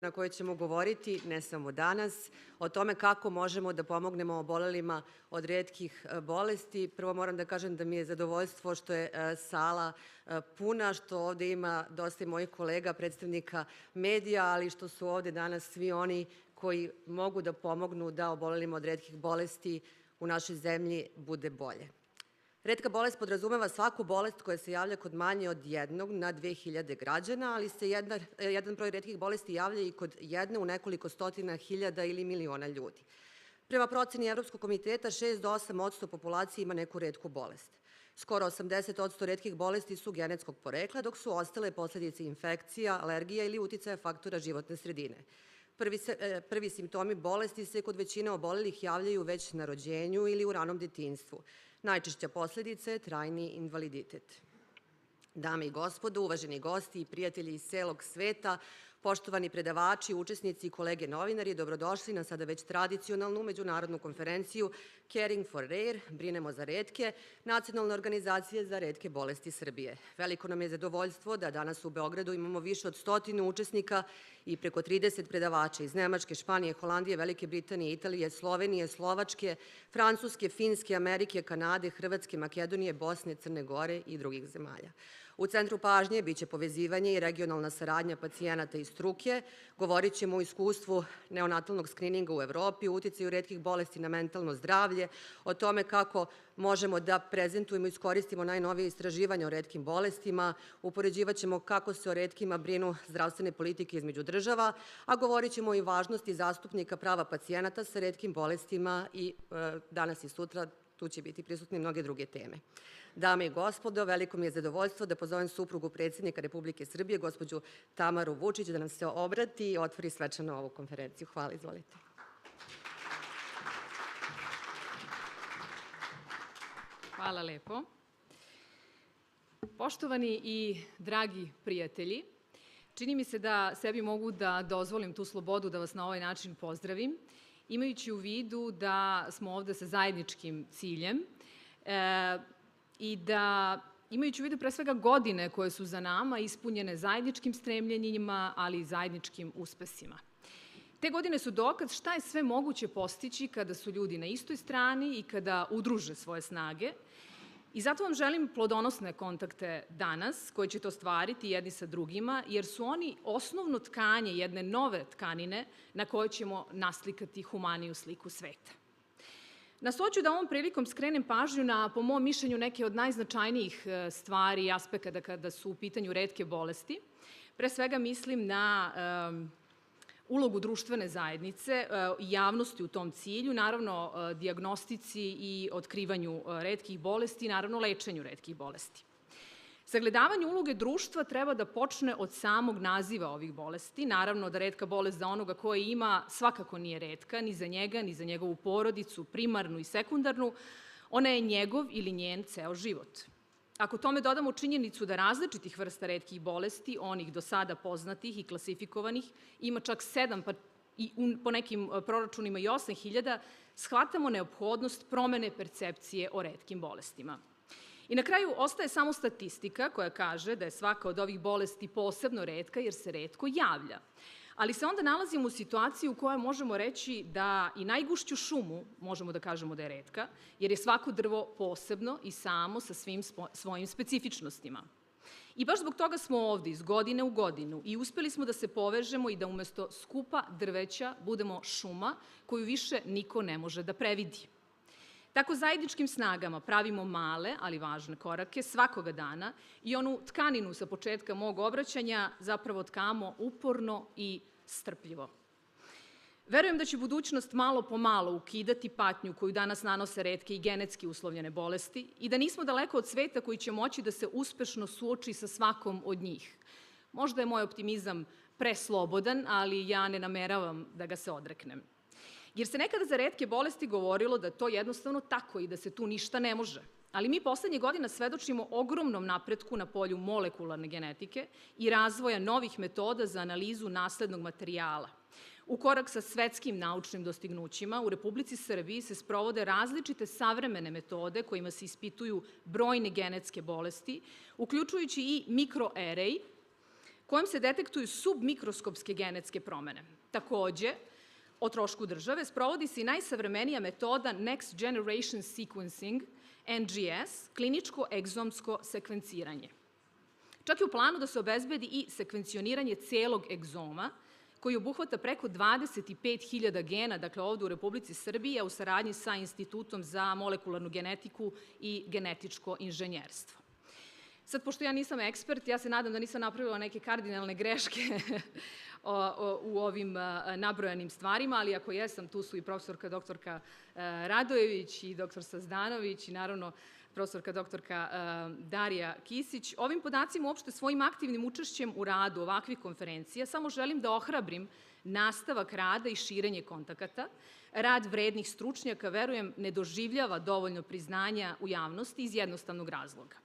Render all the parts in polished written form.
na kojoj ćemo govoriti ne samo danas, o tome kako možemo da pomognemo obolelima od retkih bolesti. Prvo moram da kažem da mi je zadovoljstvo što je sala puna, što ovde ima dosta i mojih kolega, predstavnika medija, ali što su ovde danas svi oni koji mogu da pomognu da obolelima od retkih bolesti u našoj zemlji bude bolje. Retka bolest podrazumeva svaku bolest koja se javlja kod manje od 1 na 2000 građana, ali se jedan broj retkih bolesti javlja i kod jedne u nekoliko stotina hiljada ili miliona ljudi. Prema proceni Evropskog komiteta, 6 do 8% populacije ima neku retku bolest. Skoro 80% retkih bolesti su genetskog porekla, dok su ostale posledice infekcija, alergija ili uticaja faktora životne sredine. Prvi simptomi bolesti se kod većine obolelih javljaju već na rođenju ili u ranom detinjstvu. Najčešća posledica je trajni invaliditet. Dame i gospodo, uvaženi gosti i prijatelji iz celog sveta, poštovani predavači, učesnici i kolege novinari, dobrodošli na sada već tradicionalnu međunarodnu konferenciju Caring for Rare, Brinemo za retke, Nacionalne organizacije za retke bolesti Srbije. Veliko nam je zadovoljstvo da danas u Beogradu imamo više od 100 učesnika i preko 30 predavača iz Nemačke, Španije, Holandije, Velike Britanije, Italije, Slovenije, Slovačke, Francuske, Finske, Amerike, Kanade, Hrvatske, Makedonije, Bosne, Crne Gore i drugih zemalja. U centru pažnje biće povezivanje i regionalna saradnja pacijenata i struke. Govorit ćemo o iskustvu neonatalnog skrininga u Evropi, uticaju retkih bolesti na mentalno zdravlje, o tome kako možemo da prezentujemo i iskoristimo najnovije istraživanja o retkim bolestima, upoređivat ćemo kako se o retkima brinu zdravstvene politike između država, a govorit ćemo i važnosti zastupnika prava pacijenata sa retkim bolestima i danas i sutra tu će biti prisutne mnoge druge teme. Dame i gospodo, veliko mi je zadovoljstvo da pozovem suprugu predsjednika Republike Srbije, gospođu Tamaru Vučić, da nam se obrati i otvori svečano ovu konferenciju. Hvala, izvolite. Hvala lepo. Poštovani i dragi prijatelji, čini mi se da sebi mogu da dozvolim tu slobodu da vas na ovaj način pozdravim, imajući u vidu da smo ovde sa zajedničkim ciljem i da imajući u vidu pre svega godine koje su za nama ispunjene zajedničkim stremljenjima, ali i zajedničkim uspesima. Te godine su dokaz šta je sve moguće postići kada su ljudi na istoj strani i kada udruže svoje snage. I zato vam želim plodonosne kontakte danas, koji ćete ostvariti jedni sa drugima, jer su oni osnovno tkanje jedne nove tkanine na kojoj ćemo naslikati humaniju sliku sveta. Nastoću da ovom prilikom skrenem pažnju na, po mom mišljenju, neke od najznačajnijih stvari i aspekata kada su u pitanju retke bolesti. Pre svega mislim na ulogu društvene zajednice i javnosti u tom cilju, naravno dijagnostici i otkrivanju retkih bolesti, naravno lečenju retkih bolesti. Sagledavanje uloge društva treba da počne od samog naziva ovih bolesti. Naravno da retka bolest za onoga koje ima svakako nije retka, ni za njega, ni za njegovu porodicu, primarnu i sekundarnu. Ona je njegov ili njen ceo život. Ako tome dodamo činjenicu da različitih vrsta retkih bolesti, onih do sada poznatih i klasifikovanih, ima čak 7, pa i po nekim proračunima i 8.000, shvatamo neophodnost promene percepcije o retkim bolestima. I na kraju ostaje samo statistika koja kaže da je svaka od ovih bolesti posebno retka jer se retko javlja. Ali se onda nalazimo u situaciji u kojoj možemo reći da i najgušću šumu možemo da kažemo da je retka, jer je svako drvo posebno i samo sa svim svojim specifičnostima. I baš zbog toga smo ovde iz godine u godinu i uspeli smo da se povežemo i da umesto skupa drveća budemo šuma koju više niko ne može da previdi. Tako zajedničkim snagama pravimo male, ali važne korake svakoga dana i onu tkaninu sa početka mog obraćanja zapravo tkamo uporno i strpljivo. Verujem da će budućnost malo po malo ukidati patnju koju danas nanose retke i genetski uslovljene bolesti i da nismo daleko od sveta koji će moći da se uspešno suoči sa svakom od njih. Možda je moj optimizam preslobodan, ali ja ne nameravam da ga se odreknem. Jer se nekada za retke bolesti govorilo da to jednostavno tako i da se tu ništa ne može. Ali mi poslednjih godina svedočimo ogromnom napretku na polju molekularne genetike i razvoja novih metoda za analizu naslednog materijala. U korak sa svetskim naučnim dostignućima, u Republici Srbiji se sprovode različite savremene metode kojima se ispituju brojne genetske bolesti, uključujući i mikroarray, kojim se detektuju submikroskopske genetske promene. Takođe, o trošku države sprovodi se i najsavremenija metoda Next Generation Sequencing, NGS, kliničko egzomsko sekvenciranje. Čak je u planu da se obezbedi i sekvencioniranje celog egzoma, koji obuhvata preko 25.000 gena, dakle ovde u Republici Srbiji, a u saradnji sa Institutom za molekularnu genetiku i genetičko inženjerstvo. Sad, pošto ja nisam ekspert, ja se nadam da nisam napravila neke kardinalne greške u ovim nabrojanim stvarima, ali ako jesam, tu su i profesorka doktorka Radojević i doktor Sazdanović i naravno profesorka doktorka Darija Kisić. Ovim podacima uopšte svojim aktivnim učešćem u radu ovakvih konferencija samo želim da ohrabrim nastavak rada i širenje kontakata. Rad vrednih stručnjaka, verujem, ne doživljava dovoljno priznanja u javnosti iz jednostavnog razloga.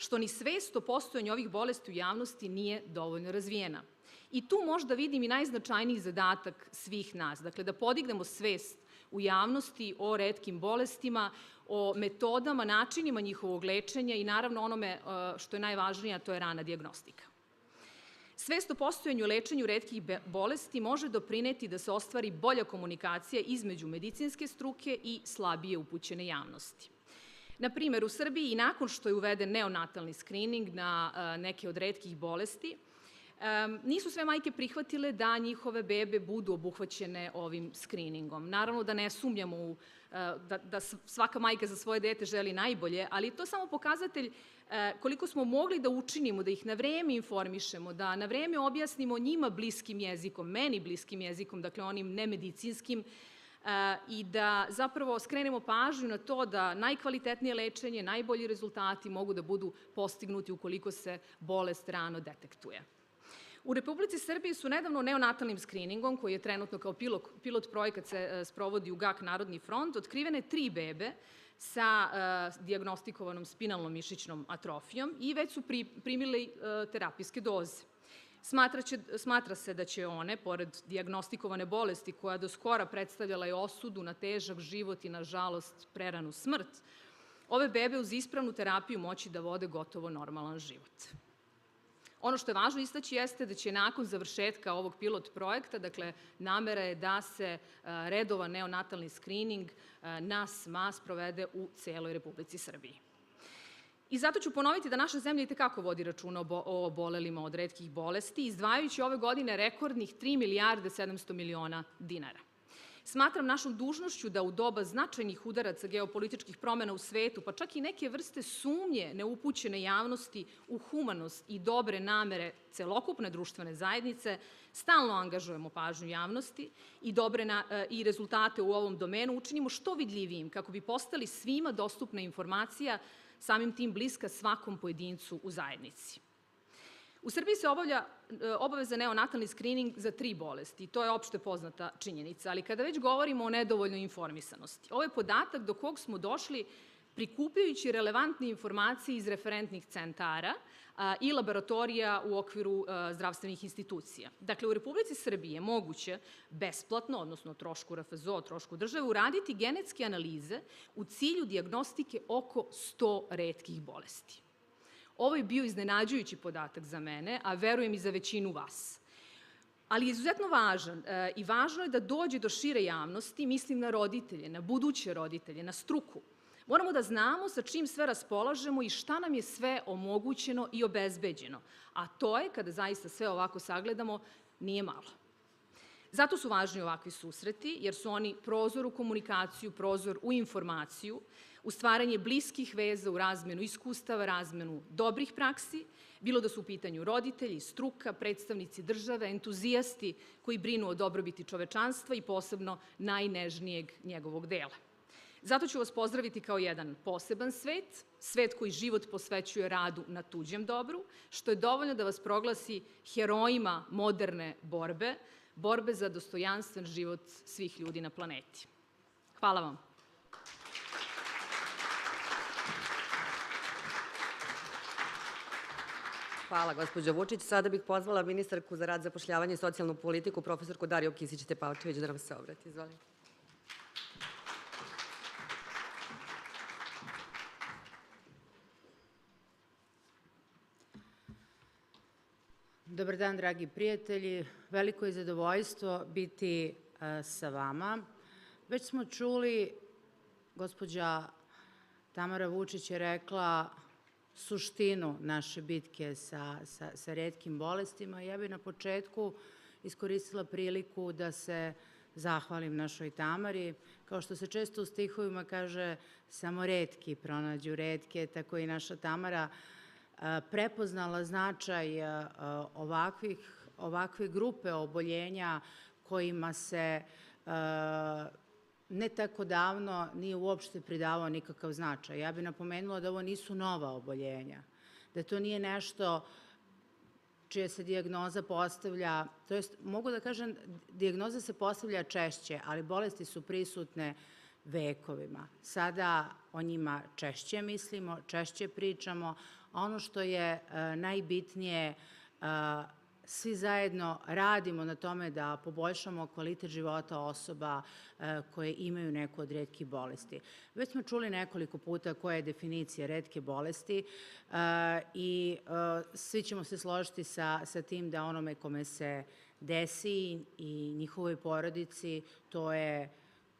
što ni svest o postojanju ovih bolesti u javnosti nije dovoljno razvijena. I tu možda vidim i najznačajniji zadatak svih nas, dakle da podignemo svest u javnosti o retkim bolestima, o metodama, načinima njihovog lečenja i naravno onome što je najvažnije, a to je rana dijagnostika. Svest o postojanju i lečenju retkih bolesti može doprineti da se ostvari bolja komunikacija između medicinske struke i slabije upućene javnosti. Na primer, u Srbiji i nakon što je uveden neonatalni skrining na neke od retkih bolesti, nisu sve majke prihvatile da njihove bebe budu obuhvaćene ovim skriningom. Naravno da ne sumnjamo da svaka majka za svoje dete želi najbolje, ali je to samo pokazatelj koliko smo mogli da učinimo, da ih na vreme informišemo, da na vreme objasnimo njima bliskim jezikom, meni bliskim jezikom, dakle onim nemedicinskim, i da zapravo skrenemo pažnju na to da najkvalitetnije lečenje, najbolji rezultati mogu da budu postignuti ukoliko se bolest rano detektuje. U Republici Srbiji su nedavno neonatalnim skriningom, koji je trenutno kao pilot projekat se sprovodi u GAK Narodni front, otkrivene 3 bebe sa dijagnostikovanom spinalnom mišićnom atrofijom i već su primili terapijske doze. Smatra se da će one, pored dijagnostikovane bolesti koja do skora predstavljala je osudu na težak život i nažalost preranu smrt, ove bebe uz ispravnu terapiju moći da vode gotovo normalan život. Ono što je važno istaći jeste da će nakon završetka ovog pilot projekta, dakle namera je da se redovan neonatalni skrining na SMA sprovede u celoj Republici Srbiji. I zato ću ponoviti da naša zemlja itekako vodi računa o obolelima od retkih bolesti, izdvajajući ove godine rekordnih 3 milijarde 700 miliona dinara. Smatram našom dužnošću da u doba značajnih udaraca geopolitičkih promena u svetu, pa čak i neke vrste sumnje neupućene javnosti u humanost i dobre namere celokupne društvene zajednice, stalno angažujemo pažnju javnosti i rezultate u ovom domenu učinimo što vidljivijim kako bi postali svima dostupna informacija, samim tim bliska svakom pojedincu u zajednici. U Srbiji se obaveza neonatalni skrining za 3 bolesti. To je opšte poznata činjenica, ali kada već govorimo o nedovoljnoj informisanosti, ovo je podatak do kog smo došli prikupljajući relevantne informacije iz referentnih centara i laboratorija u okviru zdravstvenih institucija. Dakle, u Republici Srbiji je moguće besplatno, odnosno trošku RFZO, o trošku države, uraditi genetske analize u cilju dijagnostike oko 100 retkih bolesti. Ovo je bio iznenađujući podatak za mene, a verujem i za većinu vas. Ali je izuzetno važan i važno je da dođe do šire javnosti, mislim na roditelje, na buduće roditelje, na struku. Moramo da znamo sa čim sve raspolažemo i šta nam je sve omogućeno i obezbeđeno. A to je, kada zaista sve ovako sagledamo, nije malo. Zato su važni ovakvi susreti, jer su oni prozor u komunikaciju, prozor u informaciju, u stvaranje bliskih veza, u razmenu iskustava, razmenu dobrih praksi, bilo da su u pitanju roditelji, struka, predstavnici države, entuzijasti koji brinu o dobrobiti čovečanstva i posebno najnežnijeg njegovog dela. Zato ću vas pozdraviti kao jedan poseban svet, svet koji život posvećuje radu na tuđem dobru, što je dovoljno da vas proglasi herojima moderne borbe za dostojanstven život svih ljudi na planeti. Hvala vam. Hvala, gospođo Vučić. Sada bih pozvala ministarku za rad, zapošljavanje i socijalnu politiku, profesorku Dariju Kisić-Tepavčević, da nam se obrati. Izvolite. Dobar dan, dragi prijatelji. Veliko je zadovoljstvo biti sa vama. Već smo čuli, gospođa Tamara Vučić je rekla suštinu naše bitke sa retkim bolestima. Ja bih na početku iskoristila priliku da se zahvalim našoj Tamari. Kao što se često u stihovima kaže, samo retki pronađu retke, tako i naša Tamara prepoznala značaj ovakve grupe oboljenja kojima se ne tako davno nije uopšte pridavao nikakav značaj. Ja bih napomenula da ovo nisu nova oboljenja, da to nije nešto čija se dijagnoza postavlja, to jest mogu da kažem dijagnoza se postavlja češće, ali bolesti su prisutne vekovima. Sada o njima češće mislimo, češće pričamo, a ono što je najbitnije, svi zajedno radimo na tome da poboljšamo kvalitet života osoba koje imaju neku od retkih bolesti. Već smo čuli nekoliko puta koja je definicija retke bolesti i svi ćemo se složiti sa tim da onome kome se desi i njihovoj porodici, to je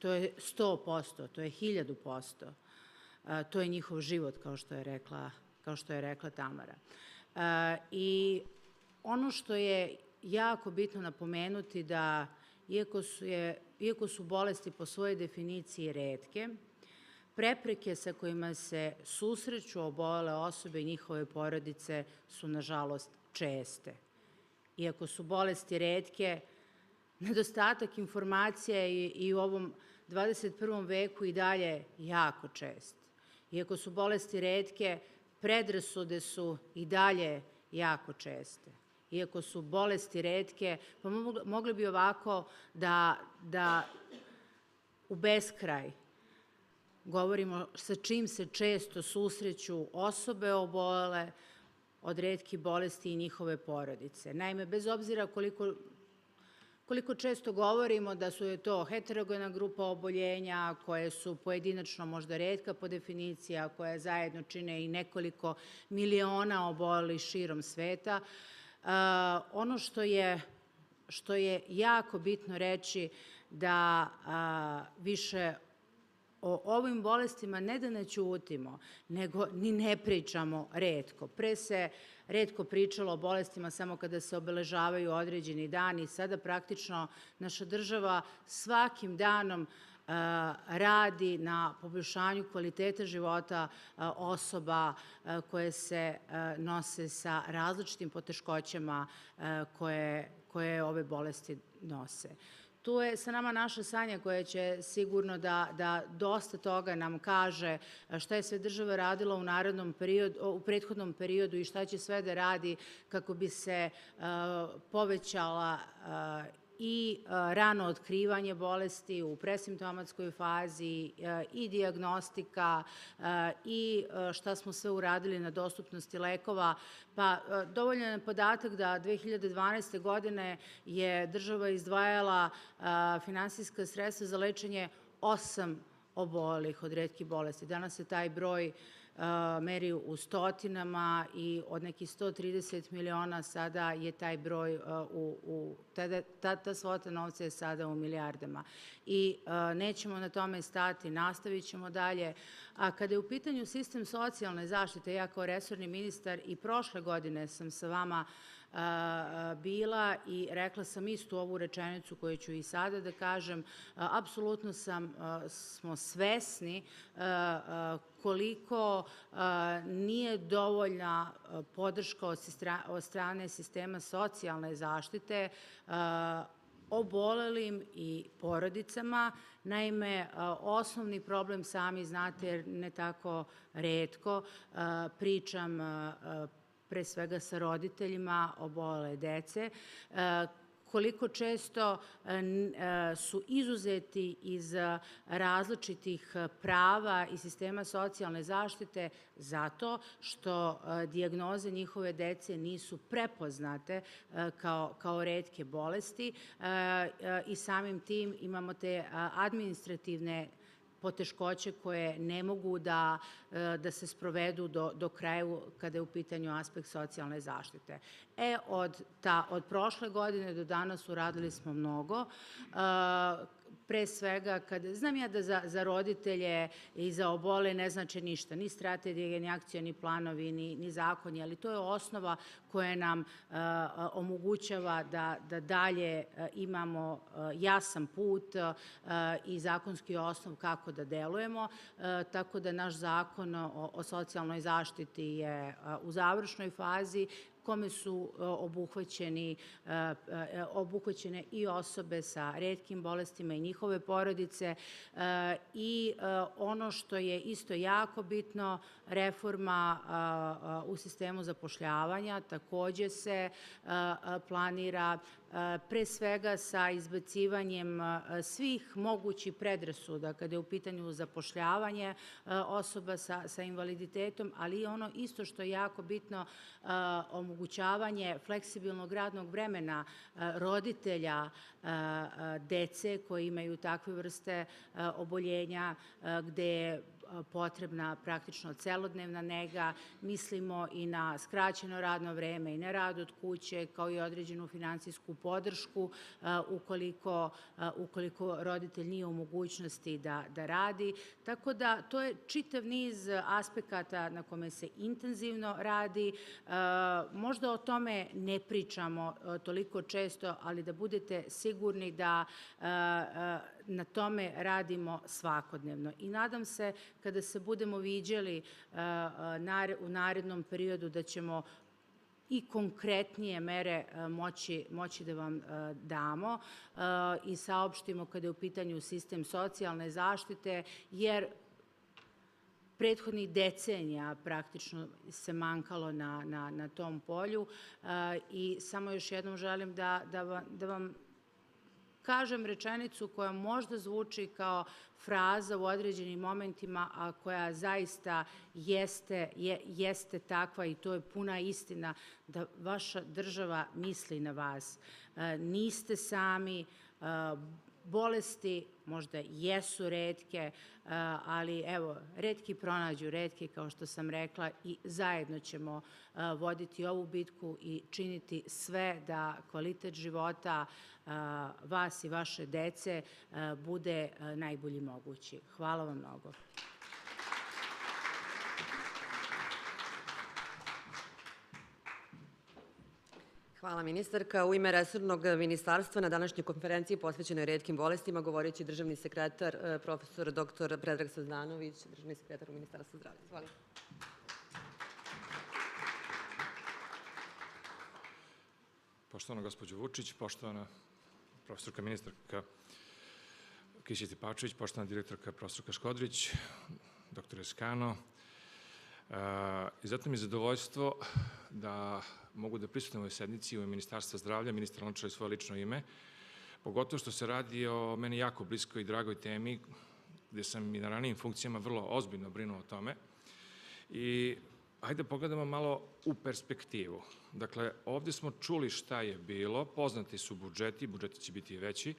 100%, to je 1000%. To je njihov život, kao što je rekla Tamara. I ono što je jako bitno napomenuti da iako su bolesti po svojoj definiciji retke, prepreke sa kojima se susreću obolele osobe i njihove porodice su nažalost česte. Iako su bolesti retke, nedostatak informacija i u ovom 21. veku i dalje jako čest. Iako su bolesti retke, predrasude su i dalje jako česte. Iako su bolesti retke, pa mogli bi ovako da u beskraj govorimo sa čim se često susreću osobe obolele od retkih bolesti i njihove porodice. Naime, bez obzira koliko često govorimo da su to heterogena grupa oboljenja, koje su pojedinačno možda retka po definiciji, a koje zajedno čine i nekoliko miliona obolelih širom sveta, ono što je jako bitno reći da više o ovim bolestima ne da ne ćutimo, nego ni ne pričamo retko. Pre se retko pričalo o bolestima samo kada se obeležavaju određeni dani. Sada praktično naša država svakim danom radi na poboljšanju kvaliteta života osoba koje se nose sa različitim poteškoćama koje ove bolesti nose. Tu je sa nama naša Sanja koja će sigurno da dosta toga nam kaže šta je sve država radila u prethodnom periodu i šta će sve da radi kako bi se povećala i rano otkrivanje bolesti u presimptomatskoj fazi i dijagnostika i šta smo sve uradili na dostupnosti lekova. Pa dovoljan je podatak da 2012. godine je država izdvajala finansijska sredstva za lečenje 8 obolelih od retkih bolesti. Danas se taj broj meri u stotinama i od nekih 130 miliona sada je taj broj, ta svota novca je sada u milijardama. I nećemo na tome stati, nastavit ćemo dalje. A kada je u pitanju sistem socijalne zaštite, ja kao resorni ministar i prošle godine sam sa vama bila i rekla sam istu ovu rečenicu koju ću i sada da kažem. Apsolutno smo svesni koliko nije dovoljna podrška od strane sistema socijalne zaštite obolelim i porodicama. Naime, osnovni problem, sami znate, jer ne tako retko pričam pre svega sa roditeljima obolele dece, koliko često su izuzeti iz različitih prava i sistema socijalne zaštite zato što dijagnoze njihove dece nisu prepoznate kao retke bolesti i samim tim imamo te administrativne poteškoće koje ne mogu da se sprovedu do kraja kada je u pitanju aspekt socijalne zaštite. Od prošle godine do danas uradili smo mnogo. Pre svega, znam ja da za roditelje i za obole ne znači ništa, ni strategije, ni akcioni planovi, ni zakoni, ali to je osnova koja nam omogućava da dalje imamo jasan put i zakonski osnov kako da delujemo, tako da naš zakon o socijalnoj zaštiti je u završnoj fazi, kome su obuhvaćene i osobe sa retkim bolestima i njihove porodice i ono što je isto jako bitno, reforma u sistemu zapošljavanja takođe se planira pre svega sa izbacivanjem svih mogućih predrasuda kada je u pitanju zapošljavanje osoba sa invaliditetom, ali i ono isto što je jako bitno, omogućavanje fleksibilnog radnog vremena roditelja dece koji imaju takve vrste oboljenja gde je potrebna praktično celodnevna nega. Mislimo i na skraćeno radno vreme i na rad od kuće, kao i određenu finansijsku podršku ukoliko roditelj nije u mogućnosti da radi. Tako da to je čitav niz aspekata na kome se intenzivno radi. Možda o tome ne pričamo toliko često, ali da budete sigurni da na tome radimo svakodnevno. I nadam se kada se budemo viđali u narednom periodu da ćemo i konkretnije mere moći da vam damo i saopštimo kada je u pitanju sistem socijalne zaštite, jer prethodnih decenija praktično se mankalo na tom polju i samo još jednom želim da vam kažem rečenicu koja možda zvuči kao fraza u određenim momentima, a koja zaista jeste takva i to je puna istina, da vaša država misli na vas. Niste sami, bolesti možda jesu retke, ali evo, retki pronađu retke, kao što sam rekla, i zajedno ćemo voditi ovu bitku i činiti sve da kvalitet života vas i vaše dece bude najbolji mogući. Hvala vam mnogo. Hvala ministarka. U ime resornog ministarstva na današnjoj konferenciji posvećenoj retkim bolestima govorit će državni sekretar profesor dr. Predrag Sazdanović, državni sekretar u Ministarstvu zdravlja. Izvolite. Poštovana gospođo Vučić, poštovana profesorka ministarka Kisić Tepavčević, poštovana direktorka profesorka Škodrić, dr. Skano, i zato mi je zadovoljstvo da mogu da prisustvujem ovoj sednici u Ministarstva zdravlja, ministar Lončar i svoje lično ime, pogotovo što se radi o meni jako bliskoj i dragoj temi, gde sam i na ranijim funkcijama vrlo ozbiljno brinuo o tome. I hajde pogledamo malo u perspektivu. Dakle, ovde smo čuli šta je bilo, poznati su budžeti, budžeti će biti i veći,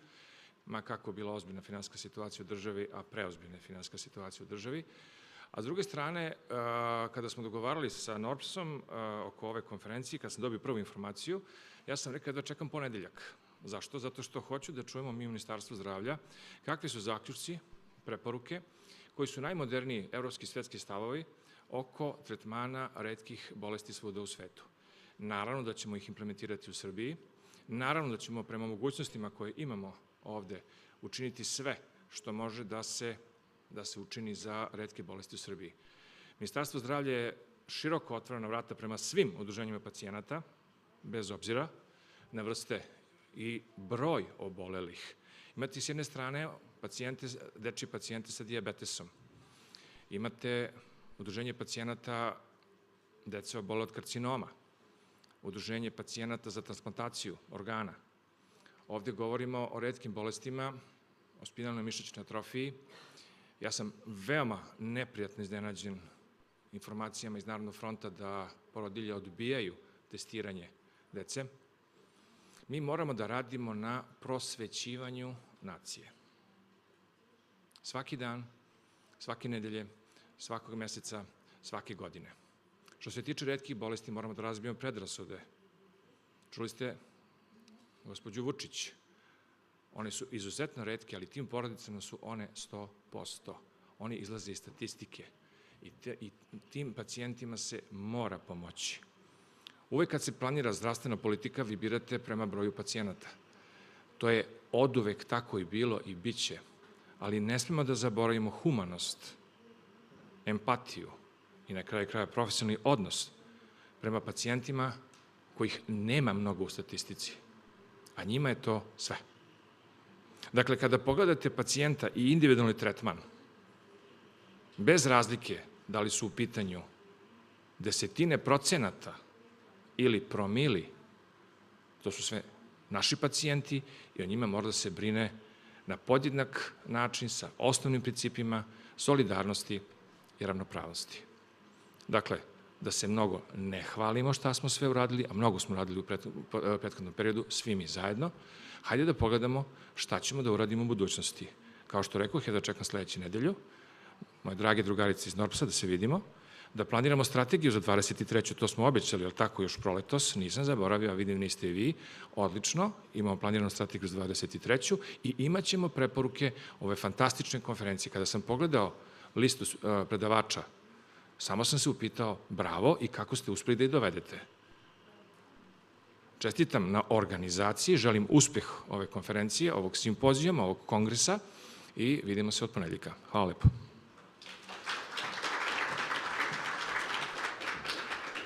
ma kako bila ozbiljna finansijska situacija u državi, a preozbiljna finansijska situacija u državi. A s druge strane, kada smo dogovarali sa NORPS-om oko ove konferencije, kada sam dobio prvu informaciju, ja sam rekao da čekam ponedeljak. Zašto? Zato što hoću da čujemo mi u Ministarstvu zdravlja kakvi su zaključci, preporuke, koji su najmoderniji evropski i svetski stavovi oko tretmana retkih bolesti svuda u svetu. Naravno da ćemo ih implementirati u Srbiji, naravno da ćemo prema mogućnostima koje imamo ovde učiniti sve što može da se učini za retke bolesti u Srbiji. Ministarstvo zdravlja je široko otvoreno vrata prema svim udruženjima pacijenata, bez obzira na vrste i broj obolelih. Imate s jedne strane dečije pacijente sa dijabetesom. Imate udruženje pacijenata dece obole od karcinoma, udruženje pacijenata za transplantaciju organa. Ovde govorimo o retkim bolestima, o spinalnoj mišićnoj atrofiji. Ja sam veoma neprijatno iznenađen informacijama iz Narodnog fronta da porodilje odbijaju testiranje dece. Mi moramo da radimo na prosvećivanju nacije. Svaki dan, svake nedelje, svakog meseca, svake godine. Što se tiče retkih bolesti, moramo da razbijemo predrasude. Čuli ste gospođu Vučić. One su izuzetno retke, ali tim porodicama su one 100%. Oni izlaze iz statistike i tim pacijentima se mora pomoći. Uvek kad se planira zdravstvena politika, vi birate prema broju pacijenata. To je oduvek tako i bilo i bit će, ali ne smemo da zaboravimo humanost, empatiju i na kraju kraja profesionalni odnos prema pacijentima kojih nema mnogo u statistici, a njima je to sve. Dakle, kada pogledate pacijenta i individualni tretman, bez razlike da li su u pitanju desetine procenata ili promili, to su sve naši pacijenti i o njima mora da se brine na podjednak način sa osnovnim principima solidarnosti i ravnopravnosti. Dakle, da se mnogo ne hvalimo šta smo sve uradili, a mnogo smo uradili u prethodnom periodu, svi mi zajedno, hajde da pogledamo šta ćemo da uradimo u budućnosti. Kao što rekao, ja da čekam sledeću nedelju, moje drage drugarice iz Norpsa, da se vidimo, da planiramo strategiju za 23. To smo obećali, ali tako još proletos, nisam zaboravio, a vidim niste i vi, odlično, imamo planiranu strategiju za 23. i imat ćemo preporuke ove fantastične konferencije. Kada sam pogledao listu predavača, samo sam se upitao, bravo, i kako ste uspeli da je dovedete. Čestitam na organizaciji, želim uspeh ove konferencije, ovog simpozijuma, ovog kongresa i vidimo se od ponedeljka. Hvala lepo.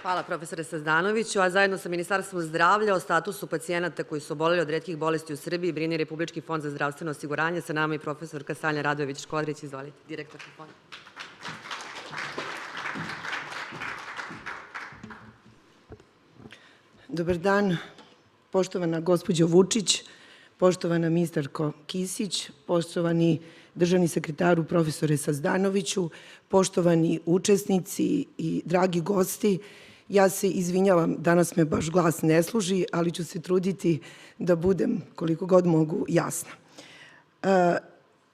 Hvala profesore Sazdanoviću, a zajedno sa Ministarstvom zdravlja o statusu pacijenata koji su oboleli od retkih bolesti u Srbiji brine Republički fond za zdravstveno osiguranje. Sa nama i profesorka Sanja Radojević-Škodrić, izvolite, direktorka fonda. Dobar dan, poštovana gospođo Vučić, poštovana ministarko Kisić, poštovani državni sekretaru profesore Sazdanoviću, poštovani učesnici i dragi gosti. Ja se izvinjavam, danas me baš glas ne služi, ali ću se truditi da budem koliko god mogu jasna.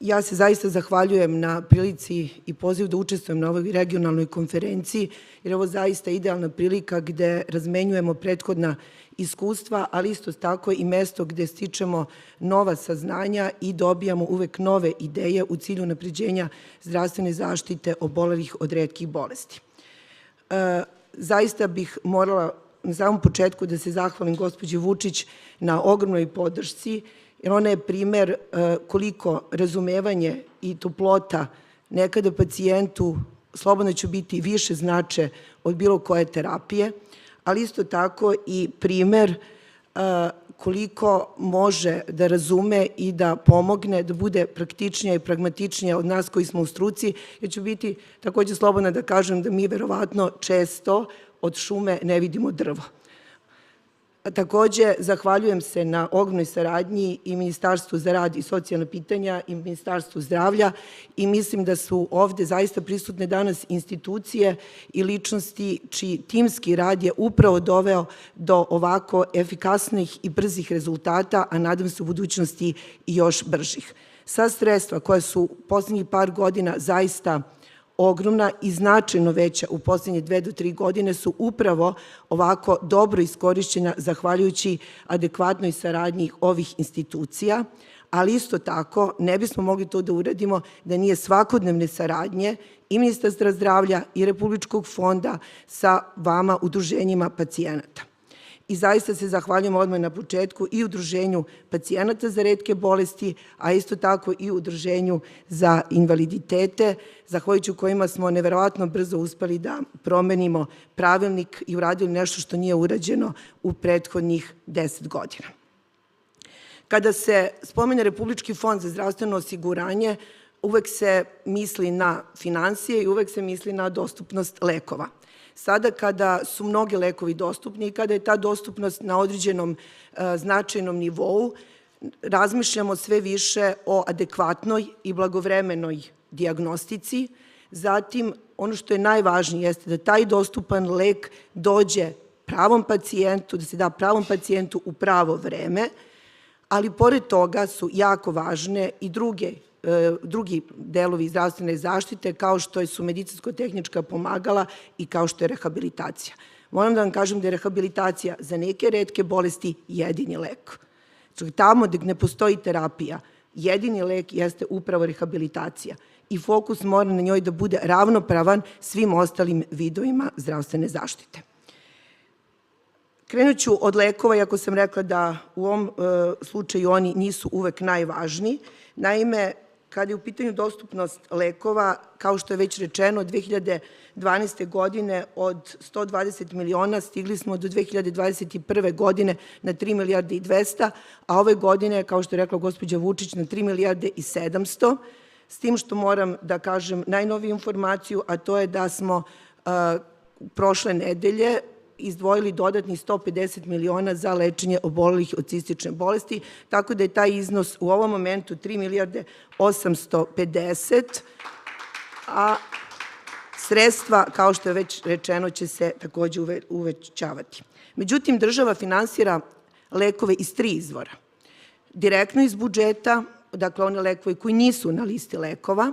Ja se zaista zahvaljujem na prilici i pozivu da učestvujem na ovoj regionalnoj konferenciji, jer ovo zaista idealna prilika gde razmenjujemo prethodna iskustva, ali isto tako i mesto gde stičemo nova saznanja i dobijamo uvek nove ideje u cilju unapređenja zdravstvene zaštite obolelih od retkih bolesti. Zaista bih morala na samom početku da se zahvalim gospođi Vučić na ogromnoj podršci, jer ona je primer koliko razumevanje i toplota nekada pacijentu, slobodno ću biti, više znače od bilo koje terapije, ali isto tako i primer koliko može da razume i da pomogne, da bude praktičnija i pragmatičnija od nas koji smo u struci. Ja ću biti takođe slobodna da kažem da mi verovatno često od šume ne vidimo drvo. Takođe, zahvaljujem se na ogromnoj saradnji i Ministarstvu za rad i socijalna pitanja i Ministarstvu zdravlja i mislim da su ovde zaista prisutne danas institucije i ličnosti čiji timski rad je upravo doveo do ovako efikasnih i brzih rezultata, a nadam se u budućnosti i još bržih. Sva sredstva koja su poslednjih par godina zaista ogromna i značajno veća u poslednje 2 do 3 godine su upravo ovako dobro iskorišćena zahvaljujući adekvatnoj saradnji ovih institucija, ali isto tako ne bismo mogli to da uradimo da nije svakodnevne saradnje i Ministarstva zdravlja i Republičkog fonda sa vama udruženjima pacijenata. I zaista se zahvaljujem odmah na početku i Udruženju pacijenata za retke bolesti, a isto tako i Udruženju za invaliditete, zahvaljujući kojima smo neverovatno brzo uspeli da promenimo pravilnik i uradili nešto što nije urađeno u prethodnih 10 godina. Kada se spomene Republički fond za zdravstveno osiguranje, uvek se misli na finansije i uvek se misli na dostupnost lekova. Sada kada su mnogi lekovi dostupni i kada je ta dostupnost na određenom značajnom nivou, razmišljamo sve više o adekvatnoj i blagovremenoj dijagnostici. Zatim, ono što je najvažnije jeste da taj dostupan lek dođe pravom pacijentu, da se da pravom pacijentu u pravo vreme, ali pored toga su jako važne i drugi delovi zdravstvene zaštite, kao što su medicinsko-tehnička pomagala i kao što je rehabilitacija. Moram da vam kažem da je rehabilitacija za neke retke bolesti jedini lek. Tamo gde ne postoji terapija, jedini lek jeste upravo rehabilitacija i fokus mora na njoj da bude ravnopravan svim ostalim vidovima zdravstvene zaštite. Krenut ću od lekova, iako sam rekla da u ovom slučaju oni nisu uvek najvažniji. Naime, kada je u pitanju dostupnost lekova, kao što je već rečeno, 2012. godine od 120 miliona stigli smo do 2021. godine na 3 milijarde i 200, a ove godine, kao što je rekla gospođa Vučić, na 3 milijarde i 700, s tim što moram da kažem najnoviju informaciju, a to je da smo prošle nedelje izdvojili dodatnih 150 miliona za lečenje obolelih od cistične bolesti, tako da je taj iznos u ovom momentu 3 milijarde 850, a sredstva, kao što je već rečeno, će se takođe uvećavati. Međutim, država finansira lekove iz 3 izvora. Direktno iz budžeta, dakle one lekove koji nisu na listi lekova,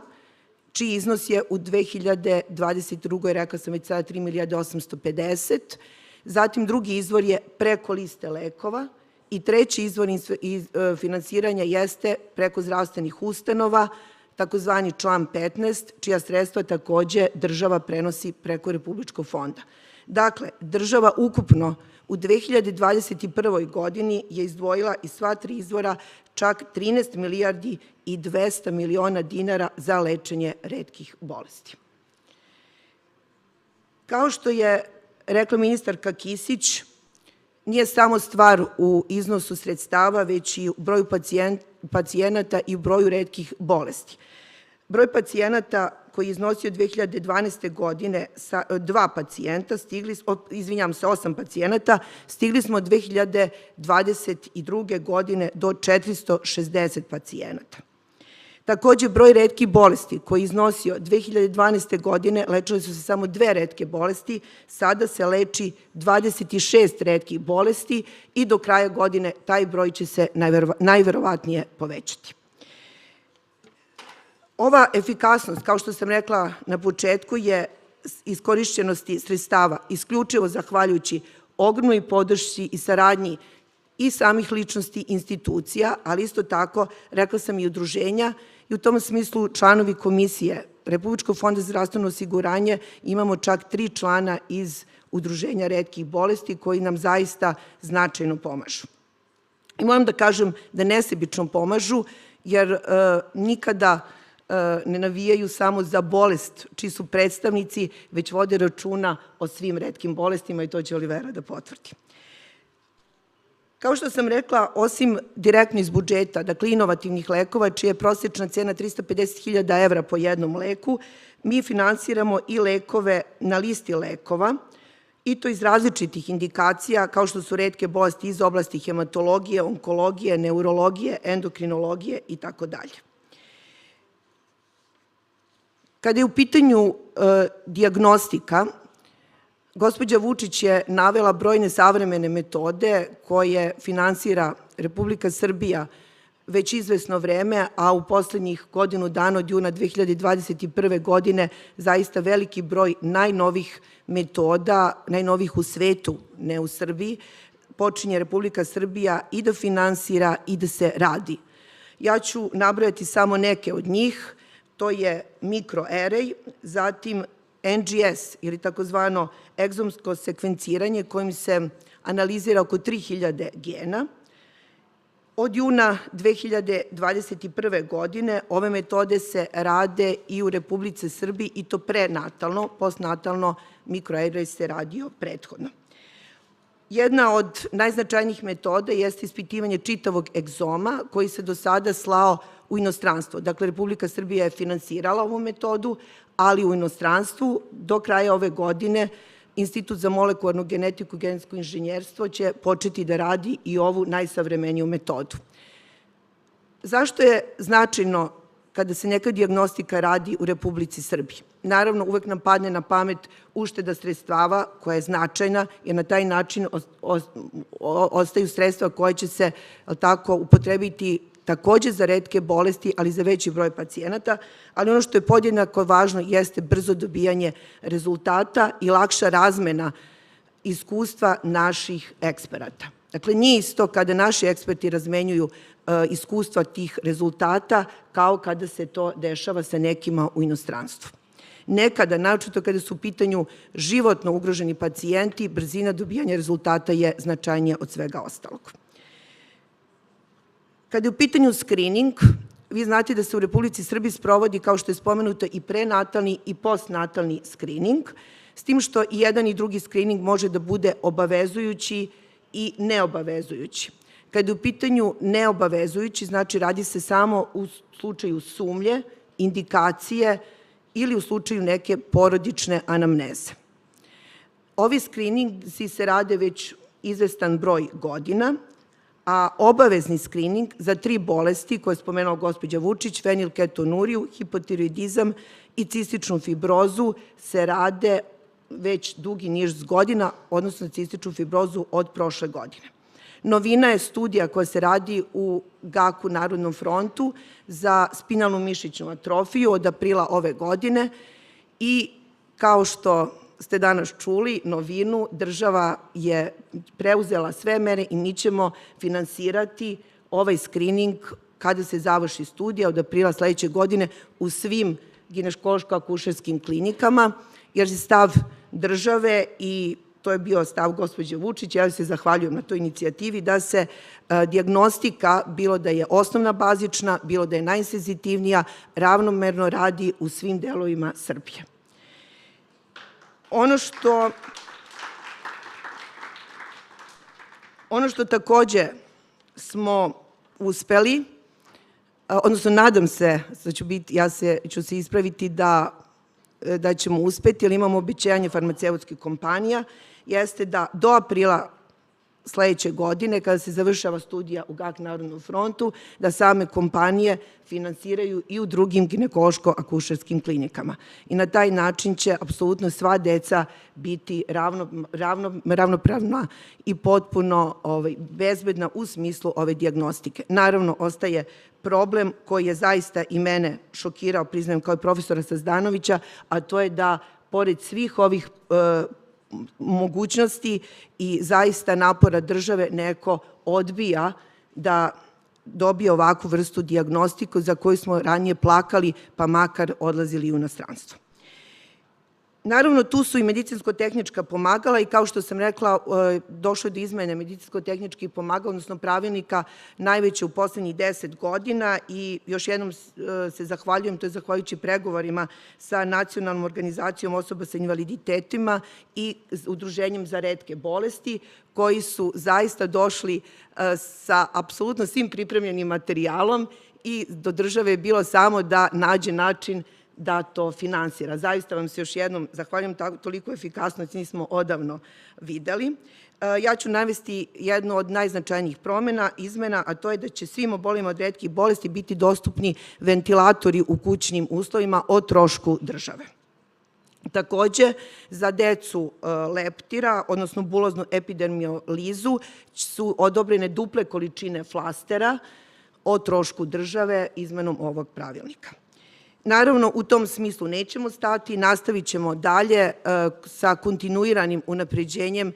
čiji iznos je u 2022. rekla sam već sada 3 milijarde 850. Zatim drugi izvor je preko liste lekova i treći izvor finansiranja jeste preko zdravstvenih ustanova, takozvani član 15, čija sredstva takođe država prenosi preko Republičkog fonda. Dakle, država ukupno u 2021. godini je izdvojila iz sva 3 izvora čak 13 milijardi i 200 miliona dinara za lečenje retkih bolesti. Kao što je rekla ministarka Kisić, nije samo stvar u iznosu sredstava, već i u broju pacijenata i u broju retkih bolesti. Broj pacijenata koji je iznosio 2012. godine sa 2 pacijenta, 8 pacijenata, stigli smo 2022. godine do 460 pacijenata. Takođe, broj retkih bolesti koji je iznosio 2012. godine, lečile su se samo 2 retke bolesti, sada se leči 26 retkih bolesti i do kraja godine taj broj će se najverovatnije povećati. Ova efikasnost, kao što sam rekla na početku, je iskorišćenosti sredstava isključivo zahvaljujući ogromnoj podršci i saradnji i samih ličnosti institucija, ali isto tako, rekla sam i udruženja, i u tom smislu članovi komisije Republičkog fonda za zdravstveno osiguranje imamo čak 3 člana iz Udruženja retkih bolesti koji nam zaista značajno pomažu. I moram da kažem da nesebično pomažu, jer nikada ne navijaju samo za bolest čiji su predstavnici, već vode računa o svim retkim bolestima i to će Olivera da potvrdi. Kao što sam rekla, osim direktno iz budžeta, dakle inovativnih lekova, čija je prosečna cena 350.000 evra po jednom leku, mi finansiramo i lekove na listi lekova, i to iz različitih indikacija, kao što su retke bolesti iz oblasti hematologije, onkologije, neurologije, endokrinologije itd. Kada je u pitanju dijagnostika, gospođa Vučić je navela brojne savremene metode koje finansira Republika Srbija već izvesno vreme, a u poslednjih godinu dana od juna 2021. godine zaista veliki broj najnovih metoda, najnovih u svetu, ne u Srbiji, počinje Republika Srbija i da finansira i da se radi. Ja ću nabrojati samo neke od njih. To je mikroarray, zatim NGS ili takozvano egzomsko sekvenciranje kojim se analizira oko 3000 gena. Od juna 2021. godine ove metode se rade i u Republici Srbiji i to prenatalno, postnatalno mikroarray se radio prethodno. Jedna od najznačajnijih metoda jeste ispitivanje čitavog egzoma koji se do sada slao u inostranstvo. Dakle, Republika Srbija je finansirala ovu metodu, ali u inostranstvu do kraja ove godine Institut za molekularnu genetiku i genetsko inženjerstvo će početi da radi i ovu najsavremeniju metodu. Zašto je značajno kada se neka dijagnostika radi u Republici Srbiji? Naravno, uvek nam padne na pamet ušteda sredstava koja je značajna, jer na taj način ostaju sredstva koja će se upotrebiti takođe za retke bolesti, ali za veći broj pacijenata, ali ono što je podjednako važno jeste brzo dobijanje rezultata i lakša razmena iskustva naših eksperata. Dakle, nije isto kada naši eksperti razmenjuju iskustva tih rezultata kao kada se to dešava sa nekima u inostranstvu. Nekada, naročito kada su u pitanju životno ugroženi pacijenti, brzina dobijanja rezultata je značajnija od svega ostalog. Kada je u pitanju skrining, vi znate da se u Republici Srbiji sprovodi, kao što je spomenuto, i prenatalni i postnatalni skrining, s tim što i jedan i drugi skrining može da bude obavezujući i neobavezujući. Kada je u pitanju neobavezujući, znači radi se samo u slučaju sumnje, indikacije ili u slučaju neke porodične anamneze. Ovi skrininzi se rade već izvestan broj godina, a obavezni skrining za 3 bolesti koje je spomenula gospođa Vučić, fenilketonuriju, hipotiroidizam i cističnu fibrozu se rade već dugi niz godina, odnosno cističnu fibrozu od prošle godine. Novina je studija koja se radi u GAK-u Narodnom frontu za spinalnu mišićnu atrofiju od aprila ove godine i kao što ste danas čuli novinu, država je preuzela sve mere i mi ćemo finansirati ovaj skrining kada se završi studija od aprila sledeće godine u svim ginekološko-akušerskim klinikama, jer je stav države i to je bio stav gospođe Vučić, ja se zahvaljujem na toj inicijativi, da se dijagnostika, bilo da je osnovna bazična, bilo da je najsenzitivnija, ravnomerno radi u svim delovima Srbije. Ono što takođe smo uspeli, odnosno nadam se da ću se ispraviti da ćemo uspeti, jer imamo obećanje farmaceutskih kompanija, jeste da do aprila sledeće godine, kada se završava studija u GAK Narodnom frontu, da same kompanije finansiraju i u drugim ginekološko-akušerskim klinikama. I na taj način će apsolutno sva deca biti ravnopravna i potpuno bezbedna u smislu ove dijagnostike. Naravno, ostaje problem koji je zaista i mene šokirao, priznajem, kao i profesora Sazdanovića, a to je da, pored svih ovih mogućnosti i zaista napora države, neko odbija da dobije ovakvu vrstu dijagnostiku za koju smo ranije plakali, pa makar odlazili u inostranstvo. Naravno, tu su i medicinsko-tehnička pomagala i kao što sam rekla, došlo je do izmene medicinsko-tehničkih pomagala, odnosno pravilnika, najveće u poslednjih 10 godina i još jednom se zahvaljujem, to je zahvaljujući pregovorima sa Nacionalnom organizacijom osoba sa invaliditetima i Udruženjem za retke bolesti, koji su zaista došli sa apsolutno svim pripremljenim materijalom i do države je bilo samo da nađe način da to finansira. Zaista vam se još jednom zahvaljujem, toliko efikasnosti nismo odavno videli. Ja ću navesti jednu od najznačajnijih izmena, a to je da će svim obolelima od retkih bolesti biti dostupni ventilatori u kućnim uslovima o trošku države. Takođe, za decu leptira, odnosno buloznu epidermijolizu, su odobrene duple količine flastera o trošku države izmenom ovog pravilnika. Naravno, u tom smislu nećemo stati, nastavit ćemo dalje sa kontinuiranim unapređenjem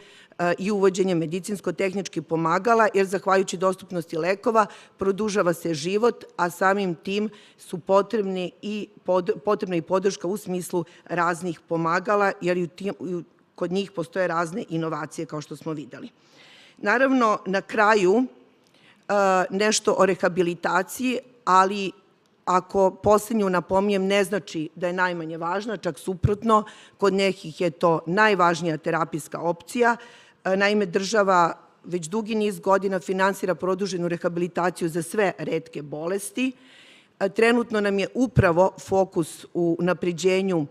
i uvođenjem medicinsko-tehničkih pomagala, jer zahvaljujući dostupnosti lekova produžava se život, a samim tim su potrebna i podrška u smislu raznih pomagala, jer kod njih postoje razne inovacije, kao što smo videli. Naravno, na kraju nešto o rehabilitaciji, ali ako poslednju napominjem, ne znači da je najmanje važna, čak suprotno, kod nekih je to najvažnija terapijska opcija. Naime, država već dugi niz godina finansira produženu rehabilitaciju za sve retke bolesti. Trenutno nam je upravo fokus u napređenju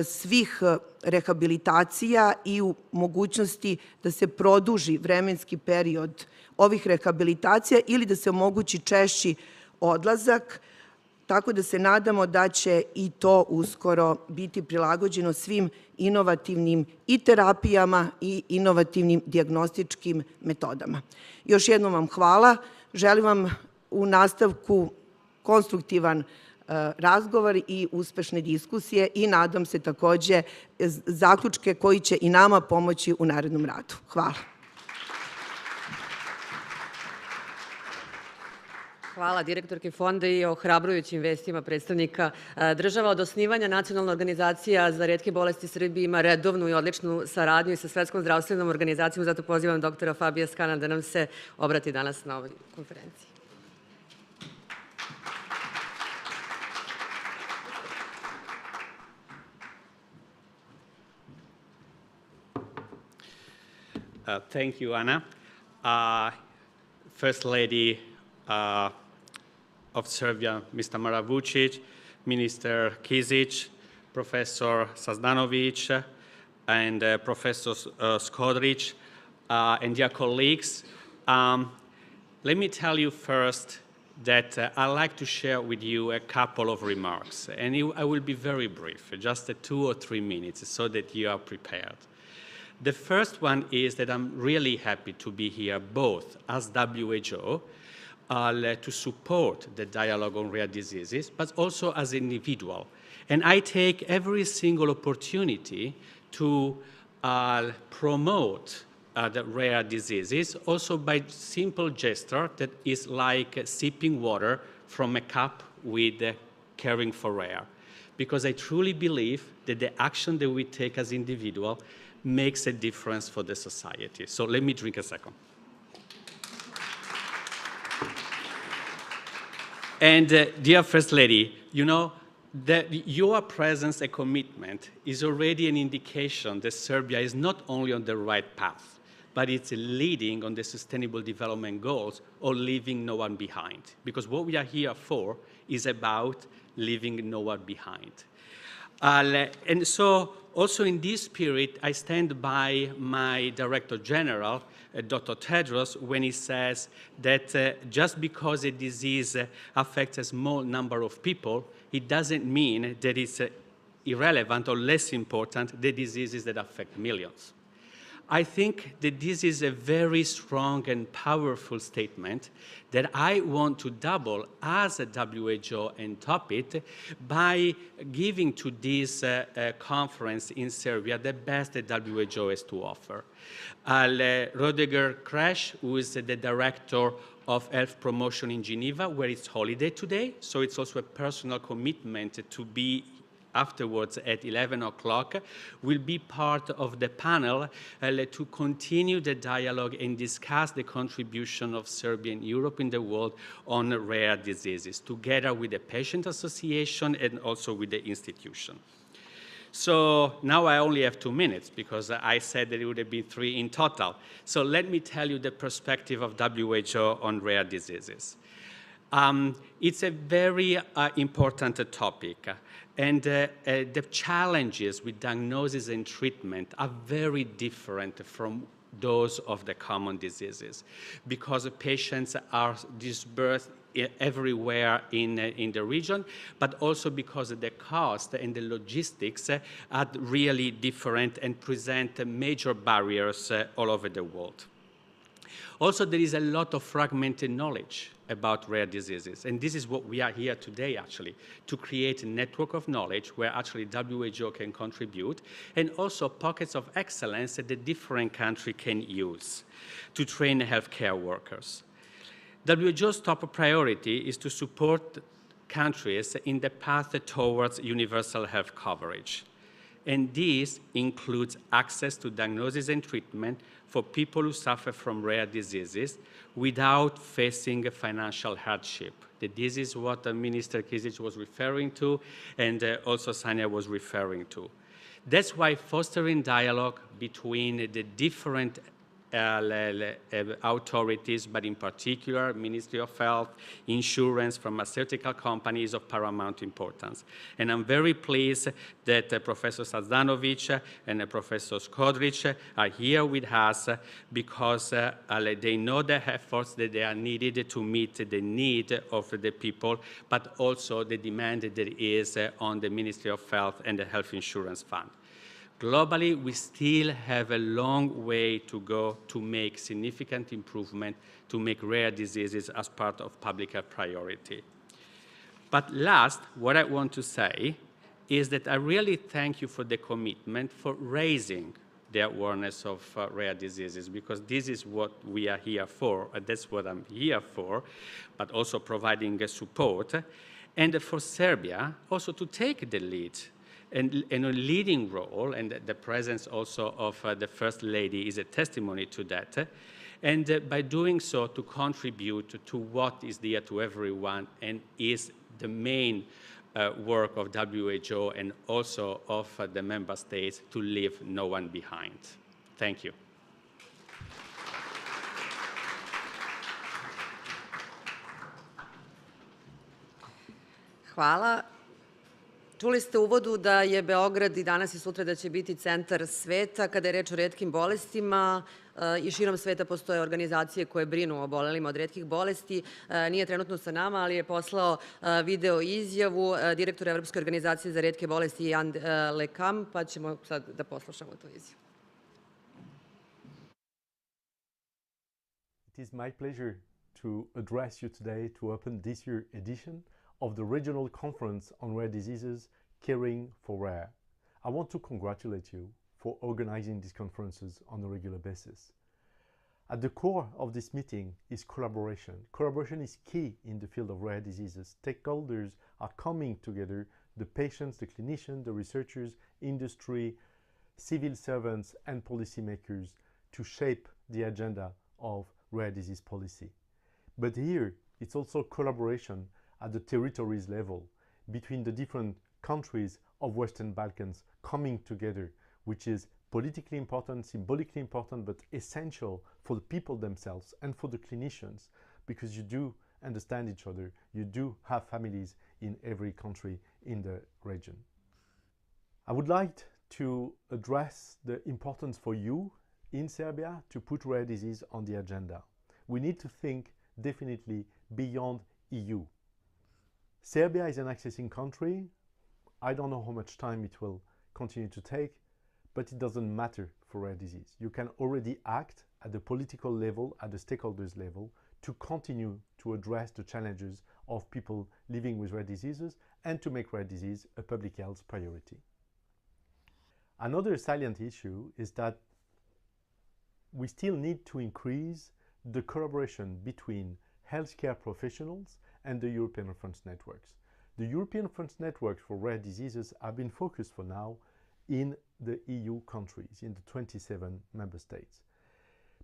svih rehabilitacija i u mogućnosti da se produži vremenski period ovih rehabilitacija ili da se omogući češći odlazak, tako da se nadamo da će i to uskoro biti prilagođeno svim inovativnim i terapijama i inovativnim dijagnostičkim metodama. Još jednom vam hvala. Želim vam u nastavku konstruktivan razgovor i uspešne diskusije i nadam se takođe zaključke koji će i nama pomoći u narednom radu. Hvala. Hvala direktorki Fonda i ohrabrujućim vestima predstavnika država. Od osnivanja Nacionalna organizacija za retke bolesti Srbije ima redovnu i odličnu saradnju i sa Svetskom zdravstvenom organizacijom, zato pozivam doktora Fabija Skana da nam se obrati danas na ovoj konferenciji. Thank you, Anna. First Lady of Serbia, Ms. Tamara Vučić, Minister Kisić, Professor Sazdanović, and Professor Skodric, and dear colleagues, let me tell you first that I'd like to share with you a couple of remarks, and I will be very brief, just 2 or 3 minutes, so that you are prepared. The first one is that I'm really happy to be here both as WHO to support the dialogue on rare diseases, but also as an individual. And I take every single opportunity to promote the rare diseases, also by simple gesture that is like sipping water from a cup with caring for rare. Because I truly believe that the action that we take as individuals makes a difference for the society. So let me drink a second. And dear First Lady, you know, that your presence and commitment is already an indication that Serbia is not only on the right path, but it's leading on the Sustainable Development Goals or leaving no one behind. Because what we are here for is about leaving no one behind. And so also in this spirit, I stand by my Director General, Dr. Tedros, when he says that just because a disease affects a small number of people, it doesn't mean that it's irrelevant or less important than diseases that affect millions. I think that this is a very strong and powerful statement that I want to double as a WHO and top it by giving to this conference in Serbia the best that WHO has to offer. Rodiger Kresh, who is the director of health promotion in Geneva, where it's holiday today, so it's also a personal commitment to be afterwards at 11 o'clock, will be part of the panel to continue the dialogue and discuss the contribution of Serbia and Europe in the world on rare diseases, together with the Patient Association and also with the institution. So now I only have 2 minutes because I said that it would have been 3 in total. So let me tell you the perspective of WHO on rare diseases. It's a very important topic. And the challenges with diagnosis and treatment are very different from those of the common diseases because patients are dispersed everywhere in the region, but also because the cost and the logistics are really different and present major barriers all over the world. Also, there is a lot of fragmented knowledge about rare diseases, and this is what we are here today, actually, to create a network of knowledge where actually WHO can contribute, and also pockets of excellence that the different countries can use to train healthcare workers. WHO's top priority is to support countries in the path towards universal health coverage. And this includes access to diagnosis and treatment for people who suffer from rare diseases without facing financial hardship. This is what Minister Kisic was referring to, and also Sanja was referring to. That's why fostering dialogue between the different authorities, but in particular, Ministry of Health, insurance, pharmaceutical companies of paramount importance. And I'm very pleased that Professor Sazdanovic and Professor Skodric are here with us because they know the efforts that they are needed to meet the need of the people, but also the demand that is on the Ministry of Health and the Health Insurance Fund. Globally, we still have a long way to go to make significant improvement to make rare diseases as part of public health priority. But last, what I want to say is that I really thank you for the commitment for raising the awareness of rare diseases, because this is what we are here for, and that's what I'm here for, but also providing support, and for Serbia also to take the lead and a leading role, and the presence also of the First Lady is a testimony to that, and by doing so to contribute to what is dear to everyone and is the main work of WHO and also of the member states to leave no one behind. Thank you. Hvala. Čuli ste u uvodu da je Beograd i danas i sutra da će biti centar sveta kada je reč o retkim bolestima i širom sveta postoje organizacije koje brinu o obolelima od retkih bolesti. Nije trenutno sa nama, ali je poslao video izjavu direktora Evropske organizacije za retke bolesti Jan Lekam, pa ćemo sad da poslušamo tu izjavu. It is my pleasure to address you today to open this year's edition of the Regional Conference on Rare Diseases, Caring for Rare. I want to congratulate you for organizing these conferences on a regular basis. At the core of this meeting is collaboration. Collaboration is key in the field of rare diseases. Stakeholders are coming together, the patients, the clinicians, the researchers, industry, civil servants, and policymakers to shape the agenda of rare disease policy. But here, it's also collaboration at the territories level between the different countries of Western Balkans coming together, which is politically important, symbolically important, but essential for the people themselves and for the clinicians, because you do understand each other, you do have families in every country in the region. I would like to address the importance for you in Serbia to put rare disease on the agenda. We need to think definitely beyond EU. Serbia is an accessing country. I don't know how much time it will continue to take, but it doesn't matter for rare disease. You can already act at the political level, at the stakeholders level, to continue to address the challenges of people living with rare diseases and to make rare disease a public health priority. Another salient issue is that we still need to increase the collaboration between healthcare professionals and the European reference networks. The European reference networks for rare diseases have been focused for now in the EU countries, in the 27 member states.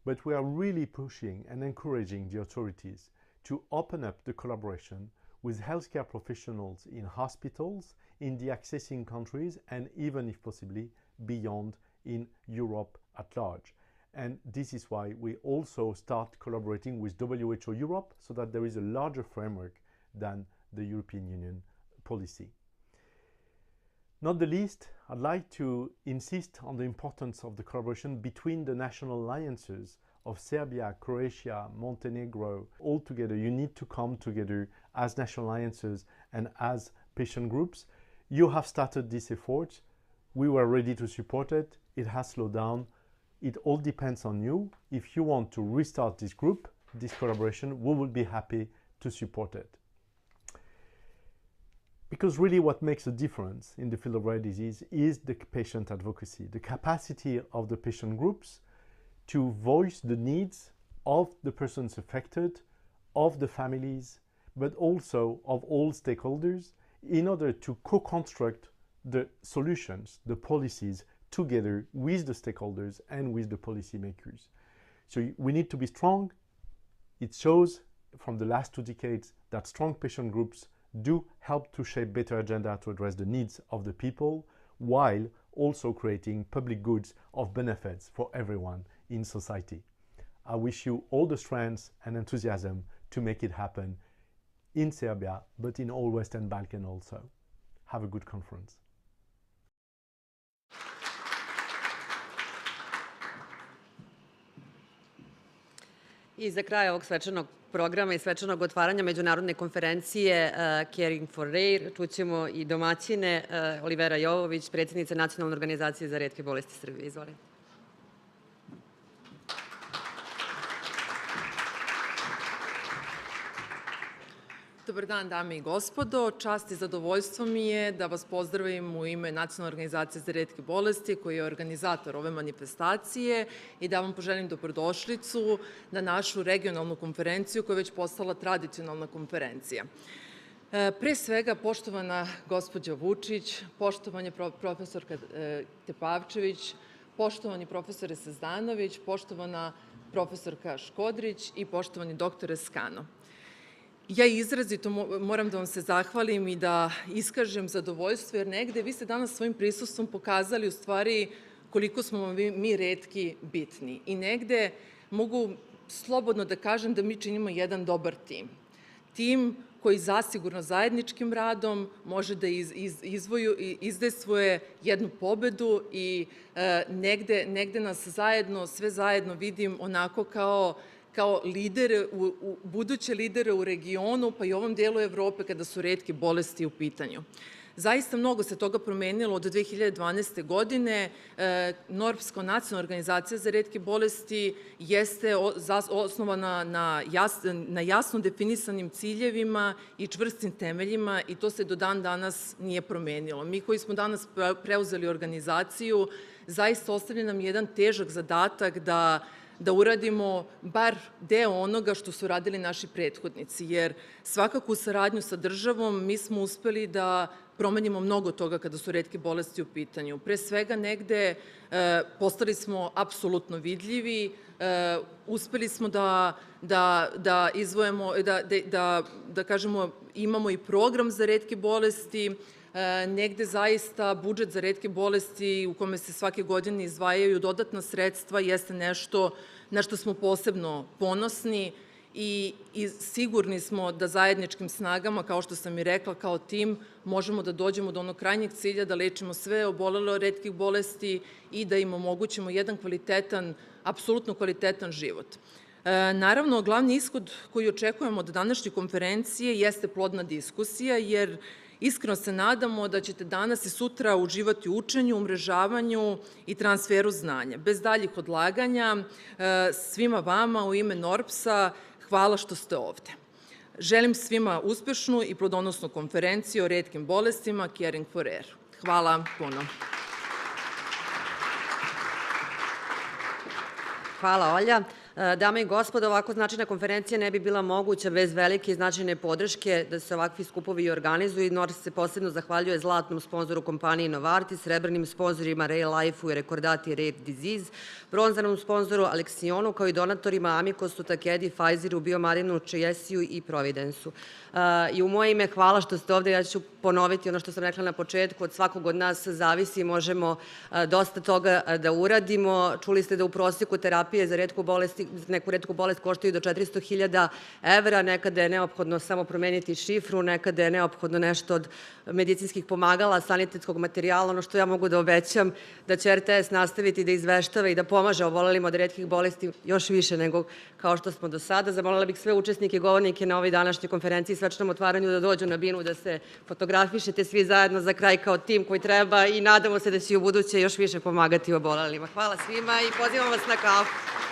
But we are really pushing and encouraging the authorities to open up the collaboration with healthcare professionals in hospitals, in the accessing countries, and even, if possibly, beyond in Europe at large. And this is why we also start collaborating with WHO Europe so that there is a larger framework than the European Union policy. Not the least, I'd like to insist on the importance of the collaboration between the national alliances of Serbia, Croatia, Montenegro. All together, you need to come together as national alliances and as patient groups. You have started this effort. We were ready to support it. It has slowed down. It all depends on you. If you want to restart this group, this collaboration, we will be happy to support it. Because really what makes a difference in the field of rare disease is the patient advocacy, the capacity of the patient groups to voice the needs of the persons affected, of the families, but also of all stakeholders in order to co-construct the solutions, the policies, together with the stakeholders and with the policymakers. So we need to be strong. It shows from the last 2 decades that strong patient groups do help to shape better agenda to address the needs of the people, while also creating public goods of benefits for everyone in society. I wish you all the strength and enthusiasm to make it happen in Serbia, but in all Western Balkans also. Have a good conference. I za kraj ovog svečanog programa i svečanog otvaranja međunarodne konferencije Caring for Rare čućemo i domaćine Olivera Jovović, predsjednica Nacionalne organizacije za retke bolesti Srbije. Izvolite. Dobar dan, dame i gospodo. Čast i zadovoljstvo mi je da vas pozdravim u ime Nacionalne organizacije za retke bolesti, koji je organizator ove manifestacije, i da vam poželim dobrodošlicu na našu regionalnu konferenciju koja je već postala tradicionalna konferencija. Pre svega, poštovana gospođa Vučić, poštovanje profesorka Tepavčević, poštovani profesore Sazdanović, poštovana profesorka Škodrić i poštovani doktore Skano. Ja izrazito moram da vam se zahvalim i da iskažem zadovoljstvo, jer negde vi ste danas svojim prisustvom pokazali u stvari koliko smo mi retki bitni. I negde mogu slobodno da kažem da mi činimo jedan dobar tim. Tim koji zasigurno zajedničkim radom može da izdejstvuje jednu pobedu i negde nas zajedno, sve zajedno vidim onako kao lidere, buduće lidere u regionu, pa i ovom delu Evrope kada su retke bolesti u pitanju. Zaista mnogo se toga promenilo od 2012. godine. NORBS kao nacionalna organizacija za retke bolesti jeste osnovana na jasno definisanim ciljevima i čvrstim temeljima i to se do dan danas nije promenilo. Mi koji smo danas preuzeli organizaciju, zaista ostavlja nam jedan težak zadatak da uradimo bar deo onoga što su radili naši prethodnici, jer svakako u saradnju sa državom mi smo uspeli da promenimo mnogo toga kada su retke bolesti u pitanju. Pre svega negde postali smo apsolutno vidljivi, uspeli smo da izvojemo, da kažemo imamo i program za retke bolesti, negde zaista budžet za retke bolesti u kome se svake godine izdvajaju dodatna sredstva jeste nešto na što smo posebno ponosni i sigurni smo da zajedničkim snagama, kao što sam i rekla, kao tim, možemo da dođemo do onog krajnjeg cilja, da lečimo sve obolele od retkih bolesti i da im omogućimo jedan kvalitetan, apsolutno kvalitetan život. Naravno, glavni ishod koji očekujemo od današnje konferencije jeste plodna diskusija, jer iskreno se nadamo da ćete danas i sutra uživati u učenju, umrežavanju i transferu znanja. Bez daljih odlaganja, svima vama u ime NORBS-a hvala što ste ovde. Želim svima uspešnu i plodonosnu konferenciju o retkim bolestima Caring for Rare. Hvala puno. Hvala, Olja. Dame i gospodo, ovako značajna konferencija ne bi bila moguća bez velike i značajne podrške da se ovakvi skupovi organizuju i NORBS se posebno zahvaljuje zlatnom sponzoru kompaniji Novartis, srebrnim sponzorima Ray Life-u i Recordati Rare Disease, bronzanom sponzoru Alexionu, kao i donatorima Amicosu, Takedi, Pfizeru, Biomarinu, Chiesiju i Providensu. I u moje ime hvala što ste ovde, ja ću ponoviti ono što sam rekla na početku, od svakog od nas zavisi, možemo dosta toga da uradimo. Čuli ste da u proseku terapije za neku retku bolest koštaju do 400.000 evra, nekada je neophodno samo promeniti šifru, nekada je neophodno nešto od medicinskih pomagala, sanitetskog materijala. Ono što ja mogu da obećam da će RTS nastaviti da izveštava i da pomaže obolelima od retkih bolesti još više nego kao što smo do sada. Zamolila bih sve učesnike i govornike na ovoj današnjoj konferenciji svečanom otvaranju da dođu na binu, da se fotografišete svi zajedno za kraj kao tim koji treba i nadamo se da će i u buduće još više pomagati obolelima. Hvala svima i pozivam vas na kafu.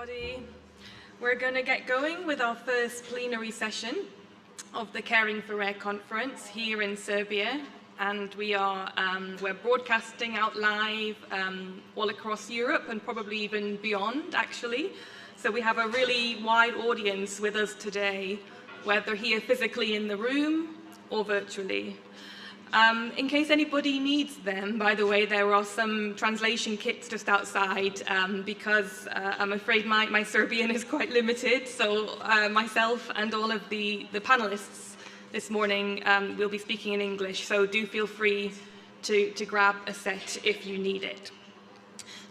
everybody. We're going to get going with our first plenary session of the Caring for Rare conference here in Serbia, and we're broadcasting out live all across Europe and probably even beyond, actually. So we have a really wide audience with us today, whether here physically in the room or virtually. In case anybody needs them, by the way, there are some translation kits just outside because I'm afraid my Serbian is quite limited. So myself and all of the panelists this morning will be speaking in English. So do feel free to grab a set if you need it.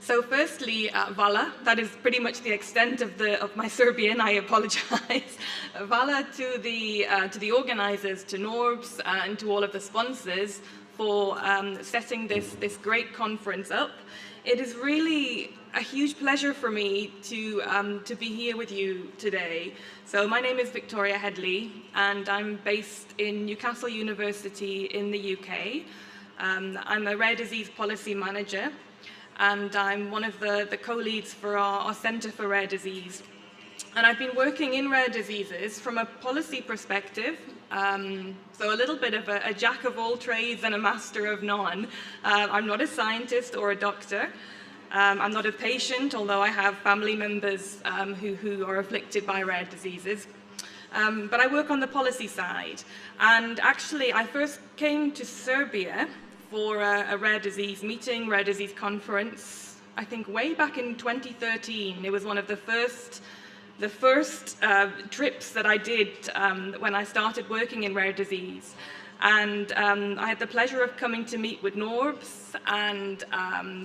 So firstly, Vala, that is pretty much the extent of my Serbian, I apologize. Vala to the organizers, to NORBS, and to all of the sponsors for setting this great conference up. It is really a huge pleasure for me to be here with you today. So my name is Victoria Headley, and I'm based in Newcastle University in the UK. I'm a rare disease policy manager, and I'm one of the co-leads for our Centre for Rare Disease. And I've been working in rare diseases from a policy perspective, so a little bit of a jack of all trades and a master of none. I'm not a scientist or a doctor. I'm not a patient, although I have family members who are afflicted by rare diseases. But I work on the policy side. And actually, I first came to Serbia for a rare disease meeting, rare disease conference, I think way back in 2013. It was one of the first trips that I did when I started working in rare disease. And I had the pleasure of coming to meet with NORBS, and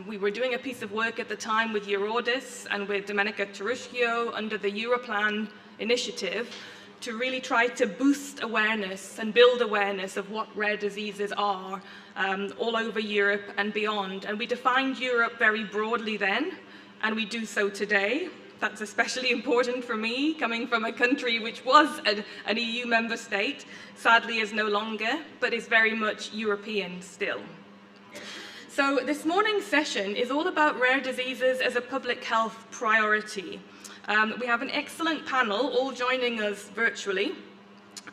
we were doing a piece of work at the time with Eurodis and with Domenica Taruschio under the Europlan initiative to really try to boost awareness and build awareness of what rare diseases are all over Europe and beyond. And we defined Europe very broadly then, and we do so today. That's especially important for me, coming from a country which was an EU member state, sadly is no longer, but is very much European still. So this morning's session is all about rare diseases as a public health priority. We have an excellent panel all joining us virtually,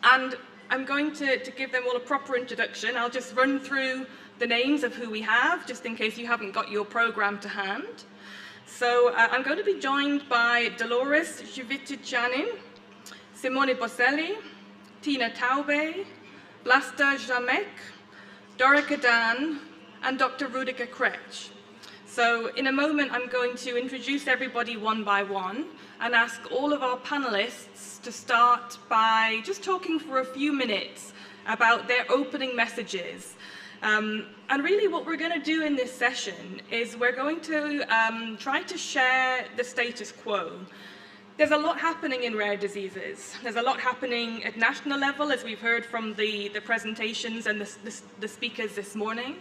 and I'm going to give them all a proper introduction. I'll just run through the names of who we have, just in case you haven't got your program to hand. So I'm going to be joined by Dolores Jivicic-Janin, Simone Boselli, Tina Taube, Vlasta Jamek, Dorica Dan, and Dr. Rudiger Kretsch. So in a moment, I'm going to introduce everybody one by one and ask all of our panelists to start by just talking for a few minutes about their opening messages. And really what we're going to do in this session is we're going to try to share the status quo. There's a lot happening in rare diseases. There's a lot happening at national level, as we've heard from the presentations and the speakers this morning.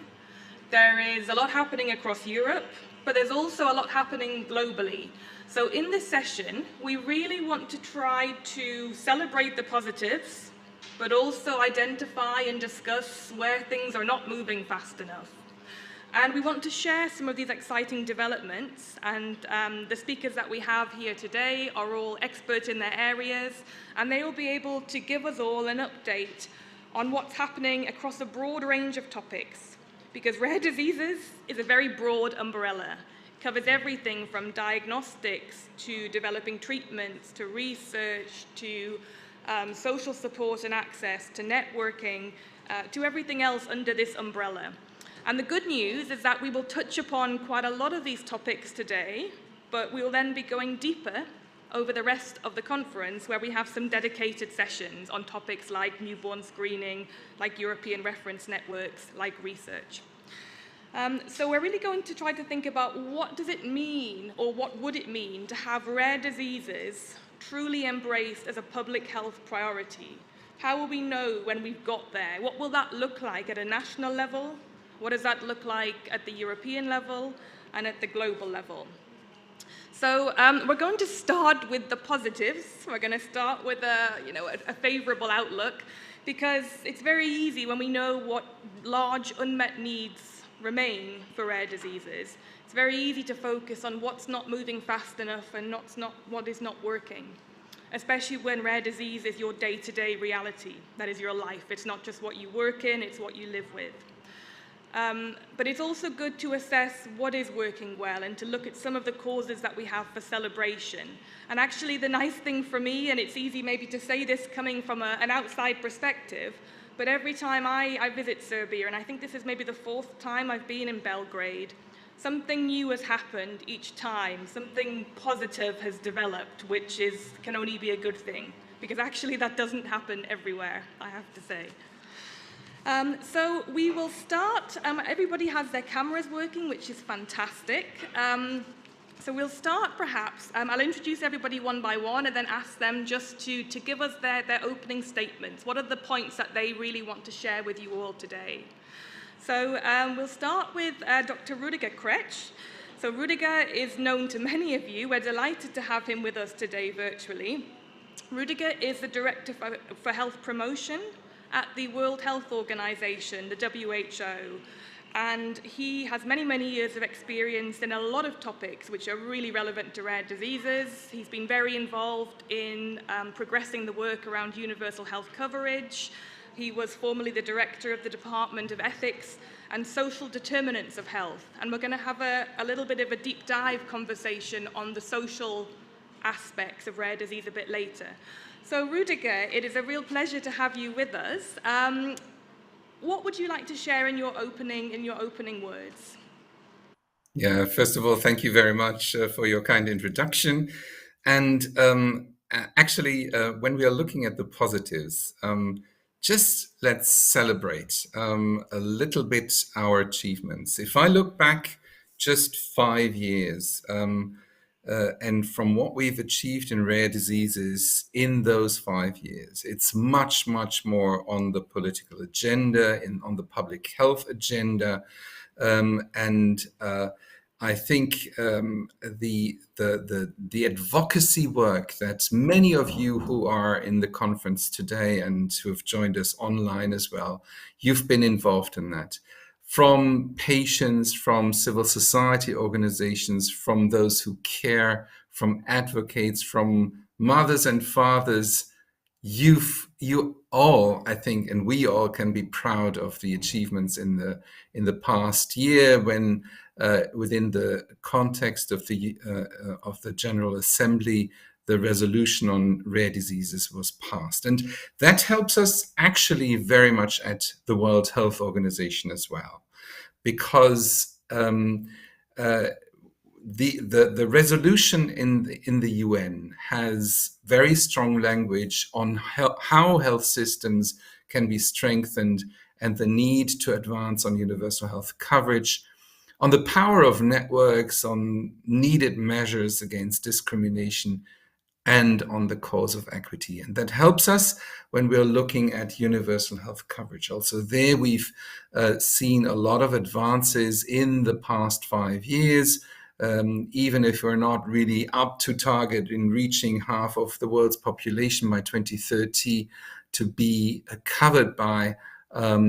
There is a lot happening across Europe, but there's also a lot happening globally. So in this session, we really want to try to celebrate the positives, but also identify and discuss where things are not moving fast enough. And we want to share some of these exciting developments, and the speakers that we have here today are all experts in their areas, and they will be able to give us all an update on what's happening across a broad range of topics. Because rare diseases is a very broad umbrella. It covers everything from diagnostics to developing treatments, to research, to social support and access, to networking, to everything else under this umbrella. And the good news is that we will touch upon quite a lot of these topics today, but we will then be going deeper over the rest of the conference, where we have some dedicated sessions on topics like newborn screening, like European reference networks, like research. So we're really going to try to think about what does it mean, or what would it mean to have rare diseases truly embraced as a public health priority? How will we know when we've got there? What will that look like at a national level? What does that look like at the European level and at the global level? So we're going to start with the positives. We're going to start with a favorable outlook, because it's very easy when we know what large unmet needs remain for rare diseases. It's very easy to focus on what's not moving fast enough and what is not working, especially when rare disease is your day-to-day reality. That is your life. It's not just what you work in, it's what you live with. But it's also good to assess what is working well and to look at some of the causes that we have for celebration. And actually the nice thing for me, and it's easy maybe to say this coming from an outside perspective, but every time I visit Serbia, and I think this is maybe the 4th time I've been in Belgrade, something new has happened each time. Something positive has developed, which can only be a good thing, because actually that doesn't happen everywhere, I have to say. So we will start. Everybody has their cameras working, which is fantastic. So we'll start perhaps. I'll introduce everybody one by one and then ask them just to give us their opening statements. What are the points that they really want to share with you all today? So we'll start with Dr. Rudiger Kretsch. So Rudiger is known to many of you. We're delighted to have him with us today virtually. Rudiger is the Director for Health Promotion at the World Health Organization, the WHO. And he has many, many years of experience in a lot of topics which are really relevant to rare diseases. He's been very involved in progressing the work around universal health coverage. He was formerly the director of the Department of Ethics and Social Determinants of Health. And we're going to have a little bit of a deep dive conversation on the social aspects of rare disease a bit later. So Rudiger, it is a real pleasure to have you with us. What would you like to share in your opening words? Yeah, first of all, thank you very much for your kind introduction. And actually, when we are looking at the positives, just let's celebrate a little bit our achievements. If I look back just 5 years, and from what we've achieved in rare diseases in those 5 years, it's much, much more on the political agenda, on the public health agenda. And I think the advocacy work that many of you who are in the conference today and who have joined us online as well, you've been involved in that. From patients, from civil society organizations, from those who care, from advocates, from mothers and fathers, you all, I think, and we all can be proud of the achievements in the past year when, within the context of the General Assembly, the resolution on rare diseases was passed. And that helps us actually very much at the World Health Organization as well, because the resolution in the UN has very strong language on how health systems can be strengthened and the need to advance on universal health coverage, on the power of networks, on needed measures against discrimination, and on the cause of equity. And that helps us when we're looking at universal health coverage. Also there we've seen a lot of advances in the past 5 years, even if we're not really up to target in reaching half of the world's population by 2030 to be covered by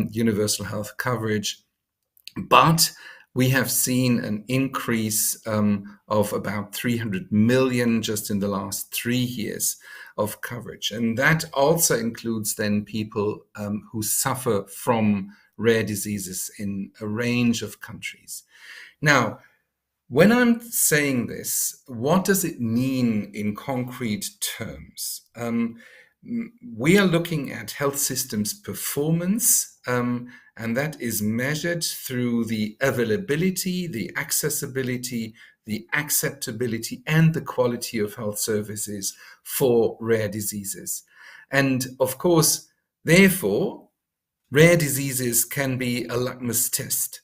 universal health coverage. But we have seen an increase of about 300 million just in the last 3 years of coverage. And that also includes then people who suffer from rare diseases in a range of countries. Now, when I'm saying this, what does it mean in concrete terms? We are looking at health systems performance, and that is measured through the availability, the accessibility, the acceptability, and the quality of health services for rare diseases. And of course, therefore, rare diseases can be a litmus test,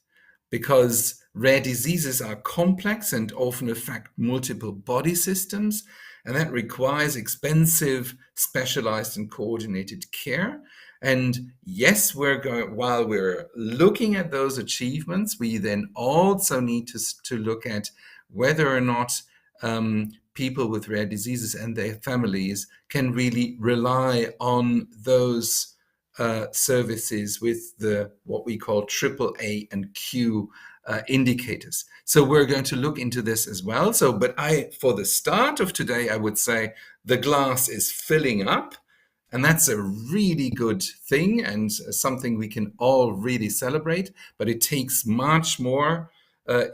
because rare diseases are complex and often affect multiple body systems, and that requires expensive, specialized and coordinated care. And yes, while we're looking at those achievements, we then also need to look at whether or not people with rare diseases and their families can really rely on those services with what we call AAA and Q indicators. So we're going to look into this as well. But for the start of today, I would say the glass is filling up, and that's a really good thing and something we can all really celebrate. But it takes much more,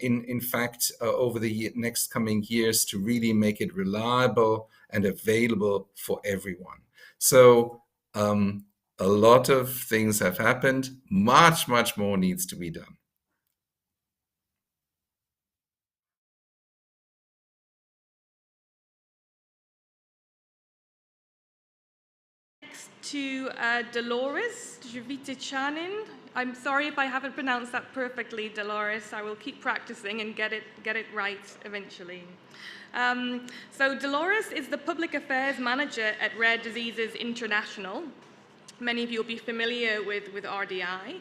in fact, over the next coming years to really make it reliable and available for everyone. So a a lot of things have happened. Much, much more needs to be done. To Dolores Jovita-Chanin. I'm sorry if I haven't pronounced that perfectly, Dolores. I will keep practicing and get it right eventually. So Dolores is the Public Affairs Manager at Rare Diseases International. Many of you will be familiar with RDI.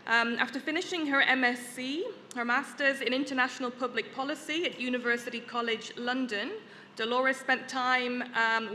After finishing her MSc, her Master's in International Public Policy at University College London, Dolores spent time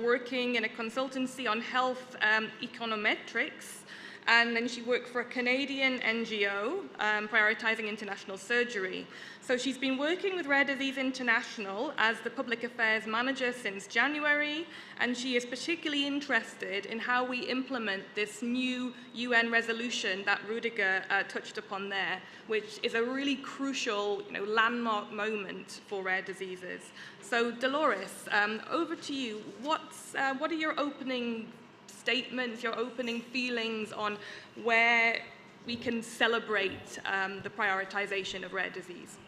working in a consultancy on health econometrics, and then she worked for a Canadian NGO prioritizing international surgery. So she's been working with Rare Disease International as the Public Affairs Manager since January, and she is particularly interested in how we implement this new UN resolution that Rudiger touched upon there, which is a really crucial, landmark moment for rare diseases. So Dolores, over to you. What are your opening statements, your opening feelings on where we can celebrate the prioritization of rare disease?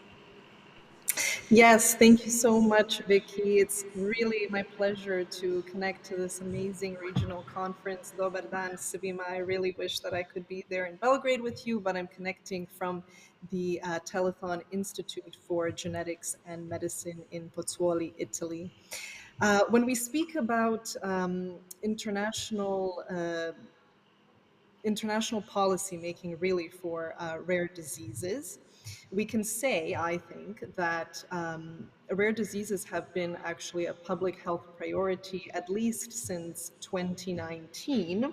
Yes, thank you so much, Vicky. It's really my pleasure to connect to this amazing regional conference. Dobar dan svima. I really wish that I could be there in Belgrade with you, but I'm connecting from the Telethon Institute for Genetics and Medicine in Pozzuoli, Italy. When we speak about international policy making really for rare diseases, we can say, I think, that rare diseases have been actually a public health priority at least since 2019,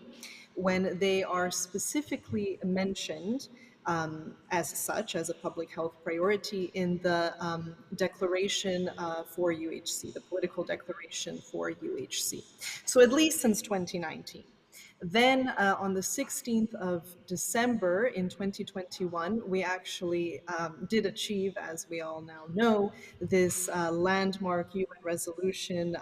when they are specifically mentioned as such, as a public health priority in the declaration for UHC, the political declaration for UHC. So at least since 2019. Then on the 16th of December in 2021, we actually did achieve, as we all now know, this landmark UN resolution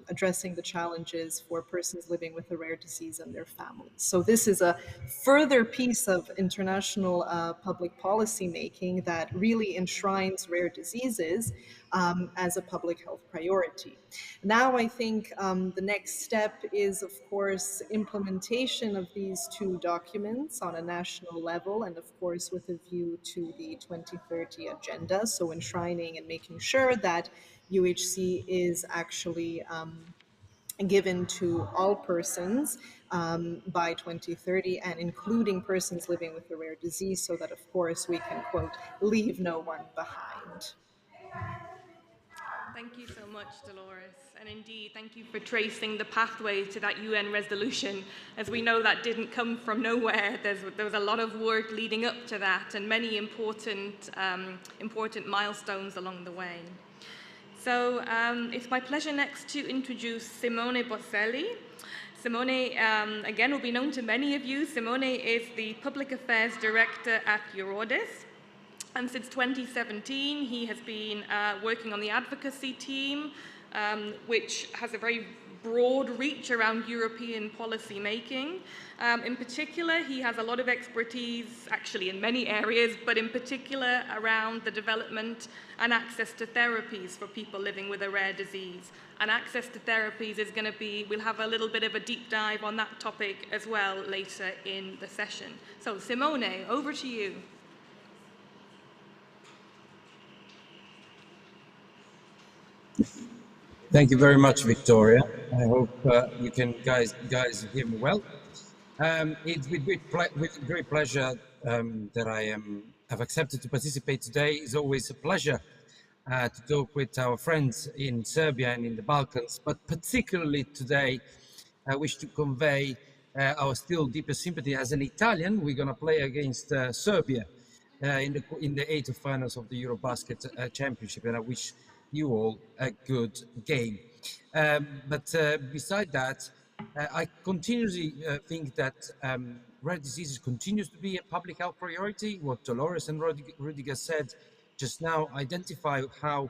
addressing the challenges for persons living with a rare disease and their families. So this is a further piece of international public policy making that really enshrines rare diseases as a public health priority. Now I think the next step is, of course, implementation of these two documents on a national level, and of course with a view to the 2030 agenda, so enshrining and making sure that UHC is actually given to all persons by 2030, and including persons living with a rare disease, so that, of course, we can, quote, leave no one behind. Thank you so much, Dolores. And indeed, thank you for tracing the pathway to that UN resolution. As we know, that didn't come from nowhere. There was a lot of work leading up to that, and many important milestones along the way. So it's my pleasure next to introduce Simone Bosselli. Simone, again, will be known to many of you. Simone is the Public Affairs Director at Eurordis. And since 2017, he has been working on the advocacy team, which has a very broad reach around European policy making. In particular, he has a lot of expertise, actually in many areas, but in particular around the development and access to therapies for people living with a rare disease. And access to therapies is going to be, we'll have a little bit of a deep dive on that topic as well later in the session. So Simone, over to you. Thank you very much, Victoria. I hope you can guys hear me well. It's with great pleasure that I have accepted to participate today. It's always a pleasure to talk with our friends in Serbia and in the Balkans, but particularly today, I wish to convey our still deeper sympathy. As an Italian, we're going to play against Serbia in the 8th of finals of the Eurobasket Championship, and I wish you all a good game. But beside that, I continuously think that rare diseases continues to be a public health priority. What Dolores and Rudiger said just now identify how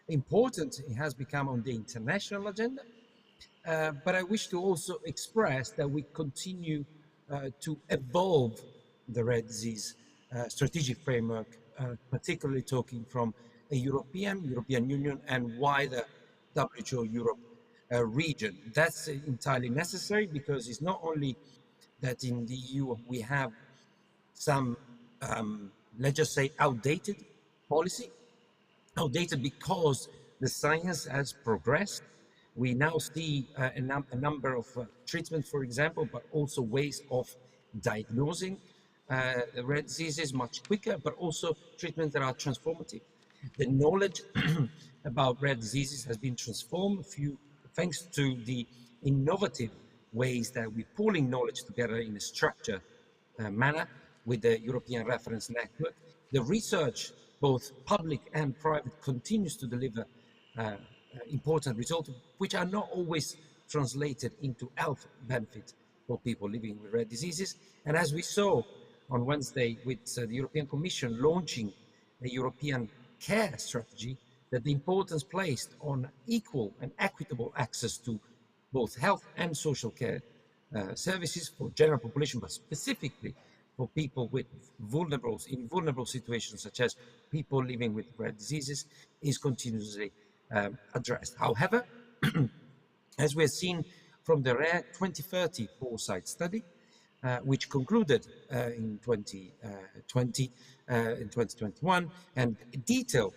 important it has become on the international agenda. But I wish to also express that we continue to evolve the rare disease strategic framework, particularly talking from a European Union, and wider WHO Europe region. That's entirely necessary because it's not only that in the EU we have some, let's just say, outdated policy, outdated because the science has progressed. We now see a number of treatments, for example, but also ways of diagnosing rare diseases much quicker, but also treatments that are transformative. The knowledge about rare diseases has been transformed thanks to the innovative ways that we're pooling knowledge together in a structured manner with the European Reference Network. The research, both public and private, continues to deliver important results, which are not always translated into health benefit for people living with rare diseases. And as we saw on Wednesday with the European Commission launching a European care strategy, that the importance placed on equal and equitable access to both health and social care services for general population, but specifically for people with vulnerable situations, such as people living with rare diseases, is continuously addressed. However, as we have seen from the Rare 2030 Foresight study, which concluded in 2020 and 2021, and detailed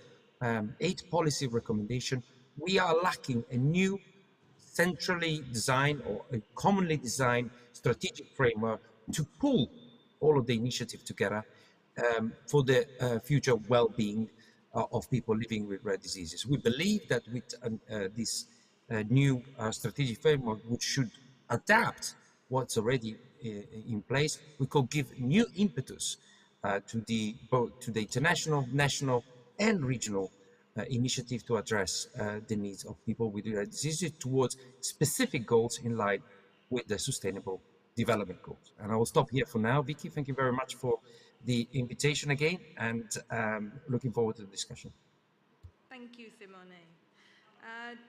8 policy recommendations, we are lacking a new centrally designed or a commonly designed strategic framework to pull all of the initiative together for the future well-being of people living with rare diseases. We believe that with this new strategic framework, which should adapt what's already in place, we could give new impetus to the international, national, and regional initiative to address the needs of people with rare diseases towards specific goals in line with the Sustainable Development Goals. And I will stop here for now. Vicky, thank you very much for the invitation again, and looking forward to the discussion. Thank you, Simone.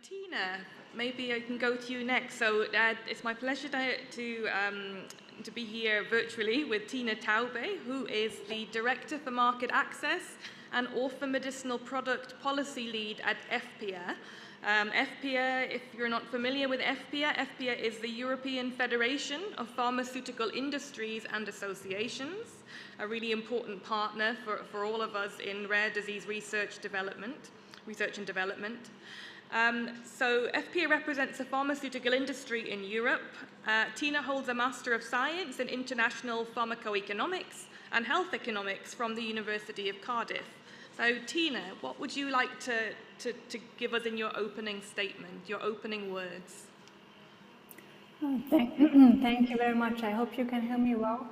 Tina, maybe I can go to you next. So it's my pleasure to be here virtually with Tina Taube, who is the Director for Market Access and Orphan Medicinal Product Policy Lead at EFPIA. EFPIA, if you're not familiar with EFPIA, EFPIA is the European Federation of Pharmaceutical Industries and Associations, a really important partner for all of us in rare disease research and development. So EFPIA represents the pharmaceutical industry in Europe. Tina holds a Master of Science in International Pharmacoeconomics and Health Economics from the University of Cardiff. So Tina, what would you like to give us in your opening statement, your opening words? Thank you very much. I hope you can hear me well.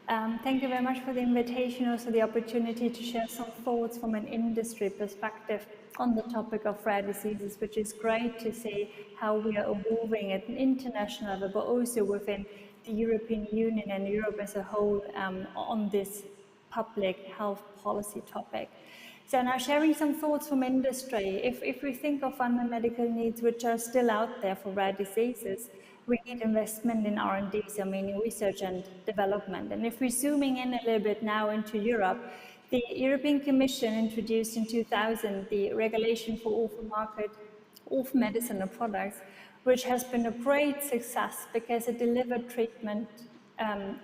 Thank you very much for the invitation, also the opportunity to share some thoughts from an industry perspective on the topic of rare diseases, which is great to see how we are evolving at an international level, but also within the European Union and Europe as a whole on this public health policy topic. So now sharing some thoughts from industry, if we think of unmet medical needs which are still out there for rare diseases, we need investment in R&D, so meaning research and development. And if we're zooming in a little bit now into Europe, the European Commission introduced in 2000 the regulation for orphan medicinal products, which has been a great success because it delivered treatment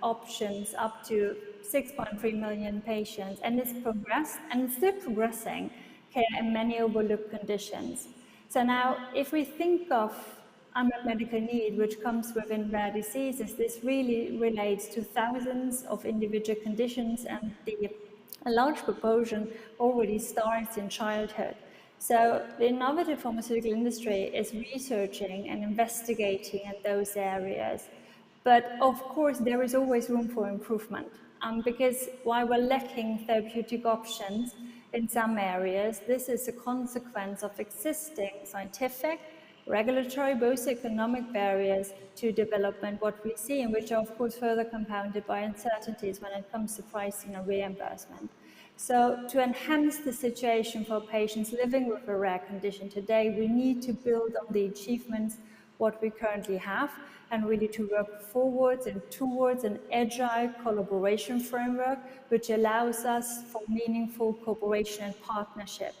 options up to 6.3 million patients, and it's progressed and it's still progressing care in many overlooked conditions. So now, if we think of unmet medical need, which comes within rare diseases, this really relates to thousands of individual conditions, and a large proportion already starts in childhood. So the innovative pharmaceutical industry is researching and investigating in those areas. But of course, there is always room for improvement, because while we're lacking therapeutic options in some areas, this is a consequence of existing scientific, regulatory, both economic barriers to development, what we see, and which are of course further compounded by uncertainties when it comes to pricing and reimbursement. So to enhance the situation for patients living with a rare condition today, we need to build on the achievements what we currently have, and really to work forwards and towards an agile collaboration framework which allows us for meaningful cooperation and partnership.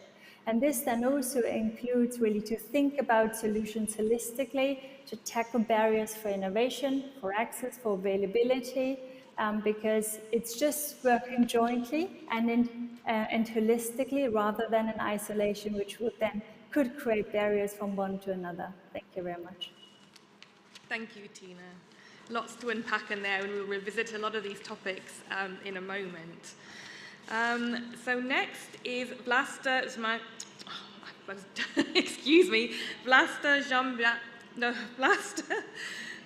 And this then also includes really to think about solutions holistically, to tackle barriers for innovation, for access, for availability, because it's just working jointly and holistically rather than in isolation, which would then could create barriers from one to another. Thank you very much. Thank you, Tina. Lots to unpack in there, and we'll revisit a lot of these topics in a moment. So next is Vlasta excuse me, Vlasta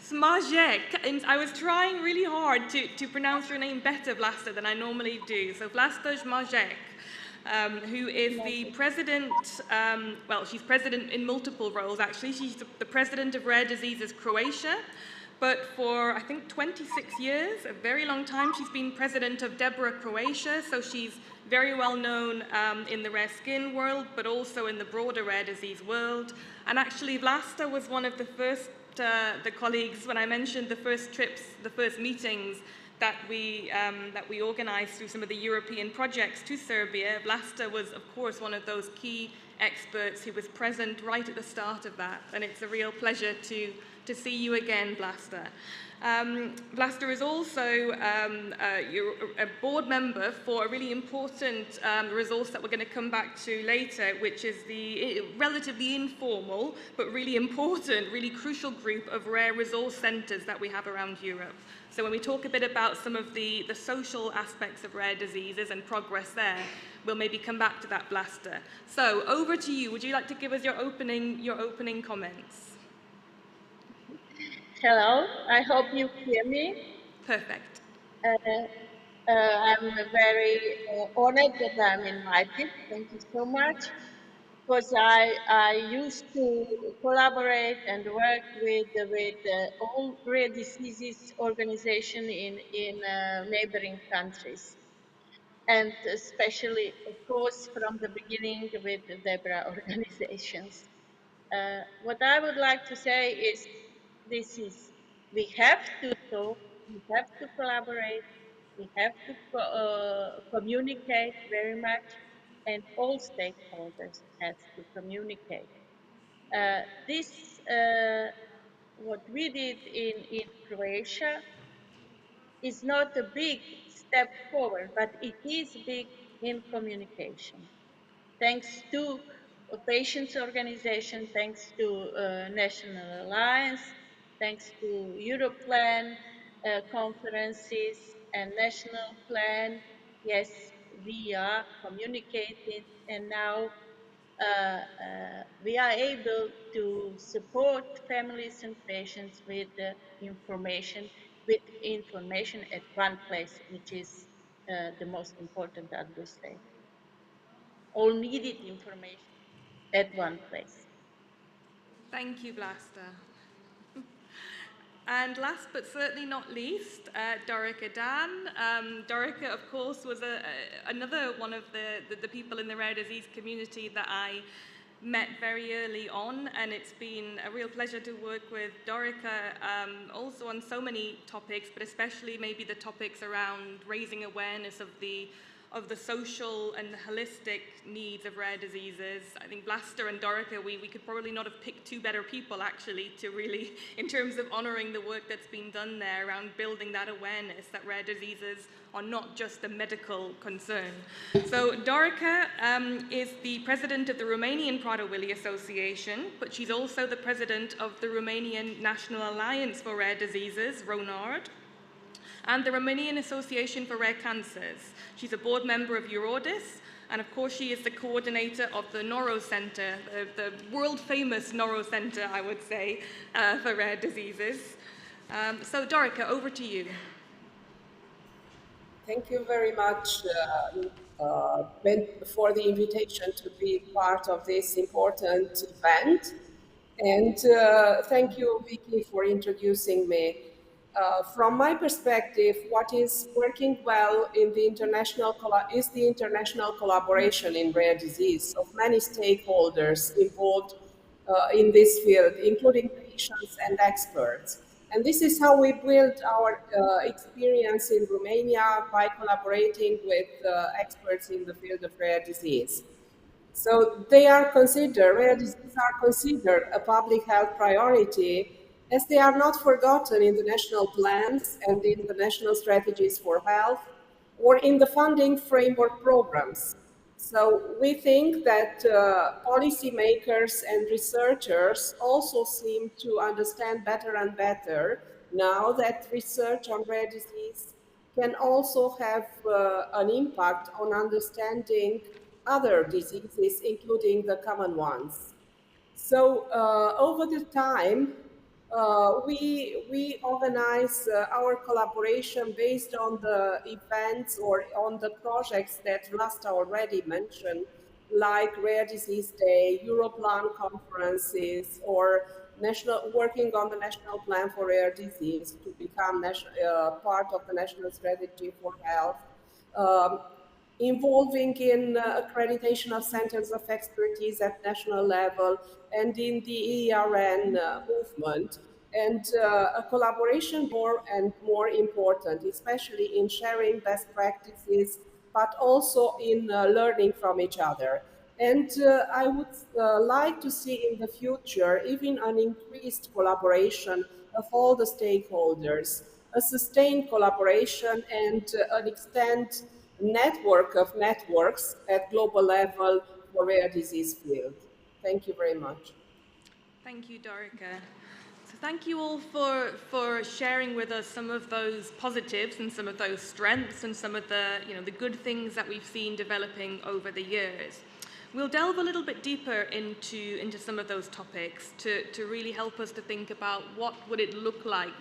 Smajek. And I was trying really hard to pronounce your name better, Vlasta, than I normally do. So Vlasta Smajek, who is the president, well, she's president in multiple roles, actually. She's the president of Rare Diseases Croatia, but for, I think, 26 years, a very long time, she's been president of DEBRA Croatia, so she's very well known in the rare skin world, but also in the broader rare disease world. And actually, Vlasta was one of the first, the colleagues, when I mentioned the first trips, the first meetings that we organized through some of the European projects to Serbia. Vlasta was, of course, one of those key experts who was present right at the start of that, and it's a real pleasure to see you again, Vlasta. Vlasta is also a board member for a really important resource that we're going to come back to later, which is the relatively informal but really important, really crucial group of rare resource centres that we have around Europe. So when we talk a bit about some of the social aspects of rare diseases and progress there, we'll maybe come back to that, Vlasta. So over to you. Would you like to give us your opening comments? Hello, I hope you hear me. Perfect. I'm very honored that I'm invited. Thank you so much. Because I used to collaborate and work with all rare diseases organization in neighboring countries. And especially, of course, from the beginning with the DEBRA organizations. What I would like to say is, we have to talk, we have to collaborate, we have to communicate very much, and all stakeholders have to communicate. What we did in Croatia is not a big step forward, but it is big in communication. Thanks to a patients organization, thanks to National Alliance, thanks to Europlan conferences and National Plan, yes, we are communicating, and now we are able to support families and patients with information at one place, which is the most important, I would say. All needed information at one place. Thank you, Vlasta. And last but certainly not least, Dorica Dan. Dorica, of course, was another one of the people in the rare disease community that I met very early on, and it's been a real pleasure to work with Dorica also on so many topics, but especially maybe the topics around raising awareness of the social and the holistic needs of rare diseases. I think Vlasta and Dorica, we could probably not have picked two better people, actually, to really, in terms of honouring the work that's been done there around building that awareness that rare diseases are not just a medical concern. So Dorica is the president of the Romanian Prader-Willi Association, but she's also the president of the Romanian National Alliance for Rare Diseases, RONARD, and the Romanian Association for Rare Cancers. She's a board member of Eurodis, and of course she is the coordinator of the Noro Center, the world-famous Noro Center, I would say, for rare diseases. So Dorica, over to you. Thank you very much for the invitation to be part of this important event. And thank you, Vicky, for introducing me. From my perspective, what is working well in the international collaboration in rare disease of many stakeholders involved in this field, including clinicians and experts. And this is how we built our experience in Romania by collaborating with experts in the field of rare disease. So rare diseases are considered a public health priority, as they are not forgotten in the national plans and in the national strategies for health or in the funding framework programs. So we think that policymakers and researchers also seem to understand better and better now that research on rare disease can also have an impact on understanding other diseases, including the common ones. So over the time, we organize our collaboration based on the events or on the projects that Vlasta already mentioned, like Rare Disease Day, Europlan conferences, or working on the National Plan for Rare Disease to become part of the National Strategy for Health. Involving in accreditation of centers of expertise at national level and in the ERN movement, and a collaboration more and more important, especially in sharing best practices, but also in learning from each other. And I would like to see in the future even an increased collaboration of all the stakeholders, a sustained collaboration and an extent network of networks at global level for rare disease field. Thank you very much. Thank you, Dorica. So thank you all for sharing with us some of those positives and some of those strengths and some of the, the good things that we've seen developing over the years. We'll delve a little bit deeper into some of those topics to really help us to think about what would it look like,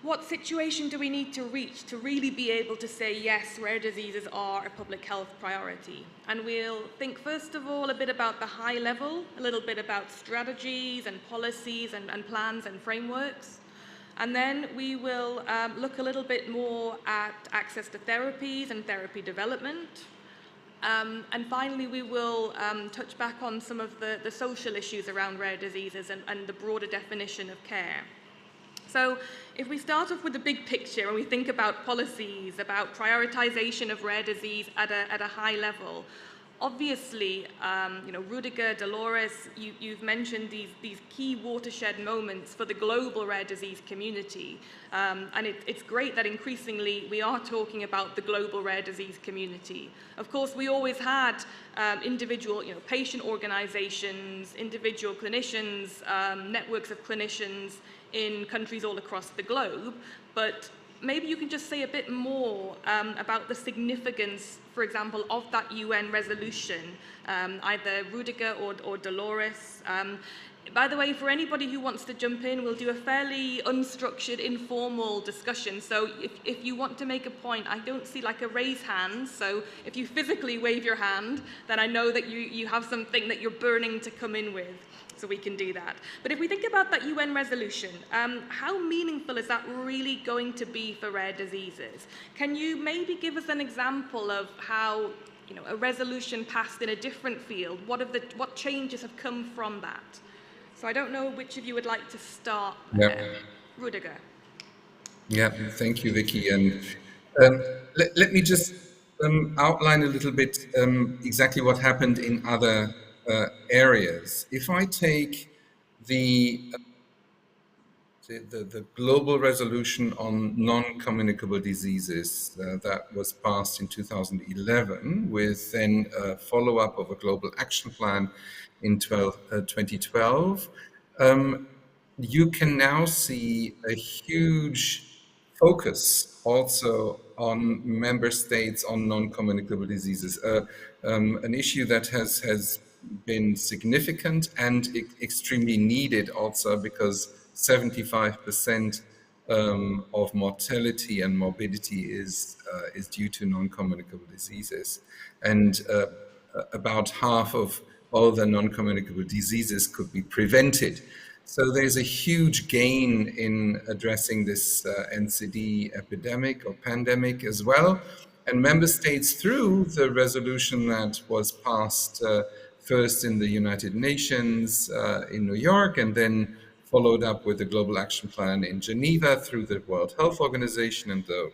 what situation do we need to reach to really be able to say, yes, rare diseases are a public health priority? And we'll think, first of all, a bit about the high level, a little bit about strategies and policies and plans and frameworks. And then we will look a little bit more at access to therapies and therapy development. And finally, we will touch back on some of the social issues around rare diseases and the broader definition of care. So if we start off with the big picture and we think about policies, about prioritization of rare disease at a high level, obviously, Rüdiger, Dolores, you've mentioned these key watershed moments for the global rare disease community. And it's great that increasingly we are talking about the global rare disease community. Of course, we always had individual patient organizations, individual clinicians, networks of clinicians in countries all across the globe, but maybe you can just say a bit more about the significance, for example, of that UN resolution, either Rüdiger or Dolores. By the way, for anybody who wants to jump in, we'll do a fairly unstructured, informal discussion. So if you want to make a point, I don't see like a raise hand. So if you physically wave your hand, then I know that you have something that you're burning to come in with. So we can do that. But if we think about that UN resolution, how meaningful is that really going to be for rare diseases? Can you maybe give us an example of how a resolution passed in a different field? What changes have come from that? So I don't know which of you would like to start. Rüdiger. Yeah, thank you, Vicky. And let me just outline a little bit exactly what happened in other areas. If I take the global resolution on non-communicable diseases that was passed in 2011, with then a follow-up of a global action plan in 2012, you can now see a huge focus also on member states on non-communicable diseases, an issue that has been significant and extremely needed also because 75% of mortality and morbidity is due to non-communicable diseases, and about half of all the non-communicable diseases could be prevented. So there's a huge gain in addressing this NCD epidemic or pandemic as well. And member states, through the resolution that was passed first in the United Nations in New York, and then followed up with the Global Action Plan in Geneva through the World Health Organization and the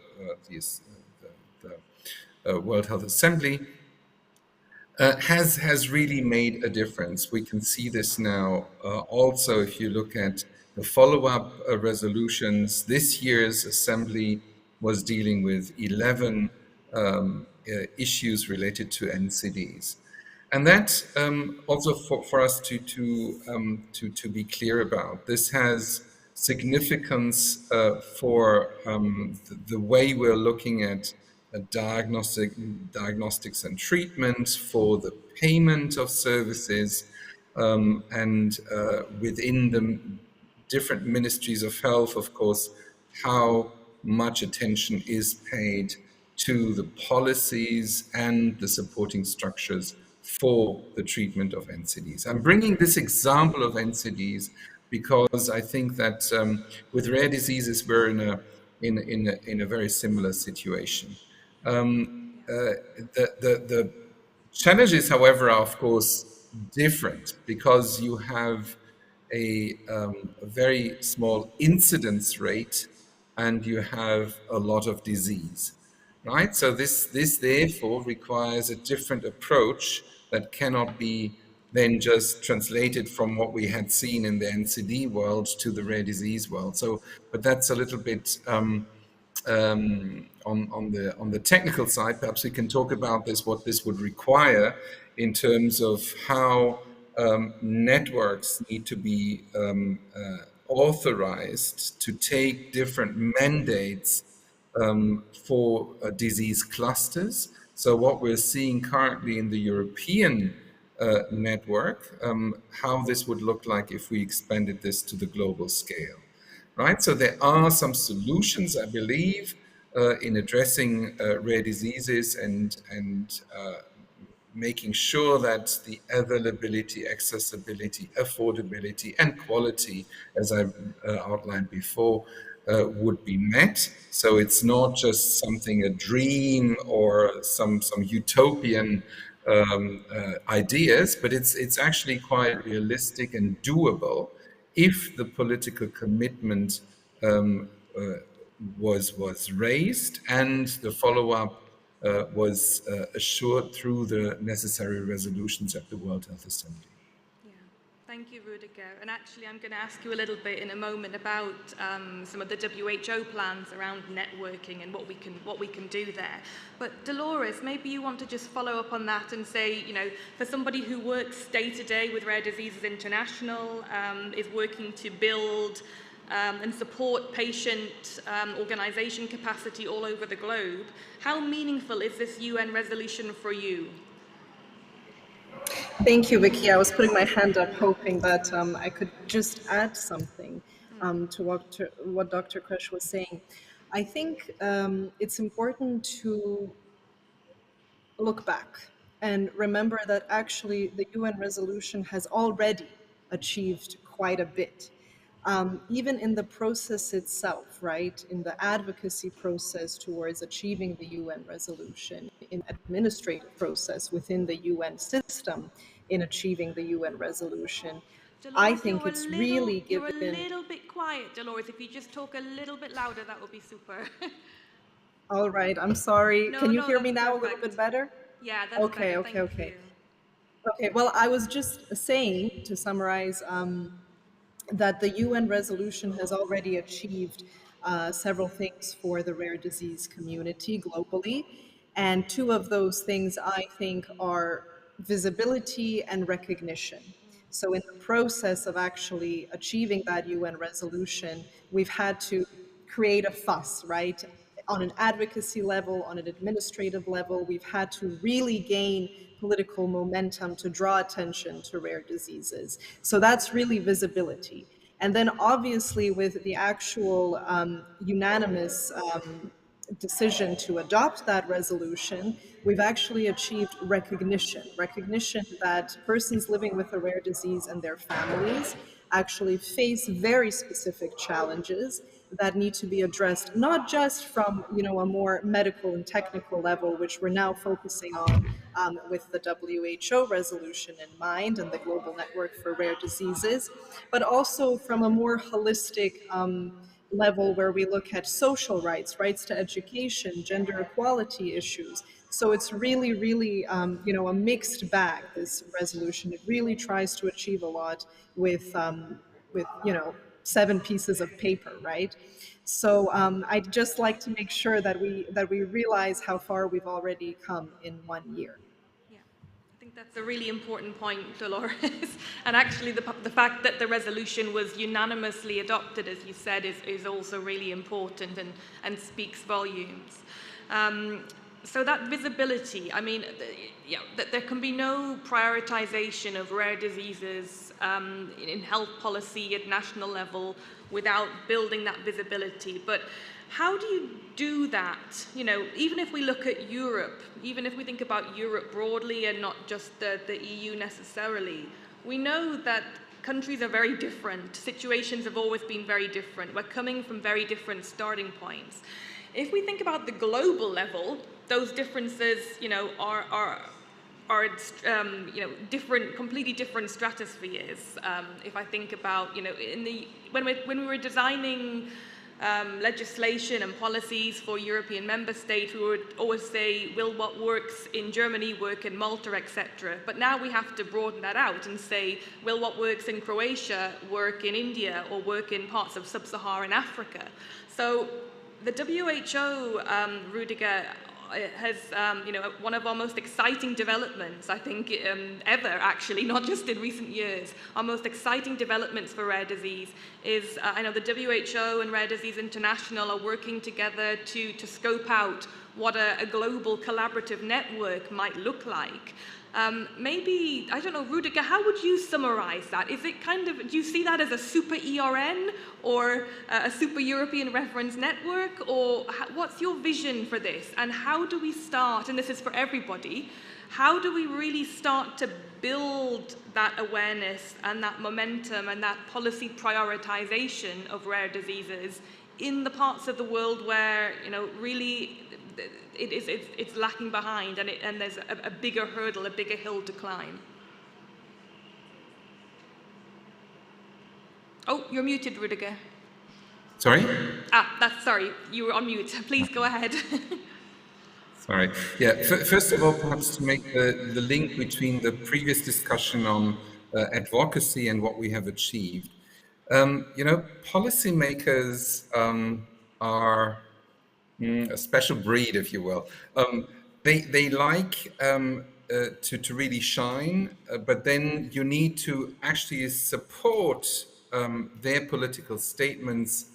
World Health Assembly, has really made a difference. We can see this now also if you look at the follow-up resolutions. This year's Assembly was dealing with 11 issues related to NCDs. And that also for us to be clear about. This has significance for the way we're looking at diagnostics and treatment, for the payment of services, and within the different ministries of health, of course, how much attention is paid to the policies and the supporting structures for the treatment of NCDs. I'm bringing this example of NCDs because I think that with rare diseases we're in a very similar situation. The challenges, however, are of course different because you have a very small incidence rate and you have a lot of disease, right? So this therefore requires a different approach that cannot be then just translated from what we had seen in the NCD world to the rare disease world. So, but that's a little bit on the technical side. Perhaps we can talk about this, what this would require in terms of how networks need to be authorized to take different mandates for disease clusters. So what we're seeing currently in the European network, how this would look like if we expanded this to the global scale, right? So there are some solutions, I believe, in addressing rare diseases and making sure that the availability, accessibility, affordability, and quality, as I outlined before, would be met. So it's not just something, a dream or some utopian ideas, but it's actually quite realistic and doable if the political commitment was raised and the follow-up was assured through the necessary resolutions at the World Health Assembly. Thank you, Rudiger. And actually, I'm going to ask you a little bit in a moment about some of the WHO plans around networking and what we can do there. But Dolores, maybe you want to just follow up on that and say, you know, for somebody who works day to day with Rare Diseases International, is working to build and support patient organization capacity all over the globe, how meaningful is this UN resolution for you? Thank you, Vicky. I was putting my hand up hoping that I could just add something to what Dr. Kresch was saying. I think it's important to look back and remember that actually the UN resolution has already achieved quite a bit. Even in the process itself, right, in the advocacy process towards achieving the UN resolution, in administrative process within the UN system in achieving the UN resolution, Dolores, I think it's really given... You're a little bit quiet, Dolores. If you just talk a little bit louder, that would be super. All right, I'm sorry. No, Can you no, hear me that's now perfect. a little bit better? Yeah, that's okay, better. okay, Thank okay. you. Okay, well, I was just saying, to summarize, that the UN resolution has already achieved several things for the rare disease community globally. And two of those things, I think, are visibility and recognition. So in the process of actually achieving that UN resolution, we've had to create a fuss, right? On an advocacy level, on an administrative level, we've had to really gain political momentum to draw attention to rare diseases. So that's really visibility. And then obviously with the actual unanimous decision to adopt that resolution, we've actually achieved recognition that persons living with a rare disease and their families actually face very specific challenges that need to be addressed, not just from a more medical and technical level, which we're now focusing on with the WHO resolution in mind and the Global Network for Rare Diseases, but also from a more holistic level where we look at social rights, rights to education, gender equality issues. So it's really, really, a mixed bag, this resolution. It really tries to achieve a lot with 7 pieces of paper, right? So I'd just like to make sure that we realize how far we've already come in 1 year. I think that's a really important point, Dolores. And actually the fact that the resolution was unanimously adopted, as you said, is also really important and speaks volumes. So that visibility, I mean, there can be no prioritization of rare diseases in health policy at national level without building that visibility. But how do you do that? Even if we look at Europe, even if we think about Europe broadly and not just the EU necessarily, we know that countries are very different. Situations have always been very different. We're coming from very different starting points. If we think about the global level, those differences, are different, completely different stratospheres. If I think about, when we were designing legislation and policies for European member states, we would always say, will what works in Germany work in Malta, etc. But now we have to broaden that out and say, will what works in Croatia work in India or work in parts of sub-Saharan Africa? So the WHO, Rüdiger, has one of our most exciting developments, I think, ever, actually, not just in recent years. Our most exciting developments for rare disease is, I know the WHO and Rare Disease International are working together to scope out what a global collaborative network might look like. Maybe, I don't know, Rüdiger, how would you summarize that? Is it do you see that as a super ERN or a super European reference network? Or what's your vision for this? And how do we start, and this is for everybody, how do we really start to build that awareness and that momentum and that policy prioritization of rare diseases in the parts of the world where, really, it's lacking behind and there's a bigger hurdle, a bigger hill to climb? Oh, you're muted, Rüdiger. Sorry? Sorry, you were on mute. Please go ahead. Sorry. Yeah, first of all, perhaps to make the link between the previous discussion on advocacy and what we have achieved. Policymakers are a special breed, if you will. They like to really shine, but then you need to actually support their political statements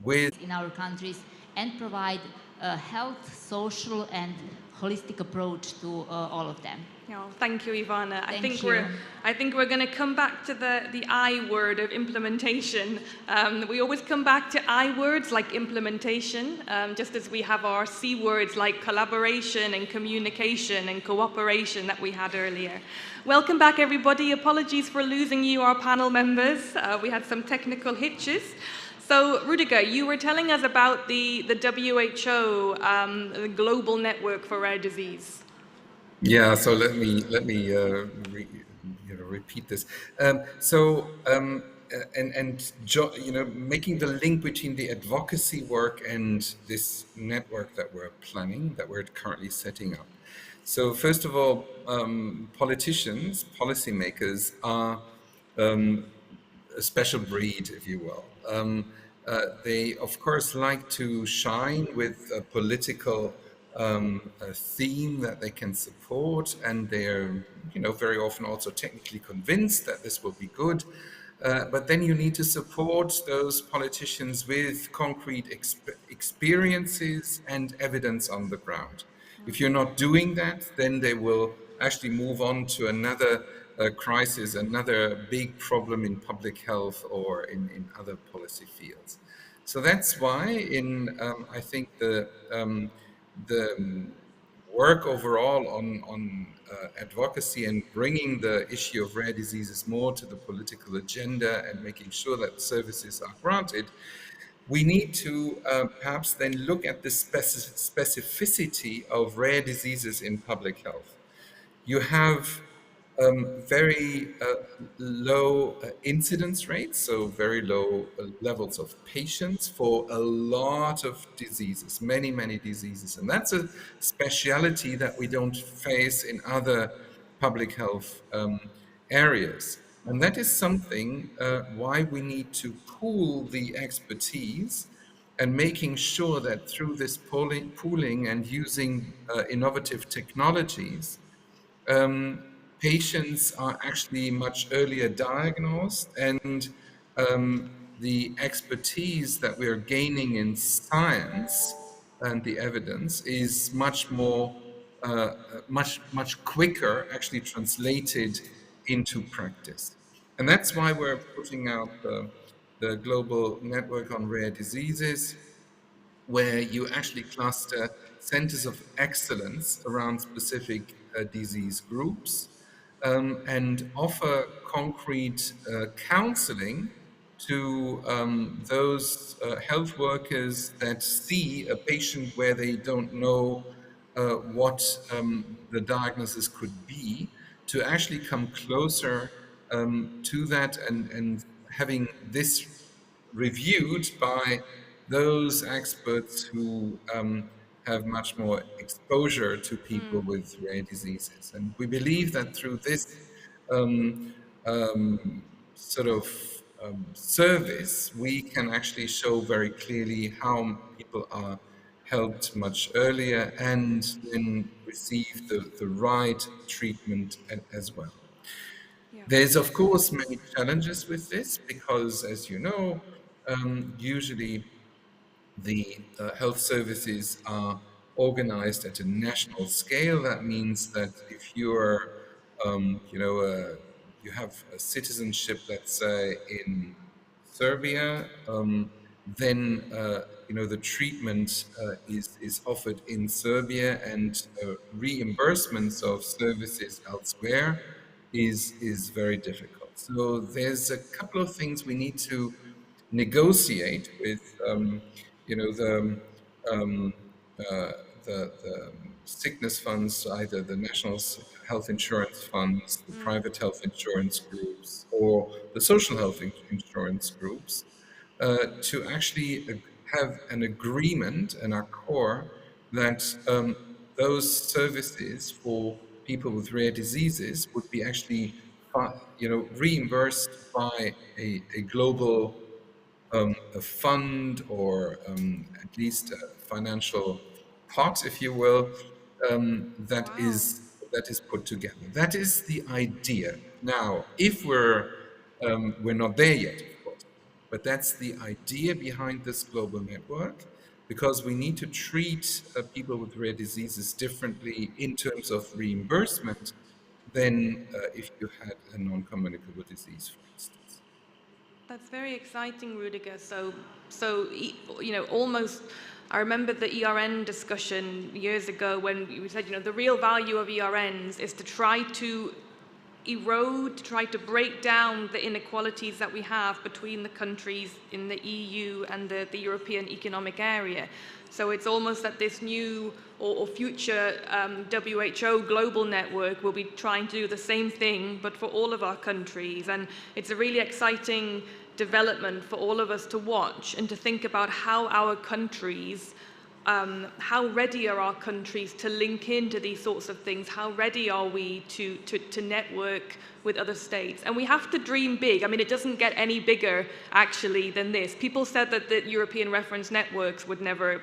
with in our countries and provide a health, social, and holistic approach to all of them. Oh, thank you, Ivana. Thank I think we're going to come back to the I word of implementation. We always come back to I words like implementation, just as we have our C words like collaboration and communication and cooperation that we had earlier. Welcome back, everybody. Apologies for losing you, our panel members. We had some technical hitches. So, Rüdiger, you were telling us about the WHO, the Global Network for Rare Disease. Yeah, so let me repeat this. Making the link between the advocacy work and this network that we're planning, that we're currently setting up. So first of all, politicians, policymakers are a special breed, if you will. They, of course, like to shine with a political a theme that they can support, and they're, very often also technically convinced that this will be good. But then you need to support those politicians with concrete experiences and evidence on the ground. If you're not doing that, then they will actually move on to another crisis, another big problem in public health or in other policy fields. So that's why I think the work overall on advocacy and bringing the issue of rare diseases more to the political agenda and making sure that services are granted, we need to perhaps then look at the specificity of rare diseases in public health. You have very low incidence rates, so very low levels of patients for a lot of diseases, many, many diseases. And that's a speciality that we don't face in other public health areas. And that is something why we need to pool the expertise and making sure that through this pooling and using innovative technologies, patients are actually much earlier diagnosed, and the expertise that we are gaining in science and the evidence is much more, much quicker actually translated into practice. And that's why we're putting out the Global Network on Rare Diseases, where you actually cluster centers of excellence around specific disease groups and offer concrete counseling to those health workers that see a patient where they don't know what the diagnosis could be, to actually come closer to that and having this reviewed by those experts who have much more exposure to people with rare diseases. And we believe that through this sort of service, we can actually show very clearly how people are helped much earlier and then receive the right treatment as well. There's, of course, many challenges with this because, as you know, usually the health services are organized at a national scale. That means that if you're, you have a citizenship, let's say, in Serbia, then the treatment is offered in Serbia, and reimbursements of services elsewhere is very difficult. So there's a couple of things we need to negotiate with, the sickness funds, either the national health insurance funds, the private health insurance groups, or the social health insurance groups, to actually have an agreement, an accord, that those services for people with rare diseases would be actually, reimbursed by a global a fund, or at least a financial pot, if you will, that is put together. That is the idea. Now, if we're not there yet, of course, but that's the idea behind this global network, because we need to treat people with rare diseases differently in terms of reimbursement than if you had a non-communicable disease, for instance. That's very exciting, Rudiger. So almost, I remember the ERN discussion years ago when we said, the real value of ERNs is to try to erode, to try to break down the inequalities that we have between the countries in the EU and the European Economic Area. So it's almost that this new or future WHO global network will be trying to do the same thing, but for all of our countries. And it's a really exciting development for all of us to watch and to think about how our countries, how ready are our countries to link into these sorts of things? How ready are we to network with other states? And we have to dream big. I mean, it doesn't get any bigger, actually, than this. People said that the European reference networks would never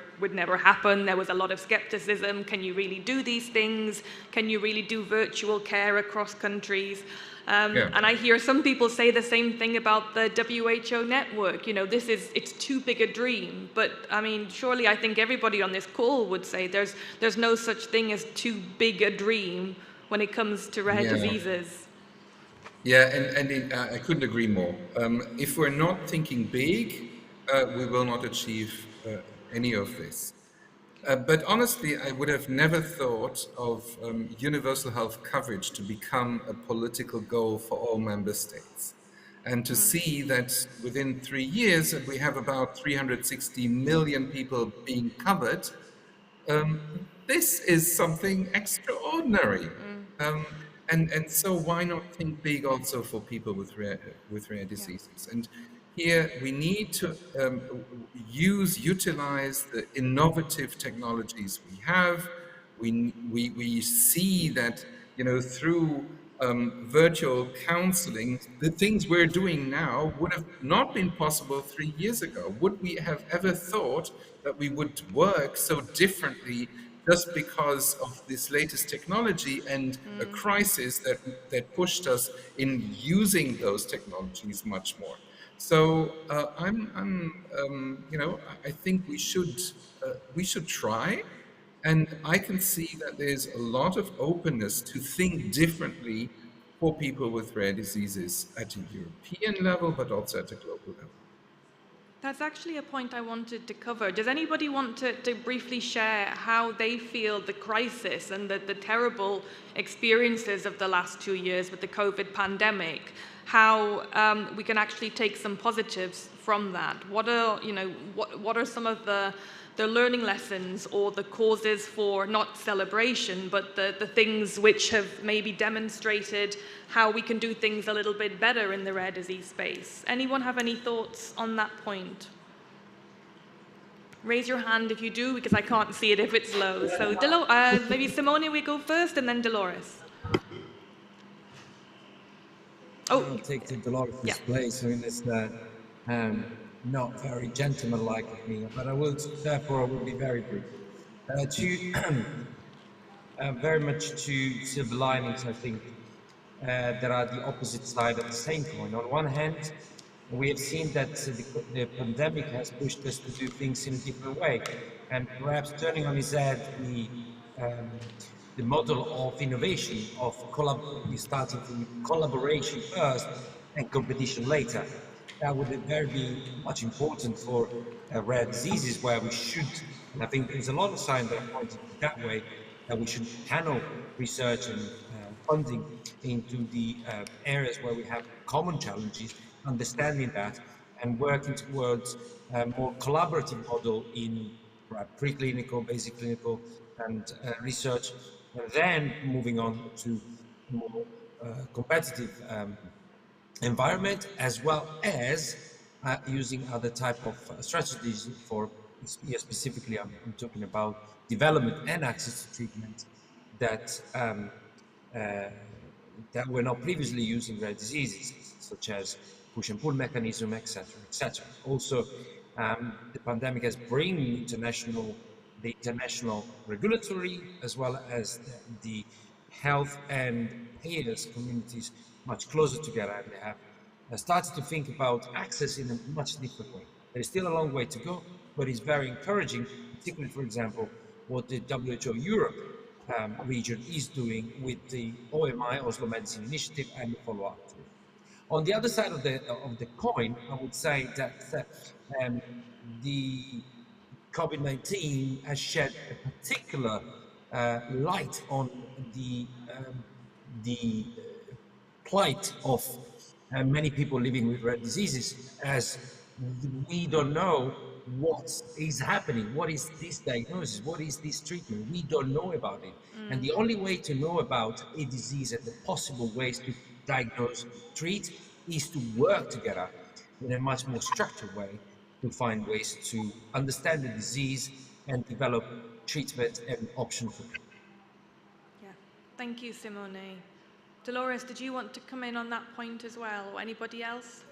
happen. There was a lot of skepticism. Can you really do these things? Can you really do virtual care across countries? And I hear some people say the same thing about the WHO network. It's too big a dream. But I mean, surely I think everybody on this call would say there's no such thing as too big a dream when it comes to rare diseases. Yeah, and I couldn't agree more. If we're not thinking big, we will not achieve any of this. But honestly, I would have never thought of universal health coverage to become a political goal for all member states. And to see that within 3 years we have about 360 million people being covered, this is something extraordinary. And so why not think big also for people with rare diseases? And here we need to utilize the innovative technologies we have. We see that, you know, through virtual counseling, the things we're doing now would have not been possible 3 years ago. Would we have ever thought that we would work so differently just because of this latest technology and a crisis that pushed us in using those technologies much more? So I think we should try, and I can see that there's a lot of openness to think differently for people with rare diseases at a European level, but also at a global level. That's actually a point I wanted to cover. Does anybody want to briefly share how they feel the crisis and the terrible experiences of the last 2 years with the COVID pandemic, how we can actually take some positives from that? What are some of the learning lessons or the causes for not celebration, but the things which have maybe demonstrated how we can do things a little bit better in the rare disease space? Anyone have any thoughts on that point? Raise your hand if you do, because I can't see it if it's low. So maybe Simone, we go first, and then Dolores. I'll take the Dolores' place. I mean, it's not very gentlemanlike of me, but I will be very brief. Very much to silver linings, I think there are the opposite side of the same coin. On one hand, we have seen that the pandemic has pushed us to do things in a different way, and perhaps turning on its head the model of innovation, of starting from collaboration first and competition later. That would be much important for rare diseases, where we should, and I think there's a lot of science that are pointing that way, that we should channel research and funding into the areas where we have common challenges, understanding that, and working towards a more collaborative model in preclinical, basic clinical, and research, and then moving on to more competitive environment, as well as using other type of strategies for, specifically I'm talking about development and access to treatment that that were not previously used in rare diseases, such as push and pull mechanism, etc., etc. Also, the pandemic has brought the international regulatory as well as the health and payers communities much closer together, and they have started to think about access in a much different way. There is still a long way to go, but it's very encouraging, particularly, for example, what the WHO Europe region is doing with the OMI, Oslo Medicine Initiative, and the follow-up to it. On the other side of the coin, I would say that the COVID-19 has shed a particular light on the plight of many people living with rare diseases, as we don't know what is happening, what is this diagnosis, what is this treatment, we don't know about it. And the only way to know about a disease and the possible ways to diagnose, treat, is to work together in a much more structured way to find ways to understand the disease and develop treatment and options for people. Yeah, thank you, Simone. Dolores, did you want to come in on that point as well, or anybody else?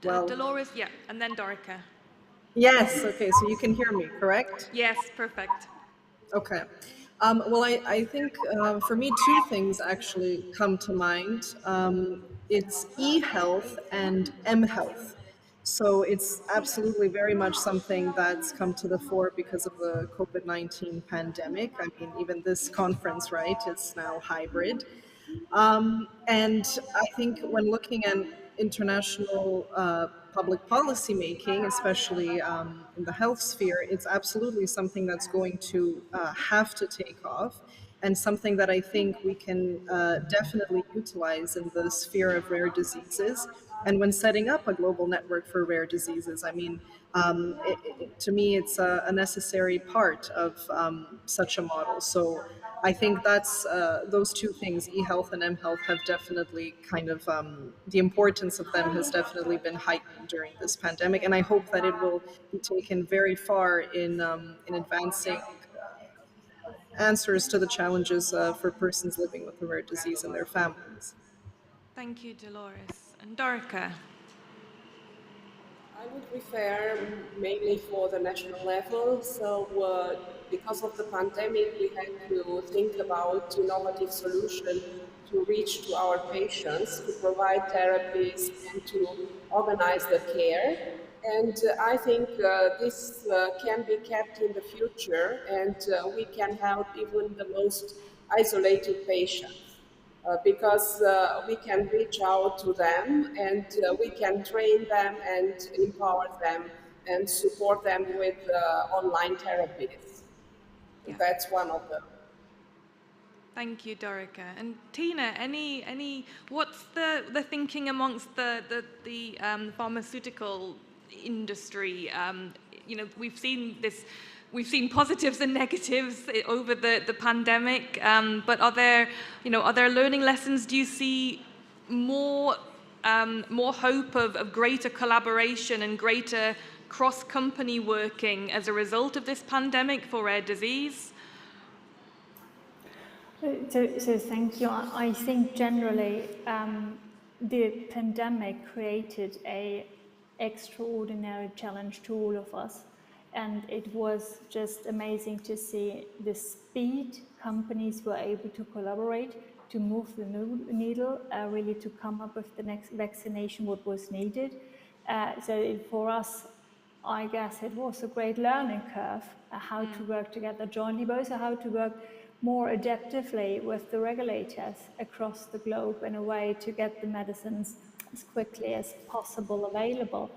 Dolores, yeah, and then Dorica. Yes, okay, so you can hear me, correct? Yes, perfect. Okay. Well, I think for me, two things actually come to mind. It's e-health and m-health. So it's absolutely very much something that's come to the fore because of the COVID-19 pandemic. I mean, even this conference, right, it's now hybrid. And I think when looking international public policy making, especially in the health sphere, it's absolutely something that's going to have to take off, and something that I think we can definitely utilize in the sphere of rare diseases. And when setting up a global network for rare diseases, I mean, to me, it's a necessary part of such a model. So I think that's those two things, e-health and m-health, have definitely kind of, the importance of them has definitely been heightened during this pandemic. And I hope that it will be taken very far in advancing answers to the challenges for persons living with a rare disease and their families. Thank you, Dolores. And Dorica? I would refer mainly for the national level. So because of the pandemic, we had to think about innovative solutions to reach to our patients, to provide therapies and to organize the care. And I think this can be kept in the future, and we can help even the most isolated patients. Because we can reach out to them, and we can train them and empower them and support them with online therapies. Yeah. That's one of them. Thank you, Dorica. And Tina, what's the thinking amongst the pharmaceutical industry? You know, we've seen positives and negatives over the pandemic, but are there learning lessons? Do you see more hope of greater collaboration and greater cross-company working as a result of this pandemic for rare disease? So thank you. I think generally the pandemic created an extraordinary challenge to all of us. And it was just amazing to see the speed companies were able to collaborate, to move the needle, really to come up with the next vaccination, what was needed. So for us, I guess it was a great learning curve, how to work together jointly, but also how to work more adaptively with the regulators across the globe in a way to get the medicines as quickly as possible available.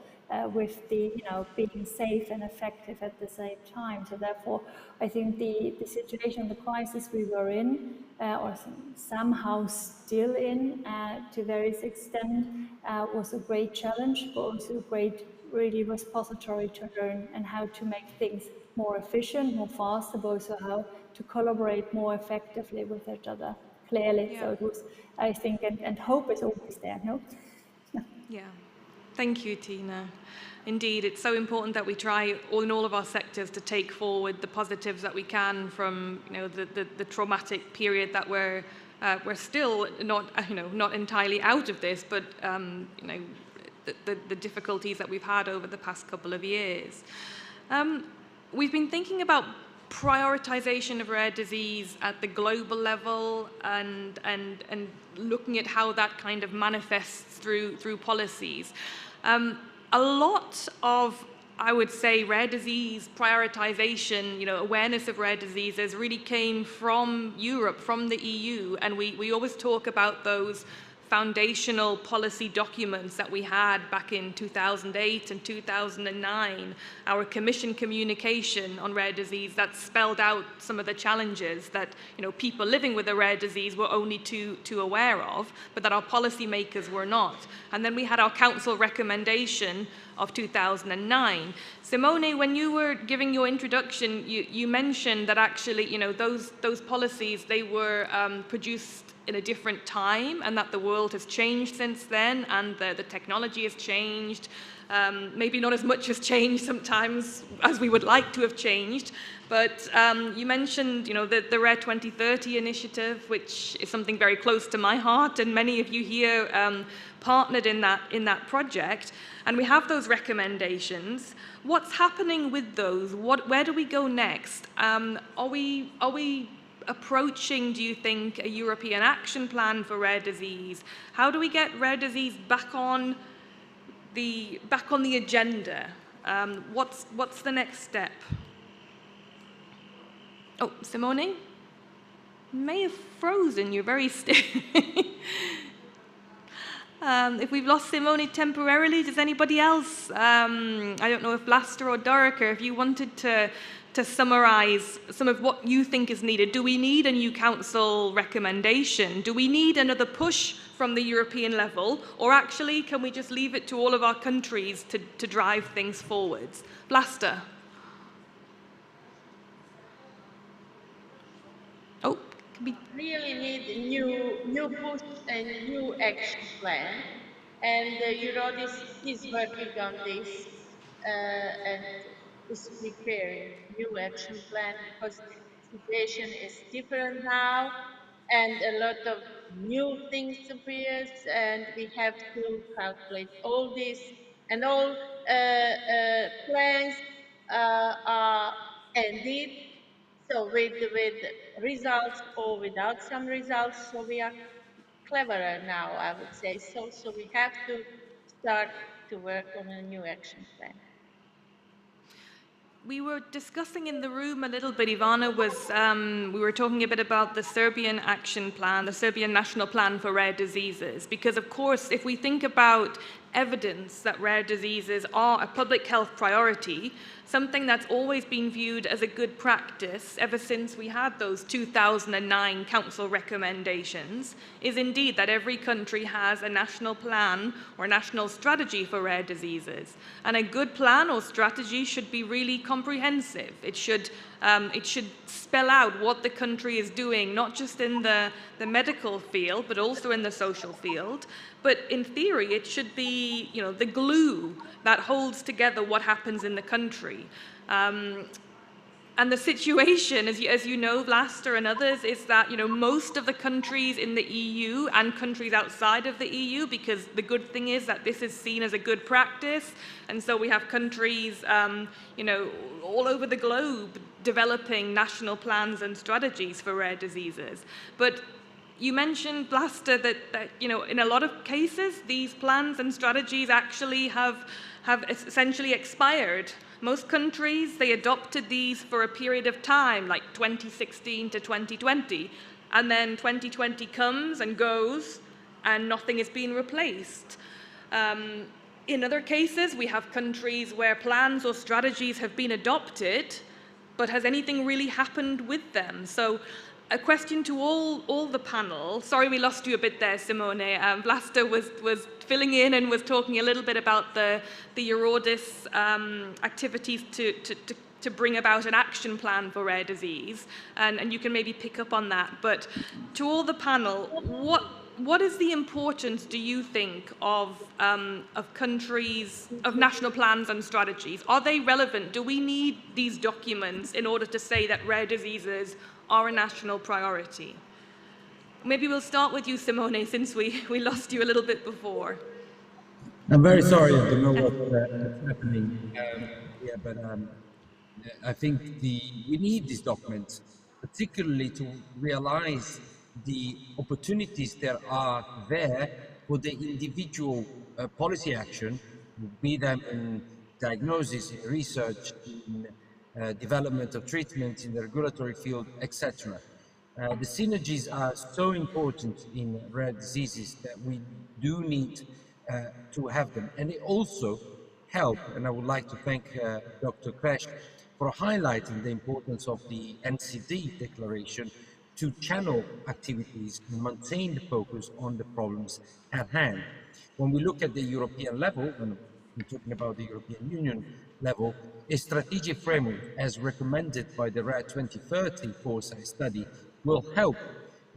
With the, being safe and effective at the same time. So therefore, I think the situation, the crisis we were in, or somehow still in to various extent, was a great challenge, but also a great, really repository to learn and how to make things more efficient, more faster, but also how to collaborate more effectively with each other, clearly. Yeah. So it was, I think, and hope is always there, no? Yeah. Thank you, Tina. Indeed, it's so important that we try in all of our sectors to take forward the positives that we can from the traumatic period that we're still not entirely out of this, but the difficulties that we've had over the past couple of years. We've been thinking about prioritization of rare disease at the global level and looking at how that kind of manifests through policies. A lot of, I would say, rare disease prioritization, awareness of rare diseases really came from Europe, from the EU, and we always talk about those foundational policy documents that we had back in 2008 and 2009, our Commission communication on rare disease that spelled out some of the challenges that people living with a rare disease were only too aware of, but that our policymakers were not. And then we had our Council recommendation of 2009. Simone, when you were giving your introduction, you mentioned that actually, those policies, they were produced in a different time, and that the world has changed since then, and the technology has changed. Maybe not as much has changed sometimes as we would like to have changed, but you mentioned the Rare 2030 initiative, which is something very close to my heart, and many of you here partnered in that project. And we have those recommendations. What's happening with those? Where do we go next? Are we approaching, do you think, a European action plan for rare disease? How do we get rare disease back on the agenda? What's the next step? Oh, Simone? You may have frozen. You're very still. If we've lost Simone temporarily, does anybody else, I don't know if Vlasta or Dorica, if you wanted to summarize some of what you think is needed. Do we need a new council recommendation? Do we need another push from the European level? Or actually, can we just leave it to all of our countries to drive things forwards? Vlasta. Oh, we really need a new push and new action plan. And Eurodis is working on this and is preparing new action plan because the situation is different now and a lot of new things appears and we have to calculate all this and all plans are ended. So with results or without some results, so we are cleverer now, I would say. So we have to start to work on a new action plan. We were discussing in the room a little bit, Ivana we were talking a bit about the Serbian action plan, the Serbian National Plan for Rare Diseases, because of course, if we think about evidence that rare diseases are a public health priority, something that's always been viewed as a good practice ever since we had those 2009 Council recommendations, is indeed that every country has a national plan or national strategy for rare diseases. And a good plan or strategy should be really comprehensive. It should spell out what the country is doing, not just in the medical field, but also in the social field. But in theory, it should be, the glue that holds together what happens in the country. And the situation, as you know, Vlasta and others, is that most of the countries in the EU and countries outside of the EU, because the good thing is that this is seen as a good practice, and so we have countries, all over the globe developing national plans and strategies for rare diseases. But you mentioned, Vlasta, that in a lot of cases, these plans and strategies actually have essentially expired. Most countries, they adopted these for a period of time, like 2016 to 2020, and then 2020 comes and goes, and nothing is being replaced. In other cases, we have countries where plans or strategies have been adopted, but has anything really happened with them? So a question to all the panel. Sorry we lost you a bit there, Simone. Vlasta was filling in and was talking a little bit about the Eurodis activities to bring about an action plan for rare disease, and you can maybe pick up on that. But to all the panel, what is the importance, do you think, of countries, of national plans and strategies? Are they relevant? Do we need these documents in order to say that rare diseases are a national priority? Maybe we'll start with you, Simone, since we lost you a little bit before. I'm very sorry, I don't know what's happening here, but I think we need these documents, particularly to realize the opportunities that are there for the individual policy action, be them in diagnosis, in research, in development of treatments in the regulatory field, etc. The synergies are so important in rare diseases that we do need to have them. And they also help, and I would like to thank Dr. Kresch for highlighting the importance of the NCD declaration to channel activities and maintain the focus on the problems at hand. When we look at the European level, and I'm talking about the European Union level, a strategic framework as recommended by the RAD 2030 foresight study will help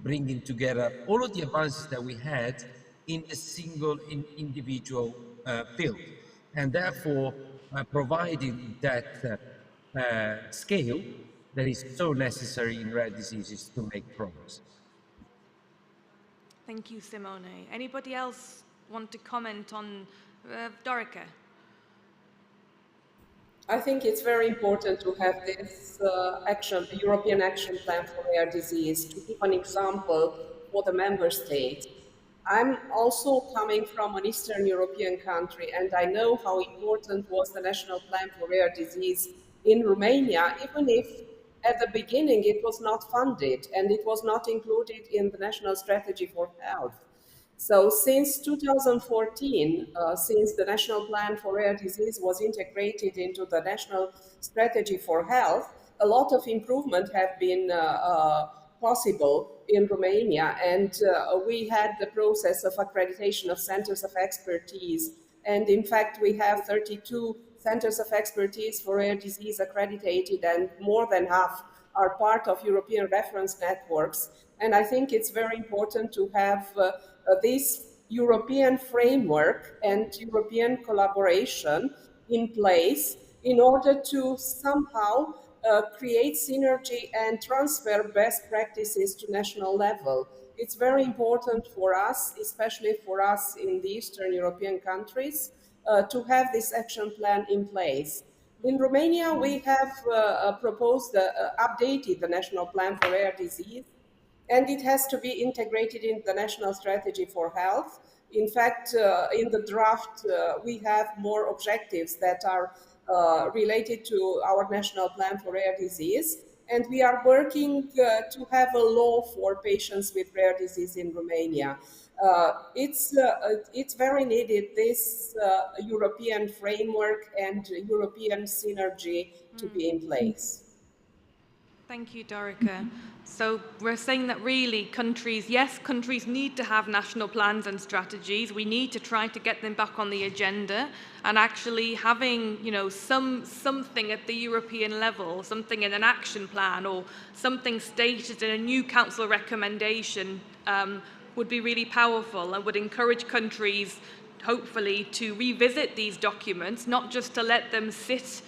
bringing together all of the advances that we had in a single individual field, and therefore providing that scale that is so necessary in rare diseases to make progress. Thank you, Simone. Anybody else want to comment on Dorica? I think it's very important to have this European Action Plan for Rare Disease to give an example for the member states. I'm also coming from an Eastern European country, and I know how important was the National Plan for Rare Disease in Romania, even if at the beginning it was not funded and it was not included in the National Strategy for Health. So since 2014, since the National Plan for Rare Disease was integrated into the National Strategy for Health, a lot of improvement have been possible in Romania, and we had the process of accreditation of centers of expertise, and in fact we have 32 centers of expertise for rare disease accredited, and more than half are part of European reference networks. And I think it's very important to have this European framework and European collaboration in place in order to somehow create synergy and transfer best practices to national level. It's very important for us, especially for us in the Eastern European countries, to have this action plan in place. In Romania, we have updated the National Plan for Rare Disease, and it has to be integrated in the National Strategy for Health. In fact, in the draft, we have more objectives that are related to our National Plan for Rare Disease. And we are working to have a law for patients with rare disease in Romania. It's very needed, this European framework and European synergy to be in place. Thank you, Dorica. So we're saying that really countries need to have national plans and strategies. We need to try to get them back on the agenda, and actually having, something at the European level, something in an action plan or something stated in a new council recommendation would be really powerful and would encourage countries, hopefully, to revisit these documents, not just to let them sit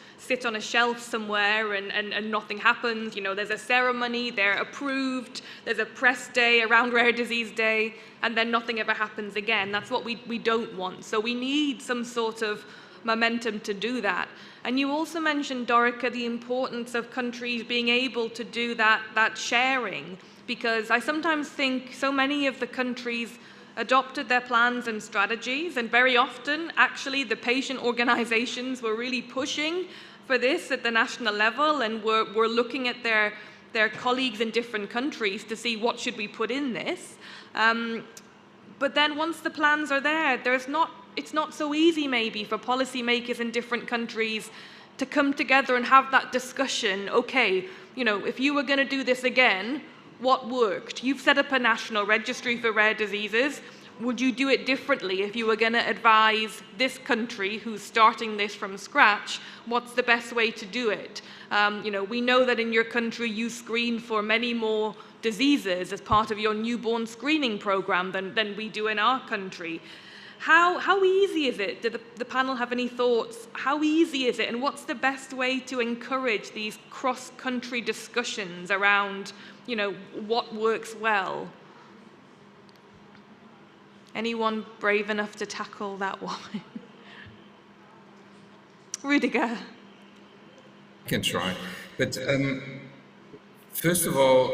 on a shelf somewhere and nothing happens. There's a ceremony, they're approved, there's a press day around Rare Disease Day, and then nothing ever happens again. That's what we don't want. So we need some sort of momentum to do that. And you also mentioned, Dorica, the importance of countries being able to do that sharing, because I sometimes think so many of the countries adopted their plans and strategies, and very often, actually, the patient organizations were really pushing for this at the national level, and we're looking at their colleagues in different countries to see what should we put in this. But then once the plans are there, it's not so easy maybe for policymakers in different countries to come together and have that discussion. Okay, if you were going to do this again, what worked? You've set up a national registry for rare diseases. Would you do it differently if you were going to advise this country who's starting this from scratch? What's the best way to do it? We know that in your country you screen for many more diseases as part of your newborn screening program than we do in our country. How easy is it? Do the panel have any thoughts? How easy is it, and what's the best way to encourage these cross-country discussions around, what works well? Anyone brave enough to tackle that one? Rüdiger. I can try. But first of all,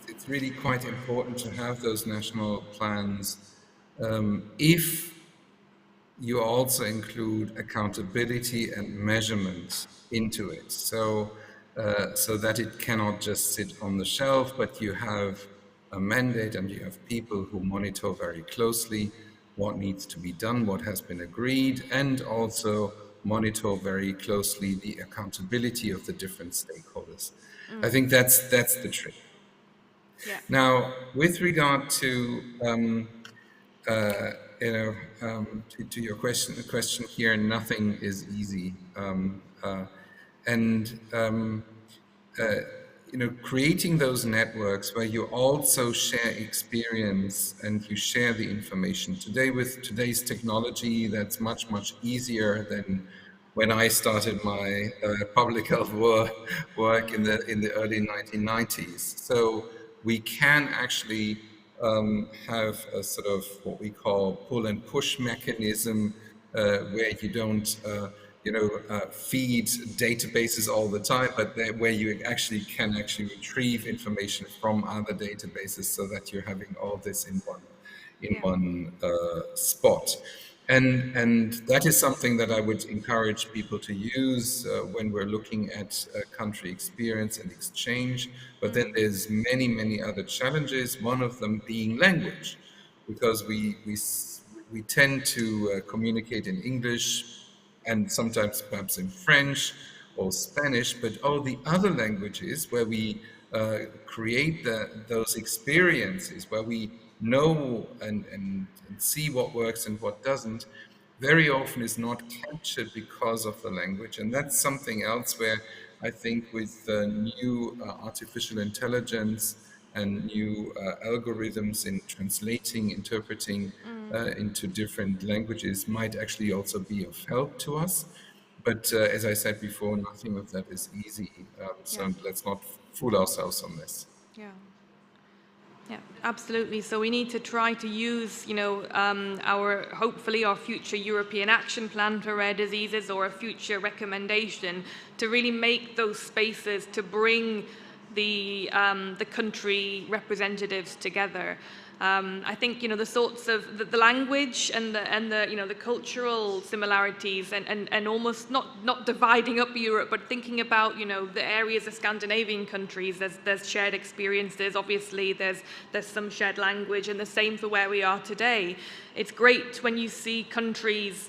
it's really quite important to have those national plans if you also include accountability and measurement into it. So that it cannot just sit on the shelf, but you have a mandate and you have people who monitor very closely what needs to be done, what has been agreed, and also monitor very closely the accountability of the different stakeholders. I think that's the trick. Yeah. Now, with regard to to your question here, nothing is easy, creating those networks where you also share experience and you share the information. Today, with today's technology, that's much easier than when I started my public health work in the early 1990s. So we can actually have a sort of what we call pull and push mechanism where you don't feed databases all the time, but where you can retrieve information from other databases so that you're having all this in one spot. And that is something that I would encourage people to use when we're looking at country experience and exchange. But then there's many other challenges, one of them being language. because we tend to communicate in English and sometimes perhaps in French or Spanish, but all the other languages where we create those experiences, where we know and see what works and what doesn't, very often is not captured because of the language. And that's something else where I think with new artificial intelligence and new algorithms in translating, interpreting into different languages might actually also be of help to us. But as I said before, nothing of that is easy. So let's not fool ourselves on this. Yeah. Yeah, absolutely. So we need to try to use, hopefully our future European action plan for rare diseases or a future recommendation to really make those spaces to bring the country representatives together. I think the sorts of the language and the cultural similarities and almost not dividing up Europe, but thinking about the areas of Scandinavian countries. There's shared experiences. Obviously, there's some shared language, and the same for where we are today. It's great when you see countries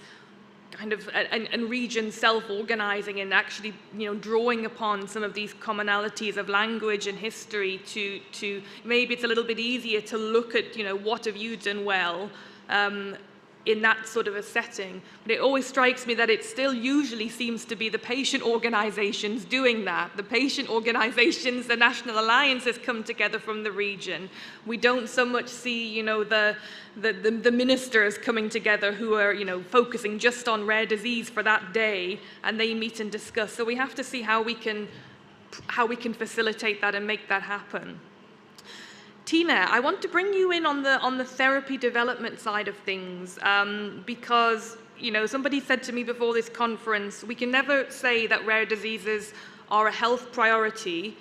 and regions self-organizing and actually drawing upon some of these commonalities of language and history to maybe it's a little bit easier to look at what have you done well in that sort of a setting. But it always strikes me that it still usually seems to be the patient organizations doing that. The patient organizations, the national alliances come together from the region. We don't so much see, the ministers coming together who are, focusing just on rare disease for that day, and they meet and discuss. So we have to see how we can facilitate that and make that happen. Tina, I want to bring you in on the therapy development side of things because, somebody said to me before this conference, we can never say that rare diseases are a health priority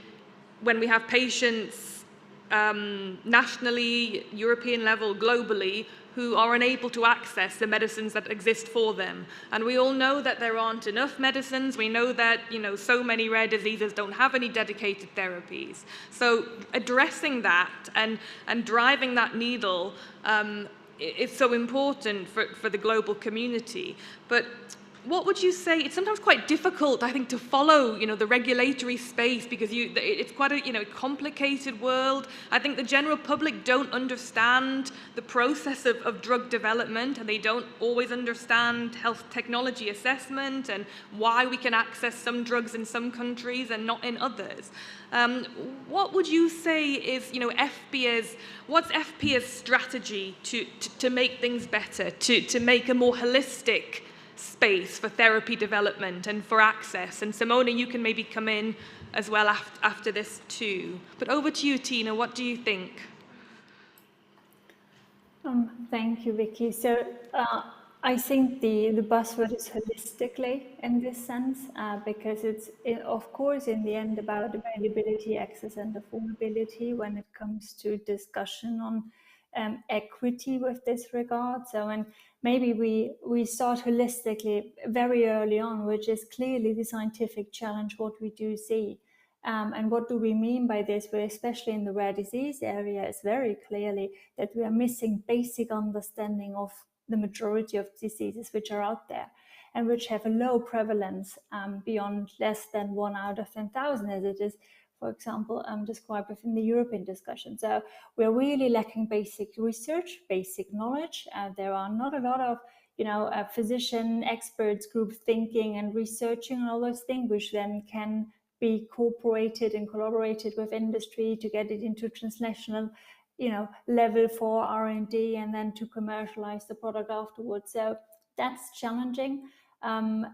when we have patients nationally, European level, globally, who are unable to access the medicines that exist for them. And we all know that there aren't enough medicines. We know that, so many rare diseases don't have any dedicated therapies. So addressing that and driving that needle is so important for the global community. But what would you say? It's sometimes quite difficult, I think, to follow, the regulatory space because it's quite a, complicated world. I think the general public don't understand the process of drug development, and they don't always understand health technology assessment and why we can access some drugs in some countries and not in others. What would you say is, what's FPA's strategy to make things better, to make a more holistic space for therapy development and for access? And Simona, you can maybe come in as well after this too. But over to you, Tina, what do you think? Thank you, Vicky. So I think the buzzword is holistically in this sense, because it's, of course, in the end about availability, access, and affordability when it comes to discussion on equity with this regard. So, and maybe we start holistically very early on, which is clearly the scientific challenge, what we do see. And what do we mean by this? But especially in the rare disease area, it's very clearly that we are missing basic understanding of the majority of diseases which are out there and which have a low prevalence beyond less than 1 out of 10,000, as it is, for example, described within the European discussion. So we're really lacking basic research, basic knowledge. There are not a lot of physician experts group thinking and researching and all those things, which then can be cooperated and collaborated with industry to get it into transnational level for R&D and then to commercialize the product afterwards. So that's challenging.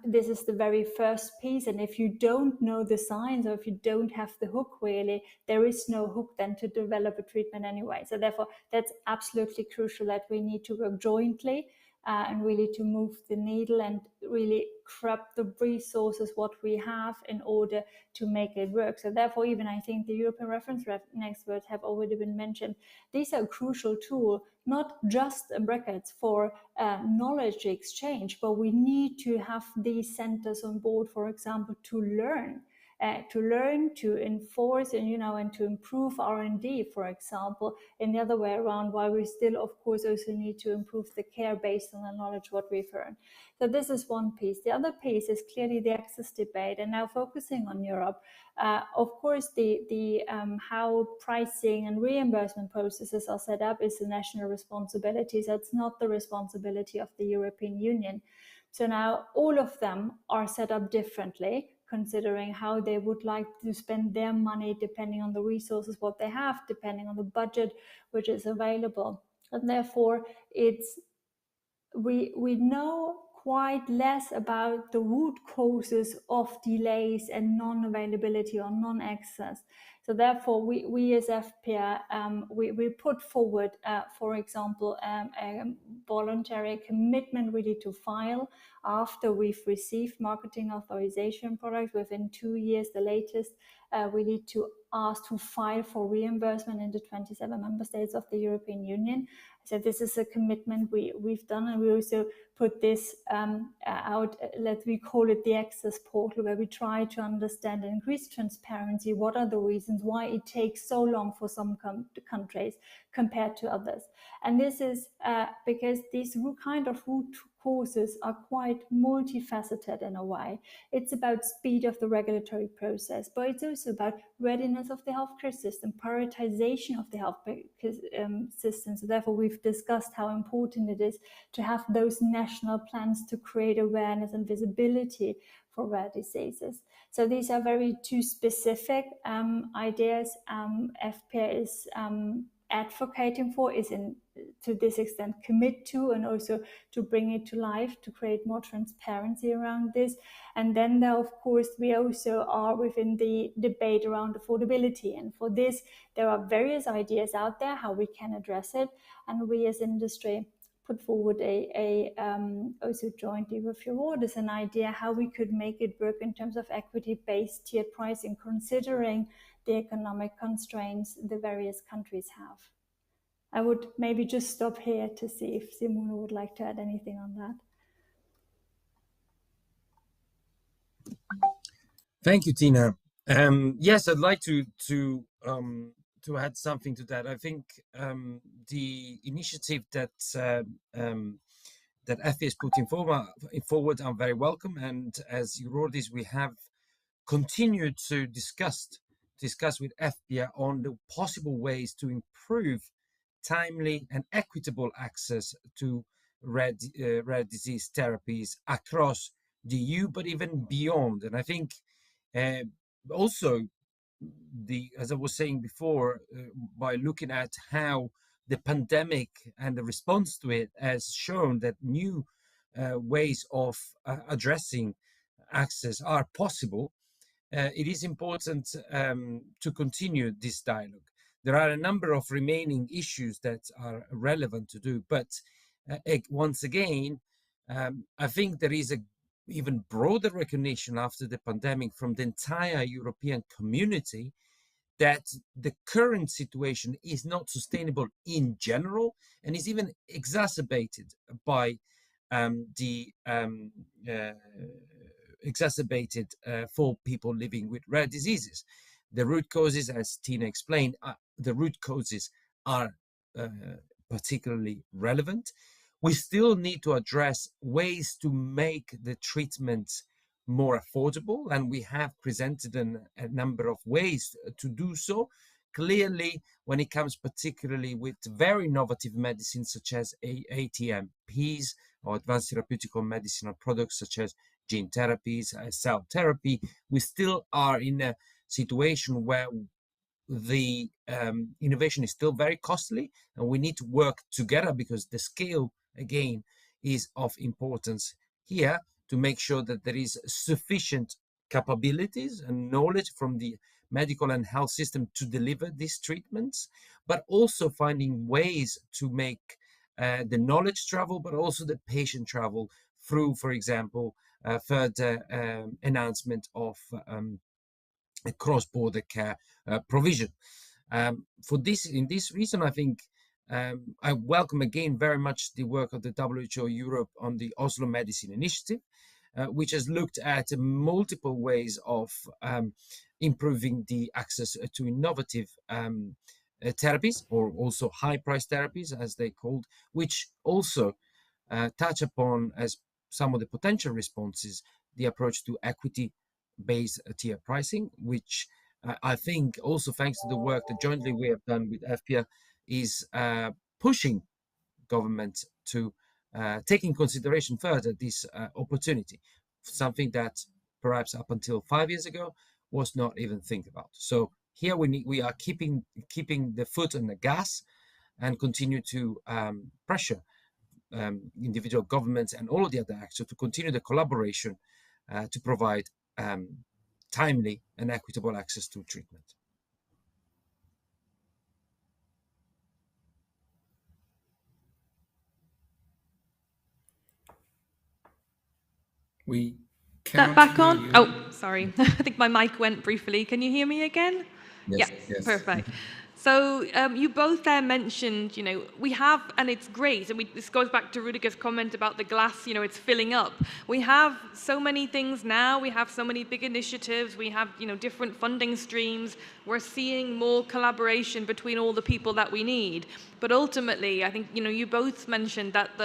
This is the very first piece, and if you don't know the science or if you don't have the hook, really, there is no hook then to develop a treatment anyway. So therefore, that's absolutely crucial that we need to work jointly and really to move the needle and really grab the resources what we have in order to make it work. So therefore, even I think the European reference experts have already been mentioned. These are a crucial tool, not just brackets for knowledge exchange, but we need to have these centers on board, for example, to learn to learn, to enforce, and and to improve R&D, for example, and the other way around, while we still, of course, also need to improve the care based on the knowledge what we've earned. So this is one piece. The other piece is clearly the access debate, and now focusing on Europe. Of course, the how pricing and reimbursement processes are set up is a national responsibility. So it's not the responsibility of the European Union. So now all of them are set up differently, considering how they would like to spend their money, depending on the resources, what they have, depending on the budget which is available. And therefore, we know quite less about the root causes of delays and non-availability or non-access. So therefore, we as FPR, we put forward, for example, a voluntary commitment really to file after we've received marketing authorization products within 2 years, the latest. We need to ask to file for reimbursement in the 27 member states of the European Union. So this is a commitment we've done, and we also put this out, we call it the access portal, where we try to understand and increase transparency. What are the reasons why it takes so long for some countries compared to others? And this is because these kind of root causes are quite multifaceted in a way. It's about speed of the regulatory process, but it's also about readiness of the healthcare system, prioritization of the healthcare system. So therefore, we've discussed how important it is to have those national plans to create awareness and visibility for rare diseases. So these are very two specific ideas FPR is advocating for, is to this extent commit to, and also to bring it to life, to create more transparency around this. And then there, of course, we also are within the debate around affordability. And for this, there are various ideas out there how we can address it. And we as industry put forward also jointly with Eurordis an idea how we could make it work in terms of equity-based tiered pricing, considering the economic constraints the various countries have. I would maybe just stop here to see if Simone would like to add anything on that. Thank you, Tina. Yes, I'd like to add something to that. I think the initiative that FPR is putting forward are very welcome, and as Eurordis, we have continued to discuss with FPR on the possible ways to improve timely and equitable access to rare disease therapies across the EU, but even beyond. And I think also, as I was saying before, by looking at how the pandemic and the response to it has shown that new ways of addressing access are possible, it is important to continue this dialogue. There are a number of remaining issues that are relevant to do, but once again, I think there is an even broader recognition after the pandemic from the entire European community that the current situation is not sustainable in general, and is even exacerbated by for people living with rare diseases. The root causes, as Tina explained, the root causes are particularly relevant. We still need to address ways to make the treatments more affordable, and we have presented a number of ways to do so. Clearly, when it comes particularly with very innovative medicines such as ATMPs, or advanced therapeutical medicinal products such as gene therapies, cell therapy, we still are in a situation where the innovation is still very costly, and we need to work together, because the scale, again, is of importance here, to make sure that there is sufficient capabilities and knowledge from the medical and health system to deliver these treatments, but also finding ways to make the knowledge travel, but also the patient travel through, for example, further enhancement of cross-border care provision. In this reason, I think I welcome again very much the work of the WHO Europe on the Oslo Medicine Initiative. which has looked at multiple ways of improving the access to innovative therapies, or also high-price therapies, as they called, which also touch upon, as some of the potential responses, the approach to equity-based tier pricing, which I think also thanks to the work that jointly we have done with FPIA is pushing government to take in consideration further this opportunity, something that perhaps up until 5 years ago was not even think about. So here we are keeping the foot on the gas and continue to pressure individual governments and all of the other actors to continue the collaboration to provide timely and equitable access to treatment. We That back on? Oh, sorry. I think my mic went briefly. Can you hear me again? Yes, Yeah, yes. perfect. So you both there mentioned, we have, and it's great, and this goes back to Rudiger's comment about the glass, it's filling up. We have so many things now, we have so many big initiatives, we have, different funding streams, we're seeing more collaboration between all the people that we need. But ultimately, I think, you both mentioned that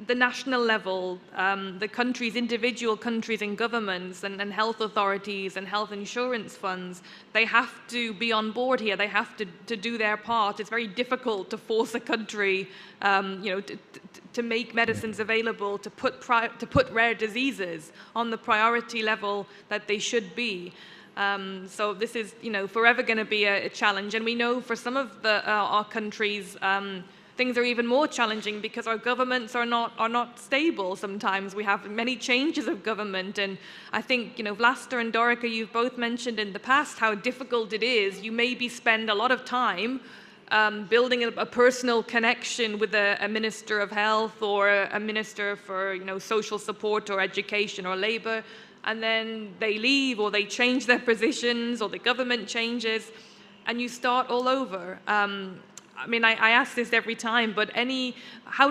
the national level, the countries, individual countries and governments and health authorities and health insurance funds, they have to be on board here. They have to do their part. It's very difficult to force a country, to make medicines available, to put rare diseases on the priority level that they should be. So this is, forever going to be a challenge. And we know for some of our countries, things are even more challenging because our governments are not stable sometimes. We have many changes of government, and I think, Vlasta and Dorica, you've both mentioned in the past how difficult it is. You maybe spend a lot of time building a personal connection with a minister of health or a minister for, social support or education or labor, and then they leave or they change their positions or the government changes, and you start all over. I ask this every time, but how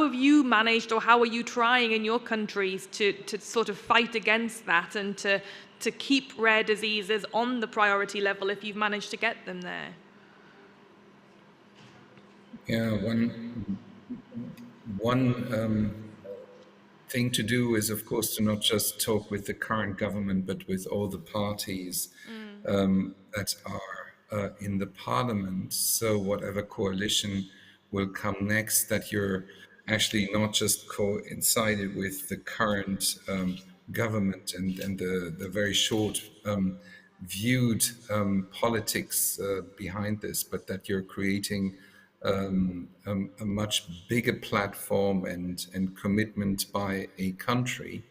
have you managed, or how are you trying in your countries to sort of fight against that and to keep rare diseases on the priority level if you've managed to get them there? Yeah, one thing to do is, of course, to not just talk with the current government, but with all the parties that are in the parliament. So whatever coalition will come next, that you're actually not just coincided with the current government and the very short viewed politics behind this, but that you're creating a much bigger platform and commitment by a country.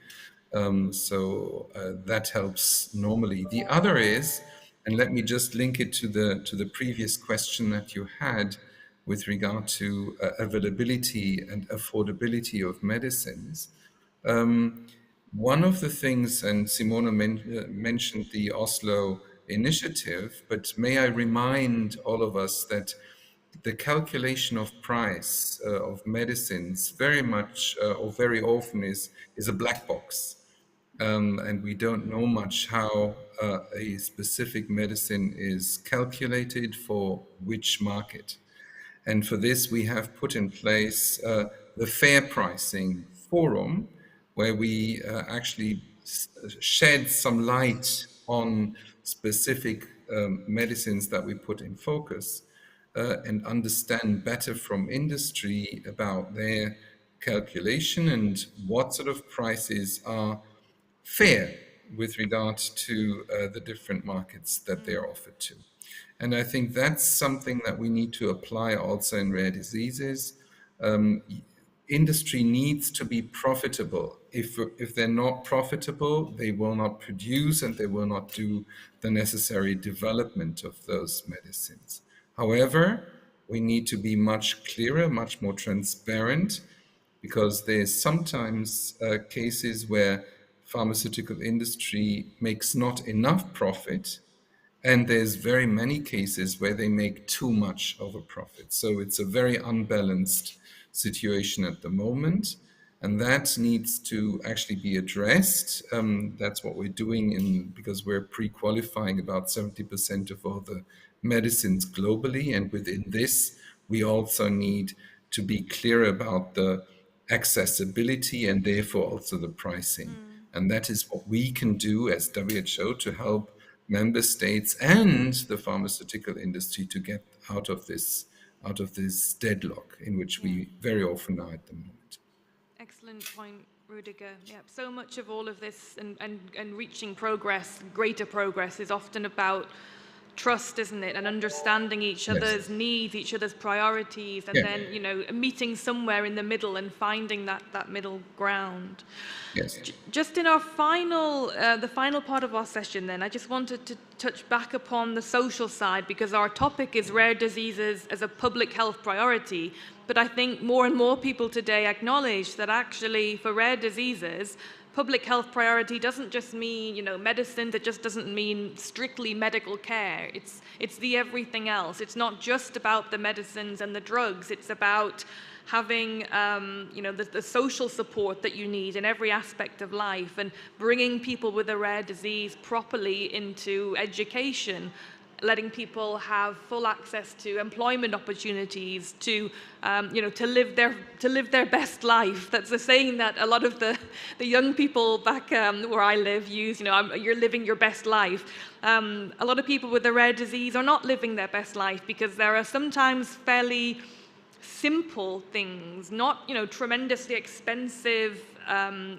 So that helps normally. The other is, and let me just link it to the previous question that you had with regard to availability and affordability of medicines. One of the things, and Simona mentioned the Oslo initiative, but may I remind all of us that the calculation of price of medicines very much or very often is a black box. And we don't know much how a specific medicine is calculated for which market. And for this, we have put in place the Fair Pricing Forum, where we actually shed some light on specific medicines that we put in focus and understand better from industry about their calculation and what sort of prices are fair with regard to the different markets that they are offered to. And I think that's something that we need to apply also in rare diseases. Industry needs to be profitable. If they're not profitable, they will not produce and they will not do the necessary development of those medicines. However, we need to be much clearer, much more transparent, because there's sometimes cases where pharmaceutical industry makes not enough profit, and there's very many cases where they make too much of a profit. So it's a very unbalanced situation at the moment. And that needs to actually be addressed. That's what we're doing because we're pre-qualifying about 70% of all the medicines globally. And within this, we also need to be clear about the accessibility and therefore also the pricing. And that is what we can do as WHO to help member states and the pharmaceutical industry to get out of this deadlock in which we very often are at the moment. Excellent point, Rudiger. Yeah, so much of all of this and reaching progress, greater progress, is often about trust, isn't it? And understanding each other's needs, each other's priorities, and then, you know, meeting somewhere in the middle and finding that middle ground. Yes. Just in our final, the final part of our session then, I just wanted to touch back upon the social side, because our topic is rare diseases as a public health priority. But I think more and more people today acknowledge that actually for rare diseases, public health priority doesn't just mean, you know, medicines. It just doesn't mean strictly medical care. It's the everything else. It's not just about the medicines and the drugs. It's about having, you know, the social support that you need in every aspect of life, and bringing people with a rare disease properly into education, letting people have full access to employment opportunities, to you know, to live their best life. That's a saying that a lot of the young people back where I live use. You know, you're living your best life. A lot of people with a rare disease are not living their best life because there are sometimes fairly simple things, not, you know, tremendously expensive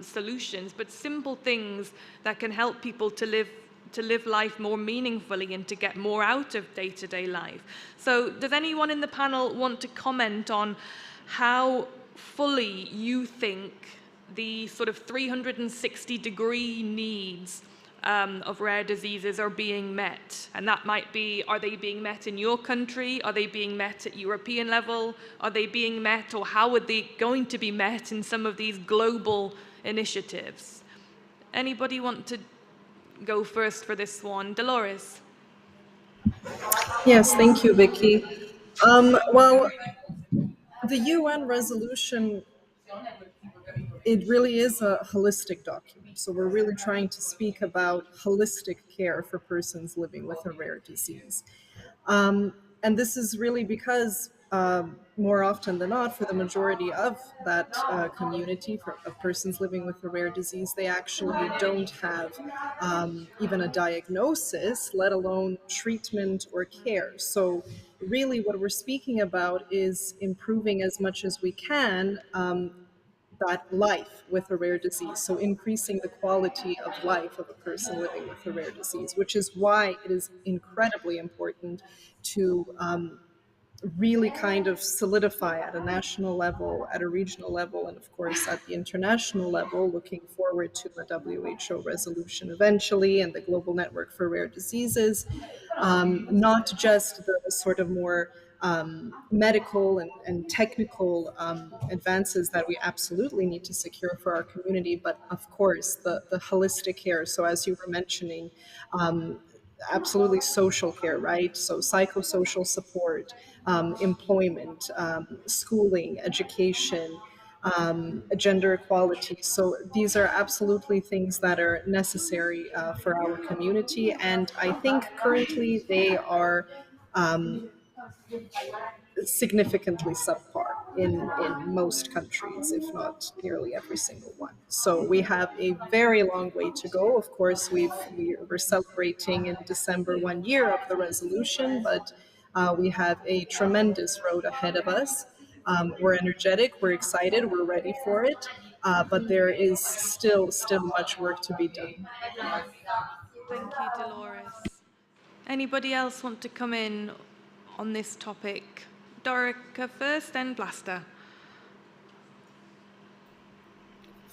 solutions, but simple things that can help people to live life more meaningfully and to get more out of day-to-day life. So does anyone in the panel want to comment on how fully you think the sort of 360-degree needs of rare diseases are being met? And that might be, are they being met in your country? Are they being met at European level? Are they being met, or how are they going to be met in some of these global initiatives? Anybody want to go first for this one? Dolores. Yes, thank you, Vicky. Well, the UN resolution, it really is a holistic document. So we're really trying to speak about holistic care for persons living with a rare disease. And this is really because more often than not, for the majority of that community of persons living with a rare disease, they actually don't have even a diagnosis, let alone treatment or care. So really what we're speaking about is improving as much as we can that life with a rare disease. So increasing the quality of life of a person living with a rare disease, which is why it is incredibly important to really kind of solidify at a national level, at a regional level, and of course at the international level, looking forward to a WHO resolution eventually and the Global Network for Rare Diseases, not just the sort of more medical and technical advances that we absolutely need to secure for our community, but of course the holistic care. So as you were mentioning, absolutely social care, right? So psychosocial support, employment, schooling, education, gender equality. So these are absolutely things that are necessary for our community. And I think currently they are significantly subpar in most countries, if not nearly every single one. So we have a very long way to go. Of course, we're celebrating in December 1 year of the resolution, but we have a tremendous road ahead of us. We're energetic, we're excited, we're ready for it, but there is still much work to be done. Thank you, Dolores. Anybody else want to come in on this topic? Dorica first, then Vlasta.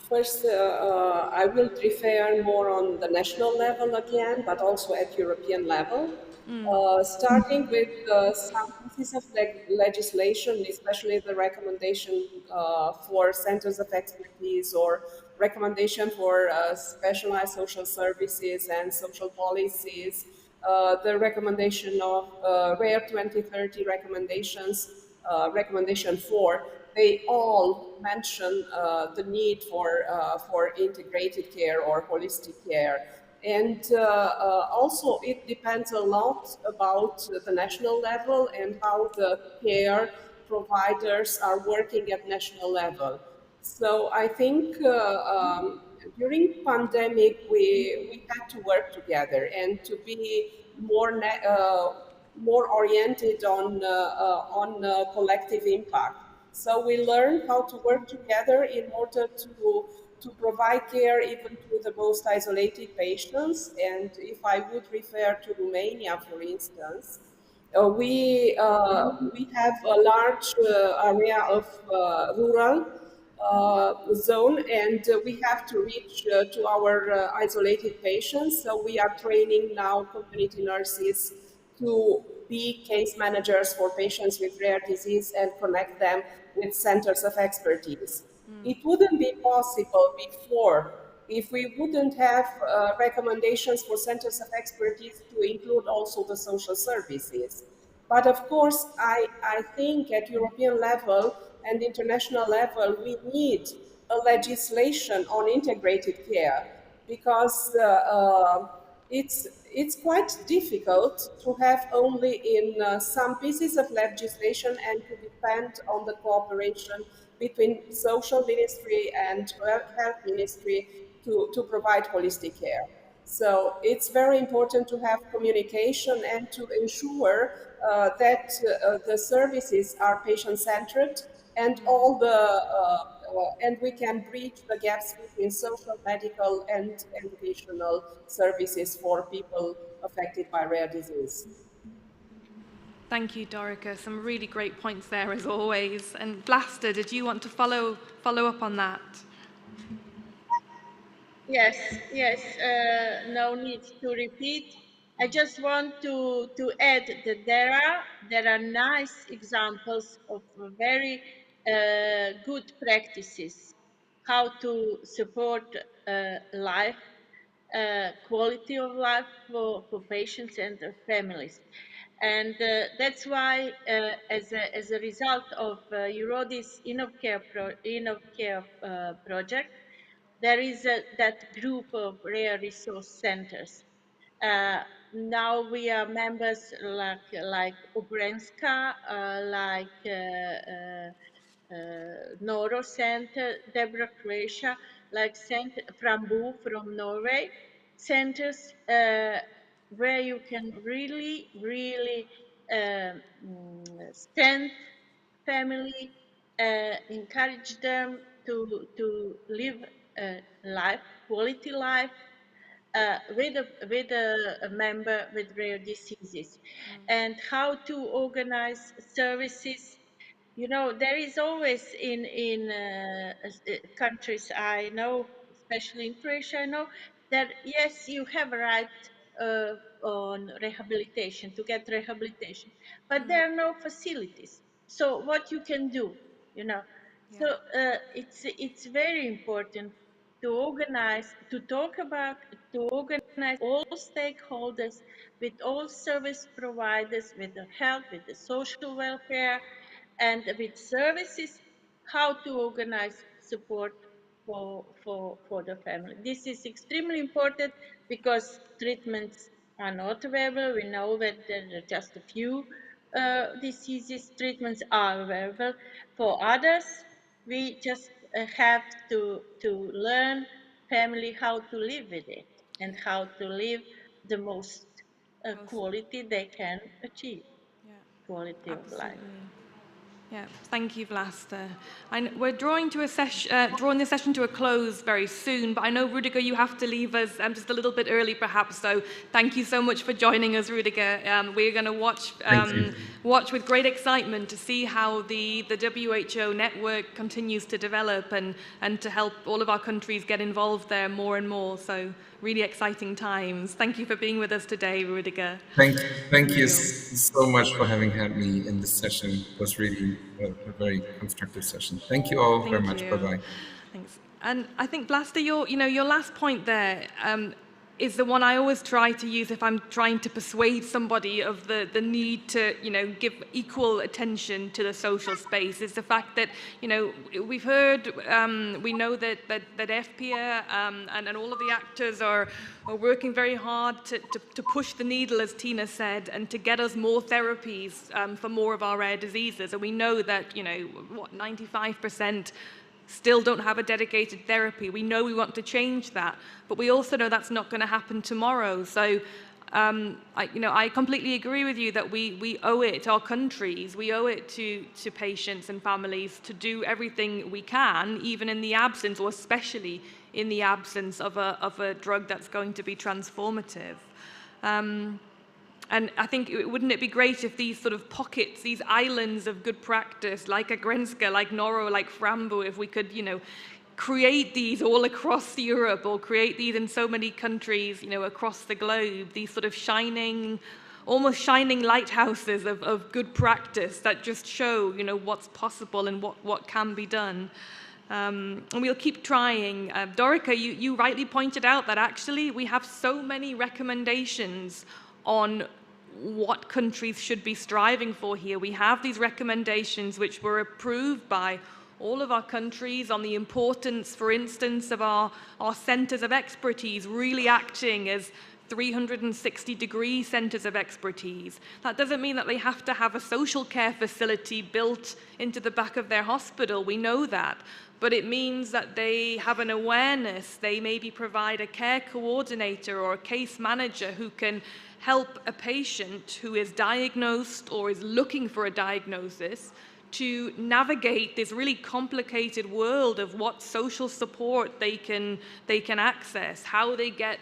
First, I will refer more on the national level again, but also at European level. Starting with some pieces of legislation, especially the recommendation for centers of expertise or recommendation for specialized social services and social policies, the recommendation of Rare 2030 recommendations, recommendation 4, they all mention the need for integrated care or holistic care. And also it depends a lot about the national level and how the care providers are working at national level. So I think during pandemic, we had to work together and to be more oriented on collective impact. So we learned how to work together in order to provide care even to the most isolated patients. And if I would refer to Romania, for instance, we have a large area of rural zone, and we have to reach to our isolated patients. So we are training now community nurses to be case managers for patients with rare disease and connect them with centers of expertise. It wouldn't be possible before if we wouldn't have recommendations for centers of expertise to include also the social services. But of course, I think at European level and international level, we need a legislation on integrated care, because it's quite difficult to have only in some pieces of legislation and to depend on the cooperation between social ministry and health ministry to provide holistic care. So it's very important to have communication and to ensure that the services are patient-centered and all the and we can bridge the gaps between social, medical, and educational services for people affected by rare disease. Thank you, Dorica. Some really great points there, as always. And Vlasta, did you want to follow up on that? Yes, no need to repeat. I just want to add that there are nice examples of very good practices, how to support life, quality of life for patients and their families. And that's why, as a result of Eurodis InnovCare project, there is that group of rare resource centers. Now we are members like Obrenska, Noro Center, Deborah Croatia, like Frambu from Norway, centers where you can really strengthen family, encourage them to live life, quality life, with a member with rare diseases, and how to organize services. You know, there is always in countries I know, especially in Croatia, I know that yes, you have a right on rehabilitation, to get rehabilitation, but there are no facilities. So what you can do, you know, so it's very important to organize, to organize all stakeholders with all service providers, with the health, with the social welfare, and with services, how to organize support for the family. This is extremely important because treatments are not available. We know that there are just a few diseases, treatments are available. For others, we just have to learn family how to live with it and how to live the most quality they can achieve, quality of life. Yeah, thank you, Vlasta. We're drawing the session to a close very soon, but I know, Rudiger, you have to leave us just a little bit early, perhaps. So thank you so much for joining us, Rudiger. We're going to watch with great excitement to see how the WHO network continues to develop and to help all of our countries get involved there more and more. So really exciting times. Thank you for being with us today, Rudiger. Thank you so much for having had me in this session. It was really a very constructive session. Thank you all very much. Bye-bye. Thanks. And I think, Vlasta, your last point there, is the one I always try to use if I'm trying to persuade somebody of the need to, give equal attention to the social space, is the fact that, we've heard, we know that FPA and all of the actors are working very hard to push the needle, as Tina said, and to get us more therapies for more of our rare diseases. And we know that, 95% still don't have a dedicated therapy. We know we want to change that, but we also know that's not going to happen tomorrow. So, I completely agree with you that we owe it to our countries, we owe it to patients and families to do everything we can, even in the absence, or especially in the absence of a drug that's going to be transformative. And I think, wouldn't it be great if these sort of pockets, these islands of good practice, like Agrenska, like Noro, like Frambo, if we could, create these all across Europe, or create these in so many countries, across the globe, these sort of almost shining lighthouses of good practice that just show, what's possible and what can be done. And we'll keep trying. Dorica, you rightly pointed out that actually we have so many recommendations on what countries should be striving for here. We have these recommendations which were approved by all of our countries on the importance, for instance, of our centers of expertise really acting as 360-degree centers of expertise. That doesn't mean that they have to have a social care facility built into the back of their hospital. We know that. But it means that they have an awareness. They maybe provide a care coordinator or a case manager who can help a patient who is diagnosed or is looking for a diagnosis to navigate this really complicated world of what social support they can access, how they get,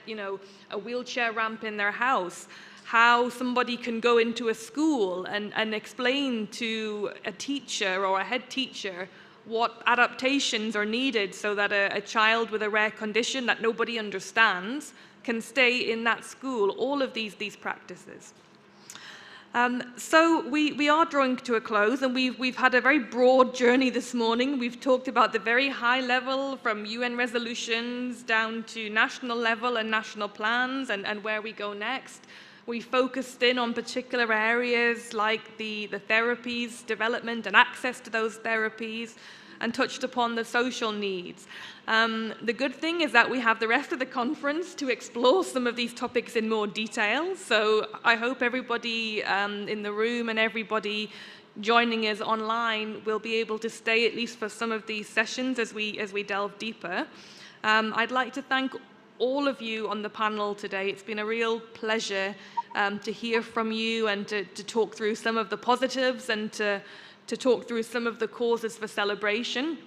a wheelchair ramp in their house, how somebody can go into a school and explain to a teacher or a head teacher what adaptations are needed so that a child with a rare condition that nobody understands can stay in that school, all of these practices. So we are drawing to a close, and we've had a very broad journey this morning. We've talked about the very high level, from UN resolutions down to national level and national plans, and where we go next. We focused in on particular areas like the therapies, development and access to those therapies, and touched upon the social needs. The good thing is that we have the rest of the conference to explore some of these topics in more detail. So I hope everybody in the room and everybody joining us online will be able to stay at least for some of these sessions as we delve deeper. I'd like to thank all of you on the panel today. It's been a real pleasure to hear from you and to talk through some of the positives and to talk through some of the causes for celebration.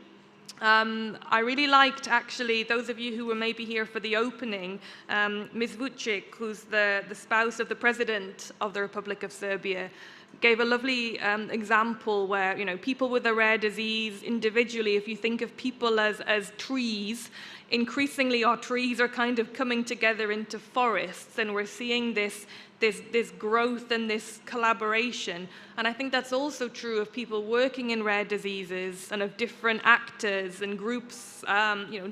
I really liked, actually, those of you who were maybe here for the opening, Ms. Vucic, who's the spouse of the President of the Republic of Serbia, gave a lovely example where, people with a rare disease individually, if you think of people as trees, increasingly our trees are kind of coming together into forests, and we're seeing this growth and this collaboration. And I think that's also true of people working in rare diseases and of different actors and groups,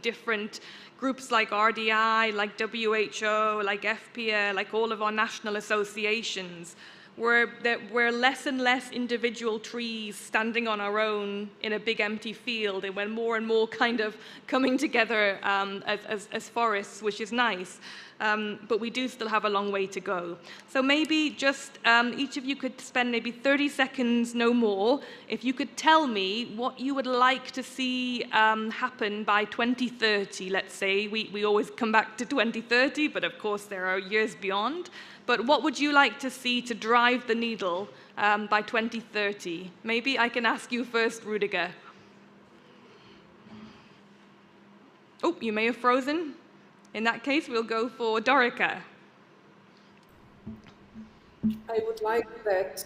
different groups like RDI, like WHO, like FPA, like all of our national associations, where we're less and less individual trees standing on our own in a big empty field, and we're more and more kind of coming together as forests, which is nice. But we do still have a long way to go. So maybe just each of you could spend maybe 30 seconds, no more, if you could tell me what you would like to see happen by 2030, let's say. We always come back to 2030, but of course there are years beyond. But what would you like to see to drive the needle by 2030? Maybe I can ask you first, Rudiger. Oh, you may have frozen. In that case, we'll go for Dorica. I would like that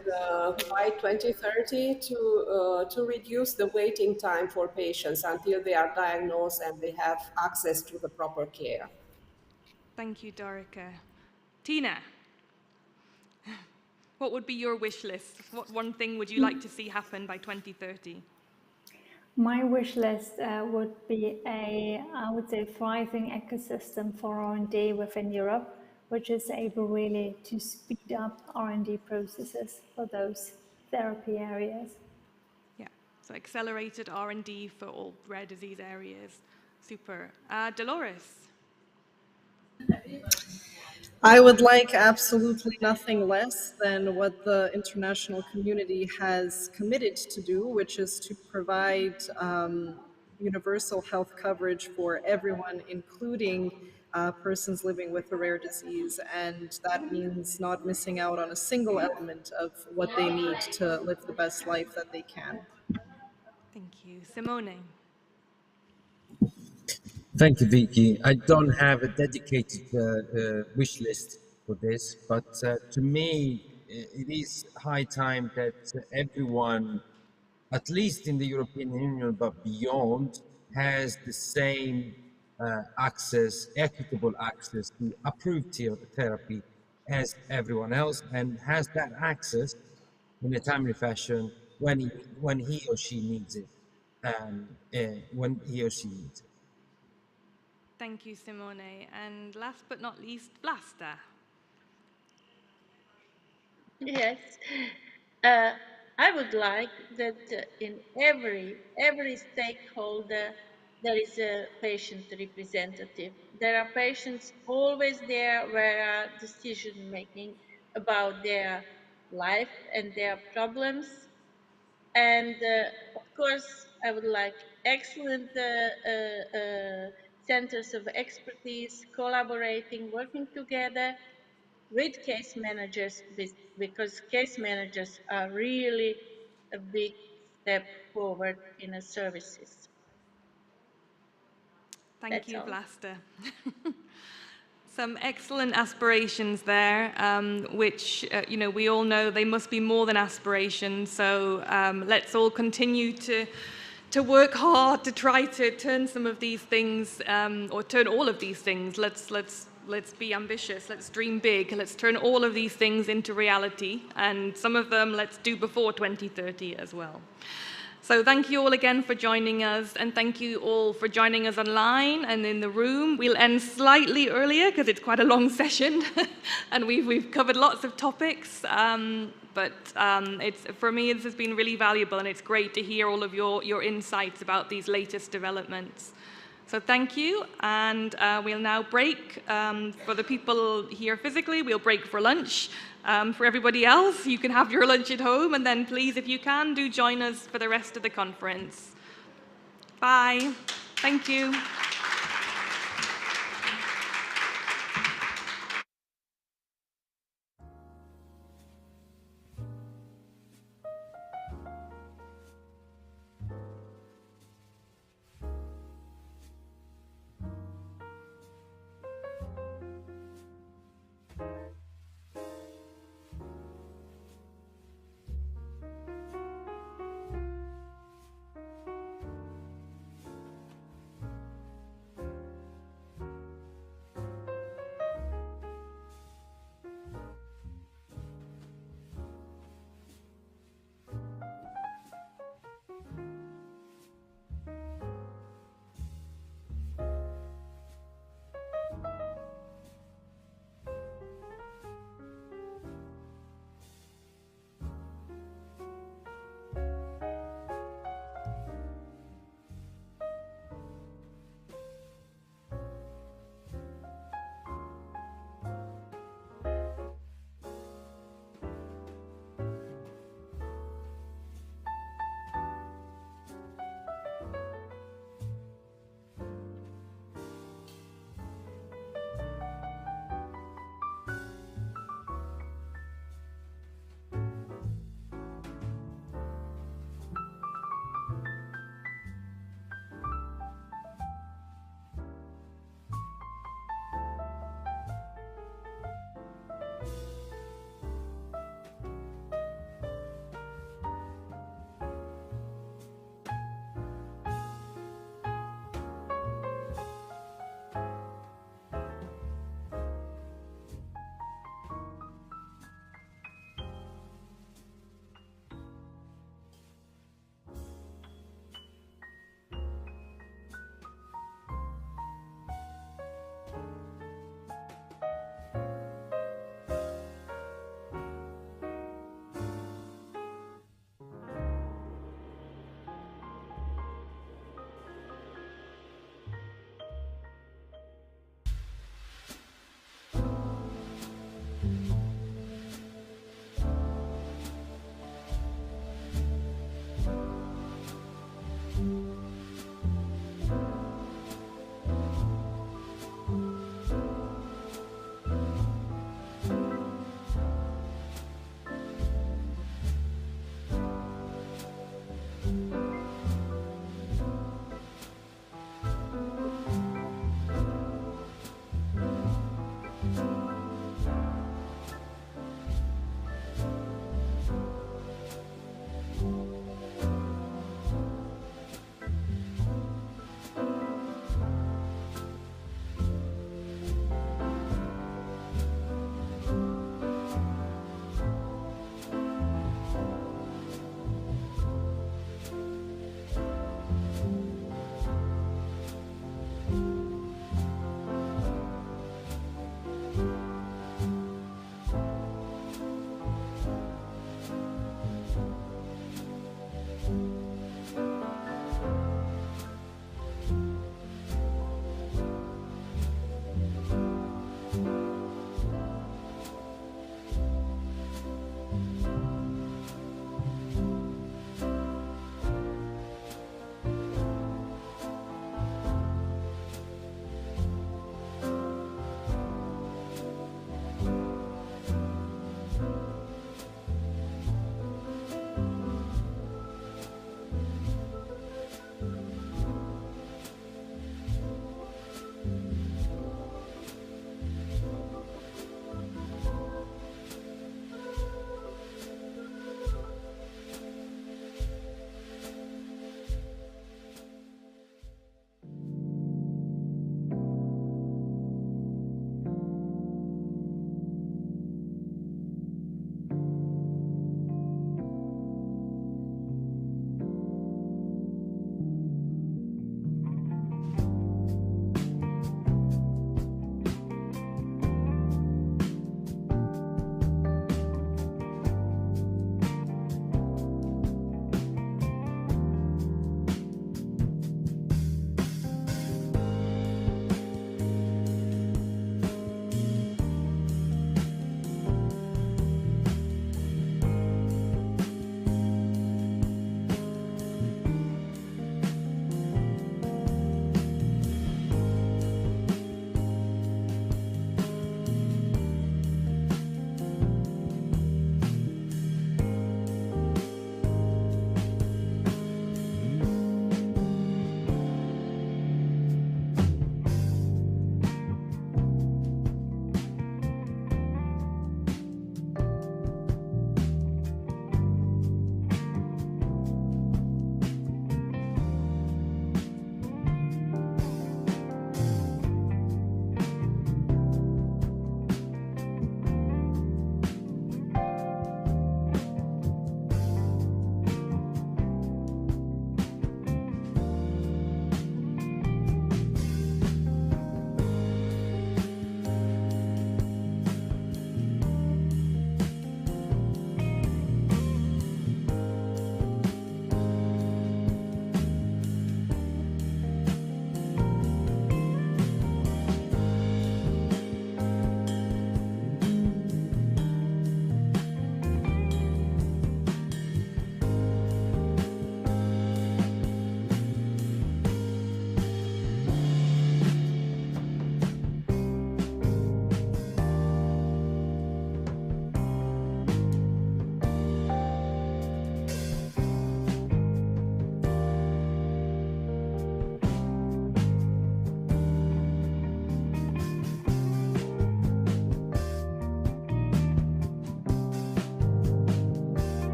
by 2030 to reduce the waiting time for patients until they are diagnosed and they have access to the proper care. Thank you, Dorica. Tina, what would be your wish list? What one thing would you like to see happen by 2030? My wish list would be I would say, thriving ecosystem for R&D within Europe, which is able really to speed up R&D processes for those therapy areas. Yeah, so accelerated R&D for all rare disease areas. Super. Dolores. I would like absolutely nothing less than what the international community has committed to do, which is to provide universal health coverage for everyone, including persons living with a rare disease. And that means not missing out on a single element of what they need to live the best life that they can. Thank you. Simone. Thank you, Vicky. I don't have a dedicated wish list for this, but to me, it is high time that everyone, at least in the European Union, but beyond, has the same access, equitable access to approved therapy as everyone else, and has that access in a timely fashion when he or she needs it. When he or she needs it. Thank you, Simone. And last but not least, Vlasta. Yes. I would like that in every stakeholder there is a patient representative. There are patients always there where are decision making about their life and their problems. And of course, I would like excellent centers of expertise collaborating, working together with case managers, because case managers are really a big step forward in the services. Thank you, all. Vlasta. Some excellent aspirations there, which, we all know they must be more than aspirations. So let's all continue to work hard to try to turn some of these things, or turn all of these things. Let's be ambitious, let's dream big, let's turn all of these things into reality, and some of them let's do before 2030 as well. So thank you all again for joining us, and thank you all for joining us online and in the room. We'll end slightly earlier because it's quite a long session, and we've covered lots of topics, but for me this has been really valuable, and it's great to hear all of your insights about these latest developments. So thank you, and we'll now break. For the people here physically, we'll break for lunch. For everybody else, you can have your lunch at home, and then please, if you can, do join us for the rest of the conference. Bye. Thank you.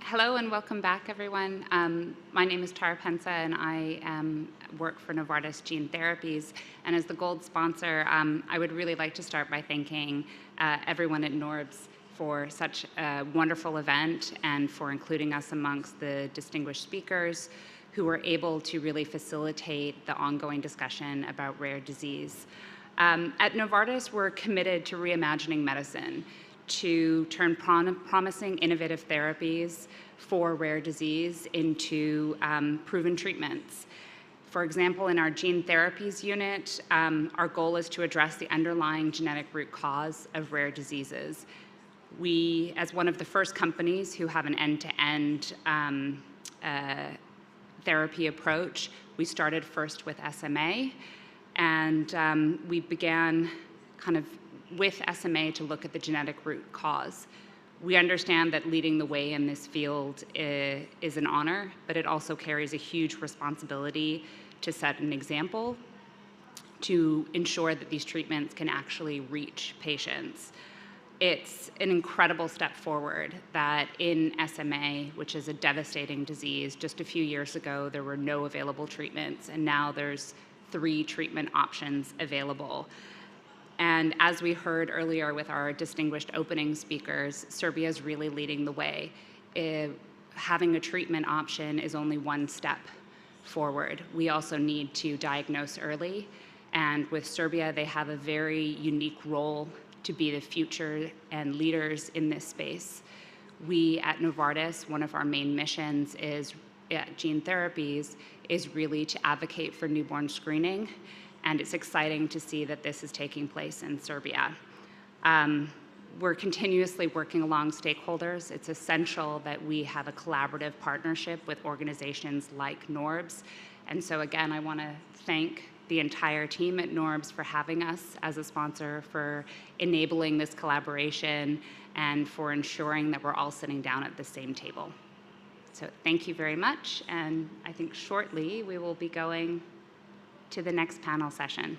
Hello and welcome back, everyone. My name is Tara Pensa, and I work for Novartis Gene Therapies. And as the gold sponsor, I would really like to start by thanking everyone at NORBS for such a wonderful event and for including us amongst the distinguished speakers who were able to really facilitate the ongoing discussion about rare disease. At Novartis, we're committed to reimagining medicine to turn promising innovative therapies for rare disease into proven treatments. For example, in our gene therapies unit, our goal is to address the underlying genetic root cause of rare diseases. We, as one of the first companies who have an end-to-end therapy approach, we started first with SMA, and we began kind of with SMA to look at the genetic root cause. We understand that leading the way in this field is an honor, but it also carries a huge responsibility to set an example to ensure that these treatments can actually reach patients. It's an incredible step forward that in SMA, which is a devastating disease, just a few years ago there were no available treatments, and now there's 3 treatment options available. And as we heard earlier with our distinguished opening speakers, Serbia is really leading the way. Having a treatment option is only one step forward. We also need to diagnose early. And with Serbia, they have a very unique role to be the future and leaders in this space. We at Novartis, one of our main missions is gene therapies, is really to advocate for newborn screening. And it's exciting to see that this is taking place in Serbia. We're continuously working along stakeholders. It's essential that we have a collaborative partnership with organizations like NORBS. And so again, I want to thank the entire team at NORBS for having us as a sponsor, for enabling this collaboration, and for ensuring that we're all sitting down at the same table. So thank you very much, and I think shortly we will be going to the next panel session.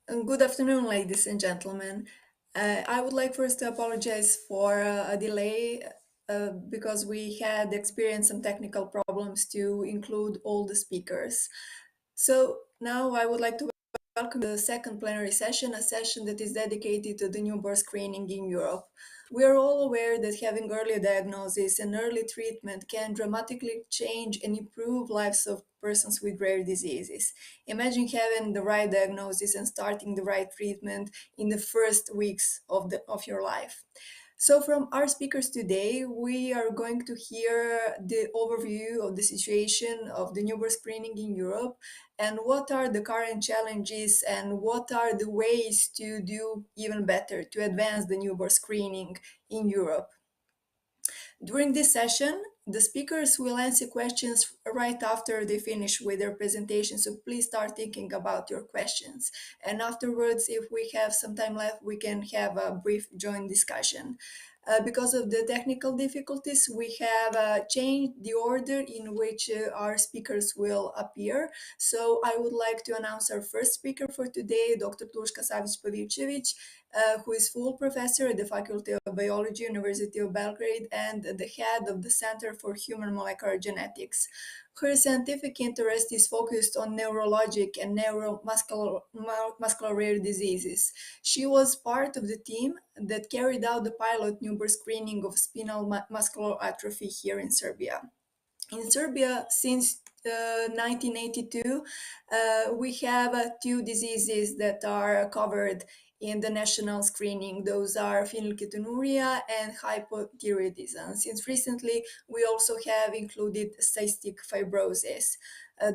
Good afternoon, ladies and gentlemen. I would like first to apologize for a delay because we had experienced some technical problems to include all the speakers. So now I would like to welcome the second plenary session, a session that is dedicated to the newborn screening in Europe. We are all aware that having early diagnosis and early treatment can dramatically change and improve lives of persons with rare diseases. Imagine having the right diagnosis and starting the right treatment in the first weeks of your life. So from our speakers today, we are going to hear the overview of the situation of the newborn screening in Europe and what are the current challenges and what are the ways to do even better to advance the newborn screening in Europe. During this session, the speakers will answer questions right after they finish with their presentation, so please start thinking about your questions. And afterwards, if we have some time left, we can have a brief joint discussion. Because of the technical difficulties, we have changed the order in which our speakers will appear. So I would like to announce our first speaker for today, Dr. Duška Savić-Pavićević, who is full professor at the Faculty of Biology, University of Belgrade, and the head of the Center for Human Molecular Genetics. Her scientific interest is focused on neurologic and neuromuscular rare diseases. She was part of the team that carried out the pilot newborn screening of spinal muscular atrophy here in Serbia. In Serbia, since 1982, we have two diseases that are covered in the national screening. Those are phenylketonuria and hypothyroidism. Since recently, we also have included cystic fibrosis.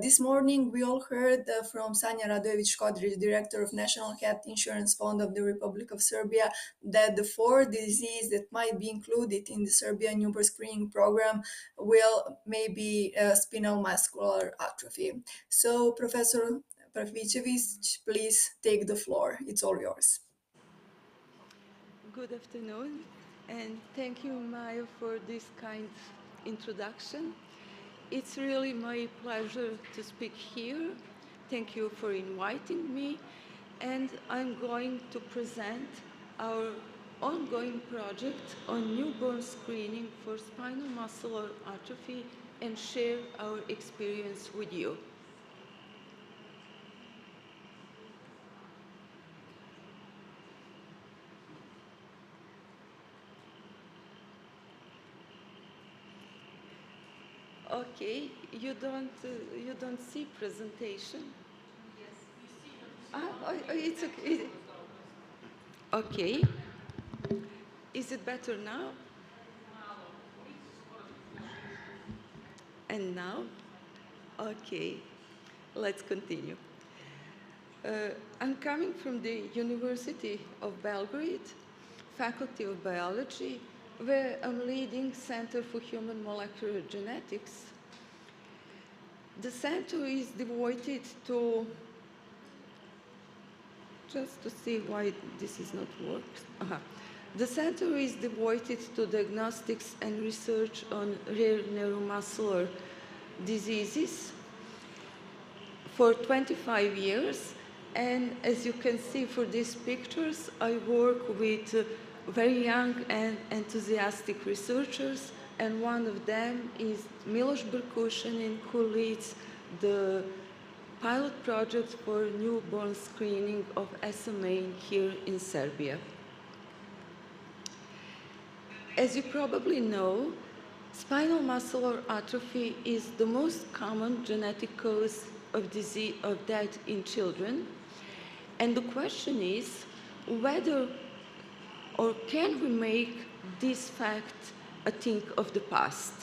This morning, we all heard from Sanja Radojević-Škodrić, Director of National Health Insurance Fund of the Republic of Serbia, that the 4 diseases that might be included in the Serbian newborn screening program will maybe spinal muscular atrophy. So, Professor Pavićević, please take the floor. It's all yours. Good afternoon, and thank you, Maya, for this kind introduction. It's really my pleasure to speak here. Thank you for inviting me, and I'm going to present our ongoing project on newborn screening for spinal muscular atrophy and share our experience with you. Okay, you don't see presentation? Yes, you see. It's okay. Okay. Is it better now? And now? Okay, let's continue. I'm coming from the University of Belgrade, Faculty of Biology, where I'm leading Center for Human Molecular Genetics. The center is devoted to, just to see why this is not working. The center is devoted to diagnostics and research on rare neuromuscular diseases for 25 years. And as you can see for these pictures, I work with very young and enthusiastic researchers, and one of them is Miloš Brkušanin, who leads the pilot project for newborn screening of SMA here in Serbia. As you probably know, spinal muscular atrophy is the most common genetic cause of death in children, and the question is whether or can we make this fact a thing of the past?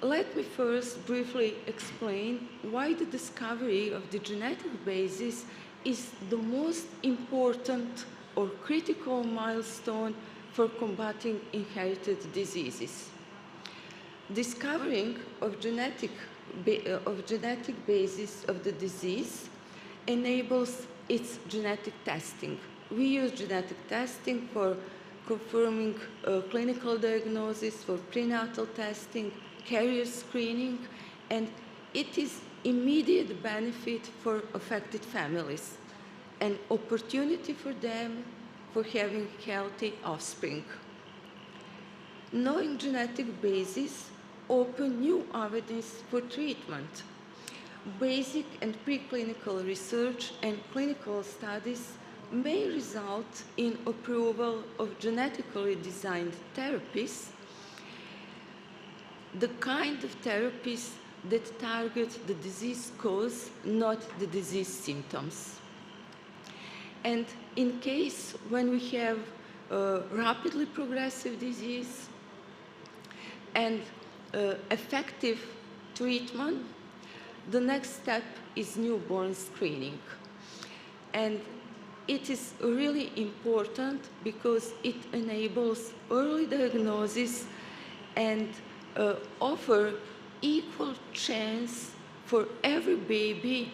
Let me first briefly explain why the discovery of the genetic basis is the most important or critical milestone for combating inherited diseases. Discovering of genetic basis of the disease enables its genetic testing. We use genetic testing for confirming clinical diagnosis, for prenatal testing, carrier screening, and it is immediate benefit for affected families, an opportunity for them for having healthy offspring. Knowing genetic basis open new avenues for treatment. Basic and preclinical research and clinical studies may result in approval of genetically designed therapies, the kind of therapies that target the disease cause, not the disease symptoms. And in case when we have rapidly progressive disease and effective treatment, the next step is newborn screening. And it is really important because it enables early diagnosis and offer equal chance for every baby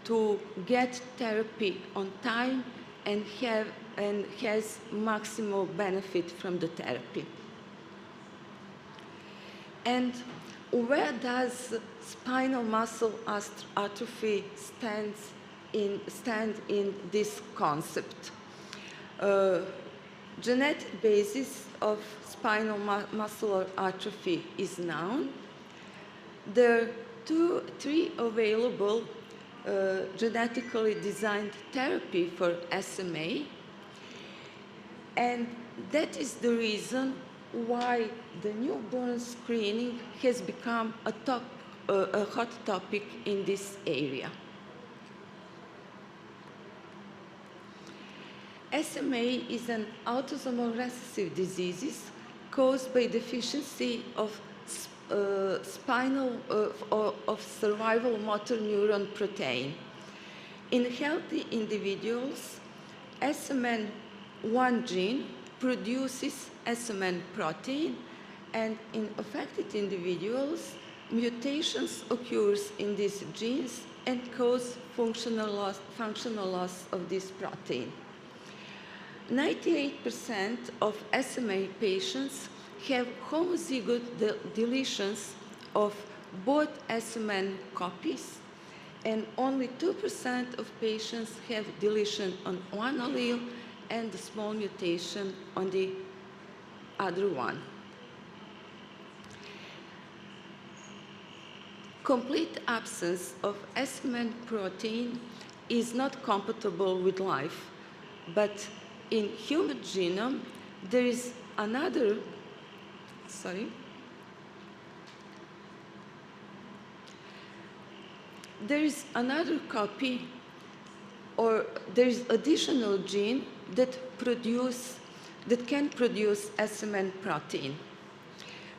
to get therapy on time and has maximal benefit from the therapy. And where does spinal muscle atrophy stand in this concept? Genetic basis of spinal muscular atrophy is known. There are three available genetically designed therapy for SMA, and that is the reason why the newborn screening has become a hot topic in this area. SMA is an autosomal recessive disease caused by deficiency of survival motor neuron protein. In healthy individuals, SMN1 gene produces SMN protein, and in affected individuals, mutations occurs in these genes and cause functional loss of this protein. 98% of SMA patients have homozygote deletions of both SMN copies, and only 2% of patients have deletion on one allele and a small mutation on the other one. Complete absence of SMN protein is not compatible with life, but in human genome, there is another, there is another copy, or there is additional gene that can produce SMN protein.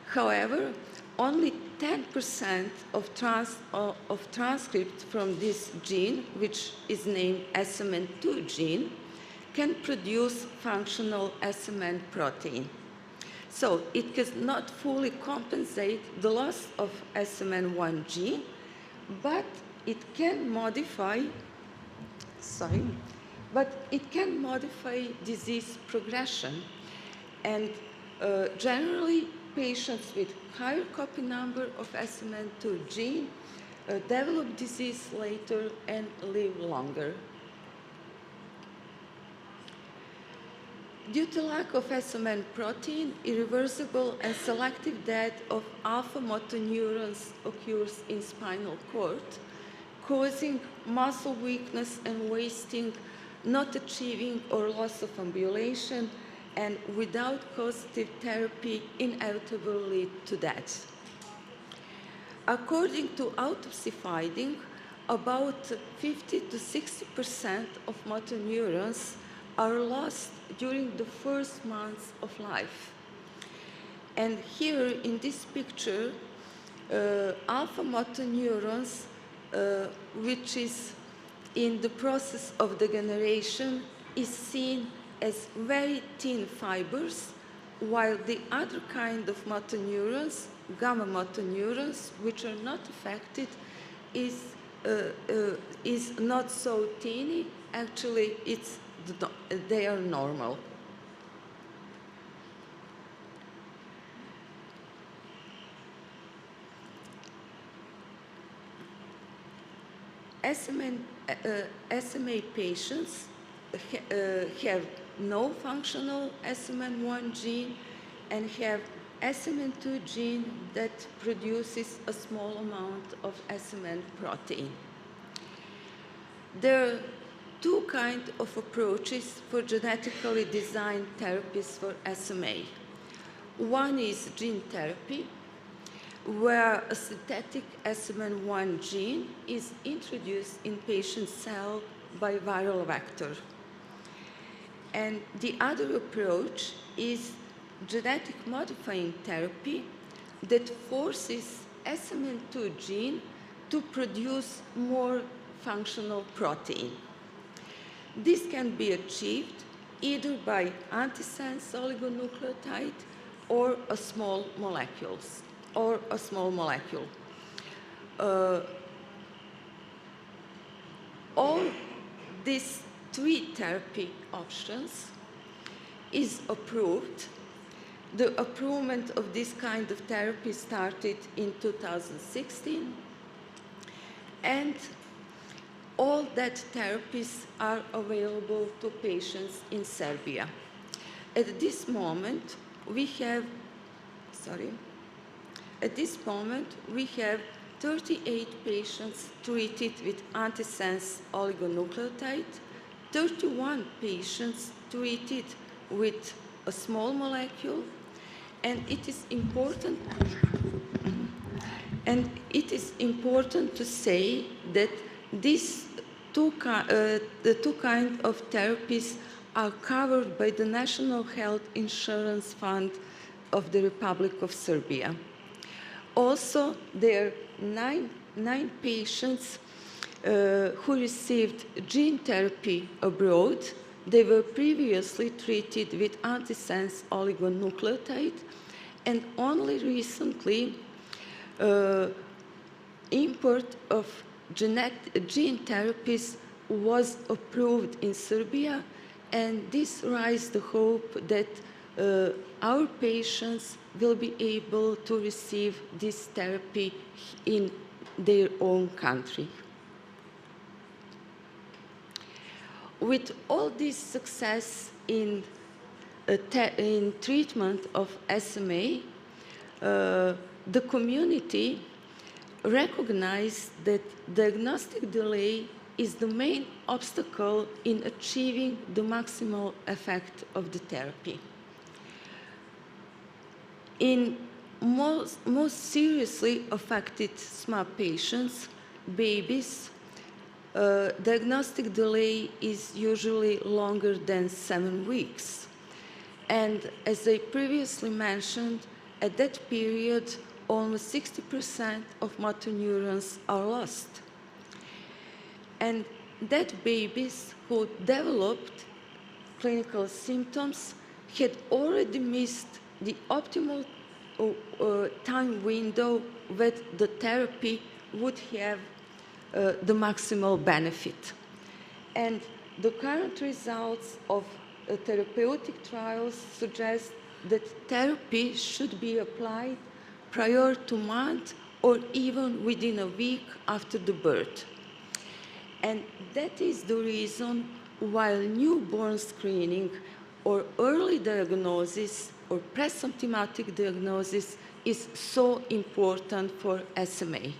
However, only 10% of transcript from this gene, which is named SMN2 gene, can produce functional SMN protein. So it does not fully compensate the loss of SMN1 gene, but it can modify, disease progression. And generally, patients with higher copy number of SMN2 gene develop disease later and live longer. Due to lack of SMN protein, irreversible and selective death of alpha motor neurons occurs in spinal cord, causing muscle weakness and wasting, not achieving or loss of ambulation, and without causative therapy, inevitably lead to death. According to autopsy finding, about 50 to 60% of motor neurons are lost during the first months of life. And here in this picture, alpha motor neurons, which is in the process of degeneration, is seen as very thin fibers, while the other kind of motor neurons, gamma motor neurons, which are not affected, is not so teeny. Actually, they are normal. SMA patients have no functional SMN1 gene and have SMN2 gene that produces a small amount of SMN protein. There are two kinds of approaches for genetically designed therapies for SMA. One is gene therapy, where a synthetic SMN1 gene is introduced in patient cell by viral vector. And the other approach is genetic modifying therapy that forces SMN2 gene to produce more functional protein. This can be achieved either by antisense oligonucleotide or a small molecule. All these three therapy options is approved. The approval of this kind of therapy started in 2016, and all that therapies are available to patients in Serbia. At this moment, we have 38 patients treated with antisense oligonucleotide, 31 patients treated with a small molecule, and it is important to say that the two kinds of therapies are covered by the National Health Insurance Fund of the Republic of Serbia. Also, there are nine patients who received gene therapy abroad. They were previously treated with antisense oligonucleotide, and only recently import of gene therapies was approved in Serbia, and this raises the hope that our patients will be able to receive this therapy in their own country. With all this success in treatment of SMA, the community recognized that diagnostic delay is the main obstacle in achieving the maximal effect of the therapy. In most seriously affected SMA patients, babies, diagnostic delay is usually longer than 7 weeks. And as I previously mentioned, at that period, almost 60% of motor neurons are lost. And that babies who developed clinical symptoms had already missed the optimal time window where the therapy would have the maximal benefit. And the current results of therapeutic trials suggest that therapy should be applied prior to month or even within a week after the birth. And that is the reason why newborn screening or early diagnosis or presymptomatic diagnosis is so important for SMA.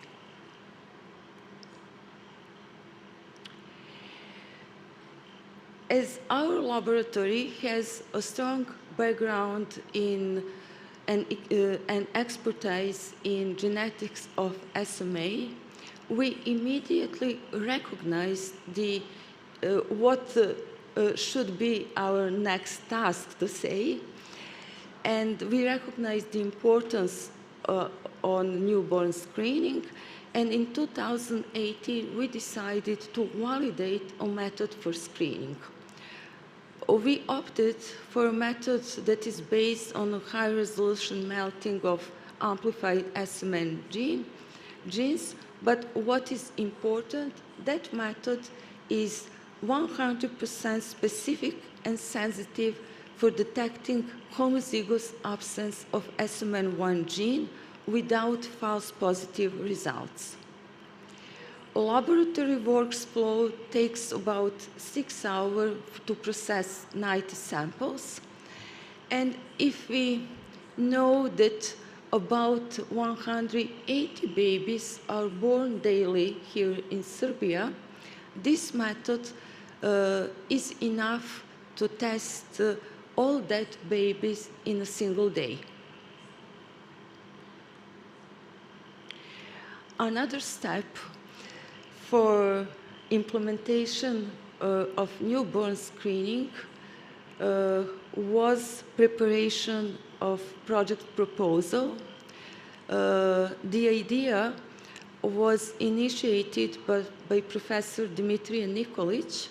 As our laboratory has a strong background in and expertise in genetics of SMA, we immediately recognized what should be our next task to say, and we recognized the importance on newborn screening, and in 2018 we decided to validate a method for screening. We opted for a method that is based on a high-resolution melting of amplified SMN genes, but what is important, that method is 100% specific and sensitive for detecting homozygous absence of SMN1 gene without false positive results. laboratory workflow takes about 6 hours to process 90 samples. And if we know that about 180 babies are born daily here in Serbia, this method is enough to test all dead babies in a single day. Another step for implementation of newborn screening was preparation of project proposal. The idea was initiated by Professor Dimitrije Nikolic,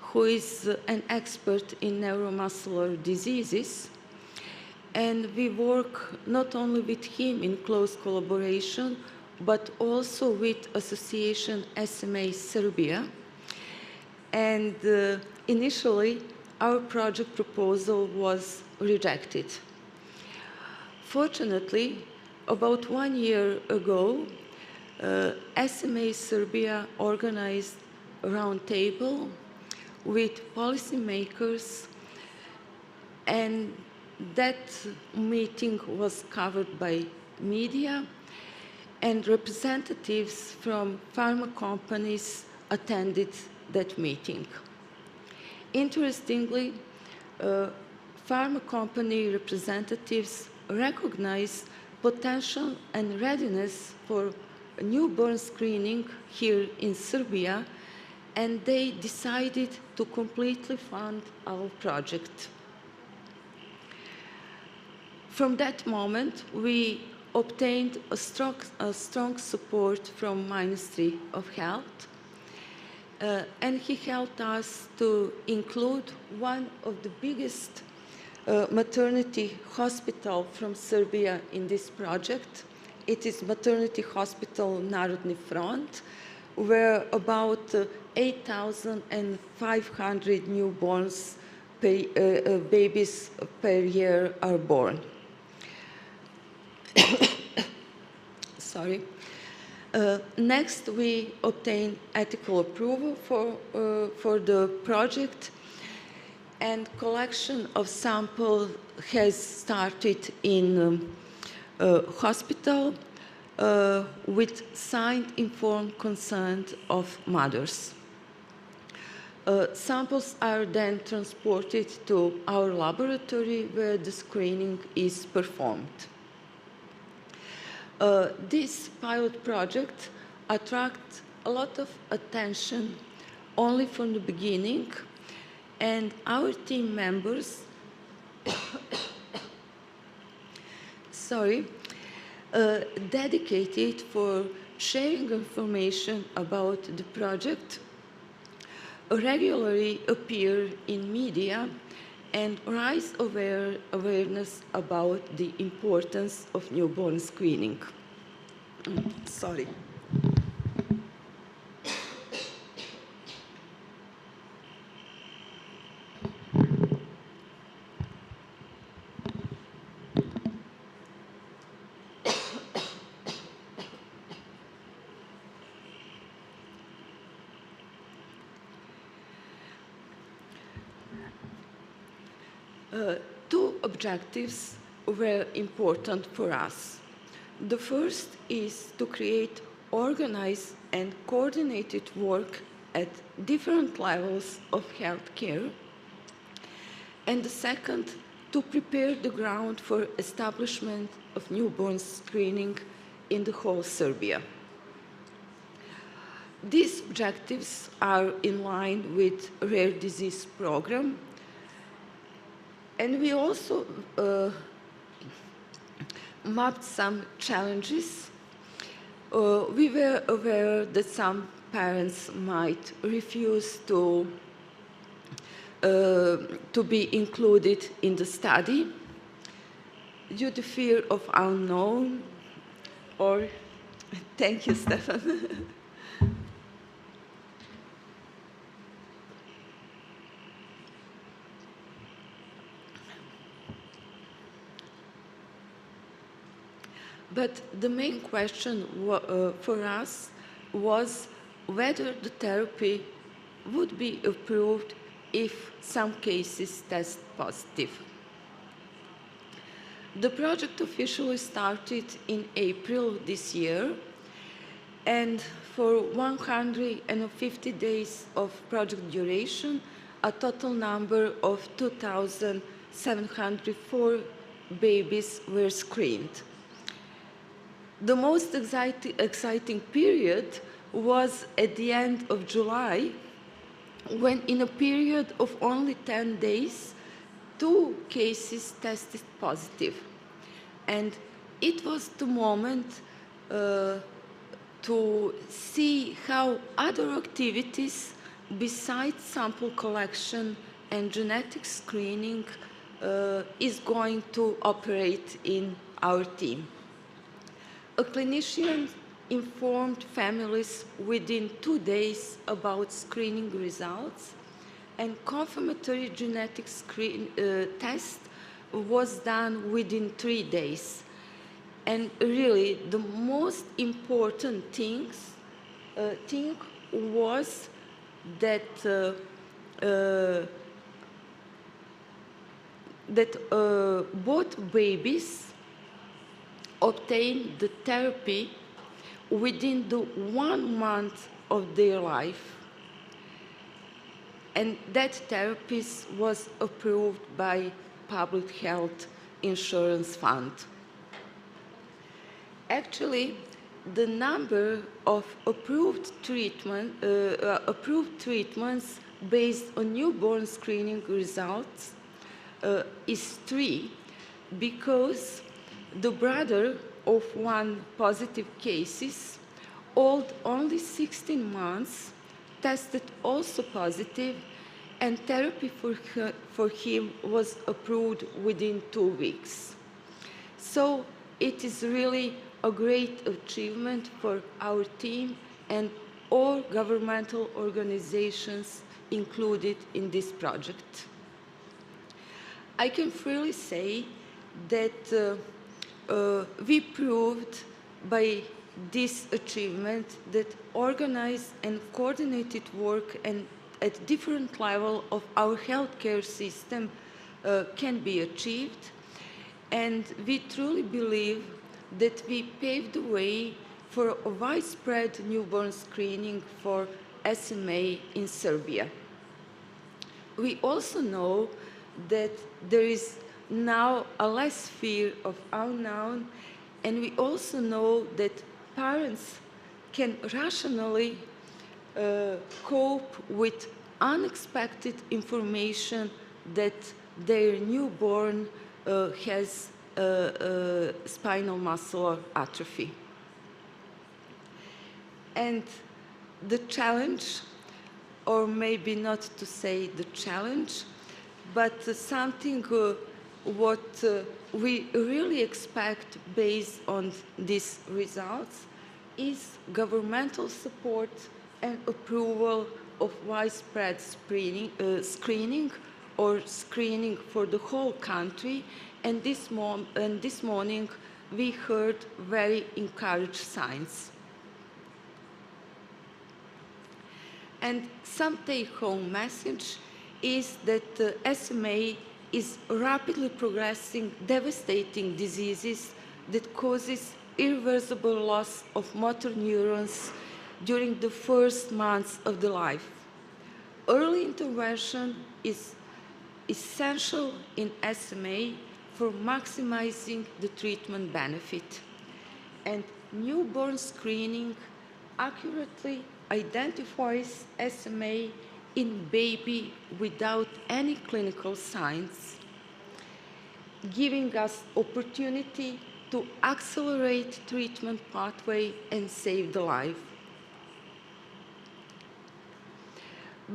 who is an expert in neuromuscular diseases. And we work not only with him in close collaboration, but also with Association SMA Serbia. And initially, our project proposal was rejected. Fortunately, about 1 year ago, SMA Serbia organized a roundtable with policymakers, and that meeting was covered by media, and representatives from pharma companies attended that meeting. Interestingly, pharma company representatives recognized potential and readiness for newborn screening here in Serbia, and they decided to completely fund our project. From that moment, we obtained a strong support from Ministry of Health, and he helped us to include one of the biggest maternity hospital from Serbia in this project. It is Maternity Hospital Narodni Front, where about 8,500 newborns, babies per year are born. Sorry. Next, we obtained ethical approval for the project, and collection of samples has started in hospital with signed informed consent of mothers. Samples are then transported to our laboratory where the screening is performed. This pilot project attracts a lot of attention only from the beginning, and our team members dedicated for sharing information about the project, regularly appear in media and raise awareness about the importance of newborn screening. Sorry. Two objectives were important for us. The first is to create organized and coordinated work at different levels of healthcare. And the second, to prepare the ground for establishment of newborn screening in the whole Serbia. These objectives are in line with rare disease program. And we also mapped some challenges. We were aware that some parents might refuse to be included in the study due to fear of unknown, or thank you, Stefan. But the main question for us was whether the therapy would be approved if some cases test positive. The project officially started in April this year, and for 150 days of project duration, a total number of 2,704 babies were screened. The most exciting period was at the end of July, when in a period of only 10 days, 2 cases tested positive. And it was the moment to see how other activities besides sample collection and genetic screening is going to operate in our team. A clinician informed families within 2 days about screening results, and confirmatory genetic test was done within 3 days. And really, the most important thing was that both babies obtained the therapy within the 1 month of their life. And that therapy was approved by Public Health Insurance Fund. Actually, the number of approved treatments based on newborn screening results is 3, because the brother of one positive case, old only 16 months, tested also positive, and therapy for him was approved within 2 weeks. So it is really a great achievement for our team and all governmental organizations included in this project. I can freely say that we proved by this achievement that organized and coordinated work and at different levels of our healthcare system can be achieved. And we truly believe that we paved the way for a widespread newborn screening for SMA in Serbia. We also know that there is now a less fear of unknown, and we also know that parents can rationally cope with unexpected information that their newborn has spinal muscular atrophy. And the challenge, or maybe not to say the challenge, but something what we really expect based on these results is governmental support and approval of widespread screening or screening for the whole country. And this morning we heard very encouraging signs. And some take-home message is that SMA is rapidly progressing, devastating diseases that causes irreversible loss of motor neurons during the first months of the life. Early intervention is essential in SMA for maximizing the treatment benefit. And newborn screening accurately identifies SMA in baby without any clinical signs, giving us opportunity to accelerate treatment pathway and save the life.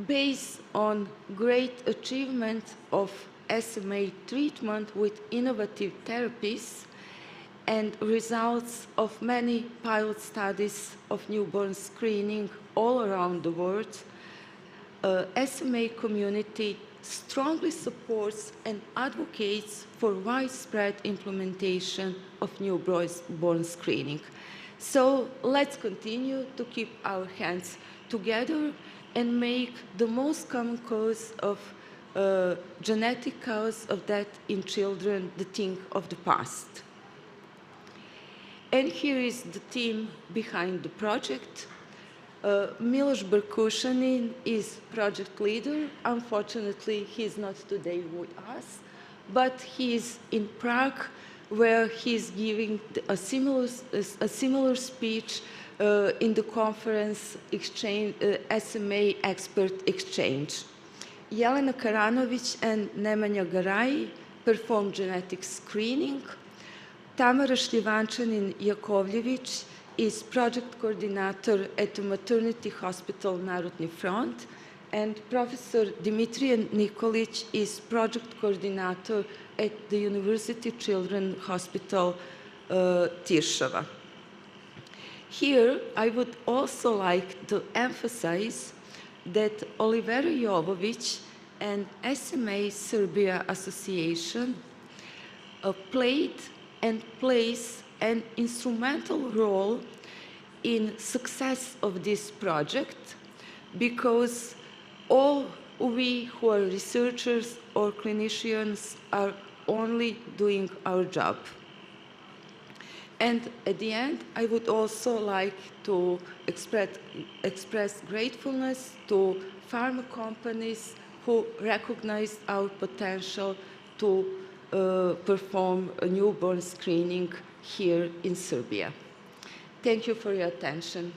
Based on great achievement of SMA treatment with innovative therapies and results of many pilot studies of newborn screening all around the world, SMA community strongly supports and advocates for widespread implementation of newborn screening. So let's continue to keep our hands together and make the most common cause of genetic cause of death in children the thing of the past. And here is the team behind the project. Miloš Brkušanin is project leader. Unfortunately, he's not today with us, but he's in Prague, where he's giving a similar speech in the conference exchange, SMA Expert Exchange. Jelena Karanović and Nemanja Garai perform genetic screening. Tamara Šljivančanin-Jakovljević is project coordinator at the Maternity Hospital Narodni Front, and Professor Dimitrije Nikolić is project coordinator at the University Children's Hospital Tiršova. Here, I would also like to emphasize that Olivera Jovović and SMA Serbia Association played and plays an instrumental role in success of this project, because all we who are researchers or clinicians are only doing our job. And at the end, I would also like to express gratefulness to pharma companies who recognized our potential to perform a newborn screening here in Serbia. Thank you for your attention.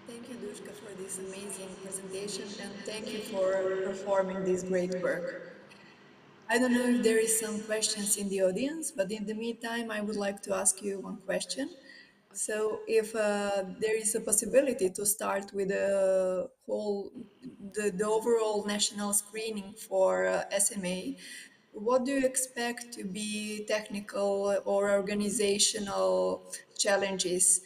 Thank you, Duška, for this amazing presentation, and thank you for performing this great work. I don't know if there is some questions in the audience, but in the meantime, I would like to ask you one question. So if there is a possibility to start with the overall national screening for SMA, what do you expect to be technical or organizational challenges?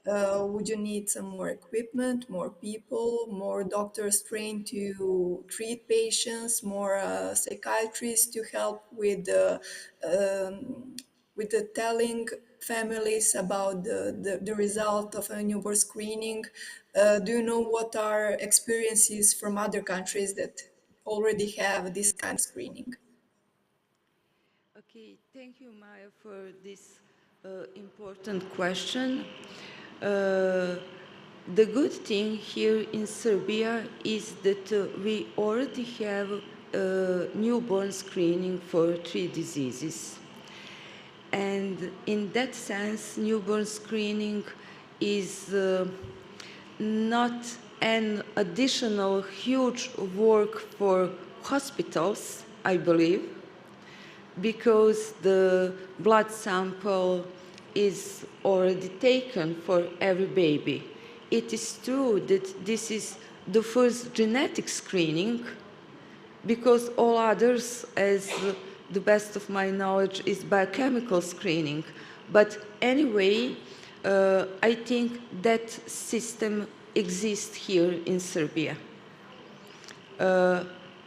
Would you need some more equipment, more people, more doctors trained to treat patients, more psychiatrists to help with the telling families about the result of a newborn screening? Do you know what are experiences from other countries that already have this kind of screening? Okay, thank you, Maya, for this important question. The good thing here in Serbia is that we already have newborn screening for 3 diseases. And in that sense, newborn screening is not an additional huge work for hospitals, I believe, because the blood sample is already taken for every baby. It is true that this is the first genetic screening, because all others, as the best of my knowledge, is biochemical screening. But anyway, I think that system exists here in Serbia.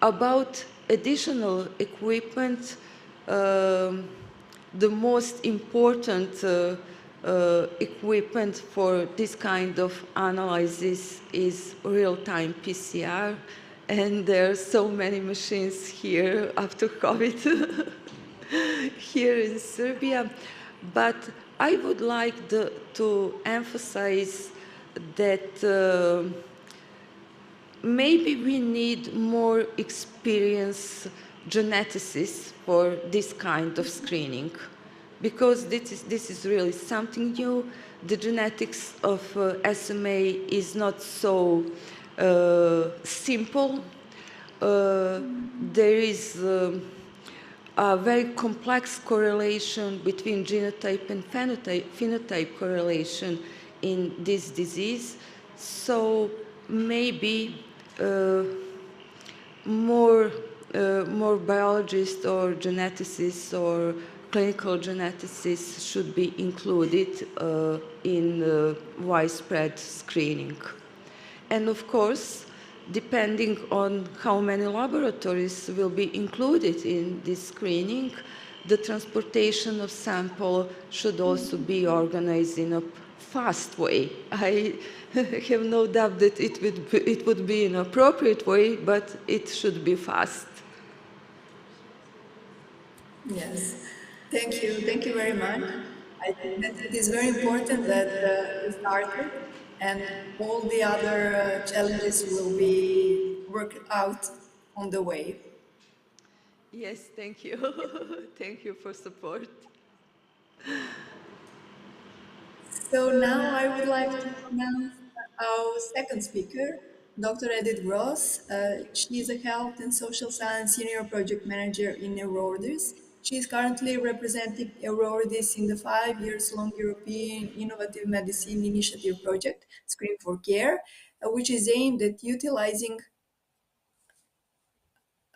About additional equipment, the most important equipment for this kind of analysis is real-time PCR, and there are so many machines here after COVID here in Serbia. But I would like to emphasize that maybe we need more experienced geneticists for this kind of screening, because this is really something new. The genetics of SMA is not so simple. There is a very complex correlation between genotype and phenotype correlation in this disease. So maybe more biologists or geneticists or clinical geneticists should be included in widespread screening. And of course, depending on how many laboratories will be included in this screening, the transportation of sample should also be organized in a fast way. I have no doubt that it would be an appropriate way, but it should be fast. Yes, thank you. Thank you very much. I think that it is very important that you started and all the other challenges will be worked out on the way. Yes, thank you. Thank you for support. So now I would like to announce our second speaker, Dr. Edith Gross. She is a Health and Social Science Senior Project Manager in Eurordis. She is currently representing Eurordis in the 5 years long European Innovative Medicine Initiative project, Screen for Care, which is aimed at utilizing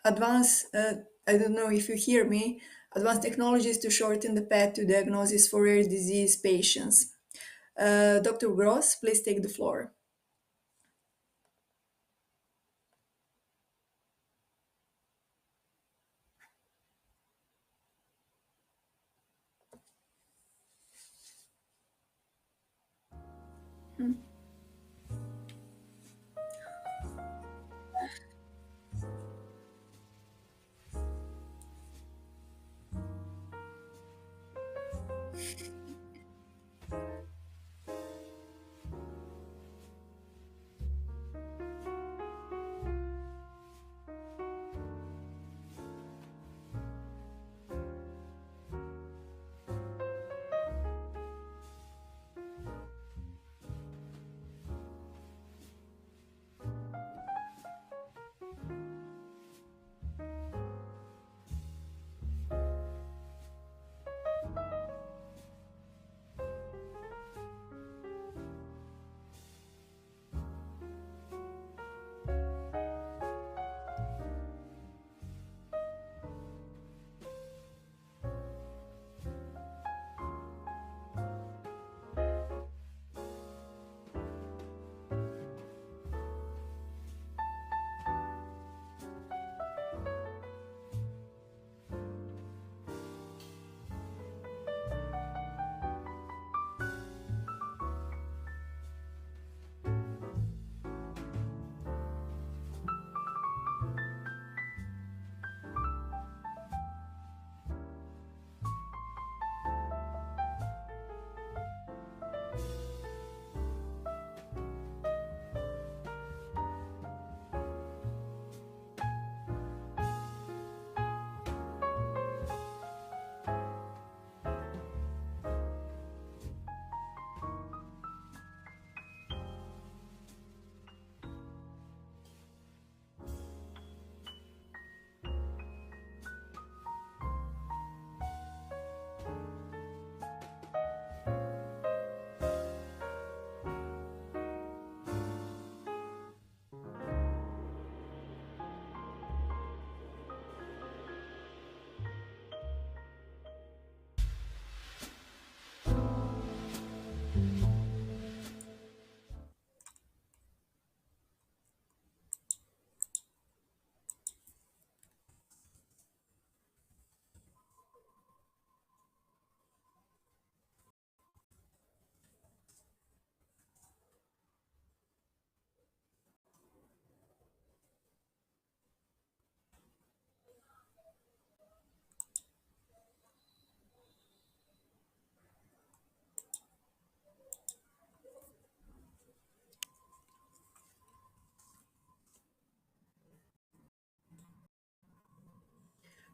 advanced, I don't know if you hear me, advanced technologies to shorten the path to diagnosis for rare disease patients. Dr. Gross, please take the floor.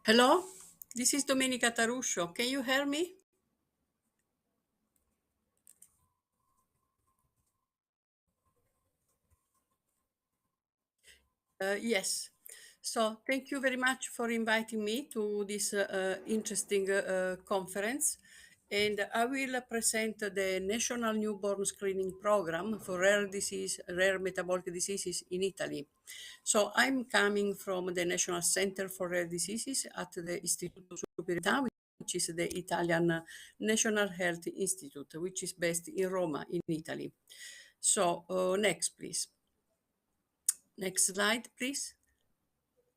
Hello, this is Domenica Taruscio. Can you hear me? Yes. So thank you very much for inviting me to this interesting conference. And I will present the National Newborn Screening Program for rare metabolic diseases in Italy. So I'm coming from the National Center for Rare Diseases at the Istituto Superiore, which is the Italian National Health Institute, which is based in Roma, in Italy. So next, please. Next slide, please.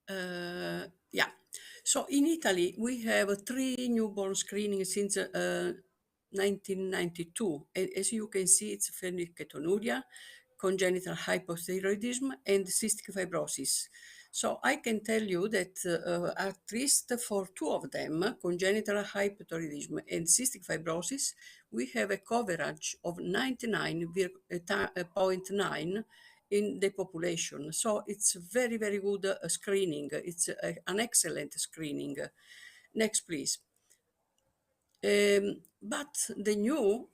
Yeah. So in Italy, we have 3 newborn screenings since 1992. And as you can see, it's phenylketonuria, congenital hypothyroidism, and cystic fibrosis. So I can tell you that at least for 2 of them, congenital hypothyroidism and cystic fibrosis, we have a coverage of 99.9 in the population. So it's very, very good screening. It's an excellent screening. Next, please. But the new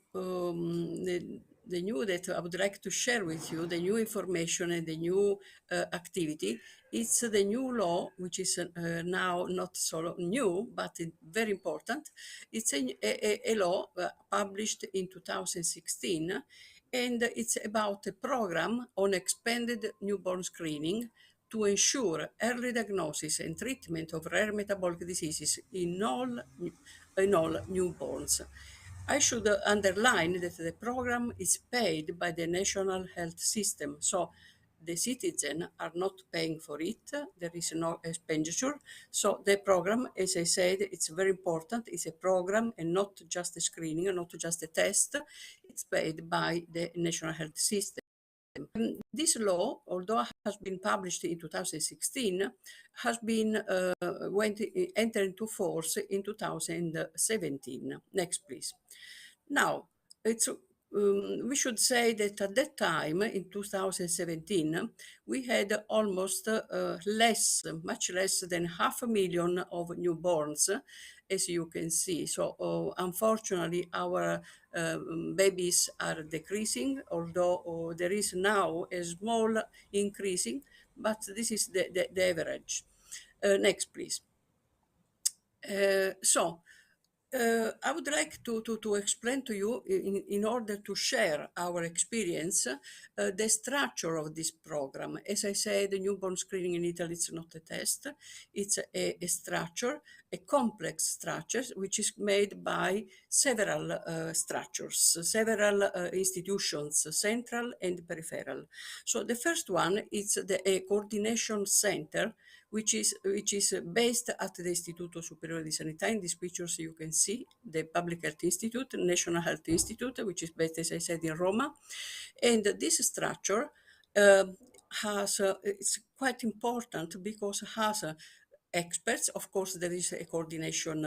that I would like to share with you, the new information and the new activity, it's the new law, which is now not so new, but very important. It's a law published in 2016, and it's about a program on expanded newborn screening to ensure early diagnosis and treatment of rare metabolic diseases in all newborns. I should underline that the program is paid by the National Health System, so the citizens are not paying for it. There is no expenditure. So the program, as I said, it's very important. It's a program and not just a screening, and not just a test. It's paid by the National Health System. This law, although has been published in 2016, has been entered into force in 2017. Next, please. Now, it's we should say that at that time, in 2017, we had almost much less than 500,000 of newborns, as you can see. So unfortunately, our babies are decreasing, although there is now a small increasing, but this is the average. Next, please. I would like to explain to you, in order to share our experience, the structure of this program. As I said, the newborn screening in Italy is not a test. It's a structure, a complex structure, which is made by several structures, several institutions, central and peripheral. So the first one is the coordination center, which is based at the Istituto Superiore di Sanità. In these pictures you can see the Public Health Institute, National Health Institute, which is based, as I said, in Roma. And this structure it's quite important because it has experts. Of course, there is a coordination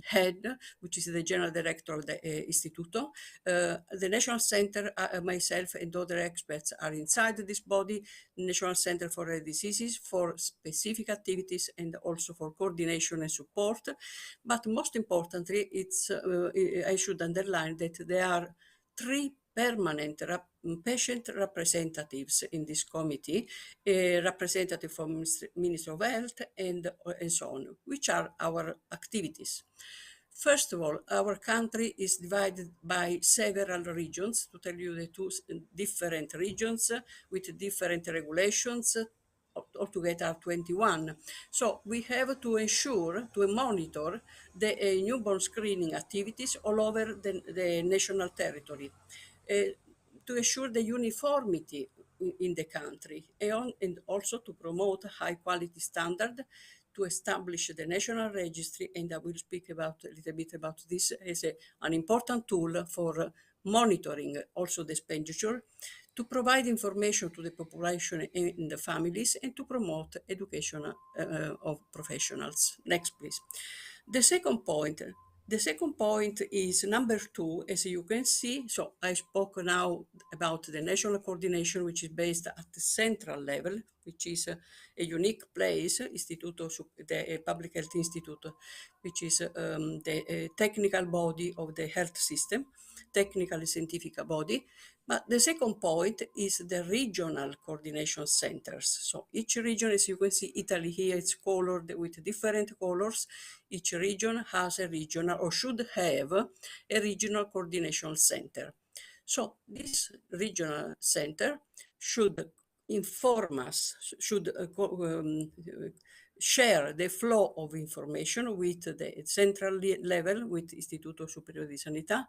head, which is the general director of the Istituto. The National Center, myself and other experts are inside this body, National Center for Rare Diseases, for specific activities and also for coordination and support. But most importantly, I should underline that there are 3 permanent patient representatives in this committee, a representative from Ministry of Health and so on, which are our activities. First of all, our country is divided by several regions. To tell you the 2 different regions with different regulations, altogether 21. So we have to ensure, to monitor the newborn screening activities all over the national territory. To ensure the uniformity in the country and also to promote high quality standard, to establish the national registry, and I will speak a little bit about this as an important tool for monitoring also the expenditure, to provide information to the population and the families, and to promote education of professionals. Next, please. The second point is number 2, as you can see. So I spoke now about the national coordination, which is based at the central level, which is a unique place, the Public Health Institute, which is the technical body of the health system, technical and scientific body. But the second point is the regional coordination centers. So each region, as you can see, Italy here, it's colored with different colors. Each region has a regional, or should have a regional coordination center. So this regional center should inform us, share the flow of information with the central level, with Istituto Superiore di Sanità.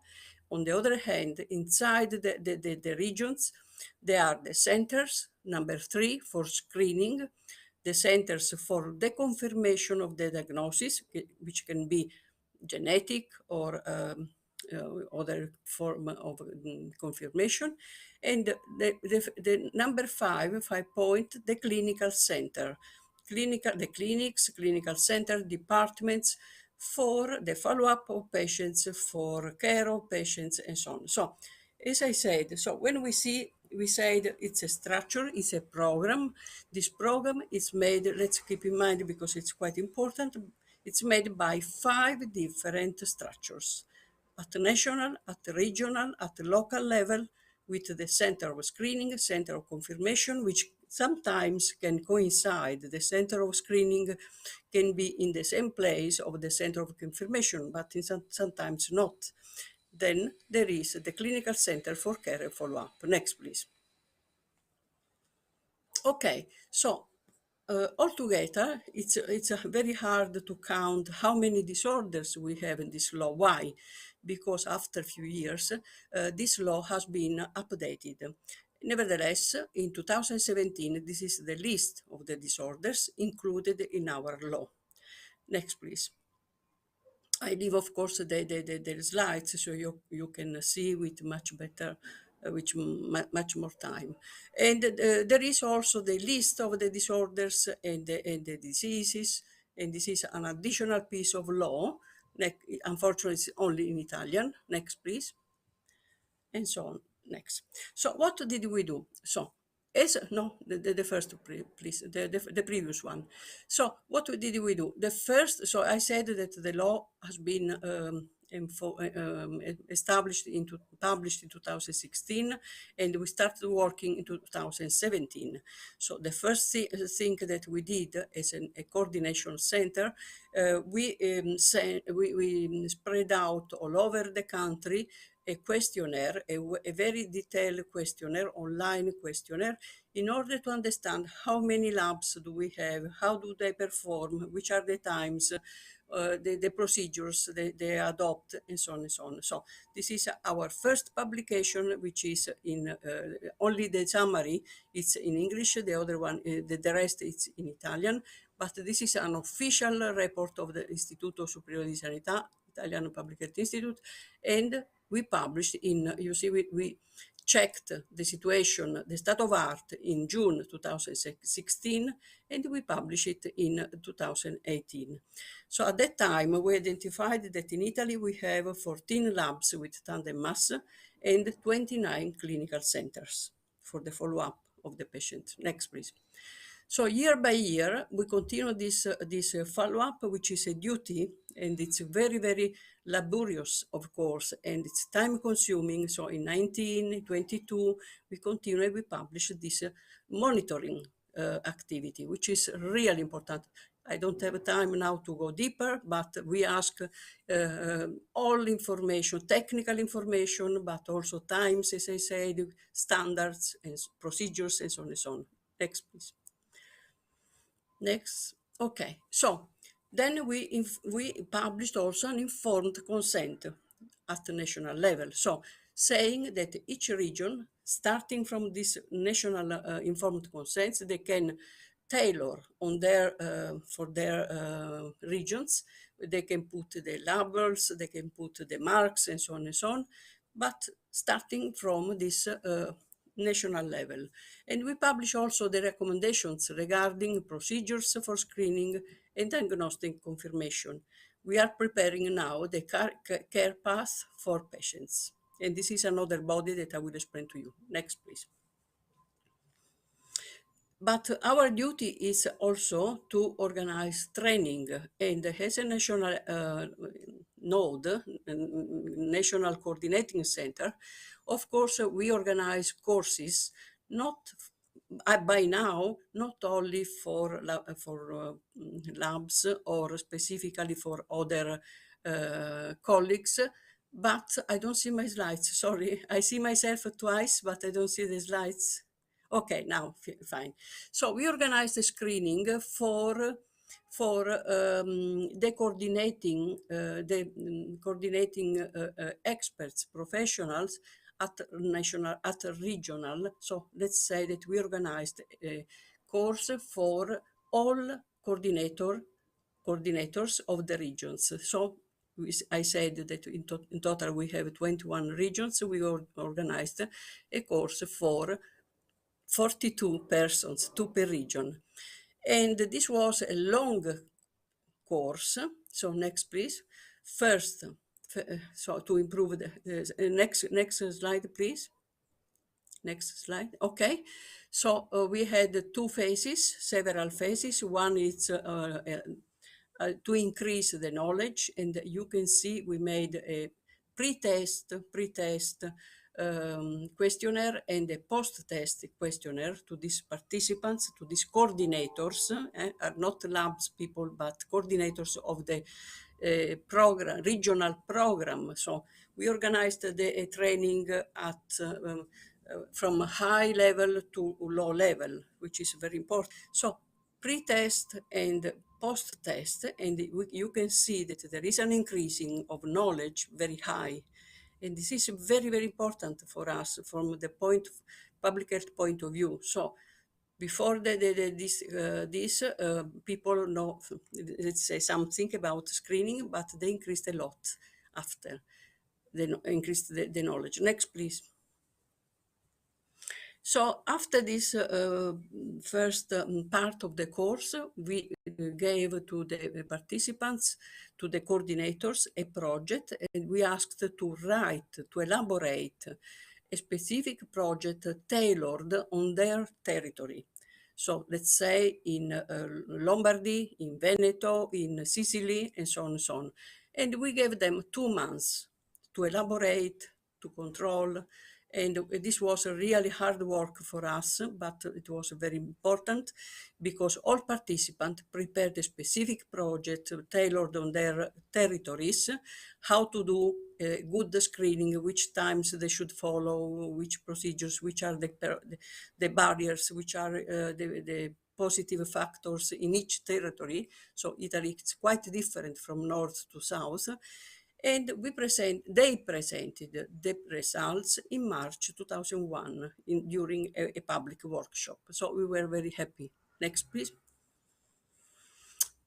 On the other hand, inside the regions, there are the centers, number 3, for screening, the centers for the confirmation of the diagnosis, which can be genetic or other form of confirmation, and the number 5 point, the clinical center, the clinics, clinical center, departments for the follow-up of patients, for care of patients, and so on. So, as I said, so when we said it's a structure, it's a program. This program is made, let's keep in mind because it's quite important, it's made by 5 different structures at the national, at the regional, at the local level, with the center of screening, center of confirmation, which sometimes can coincide. The center of screening can be in the same place of the center of confirmation, but sometimes not. Then there is the clinical center for care and follow-up. Next, please. Okay, so altogether, it's very hard to count how many disorders we have in this law. Why? Because after a few years, this law has been updated. Nevertheless, in 2017, this is the list of the disorders included in our law. Next, please. I leave, of course, the slides so you can see with much better, much more time. And there is also the list of the disorders and the diseases, and this is an additional piece of law. Unfortunately, it's only in Italian. Next, please. And so on. Next. So what did we do? So, the first, please, the previous one. So what did we do? The first, so I said that the law has been established, published in 2016, and we started working in 2017. So the first thing that we did as a coordination center, we spread out all over the country a questionnaire, a very detailed questionnaire, online questionnaire, in order to understand how many labs do we have, how do they perform, which are the times, the procedures they adopt, and so on and so on. So this is our first publication, which is in only the summary, it's in English, the other one, the rest is in Italian, but this is an official report of the Istituto Superiore di Sanità, Italian Public Health Institute, and we published in, you see, we checked the situation, the state of art in June 2016, and we published it in 2018. So at that time, we identified that in Italy we have 14 labs with tandem mass and 29 clinical centers for the follow-up of the patient. Next, please. So year by year, we continue this follow-up, which is a duty, and it's very, very laborious, of course, and it's time-consuming. So in 2022, we continue and we publish this monitoring activity, which is really important. I don't have time now to go deeper, but we ask all information, technical information, but also times, as I said, standards and procedures, and so on and so on. Next, please. Next. Okay. So then we published also an informed consent at the national level. So saying that each region, starting from this national informed consent, they can tailor on their for their regions. They can put the labels, they can put the marks, and so on and so on. But starting from this national level. And we publish also the recommendations regarding procedures for screening and diagnostic confirmation. We are preparing now the care path for patients. And this is another body that I will explain to you. Next, please. But our duty is also to organize training, and as a national node, National Coordinating Center, of course, we organize courses, not by now, not only for labs or specifically for other colleagues, but I don't see my slides, sorry. I see myself twice, but I don't see the slides. Okay, now, fine. So we organized a screening for for the coordinating experts, professionals at national, at regional. So let's say that we organized a course for all coordinators of the regions. So I said that in total we have 21 regions. We organized a course for 42 persons, 2 per region. And this was a long course. So next, please. First, so to improve the next slide, please. Next slide. Okay. So we had 2 phases, several phases. One is to increase the knowledge, and you can see we made a pre-test questionnaire and a post-test questionnaire to these participants, to these coordinators, are not labs people, but coordinators of the program, regional program. So we organized the training at from high level to low level, which is very important. So pre-test and post-test, and you can see that there is an increasing of knowledge very high. And this is very, very important for us from the public health point of view. So before this people know, let's say, something about screening, but they increased a lot after. They increased the knowledge. Next, please. So after this first part of the course, we gave to the participants, to the coordinators, a project, and we asked to write, to elaborate a specific project tailored on their territory. So let's say in Lombardy, in Veneto, in Sicily, and so on and so on. And we gave them 2 months to elaborate, to control. And this was a really hard work for us, but it was very important because all participants prepared a specific project tailored on their territories, how to do good screening, which times they should follow, which procedures, which are the barriers, which are the positive factors in each territory. So Italy is quite different from north to south. And they presented the results in March 2001 during a public workshop. So we were very happy. Next, please.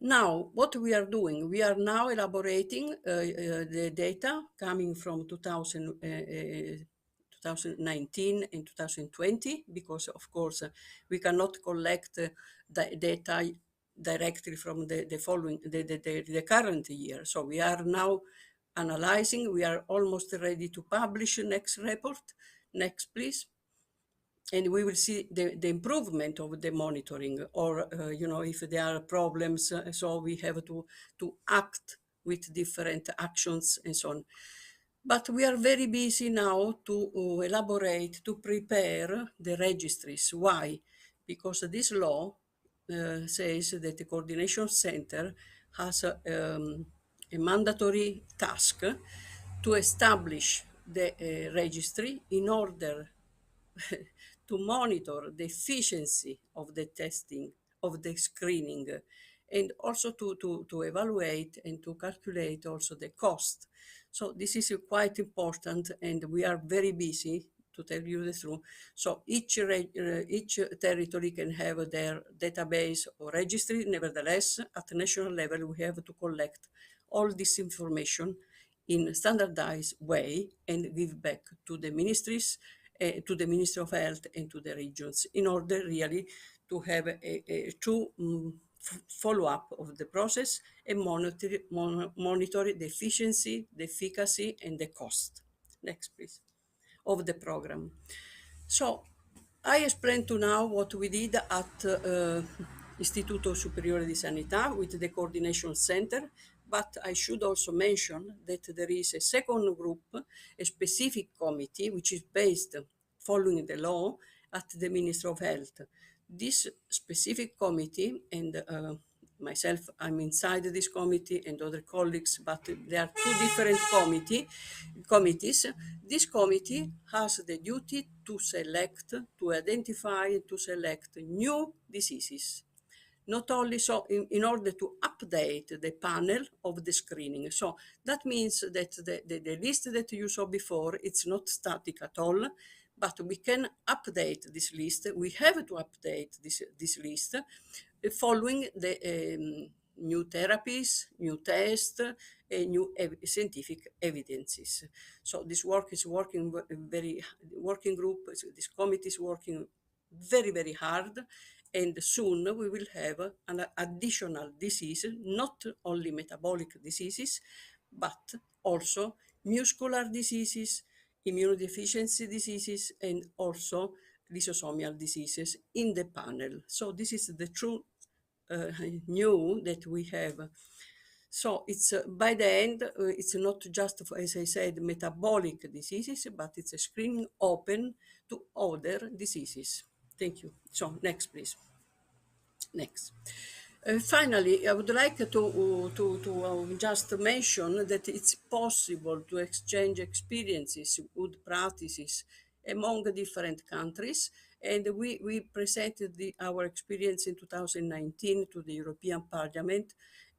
Now, what we are doing, we are now elaborating the data coming from 2019 and 2020, because of course we cannot collect the data directly from the current year. So we are now analyzing. We are almost ready to publish next report. Next, please. And we will see the improvement of the monitoring, or if there are problems, so we have to act with different actions and so on. But we are very busy now to elaborate, to prepare the registries. Why? Because this law says that the coordination center has a mandatory task to establish the registry in order to monitor the efficiency of the testing, of the screening, and also to evaluate and to calculate also the cost. So this is quite important, and we are very busy, to tell you the truth. So each territory can have their database or registry. Nevertheless, at the national level, we have to collect all this information in a standardized way and give back to the ministries, to the Ministry of Health and to the regions, in order really to have a true follow-up of the process and monitor the efficiency, the efficacy, and the cost. Next, please, of the program. So I explained to now what we did at Istituto Superiore di Sanità with the coordination center, but I should also mention that there is a second group, a specific committee, which is based following the law at the Ministry of Health. This specific committee, and myself, I'm inside this committee, and other colleagues, but there are 2 different committees. This committee has the duty to select, to identify, to select new diseases, not only so in order to update the panel of the screening. So that means that the list that you saw before, it's not static at all, but we can update this list. We have to update this list following the new therapies, new tests, new scientific evidences. So this work is working working group, this committee is working very, very hard, and soon we will have an additional disease, not only metabolic diseases, but also muscular diseases, immunodeficiency diseases, and also lysosomal diseases in the panel. So this is the true new that we have. So it's by the end, it's not just, as I said, metabolic diseases, but it's a screening open to other diseases. Thank you. So next, please. Next. Finally, I would like to just mention that it's possible to exchange experiences, good practices among different countries. And we presented our experience in 2019 to the European Parliament.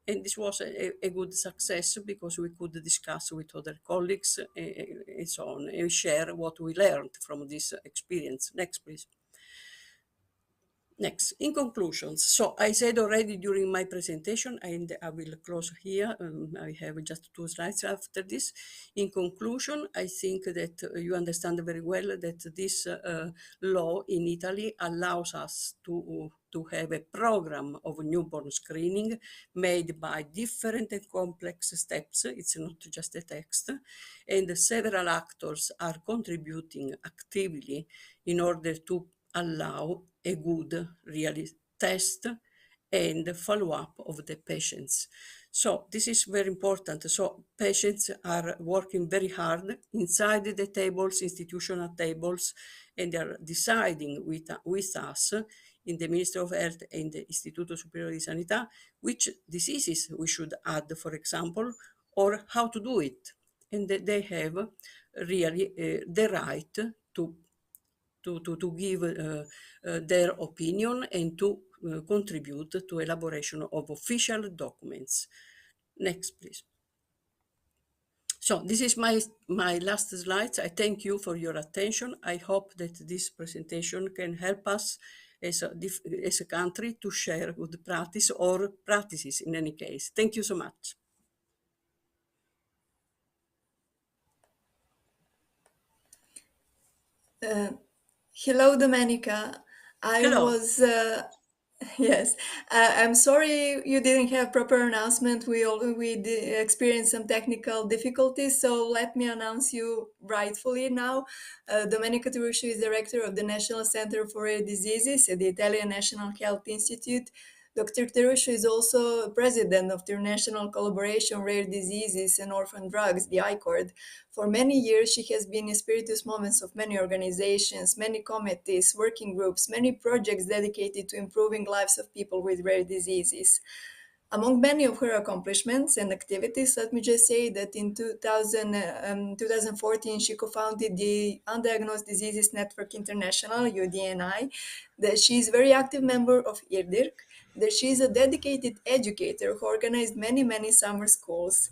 And this was a good success because we could discuss with other colleagues and so on, and share what we learned from this experience. Next, please. Next, in conclusions. So I said already during my presentation, and I will close here. I have just 2 slides after this. In conclusion, I think that you understand very well that this law in Italy allows us to have a program of newborn screening made by different and complex steps. It's not just a text. And several actors are contributing actively in order to allow a good really test and follow-up of the patients. So this is very important. So patients are working very hard inside the tables, institutional tables, and they are deciding with us in the Ministry of Health and the Istituto Superiore di Sanità which diseases we should add, for example, or how to do it. And they have really the right to give their opinion and to contribute to elaboration of official documents. Next, please. So this is my last slides. I thank you for your attention. I hope that this presentation can help us as a country to share good practice or practices in any case. Thank you so much. Hello, Domenica. Hello. Yes, I'm sorry you didn't have proper announcement. We experienced some technical difficulties, so let me announce you rightfully now. Domenica Teruscio is director of the National Center for Rare Diseases at the Italian National Health Institute. Dr. Teruscio is also president of the International Collaboration Rare Diseases and Orphan Drugs, the ICORD. For many years, she has been in spiritus moments of many organizations, many committees, working groups, many projects dedicated to improving lives of people with rare diseases. Among many of her accomplishments and activities, let me just say that in 2014, she co-founded the Undiagnosed Diseases Network International, UDNI, that she is a very active member of IRDIRC, that she is a dedicated educator who organized many, many summer schools.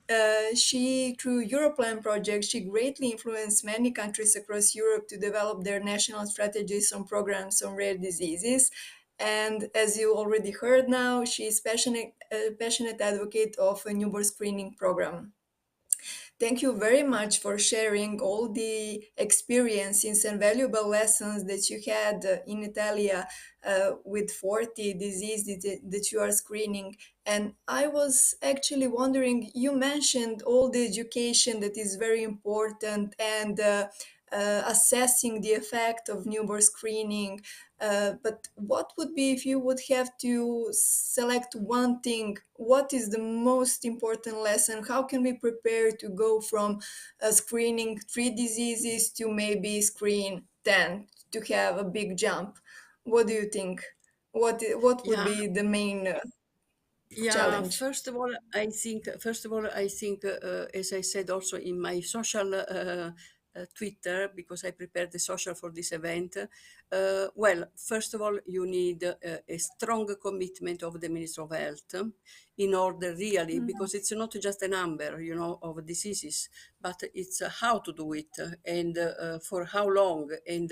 Through Europlan projects, she greatly influenced many countries across Europe to develop their national strategies and programs on rare diseases. And as you already heard now, she is a passionate advocate of a newborn screening program. Thank you very much for sharing all the experiences and valuable lessons that you had in Italia with 40 diseases that you are screening. And I was actually wondering, you mentioned all the education that is very important and assessing the effect of newborn screening. But what would be, if you would have to select one thing, what is the most important lesson? How can we prepare to go from screening 3 diseases to maybe screen 10 to have a big jump? What do you think? What would be the main challenge? First of all, I think, as I said also in my social Twitter because I prepared the social for this event. Well, first of all, you need a strong commitment of the Minister of Health in order really, because it's not just a number, you know, of diseases, but it's how to do it and for how long. And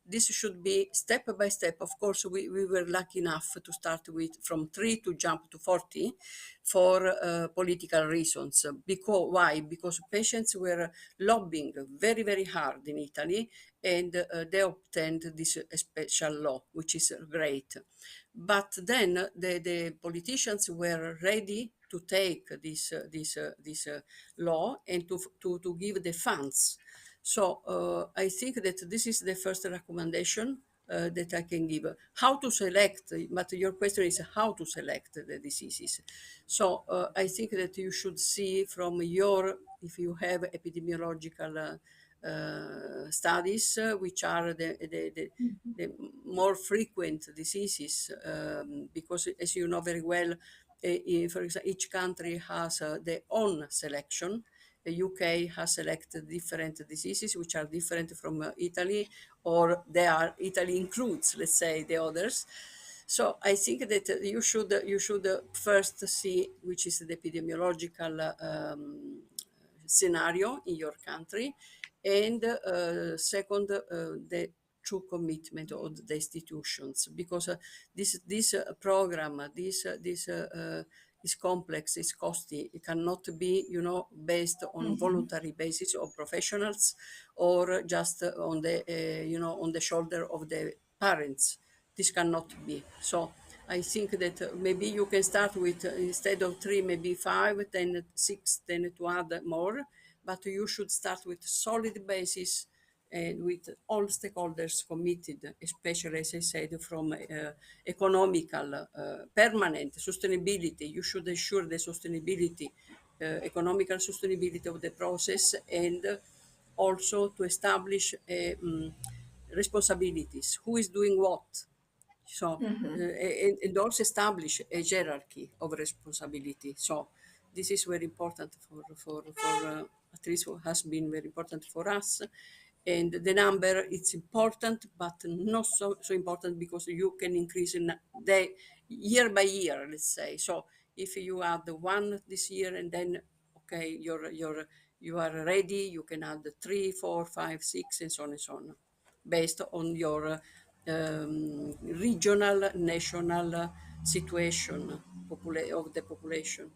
this should be step by step. Of course, we were lucky enough to start with from 3 to jump to 40 for political reasons. Why? Because patients were lobbying very, very hard in Italy, and they obtained this special law, which is great. But then the politicians were ready to take this law and to give the funds. So I think that this is the first recommendation that I can give. How to select, but your question is how to select the diseases. So I think that you should see from if you have epidemiological studies, which are the more frequent diseases, because as you know very well, for example, each country has their own selection. The UK has selected different diseases which are different from Italy, or Italy includes, let's say, the others. So I think that you should first see which is the epidemiological scenario in your country, and second, the true commitment of the institutions, because this program, this complex, is costly. It cannot be, you know, based on voluntary basis of professionals or just on the, you know, on the shoulder of the parents. This cannot be. So I think that maybe you can start with, instead of 3, maybe 5, then 6, then to add more, but you should start with solid basis and with all stakeholders committed, especially, as I said, from economical, permanent sustainability. You should ensure the sustainability, economical sustainability of the process, and also to establish responsibilities. Who is doing what? So, and also establish a hierarchy of responsibility. So this is very important for at least has been very important for us. And the number, it's important, but not so important, because you can increase in the year by year, let's say. So if you add 1 this year, and then, okay, you are ready, you can add 3, 4, 5, 6, and so on and so on, based on your regional, national situation of the population.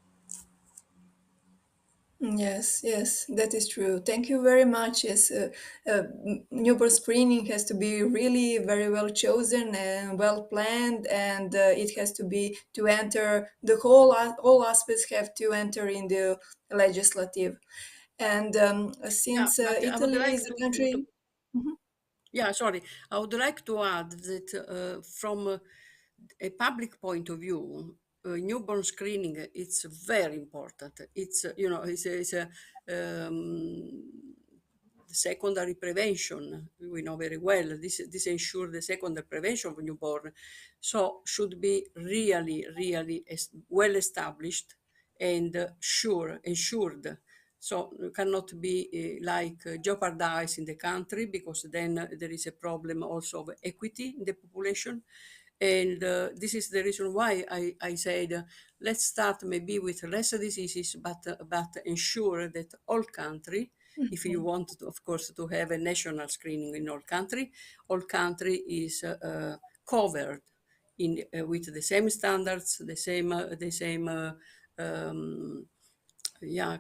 Yes, yes, that is true. Thank you very much. Yes, newborn screening has to be really very well chosen and well planned, and it has to be to enter the all aspects have to enter in the legislative. And since Italy is a country. Yeah, sorry. I would like to add that from a public point of view, newborn screening, it's very important. It's, you know, it's a secondary prevention. We know very well this ensures the secondary prevention of newborn. So should be really, really well established and ensured. So cannot be jeopardized in the country, because then there is a problem also of equity in the population. And this is the reason why I said, let's start maybe with less diseases, but ensure that all country, if you want, of course, to have a national screening in all country is covered with the same standards, the same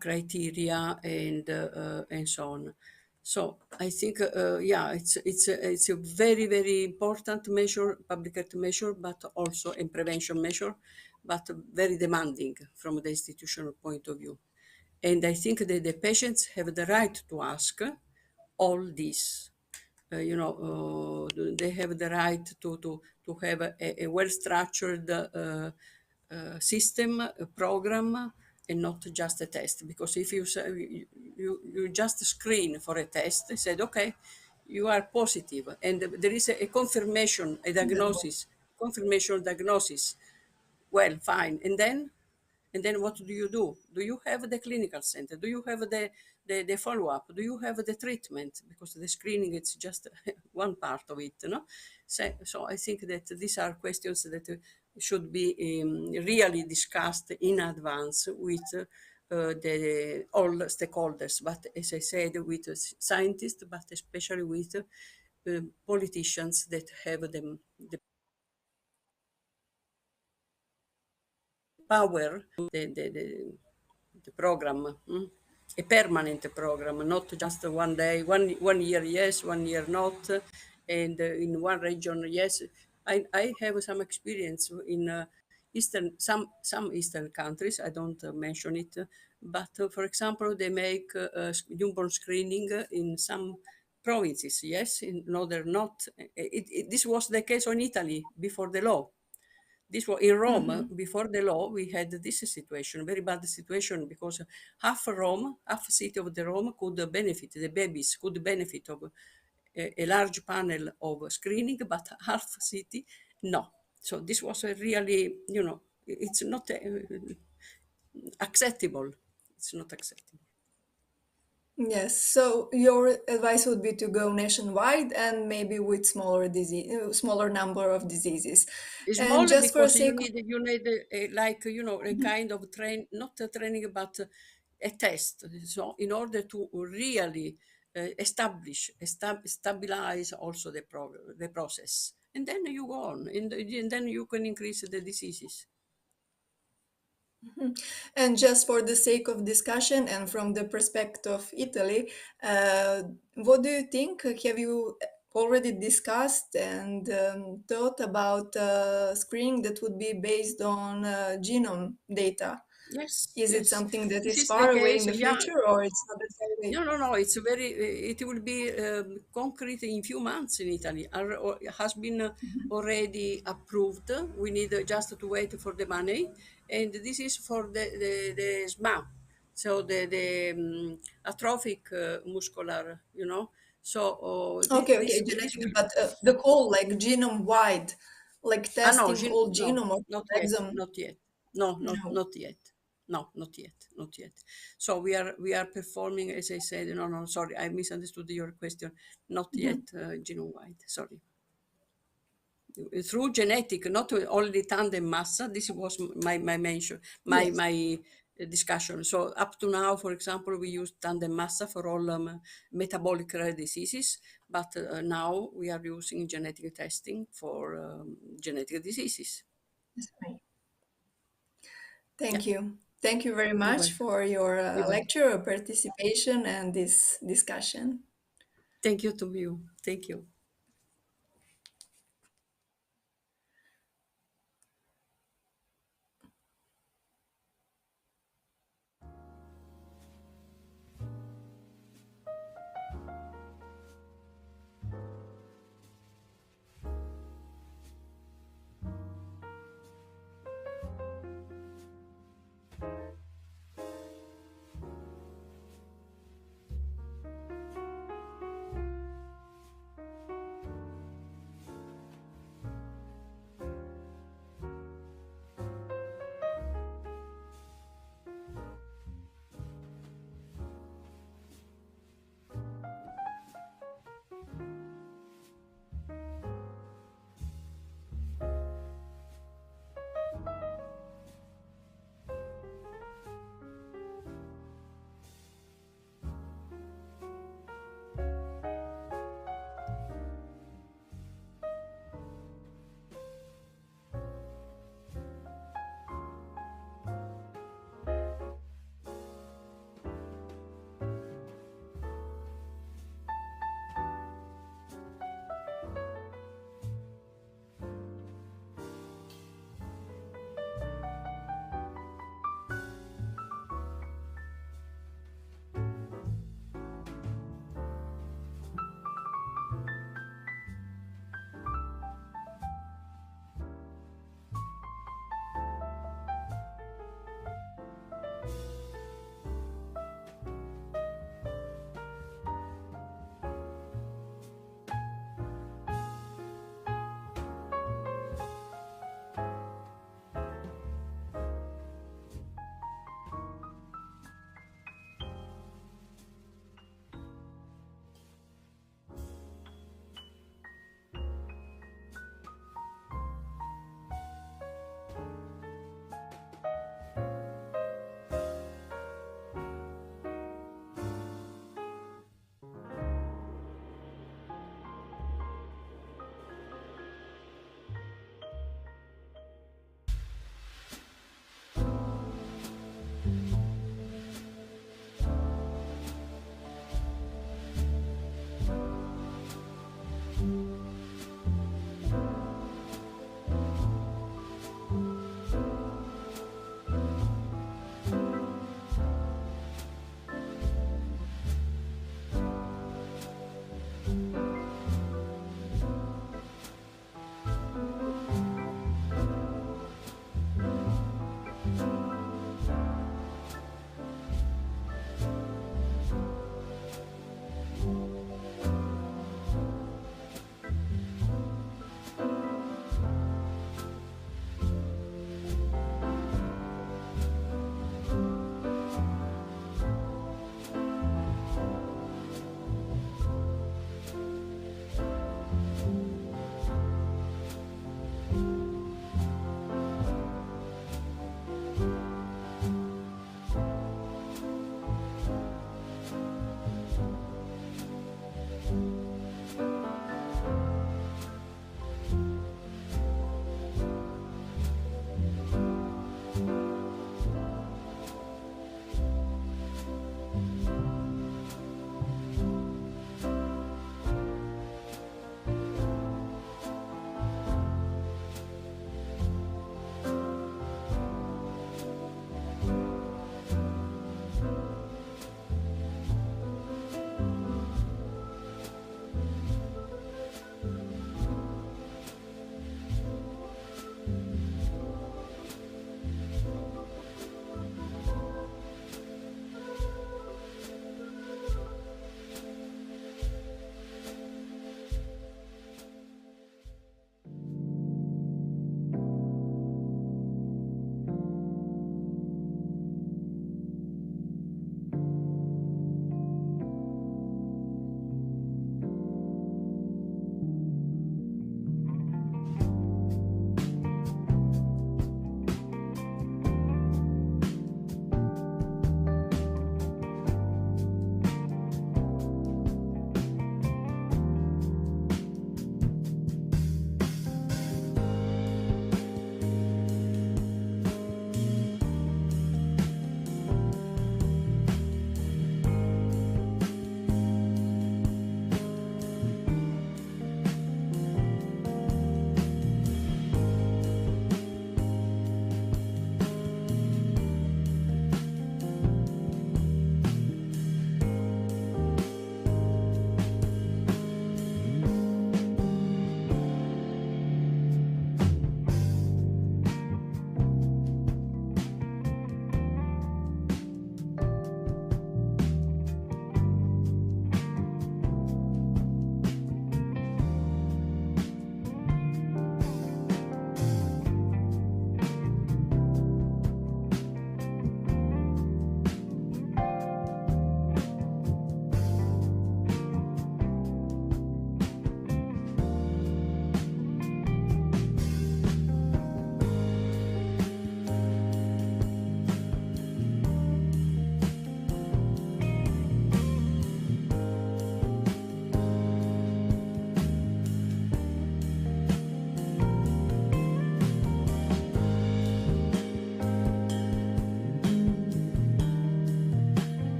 criteria, and so on. So I think, it's a very, very important measure, public health measure, but also a prevention measure, but very demanding from the institutional point of view. And I think that the patients have the right to ask all this. They have the right to have a well-structured system, a program, and not just a test. Because if you say you just screen for a test, they said, okay, you are positive, and there is a confirmation, a diagnosis, confirmation diagnosis. Well, fine, and then what do? Do you have the clinical center? Do you have the the follow-up? Do you have the treatment? Because the screening, it's just one part of it, no? So I think that these are questions that should be really discussed in advance with all stakeholders, but as I said, with scientists, but especially with politicians that have the power, the program, a permanent program, not just one day, one year yes, 1 year not, and in one region yes. I have some experience in some Eastern countries. I don't mention it, but for example, they make newborn screening in some provinces, yes, in other not. This was the case in Italy before the law. This was in Rome, before the law, we had this situation, very bad situation, because half Rome, half city of the Rome could benefit, the babies could benefit of a large panel of screening, but half city, no. So this was a really, it's not acceptable. It's not acceptable. Yes, so your advice would be to go nationwide and maybe with smaller number of diseases. Small, And just for a because sake, you need a kind of not a training, but a test. So in order to really stabilize also the process, and then you go on, and then you can increase the diseases. And just for the sake of discussion and from the perspective of Italy, what do you think? Have you already discussed and thought about screening that would be based on genome data? Yes. Is yes. it something that This is is far the away case, in the yeah. future, or it's not that far away? No. It's very. It will be concrete in few months in Italy. Has been already approved. We need just to wait for the money, and this is for the SMA, so the atrophic muscular. So Okay, this genetic, genetic. but the whole like genome wide, like No, testing all no, genome or not yet, exome. not yet. No, No. not yet. No, not yet. So we are performing, as I said. No, sorry, I misunderstood your question. Not yet genome wide. Sorry. Through genetic, not only tandem massa. This was my mention, Yes. my discussion. So up to now, for example, we use tandem massa for all metabolic rare diseases, but now we are using genetic testing for genetic diseases. Thank you. Thank you very You're much welcome. for your You're welcome. lecture, participation, and this discussion. Thank you to you. Thank you.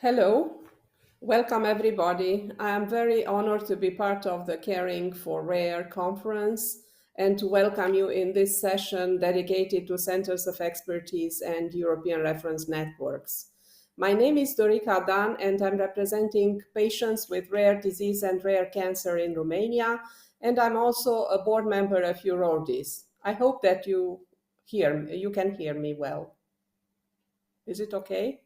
Hello, welcome everybody. I am very honored to be part of the Caring for Rare conference and to welcome you in this session dedicated to Centers of Expertise and European Reference Networks. My name is Dorica Dan and I'm representing patients with rare disease and rare cancer in Romania, and I'm also a board member of EURORDIS. I hope that you can hear me well. Is it okay?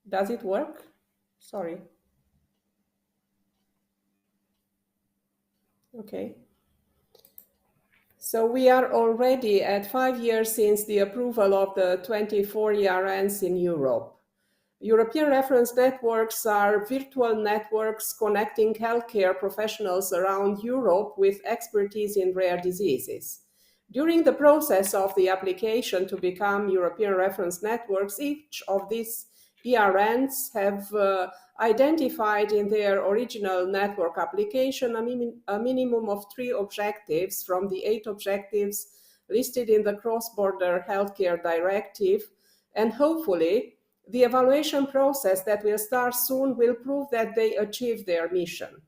Does it work? Sorry. Okay. So we are already at 5 years since the approval of the 24 ERNs in Europe. European reference networks are virtual networks connecting healthcare professionals around Europe with expertise in rare diseases. During the process of the application to become European reference networks, each of these ERNs have identified in their original network application a minimum of 3 objectives from the 8 objectives listed in the Cross-Border Healthcare Directive, and hopefully the evaluation process that will start soon will prove that they achieved their mission.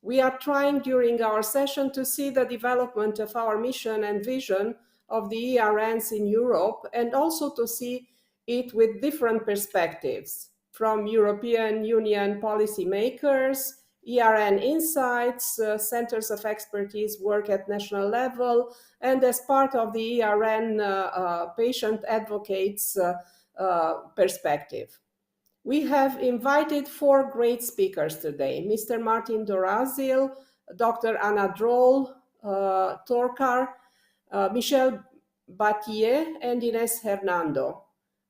We are trying during our session to see the development of our mission and vision of the ERNs in Europe, and also to see it with different perspectives, from European Union policymakers, ERN insights, centers of expertise work at national level, and as part of the ERN patient advocates perspective. We have invited 4 great speakers today: Mr. Martin Dorazil, Dr. Anna Droll, Torkar, Michel Battier, and Ines Hernando.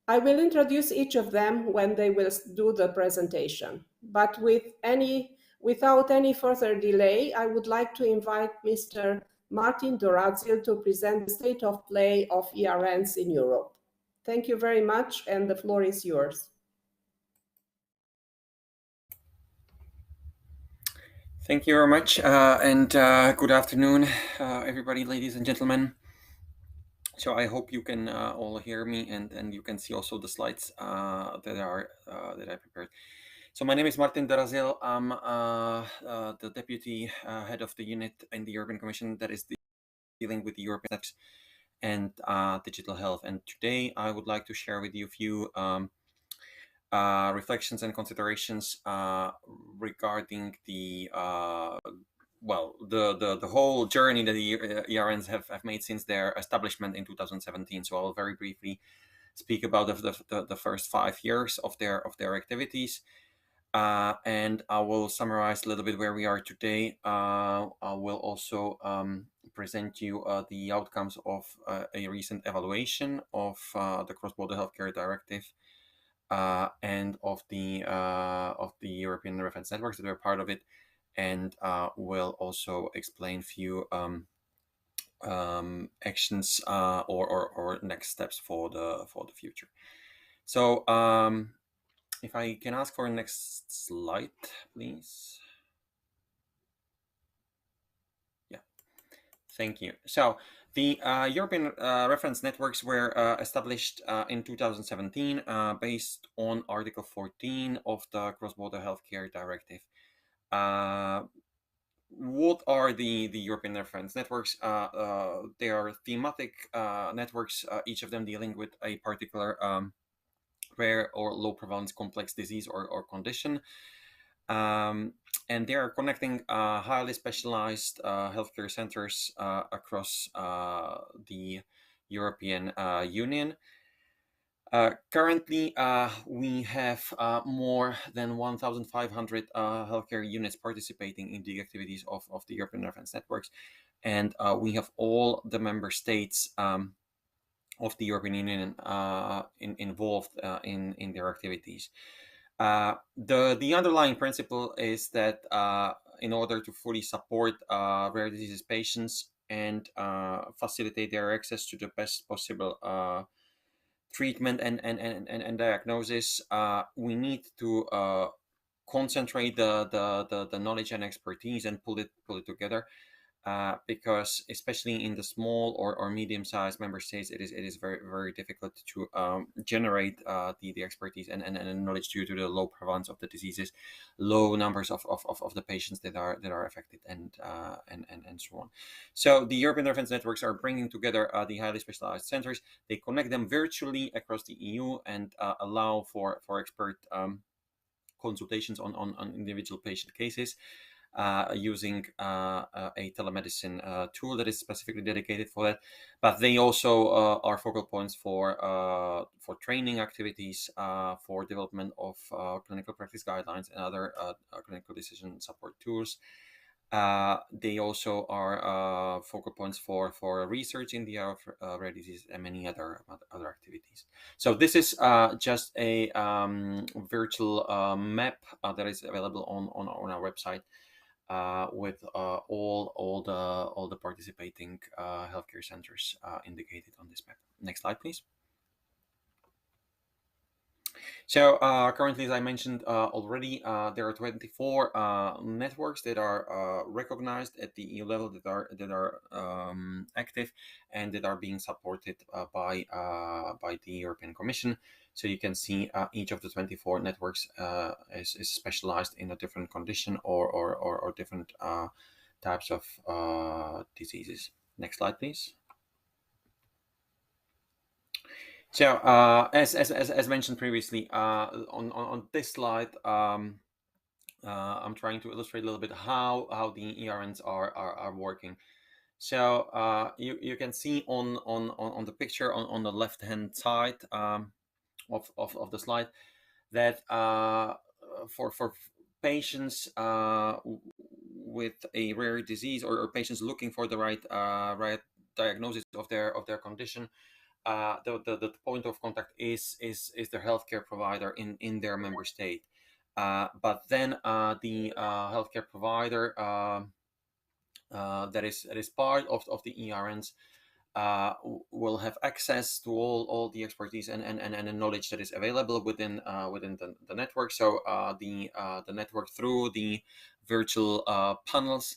I will introduce each of them when they will do the presentation. But without any further delay, I would like to invite Mr. Martin Dorazil to present the state of play of ERNs in Europe. Thank you very much, and the floor is yours. Thank you very much, and good afternoon, everybody, ladies and gentlemen. So I hope you can all hear me, and you can see also the slides that I prepared. So my name is Martin Dorazil. I'm the deputy head of the unit in the European Commission that is dealing with the European and digital health. And today I would like to share with you a few reflections and considerations regarding the the whole journey that the ERNs have made since their establishment in 2017. So I'll very briefly speak about the first 5 years of their activities, and I will summarize a little bit where we are today. I will also present you the outcomes of a recent evaluation of the Cross-Border Healthcare Directive and of the European Reference Networks that are part of it, and will also explain a few actions or next steps for the future. So if I can ask for a next slide, please. Yeah, thank you. So the European reference networks were established in 2017 based on Article 14 of the Cross-Border Healthcare Directive. What are the European reference networks? They are thematic networks, each of them dealing with a particular rare or low prevalence complex disease or condition. And they are connecting highly specialized healthcare centers across the European Union. Currently, we have more than 1,500 healthcare units participating in the activities of the European reference networks, and we have all the member states of the European Union involved in their activities. The underlying principle is that in order to fully support rare diseases patients and facilitate their access to the best possible treatment and diagnosis, we need to concentrate the knowledge and expertise and pull it together because especially in the small or medium-sized member states, it is very, very difficult to generate the expertise and knowledge due to the low prevalence of the diseases, low numbers of the patients that are affected, and so on. So the European Reference Networks are bringing together the highly specialized centers. They connect them virtually across the EU and allow for expert consultations on individual patient cases. Using a telemedicine tool that is specifically dedicated for that, but they also are focal points for training activities, for development of clinical practice guidelines and other clinical decision support tools. They also are focal points for research in the area of rare disease and many other activities. So this is just a virtual map that is available on our website. With all the participating healthcare centers indicated on this map. Next slide, please. So currently, as I mentioned already, there are 24 networks that are recognized at the EU level that are active and that are being supported by the European Commission. So you can see each of the 24 networks is specialized in a different condition or different types of diseases. Next slide, please. So as mentioned previously, on this slide, I'm trying to illustrate a little bit how the ERNs are working. So you can see on the picture on the left hand side of the slide that for patients with a rare disease or patients looking for the right diagnosis of their condition, the point of contact is their healthcare provider in their member state. But then the healthcare provider that is part of the ERNs will have access to all the expertise and knowledge that is available within the network. So the network through the virtual panels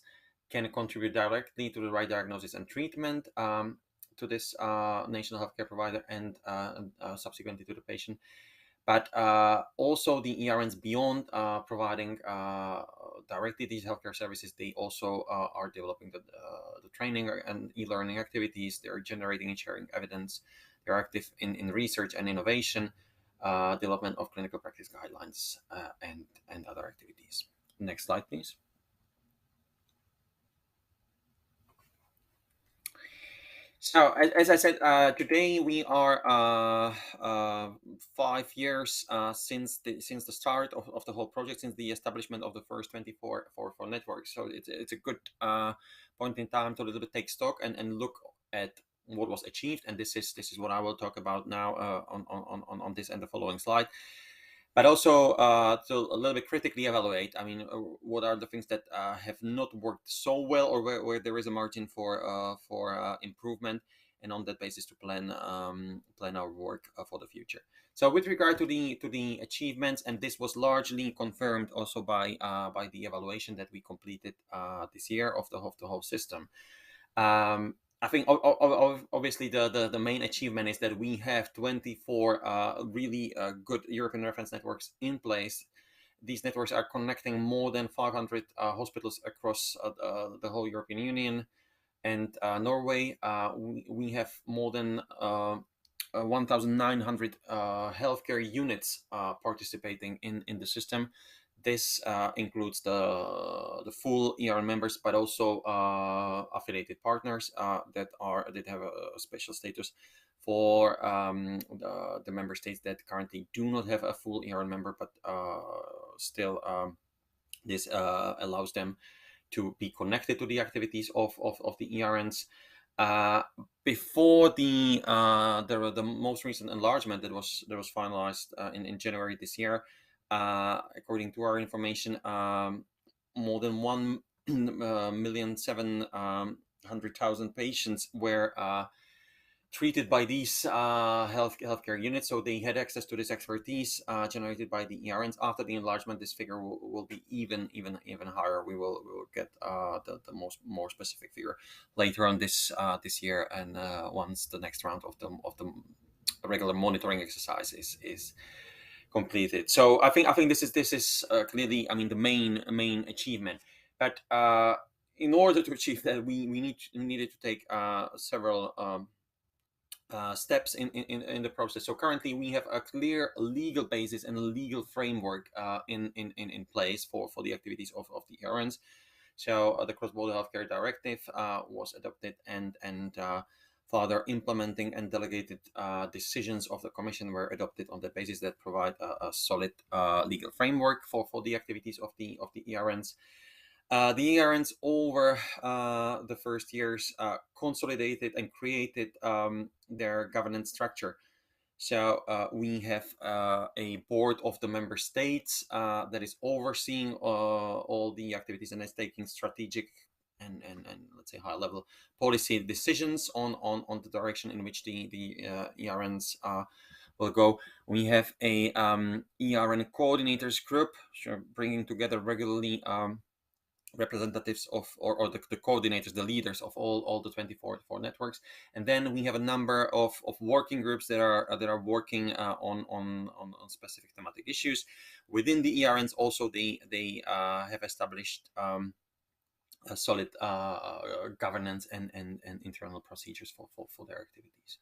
can contribute directly to the right diagnosis and treatment to this national healthcare provider and subsequently to the patient. But also the ERNs, beyond providing directly these healthcare services, they also are developing the training and e-learning activities. They're generating and sharing evidence. They're active in research and innovation, development of clinical practice guidelines, and other activities. Next slide, please. So, as I said, today we are 5 years since the start of the whole project, since the establishment of the first 24 networks. So it's a good point in time to a little bit take stock and look at what was achieved. And this is what I will talk about now on this and the following slide. But also to a little bit critically evaluate, I mean, what are the things that have not worked so well, or where there is a margin for improvement, and on that basis to plan our work for the future. So with regard to the achievements, and this was largely confirmed also by the evaluation that we completed this year of the whole system. I think obviously the main achievement is that we have 24 really good European reference networks in place. These networks are connecting more than 500 hospitals across the whole European Union and Norway. We have more than 1,900 healthcare units participating in the system. This includes the full ERN members, but also affiliated partners that have a special status for the member states that currently do not have a full ERN member, but still this allows them to be connected to the activities of the ERNs. Before the most recent enlargement that was finalized in January this year. According to our information, more than 1,700,000 patients were treated by these healthcare units, so they had access to this expertise generated by the ERNs. After the enlargement, this figure will be even higher. We will get the more specific figure later on this year, and once the next round of the regular monitoring exercise is completed. So I think this is clearly, I mean, the main achievement. But in order to achieve that, we needed to take several steps in the process. So currently we have a clear legal basis and legal framework in place for the activities of the ERNs. So the Cross-Border Healthcare Directive was adopted, and further implementing and delegated decisions of the Commission were adopted on the basis that provide a solid legal framework for the activities of the ERNs. The ERNs over the first years consolidated and created their governance structure. So we have a board of the member states that is overseeing all the activities and is taking strategic and let's say high-level policy decisions on the direction in which the ERNs will go. We have a ERN coordinators group, so bringing together regularly representatives of or the coordinators, the leaders of all the 24 networks, and then we have a number of working groups that are working on specific thematic issues within the ERNs. Also, they have established a solid governance and internal procedures for their activities.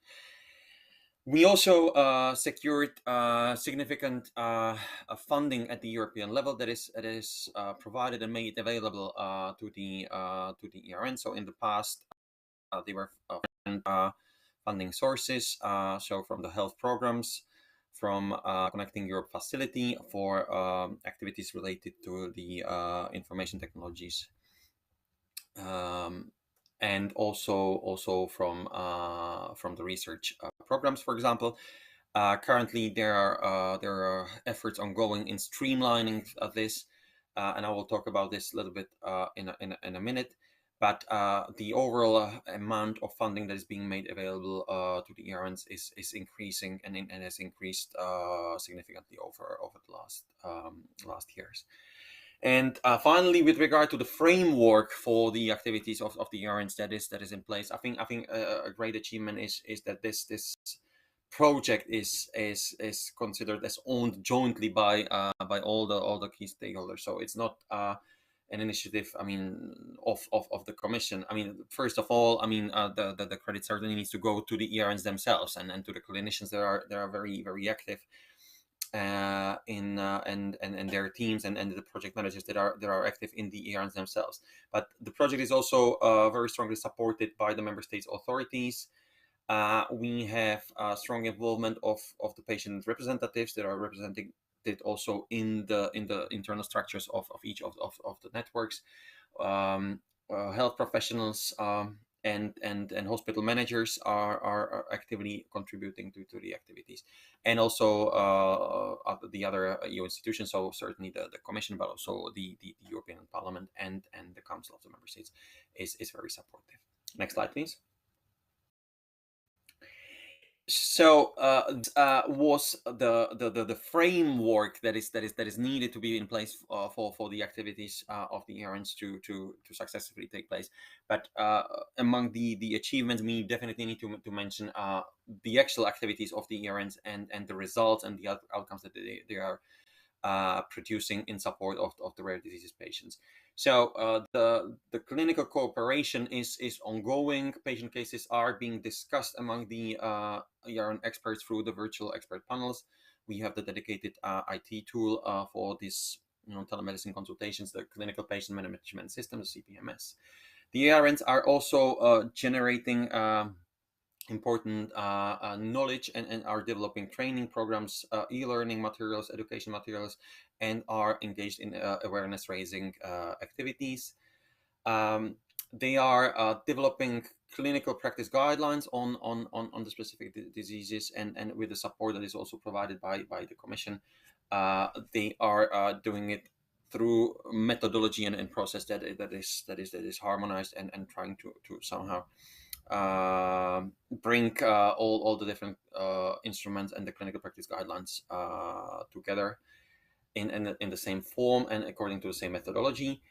We also secured significant funding at the European level that is provided and made available to the ERN. So in the past, they were funding sources. So from the health programs, from Connecting Europe facility for activities related to the information technologies. And also from the research programs, for example. Currently, there are efforts ongoing in streamlining of this, and I will talk about this a little bit in a minute. But the overall amount of funding that is being made available to the ERNs is increasing and has increased significantly over the last years. And finally, with regard to the framework for the activities of the ERNs that is in place, I think a great achievement is that this project is considered as owned jointly by all the key stakeholders. So it's not an initiative, I mean, of the Commission. I mean, first of all, I mean, the credit certainly needs to go to the ERNs themselves and to the clinicians that are very active in their teams and the project managers that are active in the ERNs themselves. But the project is also very strongly supported by the member states authorities. We have strong involvement of the patient representatives that are represented also in the internal structures of each of the networks. Health professionals and hospital managers are actively contributing to the activities, and also the other EU institutions. So certainly the Commission, but also the European Parliament and the Council of the Member States is very supportive. Next slide, please. So was the framework that is needed to be in place for the activities of the ERNs to successfully take place. But among the achievements, we definitely need to mention the actual activities of the ERNs and the results and the outcomes that they are producing in support of the rare diseases patients. So the clinical cooperation is ongoing. Patient cases are being discussed among the ERN experts through the virtual expert panels. We have the dedicated IT tool for this telemedicine consultations, the Clinical Patient Management System, the CPMS. The ERNs are also generating important knowledge and are developing training programs, e-learning materials, education materials, and are engaged in awareness raising activities. They are developing clinical practice guidelines on the specific diseases, and with the support that is also provided by the Commission. They are doing it through methodology and process that is harmonized and trying to somehow bring all the different instruments and the clinical practice guidelines together in the same form and according to the same methodology.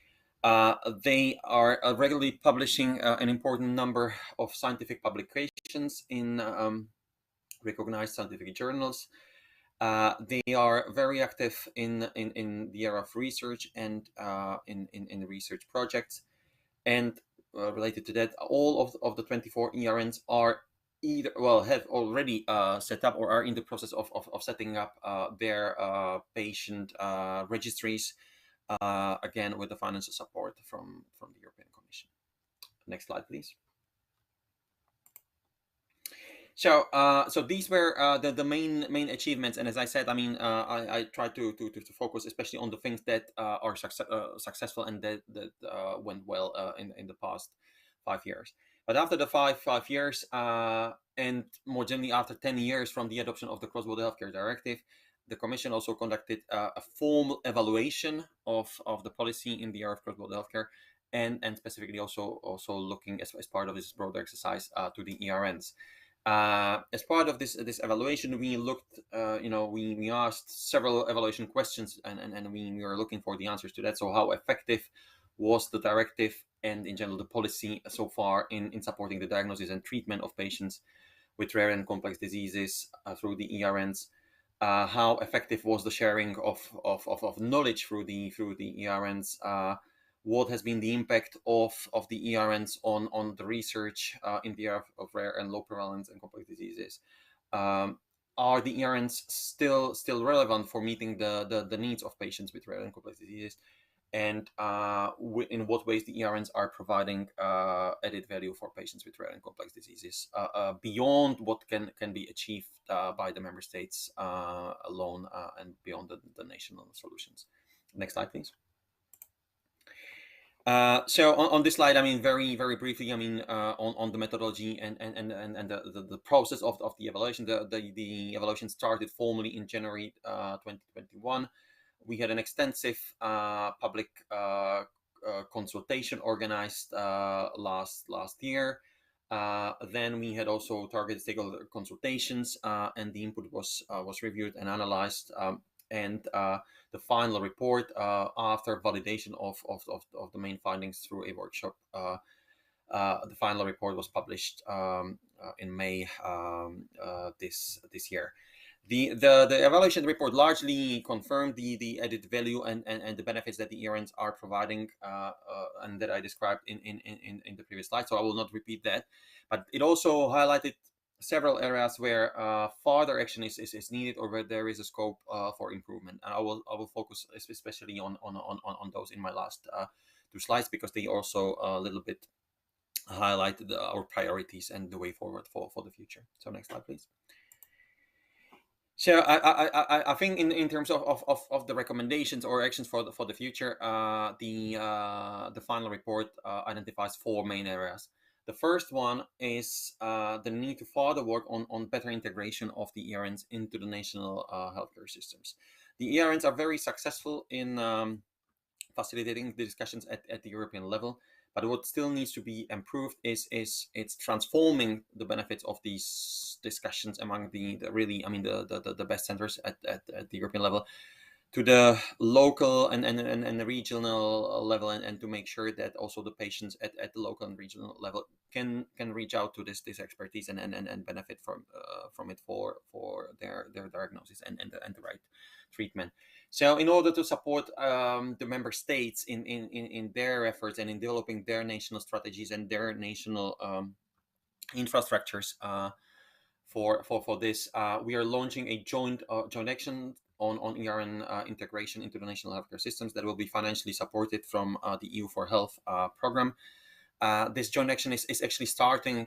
They are regularly publishing an important number of scientific publications in recognized scientific journals. They are very active in the area of research and in research projects. And related to that, all of the 24 ERNs are either, well, have already set up or are in the process of setting up their patient registries, again, with the financial support from the European Commission. Next slide, please. So, so these were the main achievements, and as I said, I mean, I try to focus especially on the things that are successful and that went well in the past 5 years. But after the five years, and more generally after 10 years from the adoption of the Cross-Border Healthcare Directive, the Commission also conducted a formal evaluation of the policy in the area of cross-border healthcare, and specifically also looking as part of this broader exercise to the ERNs. As part of this evaluation, we looked, we asked several evaluation questions, and we were looking for the answers to that. So how effective was the directive and in general the policy so far in supporting the diagnosis and treatment of patients with rare and complex diseases through the ERNs? How effective was the sharing of knowledge through the ERNs? What has been the impact of the ERNs on the research in the area of rare and low prevalence and complex diseases? Are the ERNs still relevant for meeting the needs of patients with rare and complex diseases? And in what ways the ERNs are providing added value for patients with rare and complex diseases beyond what can be achieved by the member states alone and beyond the national solutions. Next slide, please. So on this slide, I mean, very briefly, I mean, on the methodology and the process of the evaluation. The evaluation started formally in January 2021. We had an extensive public consultation organized last year. Then we had also targeted stakeholder consultations, and the input was reviewed and analyzed. And the final report, after validation of the main findings through a workshop, the final report was published in May this year. The evaluation report largely confirmed the added value and the benefits that the ERNs are providing, and that I described in the previous slide. So I will not repeat that, but it also highlighted several areas where further action is needed, or where there is a scope for improvement. And I will focus especially on those in my last 2 slides, because they also a little bit highlight our priorities and the way forward for the future. So next slide, please. So I think in terms of the recommendations or actions for the future, the final report identifies 4 main areas. The first one is the need to further work on better integration of the ERNs into the national healthcare systems. The ERNs are very successful in facilitating the discussions at the European level, but what still needs to be improved is it's transforming the benefits of these discussions among the best centers at the European level to the local and the regional level, and to make sure that also the patients at the local and regional level can reach out to this expertise and benefit from it for their diagnosis and the right treatment. So in order to support the member states in their efforts and in developing their national strategies and their national infrastructures for this, we are launching a joint action on ERN integration into the national healthcare systems that will be financially supported from the EU4Health program. This joint action is actually starting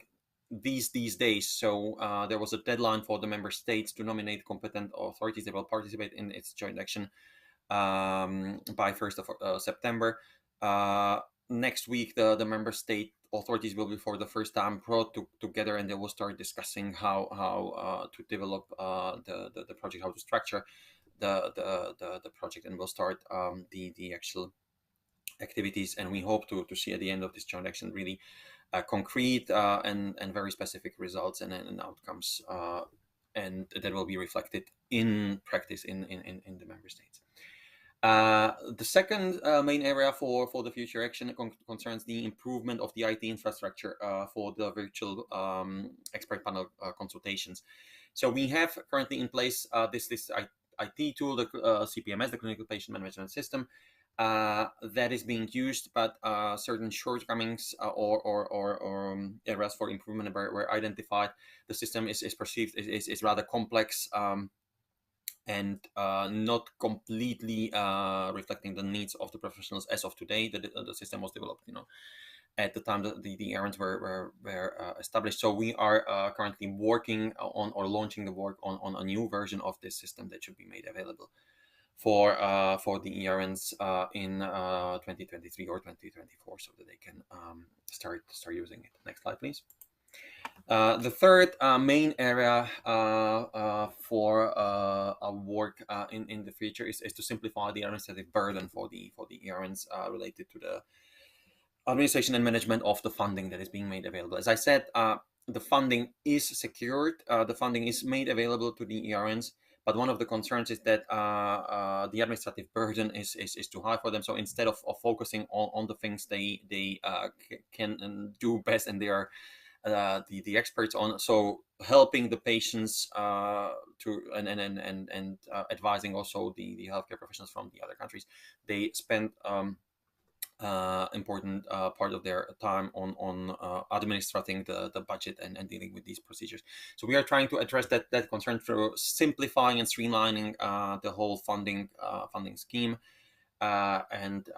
these days. So there was a deadline for the member states to nominate competent authorities that will participate in its joint action by 1st of September. Next week, the member state authorities will be for the first time brought together, and they will start discussing how to develop the project, how to structure the project, and we'll start the actual activities. And we hope to see at the end of this joint action really concrete and very specific results and outcomes, and that will be reflected in practice in the member states. The second main area for the future action concerns the improvement of the IT infrastructure for the virtual expert panel consultations. So we have currently in place this IT tool, the CPMS, the Clinical Patient Management System, that is being used, but certain shortcomings or areas for improvement were identified. The system is perceived is rather complex and not completely reflecting the needs of the professionals as of today. The system was developed, at the time that the errands were established. So we are currently working on or launching the work on a new version of this system that should be made available for the ERNs in 2023 or 2024, so that they can start using it. Next slide, please. The third main area for our work in the future is to simplify the administrative burden for the ERNs related to the administration and management of the funding that is being made available. As I said, the funding is secured, the funding is made available to the ERNs, but one of the concerns is that the administrative burden is too high for them. So instead of focusing on the things they can do best and they are the experts on, so helping the patients to and advising also the healthcare professionals from the other countries, they spend important part of their time on administrating the budget and dealing with these procedures. So we are trying to address that concern through simplifying and streamlining the whole funding scheme and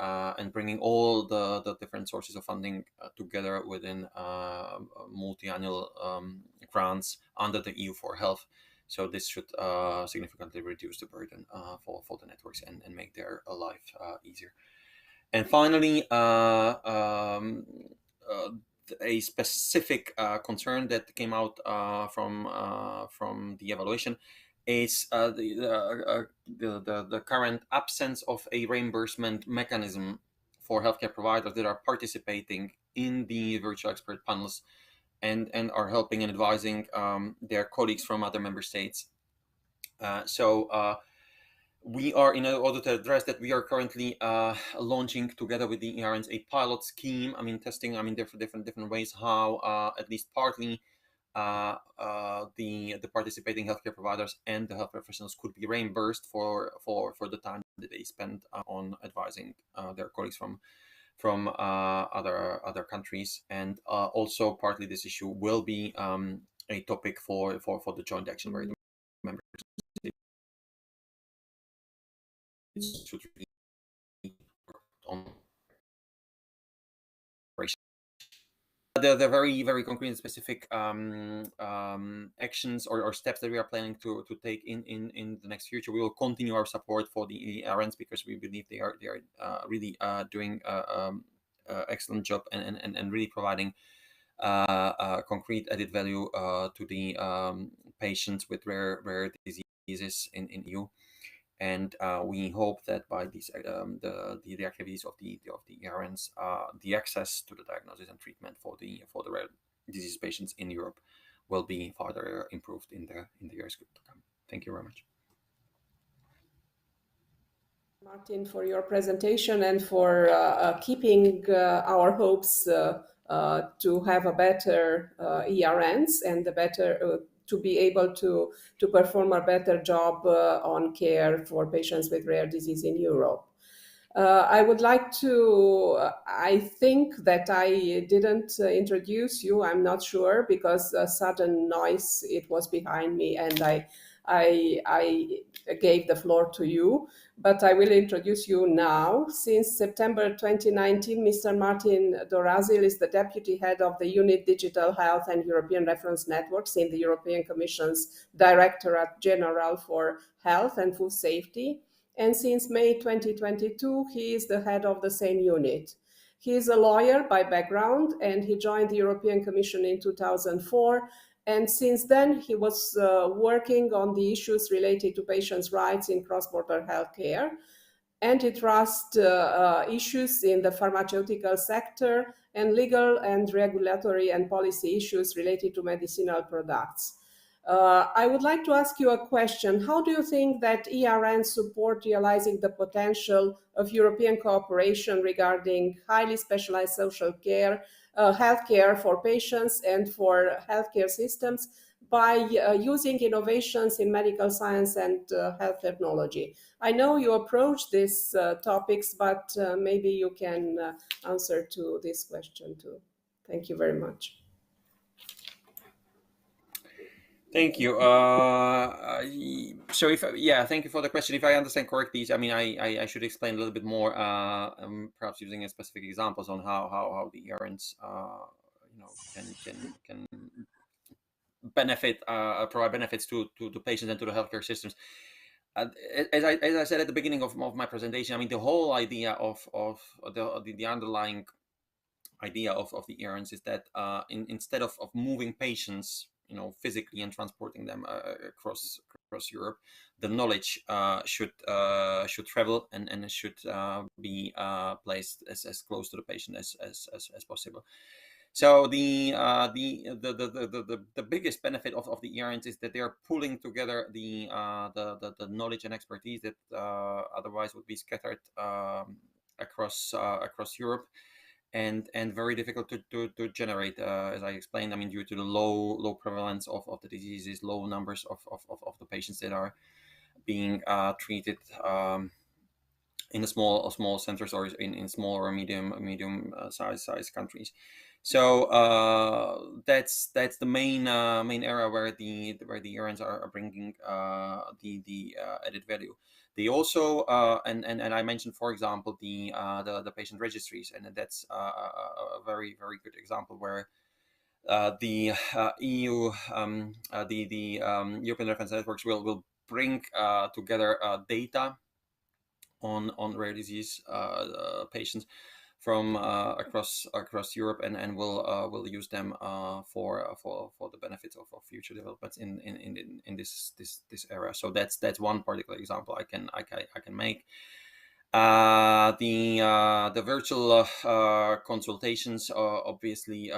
bringing all the different sources of funding together within multi-annual grants under the EU4Health. So this should significantly reduce the burden for the networks and make their life easier. And finally, a specific concern that came out from the evaluation is the current absence of a reimbursement mechanism for healthcare providers that are participating in the virtual expert panels and are helping and advising their colleagues from other member states. We are, in order to address that, we are currently launching together with the ERNs a pilot scheme. Testing, different ways how at least partly the participating healthcare providers and the health professionals could be reimbursed for the time that they spend on advising their colleagues from other countries. And also partly this issue will be a topic for the joint action where the members should really on the very, very concrete and specific actions or steps that we are planning to take in the next future. We will continue our support for the ERNs because we believe they are really doing excellent job and really providing concrete added value to the patients with rare diseases in EU. And we hope that by these the activities of the ERNs, the access to the diagnosis and treatment for the rare disease patients in Europe will be further improved in the years to come. Thank you very much. Martin, for your presentation and for keeping our hopes to have a better ERNs and the better to be able to perform a better job on care for patients with rare disease in Europe. I would like to, I think that I didn't introduce you, I'm not sure, because a sudden noise, it was behind me and I gave the floor to you, but I will introduce you now. Since September 2019, Mr. Martin Dorazil is the Deputy Head of the Unit Digital Health and European Reference Networks in the European Commission's Directorate General for Health and Food Safety. And since May 2022, he is the head of the same unit. He is a lawyer by background and he joined the European Commission in 2004. And since then, he was working on the issues related to patients' rights in cross-border healthcare. antitrust issues in the pharmaceutical sector, and legal and regulatory and policy issues related to medicinal products. I would like to ask you a question. How do you think that ERNs support realizing the potential of European cooperation regarding highly specialized social care, healthcare for patients and for healthcare systems by using innovations in medical science and health technology? I know you approach these topics, but maybe you can answer to this question too. Thank you very much. Thank you. So thank you for the question. If I understand correctly, I mean, I should explain a little bit more, perhaps using specific examples on how the ERNs, can benefit, provide benefits to patients and to the healthcare systems. As I said at the beginning of my presentation, I mean, the whole idea of the underlying idea of the ERNs is that instead of moving patients, physically and transporting them across Europe, the knowledge should travel and should be placed as close to the patient as possible. So the biggest benefit of the ERNs is that they are pulling together the knowledge and expertise that otherwise would be scattered across Europe. And very difficult to generate, as I explained. I mean, due to the low prevalence of the diseases, low numbers of the patients that are being treated in the small centers or in small or medium size countries. So that's the main area where the ERNs are bringing the added value. They also and I mentioned, for example, the patient registries, and that's a very good example where the EU, the European Reference Networks will bring together data on rare disease patients from across Europe, and will use them for the benefits of future developments in this area. So that's one particular example I can make. The virtual consultations, obviously,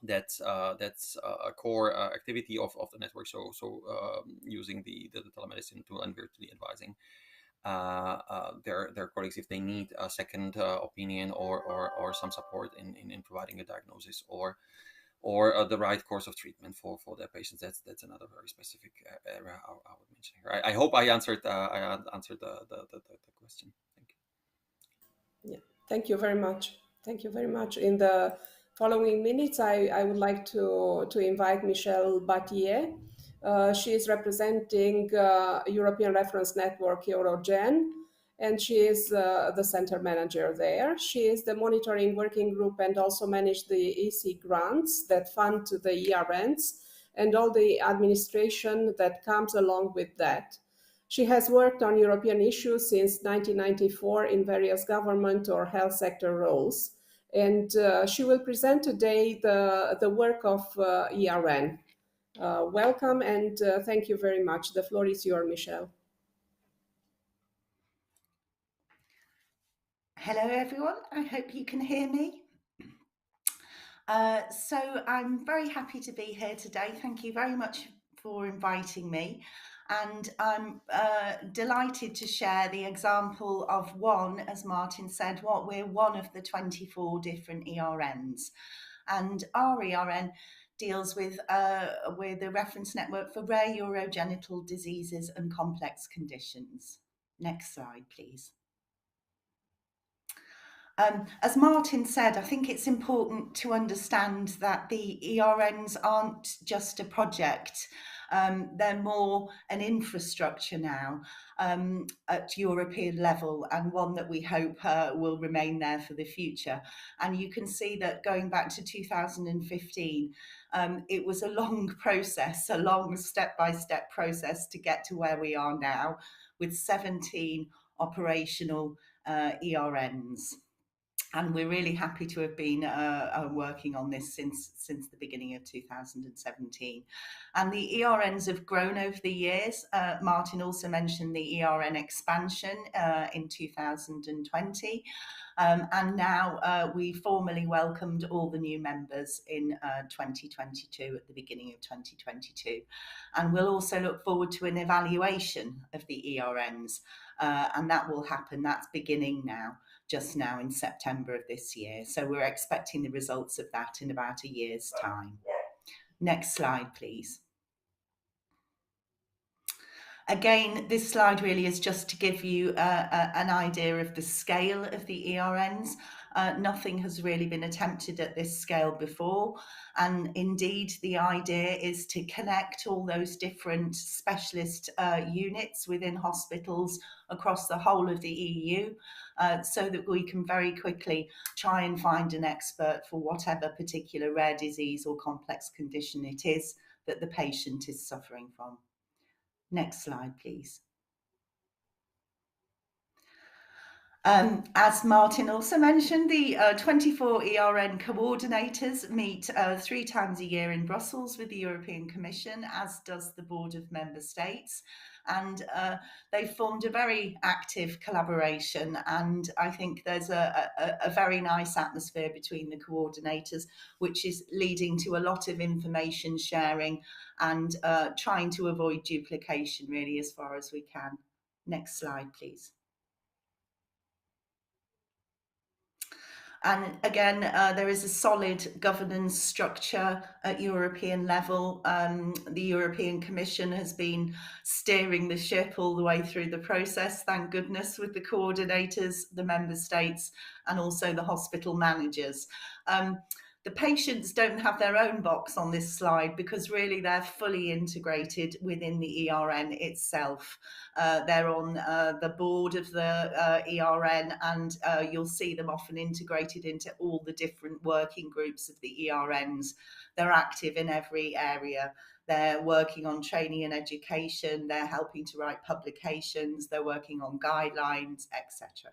that's a core activity of the network. So using the telemedicine tool and virtually advising their colleagues if they need a second opinion or some support in providing a diagnosis or the right course of treatment for their patients. That's another very specific area I would mention here. I hope I answered the question. Thank you. Yeah, thank you very much. Thank you very much. In the following minutes, I would like to invite Michelle Battier. She is representing European Reference Network Eurogen, and she is the center manager there. She is the monitoring working group and also manage the EC grants that fund the ERNs and all the administration that comes along with that. She has worked on European issues since 1994 in various government or health sector roles, and she will present today the work of ERN. Welcome and thank you very much. The floor is yours, Michelle. Hello, everyone. I hope you can hear me. So I'm very happy to be here today. Thank you very much for inviting me. And I'm delighted to share the example of one, as Martin said, we're one of the 24 different ERNs. And our ERN deals with the reference network for rare urogenital diseases and complex conditions. Next slide, please. As Martin said, I think it's important to understand that the ERNs aren't just a project. They're more an infrastructure now at European level, and one that we hope will remain there for the future. And you can see that going back to 2015, it was a long process, a long step-by-step process to get to where we are now with 17 operational ERNs. And we're really happy to have been working on this since the beginning of 2017. And the ERNs have grown over the years. Martin also mentioned the ERN expansion in 2020. And now we formally welcomed all the new members in 2022, at the beginning of 2022. And we'll also look forward to an evaluation of the ERNs, and that will happen. That's beginning now, just now in September of this year. So we're expecting the results of that in about a year's time. Next slide, please. Again, this slide really is just to give you an idea of the scale of the ERNs. Nothing has really been attempted at this scale before. And indeed, the idea is to connect all those different specialist units within hospitals across the whole of the EU, so that we can very quickly try and find an expert for whatever particular rare disease or complex condition it is that the patient is suffering from. Next slide, please. As Martin also mentioned, the 24 ERN coordinators meet 3 times a year in Brussels with the European Commission, as does the Board of Member States. And they formed a very active collaboration, and I think there's a very nice atmosphere between the coordinators, which is leading to a lot of information sharing and trying to avoid duplication really as far as we can. Next slide, please. And again, there is a solid governance structure at European level. The European Commission has been steering the ship all the way through the process, thank goodness, with the coordinators, the member states, and also the hospital managers. The patients don't have their own box on this slide because really they're fully integrated within the ERN itself. They're on the board of the ERN, and you'll see them often integrated into all the different working groups of the ERNs. They're active in every area. They're working on training and education. They're helping to write publications. They're working on guidelines, etc.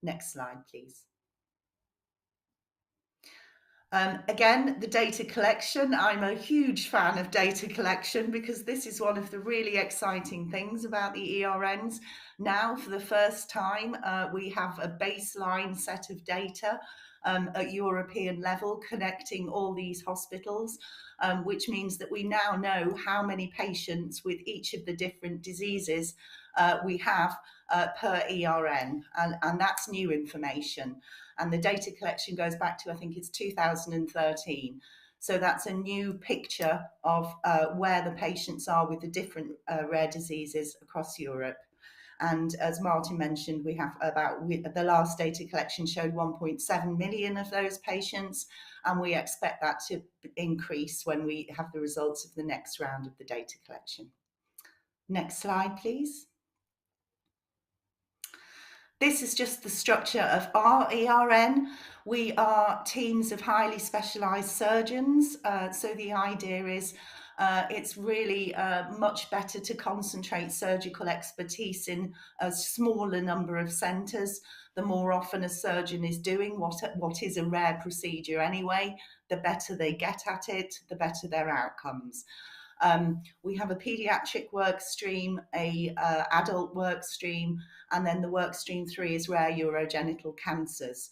Next slide, please. Again, the data collection. I'm a huge fan of data collection because this is one of the really exciting things about the ERNs. Now, for the first time, we have a baseline set of data at European level connecting all these hospitals, which means that we now know how many patients with each of the different diseases we have per ERN, and that's new information. And the data collection goes back to, I think it's 2013. So that's a new picture of where the patients are with the different rare diseases across Europe. And as Martin mentioned, we have the last data collection showed 1.7 million of those patients, and we expect that to increase when we have the results of the next round of the data collection. Next slide, please. This is just the structure of our ERN. We are teams of highly specialised surgeons. So the idea is it's really much better to concentrate surgical expertise in a smaller number of centres. The more often a surgeon is doing what is a rare procedure anyway, the better they get at it, the better their outcomes. We have a paediatric work stream, a adult work stream, and then the work stream 3 is rare urogenital cancers.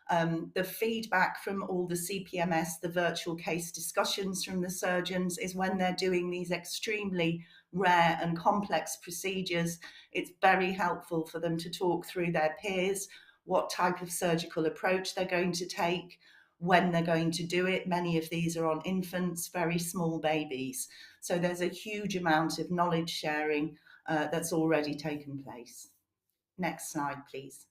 The feedback from all the CPMS, the virtual case discussions from the surgeons, is when they're doing these extremely rare and complex procedures, it's very helpful for them to talk through their peers, what type of surgical approach they're going to take, when they're going to do it. Many of these are on infants, very small babies. So there's a huge amount of knowledge sharing that's already taken place. Next slide, please.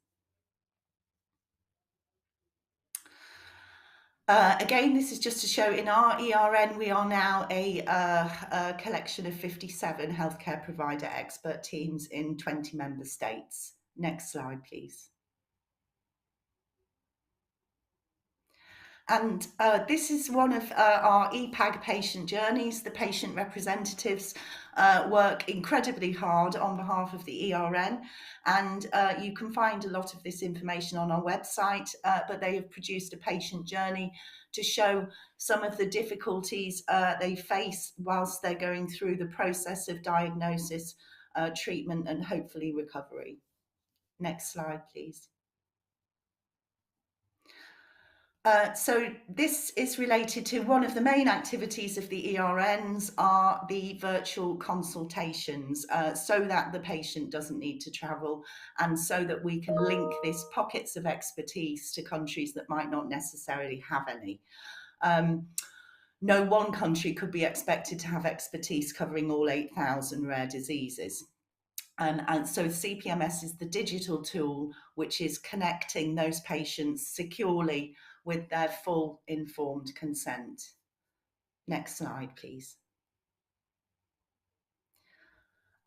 Again, this is just to show in our ERN, we are now a collection of 57 healthcare provider expert teams in 20 member states. Next slide, please. And this is one of our EPAG patient journeys. The patient representatives work incredibly hard on behalf of the ERN, and you can find a lot of this information on our website, but they have produced a patient journey to show some of the difficulties they face whilst they're going through the process of diagnosis, treatment, and hopefully recovery. Next slide, please. So this is related to one of the main activities of the ERNs are the virtual consultations, so that the patient doesn't need to travel and so that we can link these pockets of expertise to countries that might not necessarily have any. No one country could be expected to have expertise covering all 8,000 rare diseases. And so CPMS is the digital tool which is connecting those patients securely with their full informed consent. Next slide, please.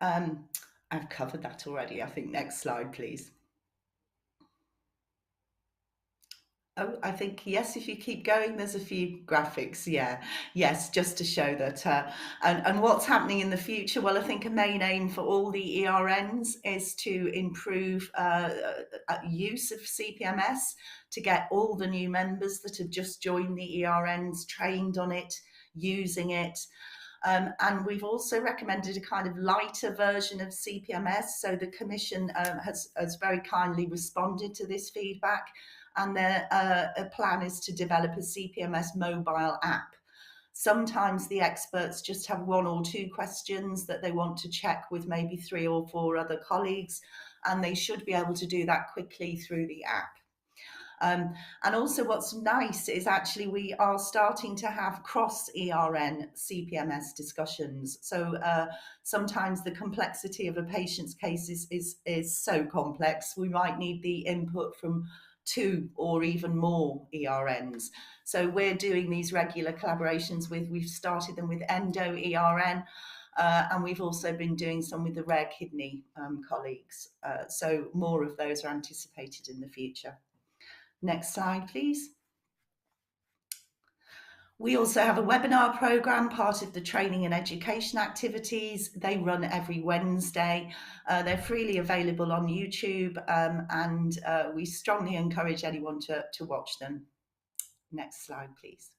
I've covered that already, I think. Next slide, please. Oh, I think, yes, if you keep going, there's a few graphics, yeah. Yes, just to show that. And what's happening in the future? Well, I think a main aim for all the ERNs is to improve use of CPMS, to get all the new members that have just joined the ERNs trained on it, using it. And we've also recommended a kind of lighter version of CPMS. So the Commission has very kindly responded to this feedback. And their plan is to develop a CPMS mobile app. Sometimes the experts just have 1 or 2 questions that they want to check with maybe 3 or 4 other colleagues, and they should be able to do that quickly through the app. And also what's nice is actually we are starting to have cross-ERN CPMS discussions. So sometimes the complexity of a patient's case is so complex, we might need the input from 2 or even more ERNs. So we're doing these regular collaborations we've started them with Endo ERN, and we've also been doing some with the rare kidney colleagues. So more of those are anticipated in the future. Next slide, please. We also have a webinar program, part of the training and education activities. They run every Wednesday. They're freely available on YouTube, and we strongly encourage anyone to watch them. Next slide, please.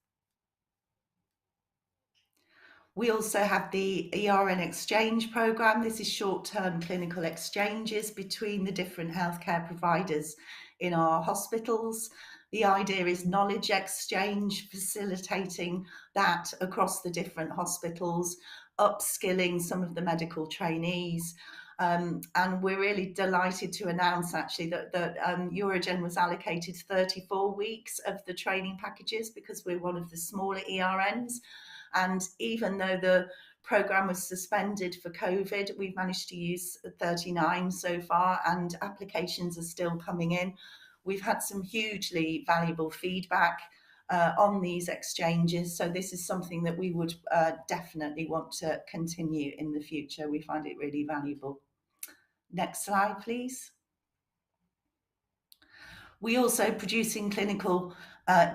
We also have the ERN exchange program. This is short-term clinical exchanges between the different healthcare providers in our hospitals. The idea is knowledge exchange, facilitating that across the different hospitals, upskilling some of the medical trainees. And we're really delighted to announce actually that Eurogen was allocated 34 weeks of the training packages because we're one of the smaller ERNs. And even though the programme was suspended for COVID, we've managed to use 39 so far, and applications are still coming in. We've had some hugely valuable feedback on these exchanges, so this is something that we would definitely want to continue in the future. We find it really valuable. Next slide, please. We also producing clinical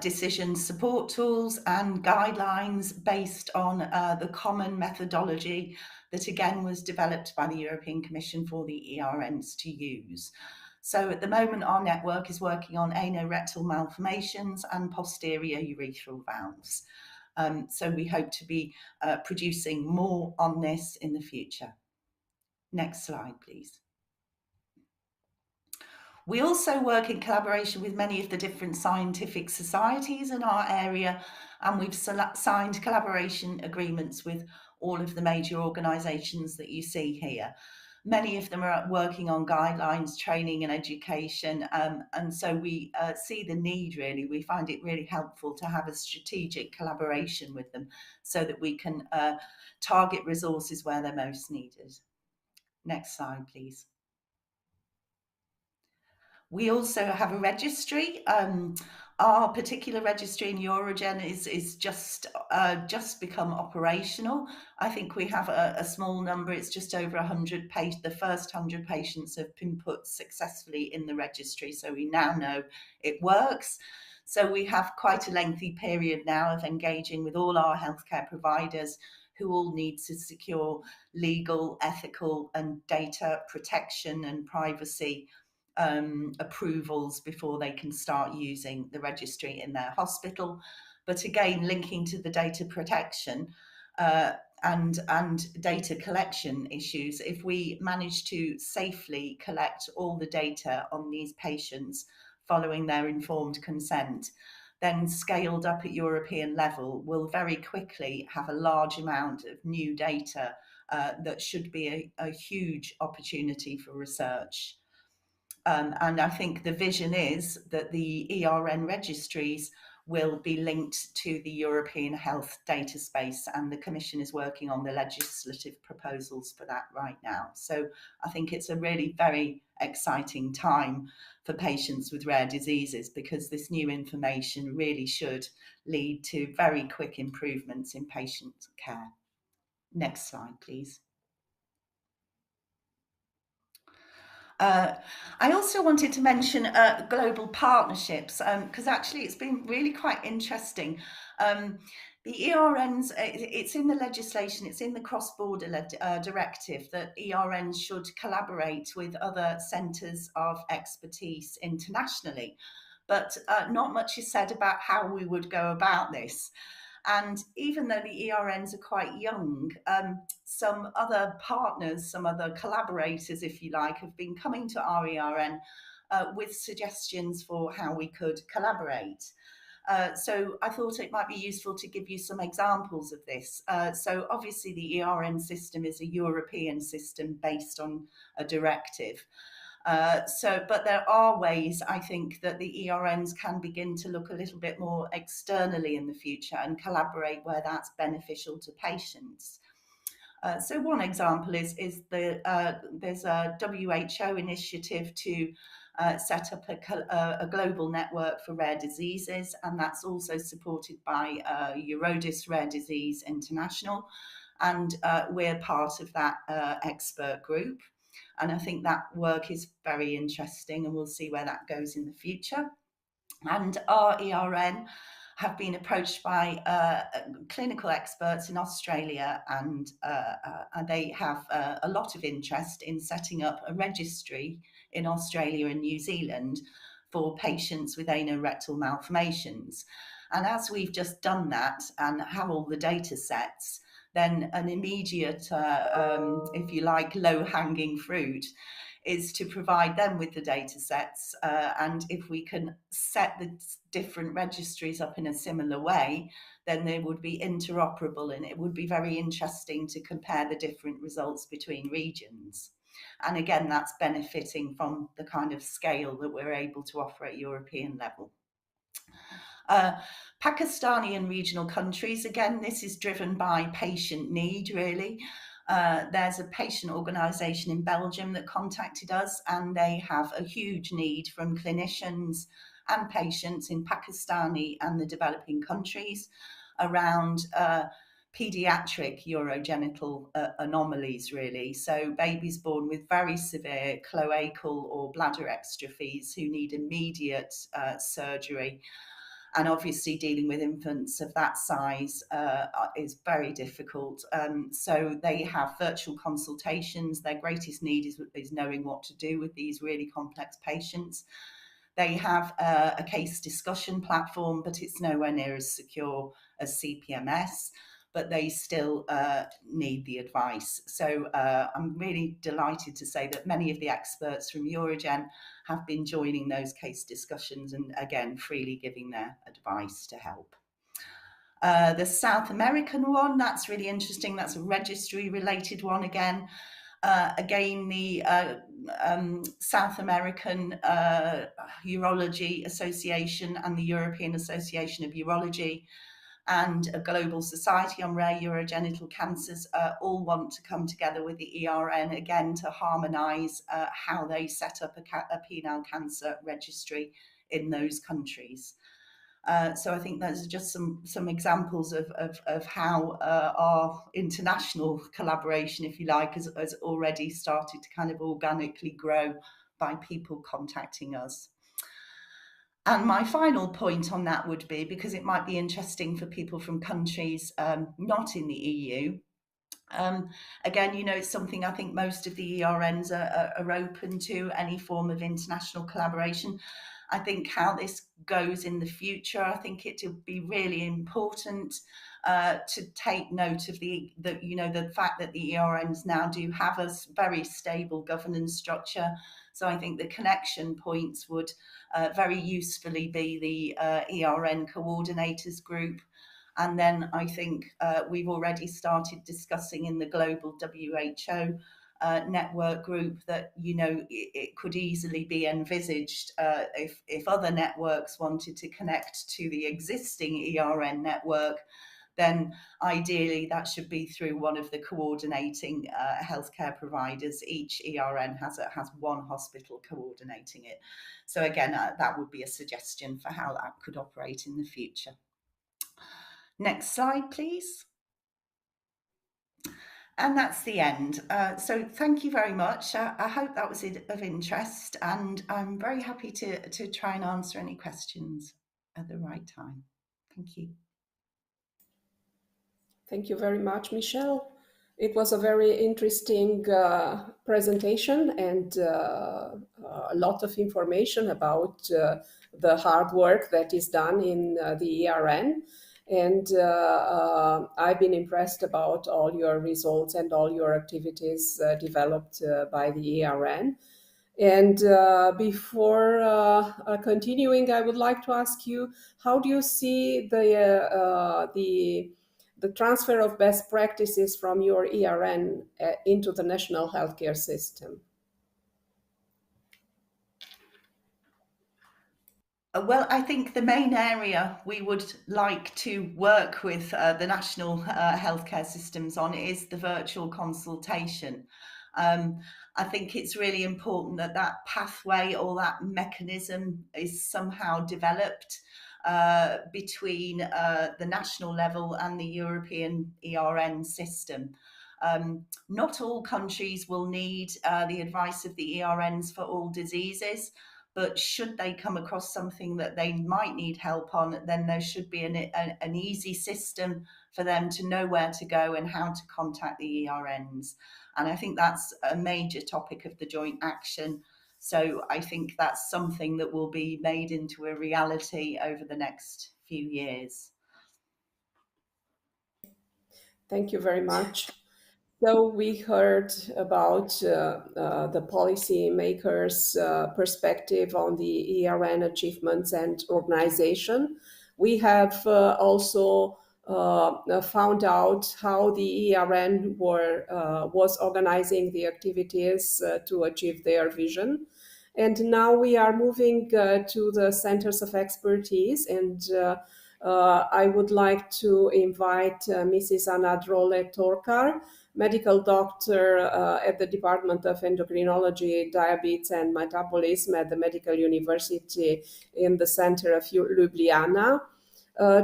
decision support tools and guidelines based on the common methodology that again was developed by the European Commission for the ERNs to use. So at the moment, our network is working on anorectal malformations and posterior urethral valves. So we hope to be producing more on this in the future. Next slide, please. We also work in collaboration with many of the different scientific societies in our area, and we've signed collaboration agreements with all of the major organisations that you see here. Many of them are working on guidelines, training and education, and so we see the need really. We find it really helpful to have a strategic collaboration with them so that we can target resources where they're most needed. Next slide, please. We also have a registry. Our particular registry in Eurogen is just become operational. I think we have a small number. It's just over 100 patients. The first 100 patients have been put successfully in the registry, so we now know it works. So we have quite a lengthy period now of engaging with all our healthcare providers who all need to secure legal, ethical and data protection and privacy approvals before they can start using the registry in their hospital. But again, linking to the data protection and data collection issues, if we manage to safely collect all the data on these patients following their informed consent, then scaled up at European level, will very quickly have a large amount of new data that should be a huge opportunity for research. And I think the vision is that the ERN registries will be linked to the European health data space, and the Commission is working on the legislative proposals for that right now. So I think it's a really very exciting time for patients with rare diseases, because this new information really should lead to very quick improvements in patient care. Next slide, please. I also wanted to mention global partnerships, because actually it's been really quite interesting. The ERNs, it's in the legislation, it's in the cross-border directive that ERNs should collaborate with other centres of expertise internationally, but not much is said about how we would go about this. And even though the ERNs are quite young, some other partners, some other collaborators, if you like, have been coming to our ERN with suggestions for how we could collaborate. So I thought it might be useful to give you some examples of this. So obviously the ERN system is a European system based on a directive. But there are ways, I think, that the ERNs can begin to look a little bit more externally in the future and collaborate where that's beneficial to patients. So one example is there's a WHO initiative to set up a global network for rare diseases, and that's also supported by Eurodis Rare Disease International, and we're part of that expert group. And I think that work is very interesting, and we'll see where that goes in the future. And our ERN have been approached by clinical experts in Australia, and they have a lot of interest in setting up a registry in Australia and New Zealand for patients with anorectal malformations. And as we've just done that and have all the data sets, then an immediate, if you like, low-hanging fruit is to provide them with the data sets. And if we can set the different registries up in a similar way, then they would be interoperable, and it would be very interesting to compare the different results between regions. And again, that's benefiting from the kind of scale that we're able to offer at European level. Pakistani and regional countries, again, this is driven by patient need, really. There's a patient organisation in Belgium that contacted us, and they have a huge need from clinicians and patients in Pakistani and the developing countries around paediatric urogenital anomalies, really. So babies born with very severe cloacal or bladder exstrophies who need immediate surgery. And obviously dealing with infants of that size is very difficult. So they have virtual consultations. Their greatest need is knowing what to do with these really complex patients. They have a case discussion platform, but it's nowhere near as secure as CPMS, but they still need the advice. So I'm really delighted to say that many of the experts from Eurogen have been joining those case discussions and, again, freely giving their advice to help. The South American one, that's really interesting. That's a registry-related one again. Again, the South American Urology Association and the European Association of Urology and a Global Society on Rare Urogenital Cancers all want to come together with the ERN again to harmonise how they set up a penile cancer registry in those countries. So I think those are just some examples of how our international collaboration, if you like, has already started to kind of organically grow by people contacting us. And my final point on that would be, because it might be interesting for people from countries not in the EU, again, you know, it's something I think most of the ERNs are open to, any form of international collaboration. I think how this goes in the future, I think it will be really important to take note of the fact that the ERNs now do have a very stable governance structure. So I think the connection points would very usefully be the ERN coordinators group. And then I think we've already started discussing in the global WHO network group that, you know, it could easily be envisaged if other networks wanted to connect to the existing ERN network, then ideally that should be through one of the coordinating healthcare providers. Each ERN has one hospital coordinating it. So again, that would be a suggestion for how that could operate in the future. Next slide, please. And that's the end. So thank you very much. I hope that was of interest, and I'm very happy to try and answer any questions at the right time. Thank you. Thank you very much, Michelle. It was a very interesting presentation and a lot of information about the hard work that is done in the ERN. And I've been impressed about all your results and all your activities developed by the ERN. And before continuing, I would like to ask you, how do you see the transfer of best practices from your ERN into the national healthcare system? Well, I think the main area we would like to work with the national healthcare systems on is the virtual consultation. I think it's really important that that pathway or that mechanism is somehow developed between the national level and the European ERN system. Not all countries will need the advice of the ERNs for all diseases, but should they come across something that they might need help on, then there should be an easy system for them to know where to go and how to contact the ERNs. And I think that's a major topic of the joint action. So I think that's something that will be made into a reality over the next few years. Thank you very much. So we heard about the policy makers' perspective on the ERN achievements and organization. We have also found out how the ERN was organizing the activities to achieve their vision. And now we are moving to the centers of expertise, and I would like to invite Mrs. Anna Drolle-Torkar, medical doctor at the Department of Endocrinology, Diabetes and Metabolism at the Medical University in the center of Ljubljana,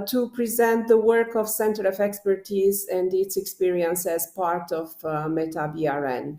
to present the work of Center of Expertise and its experience as part of METAB-ERN.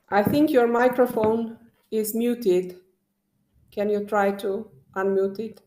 I think your microphone is muted. Can you try to unmute it?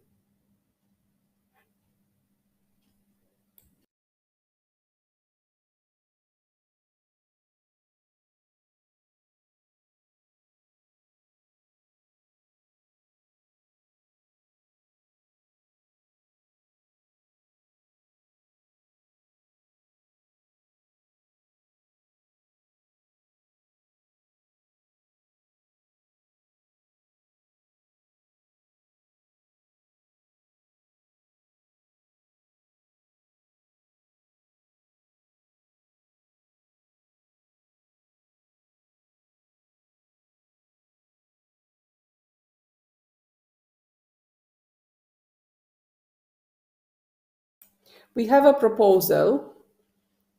We have a proposal.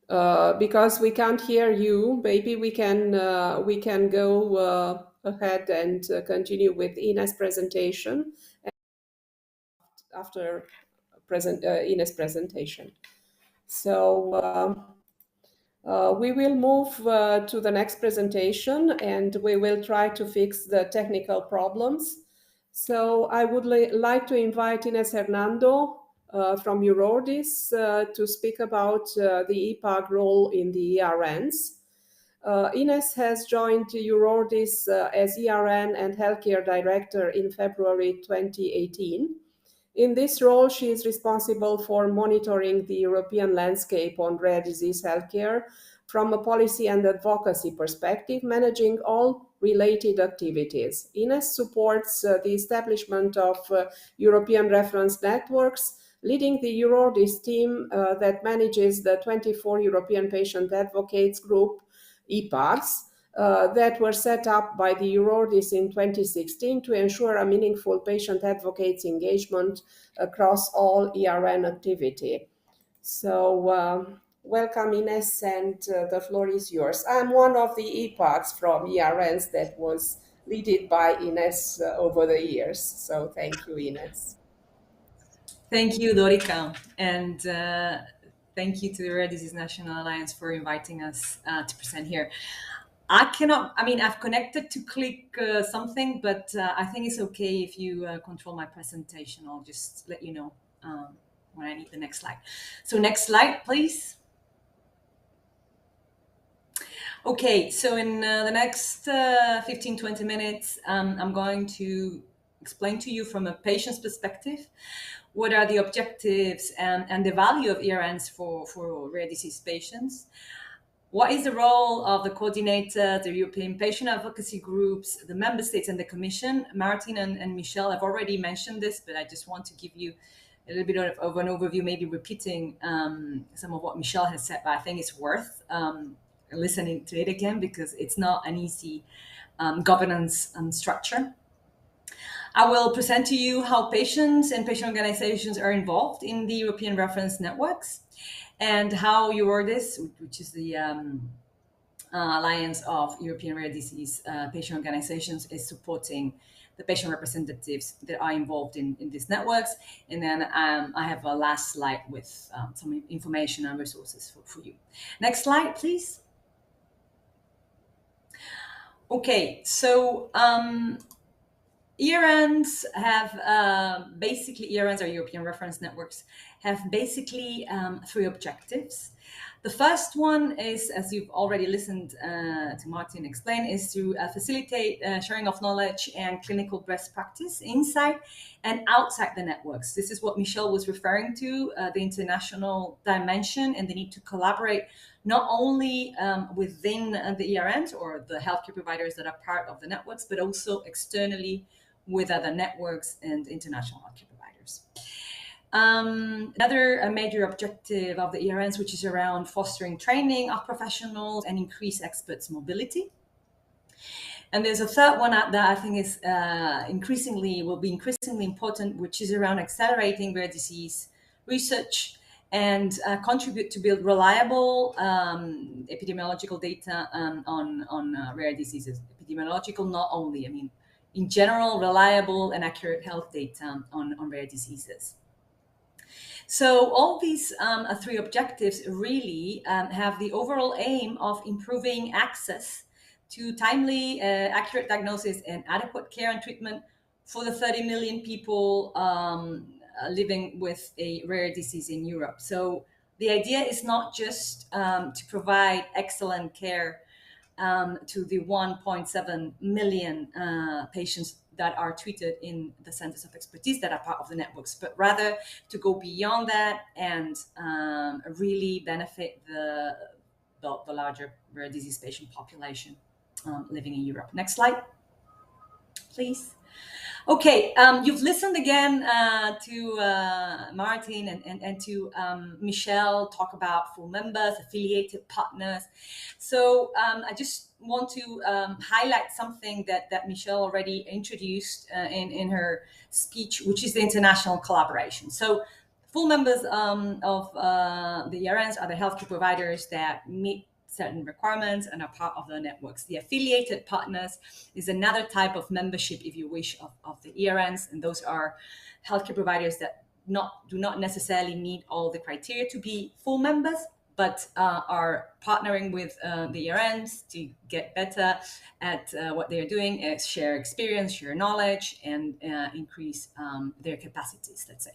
Because we can't hear you, maybe we can go ahead and continue with Ines' presentation after Ines' presentation. So we will move to the next presentation, and we will try to fix the technical problems. So I would like to invite Ines Hernando from Eurordis to speak about the EPAG role in the ERNs. Ines has joined Eurordis as ERN and Healthcare Director in February 2018. In this role, she is responsible for monitoring the European landscape on rare disease healthcare from a policy and advocacy perspective, managing all related activities. Ines supports the establishment of European reference networks, leading the Eurordis team that manages the 24 European Patient Advocates Group, EPAGs, that were set up by the Eurordis in 2016 to ensure a meaningful patient advocates engagement across all ERN activity. So welcome, Ines, and the floor is yours. I'm one of the EPAGs from ERNs that was led by Ines over the years. So thank you, Ines. Thank you, Dorica, and thank you to the Rare Disease National Alliance for inviting us to present here. I've connected to click something, but I think it's okay if you control my presentation. I'll just let you know when I need the next slide. So next slide, please. Okay, so in the next 15-20 minutes, I'm going to explain to you from a patient's perspective what are the objectives and the value of ERNs for rare disease patients. What is the role of the coordinator, the European patient advocacy groups, the member states, and the Commission? Martin and Michelle have already mentioned this, but I just want to give you a little bit of an overview, maybe repeating some of what Michelle has said, but I think it's worth listening to it again because it's not an easy governance structure. I will present to you how patients and patient organizations are involved in the European reference networks and how Eurordis, which is the Alliance of European Rare Disease Patient Organizations, is supporting the patient representatives that are involved in these networks. And then I have a last slide with some information and resources for you. Next slide, please. Okay, so ERNs have ERNs, or European reference networks, have basically 3 objectives. The first one is, as you've already listened to Martin explain, is to facilitate sharing of knowledge and clinical best practice inside and outside the networks. This is what Michelle was referring to, the international dimension and the need to collaborate not only within the ERNs or the healthcare providers that are part of the networks, but also externally with other networks and international healthcare providers. Another major objective of the ERNs, which is around fostering training of professionals and increase experts' mobility. And there's a third one that I think is will be increasingly important, which is around accelerating rare disease research and contribute to build reliable epidemiological data on rare diseases. Epidemiological not only, in general, reliable and accurate health data on rare diseases. So all these 3 objectives really have the overall aim of improving access to timely, accurate diagnosis and adequate care and treatment for the 30 million people living with a rare disease in Europe. So the idea is not just to provide excellent care to the 1.7 million patients that are treated in the centers of expertise that are part of the networks, but rather to go beyond that and really benefit the larger rare disease patient population living in Europe. Next slide, please. Okay, you've listened again to Martin and to Michelle talk about full members, affiliated partners. So I just want to highlight something that Michelle already introduced in her speech, which is the international collaboration. So full members of the ERNs are the healthcare providers that meet certain requirements and are part of the networks. The affiliated partners is another type of membership, if you wish, of the ERNs, and those are healthcare providers that do not necessarily meet all the criteria to be full members, but are partnering with the ERNs to get better at what they're doing, share experience, share knowledge, and increase their capacities, let's say.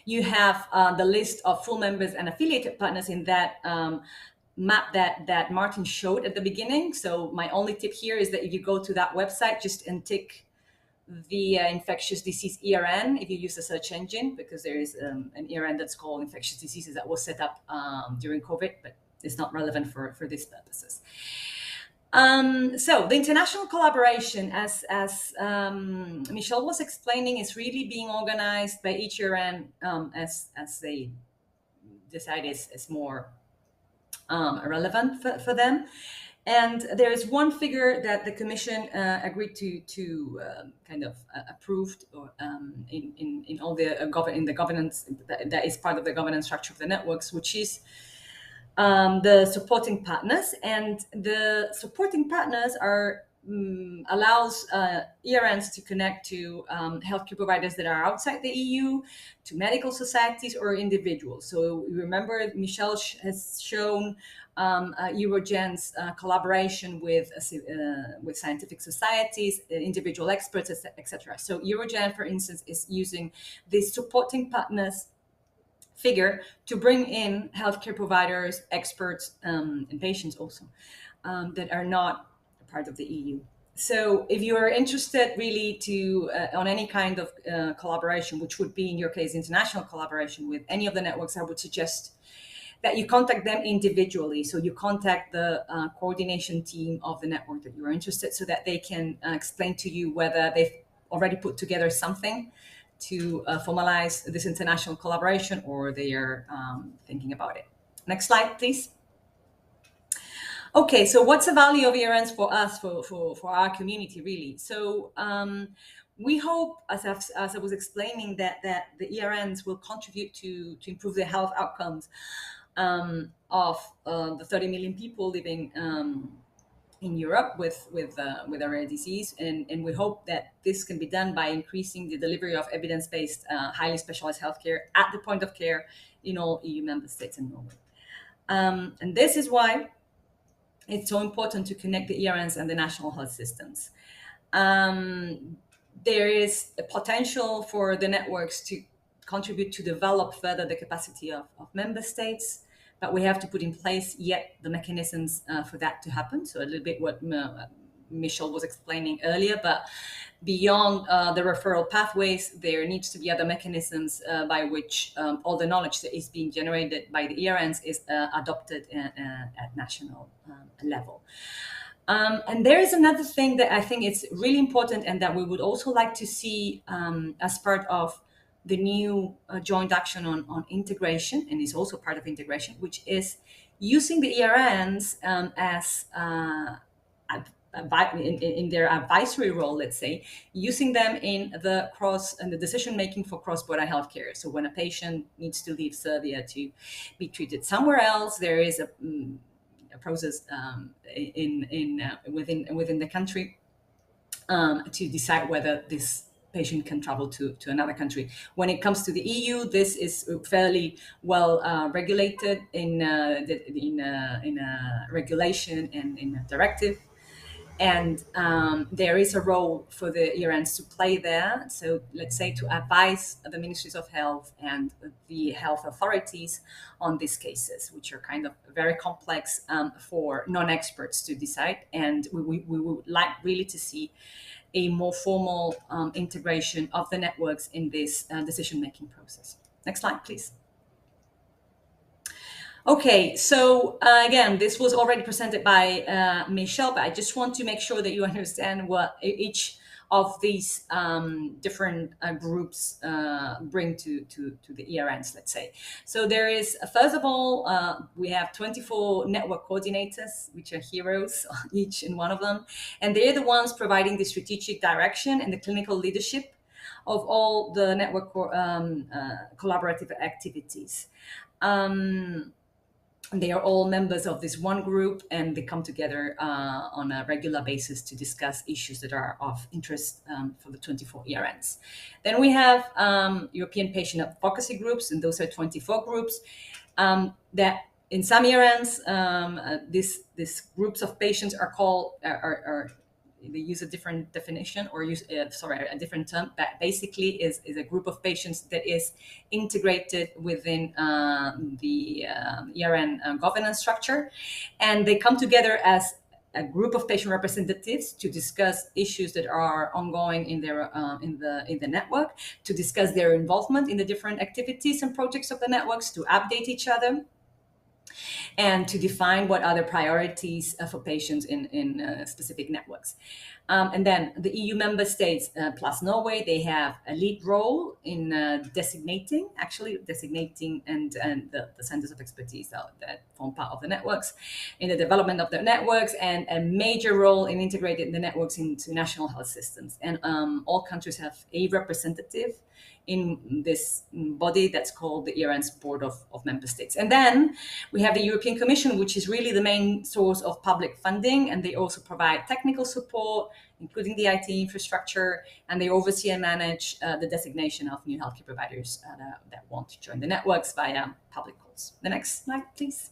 You have the list of full members and affiliated partners in that map that Martin showed at the beginning. So my only tip here is that if you go to that website, just tick the infectious disease ERN if you use the search engine, because there is an ERN that's called infectious diseases that was set up during COVID, but it's not relevant for these purposes. So the international collaboration, as Michelle was explaining, is really being organized by each ERN as they decide is more relevant for them. And there is one figure that the Commission agreed to kind of approved in all the in the governance that is part of the governance structure of the networks, which is the supporting partners. And the supporting partners are allows ERNs to connect to healthcare providers that are outside the EU, to medical societies or individuals. So remember, Michelle has shown Eurogen's collaboration with scientific societies, individual experts, etc. So Eurogen, for instance, is using this supporting partners figure to bring in healthcare providers, experts, and patients also that are not part of the EU. So if you are interested really to on any kind of collaboration, which would be in your case international collaboration with any of the networks, I would suggest that you contact them individually. So you contact the coordination team of the network that you are interested, so that they can explain to you whether they've already put together something to formalize this international collaboration, or they are thinking about it. Next slide, please. Okay, so what's the value of ERNs for us, for our community, really? So we hope, as I was explaining, that the ERNs will contribute to improve the health outcomes of the 30 million people living in Europe with a rare disease, and we hope that this can be done by increasing the delivery of evidence-based, highly specialized healthcare at the point of care in all EU member states and Norway. And this is why it's so important to connect the ERNs and the national health systems. There is a potential for the networks to contribute to develop further the capacity of member states, but we have to put in place yet the mechanisms for that to happen. So a little bit what Michelle was explaining earlier, but beyond the referral pathways, there needs to be other mechanisms by which all the knowledge that is being generated by the ERNs is adopted at national level. And there is another thing that I think is really important, and that we would also like to see as part of the new joint action on integration, and is also part of integration, which is using the ERNs as in their advisory role, let's say, using them in the decision making for cross-border healthcare. So when a patient needs to leave Serbia to be treated somewhere else, there is a process within the country to decide whether this patient can travel to another country. When it comes to the EU, this is fairly well regulated in a regulation and in a directive. And there is a role for the ERNs to play there. So let's say to advise the ministries of health and the health authorities on these cases, which are kind of very complex for non-experts to decide. And we would like really to see a more formal integration of the networks in this decision-making process. Next slide, please. Okay, so again, this was already presented by Michelle, but I just want to make sure that you understand what each of these different groups bring to the ERNs, let's say. So there is, first of all, we have 24 network coordinators, which are heroes, each in one of them. And they're the ones providing the strategic direction and the clinical leadership of all the network collaborative activities. They are all members of this one group, and they come together on a regular basis to discuss issues that are of interest for the 24 ERNs. Then we have European patient advocacy groups, and those are 24 groups that in some ERNs, these groups of patients are called, they use a different definition or use, a different term, but basically is a group of patients that is integrated within the ERN governance structure. And they come together as a group of patient representatives to discuss issues that are ongoing in their in the network, to discuss their involvement in the different activities and projects of the networks, to update each other, and to define what are the priorities for patients in specific networks. And then the EU member states plus Norway, they have a lead role in designating and the centers of expertise that form part of the networks, in the development of the networks, and a major role in integrating the networks into national health systems. And all countries have a representative in this body that's called the ERN's Board of Member States. And then we have the European Commission, which is really the main source of public funding, and they also provide technical support, including the IT infrastructure, and they oversee and manage the designation of new healthcare providers that want to join the networks via public calls. The next slide, please.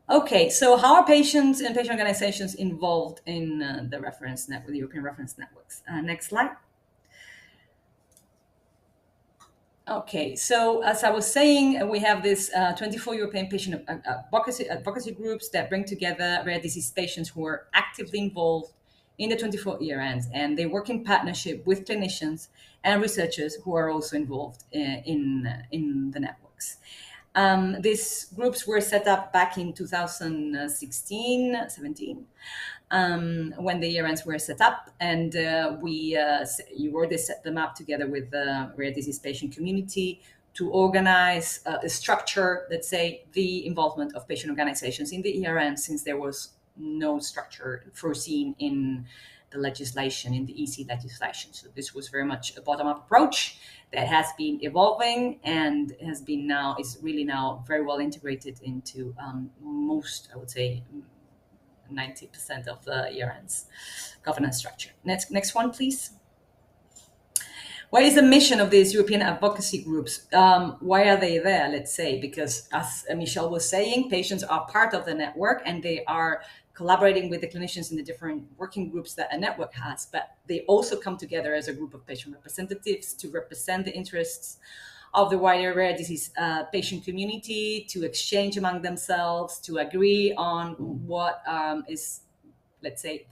Okay, so how are patients and patient organizations involved in the reference network, the European reference networks? Next slide. Okay, so as I was saying, we have this 24 European patient advocacy groups that bring together rare disease patients who are actively involved in the 24 ERNs, and they work in partnership with clinicians and researchers who are also involved in the networks. These groups were set up back in 2016-17 when the ERNs were set up, and you already set them up together with the rare disease patient community to organize a structure, let's say, the involvement of patient organizations in the ERN, since there was no structure foreseen in the legislation, in the EC legislation. So this was very much a bottom-up approach that has been evolving and is really now very well integrated into most, I would say, 90% of the ERN's governance structure. Next one, please. What is the mission of these European advocacy groups? Why are they there, let's say? Because as Michelle was saying, patients are part of the network and they are collaborating with the clinicians in the different working groups that a network has, but they also come together as a group of patient representatives to represent the interests of the wider rare disease patient community, to exchange among themselves, to agree on what is, let's say,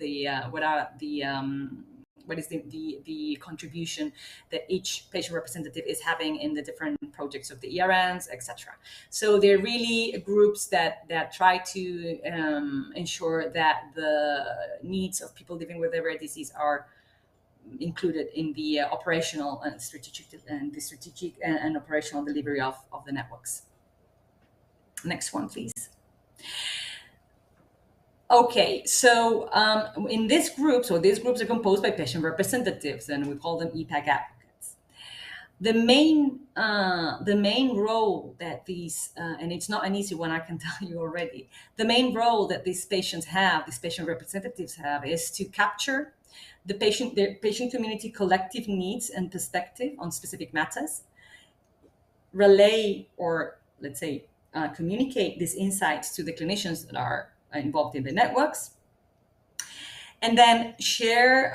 what is the contribution that each patient representative is having in the different projects of the ERNs, etc. So they're really groups that try to ensure that the needs of people living with a rare disease are included in the operational and strategic and operational delivery of the networks. Next one, please. Okay, so in these groups are composed by patient representatives, and we call them EPAC advocates. The main role that these, and it's not an easy one, I can tell you already, the main role that these patient representatives have is to capture the patient community collective needs and perspective on specific matters, relay or let's say communicate these insights to the clinicians that are involved in the networks, and then share